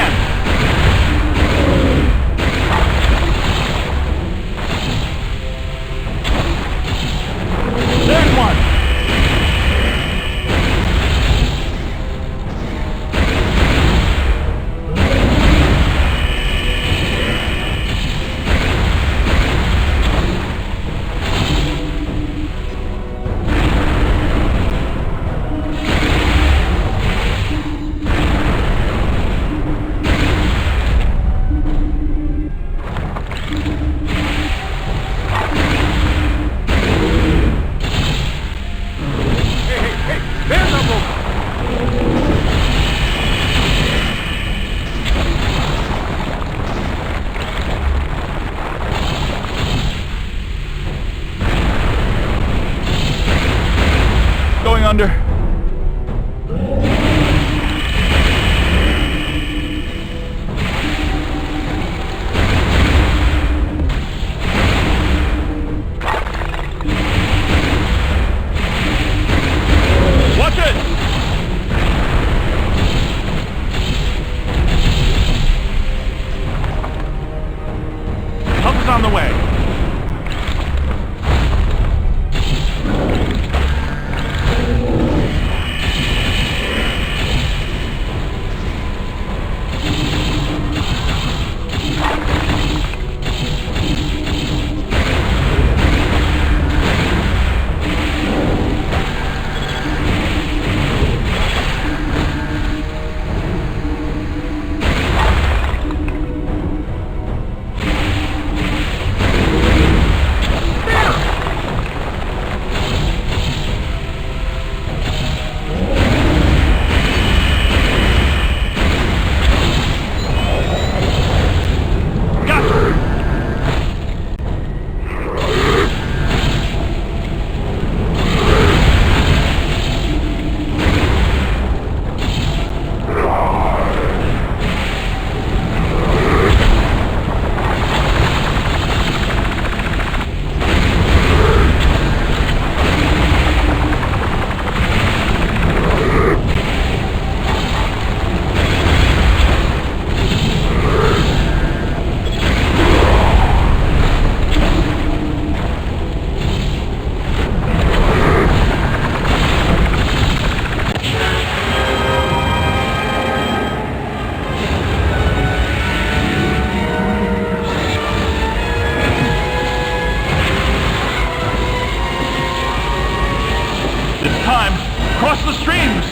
[SPEAKER 2] man! There's one! Under. Watch it! Help is on the way. Cross the streams!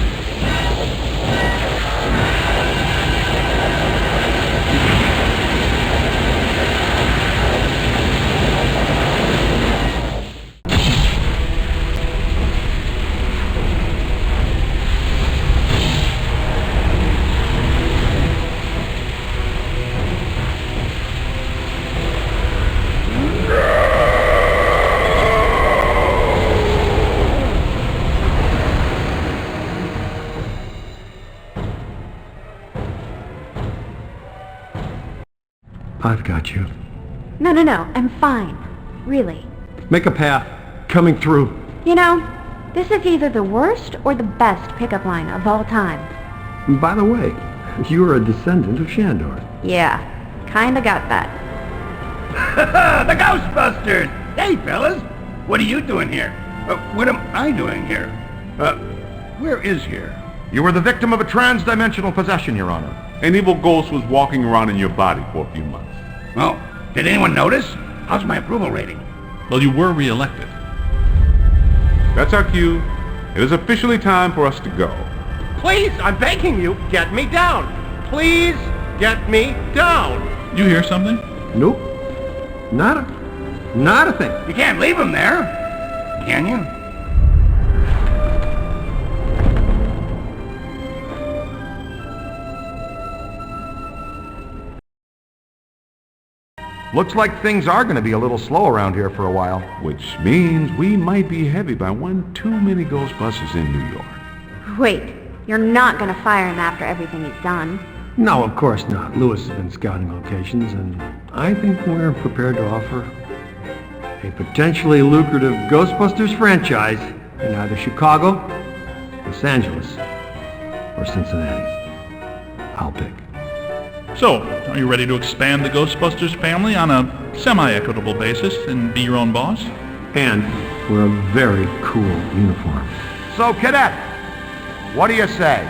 [SPEAKER 4] I've got you.
[SPEAKER 9] No, I'm fine. Really.
[SPEAKER 4] Make a path. Coming through.
[SPEAKER 9] You know, this is either the worst or the best pickup line of all time.
[SPEAKER 4] By the way, you're a descendant of Shandor.
[SPEAKER 9] Yeah, kinda got that.
[SPEAKER 8] The Ghostbusters! Hey, fellas! What are you doing here? What am I doing here? Where is here?
[SPEAKER 3] You were the victim of a trans-dimensional possession, Your Honor.
[SPEAKER 7] An evil ghost was walking around in your body for a few months.
[SPEAKER 8] Oh, did anyone notice? How's my approval rating?
[SPEAKER 2] Well, you were re-elected.
[SPEAKER 7] That's our cue. It is officially time for us to go.
[SPEAKER 10] Please, I'm begging you, get me down. Please, get me down.
[SPEAKER 2] You hear something?
[SPEAKER 4] Nope. Not a thing.
[SPEAKER 8] You can't leave him there, can you?
[SPEAKER 3] Looks like things are going to be a little slow around here for a while.
[SPEAKER 7] Which means we might be heavy by one too many Ghostbusters in New York.
[SPEAKER 9] Wait, you're not gonna fire him after everything he's done.
[SPEAKER 4] No, of course not. Lewis has been scouting locations, and I think we're prepared to offer a potentially lucrative Ghostbusters franchise in either Chicago, Los Angeles, or Cincinnati. I'll pick.
[SPEAKER 2] So, are you ready to expand the Ghostbusters family on a semi-equitable basis and be your own boss?
[SPEAKER 4] And wear a very cool uniform.
[SPEAKER 3] So, Cadet, what do you say?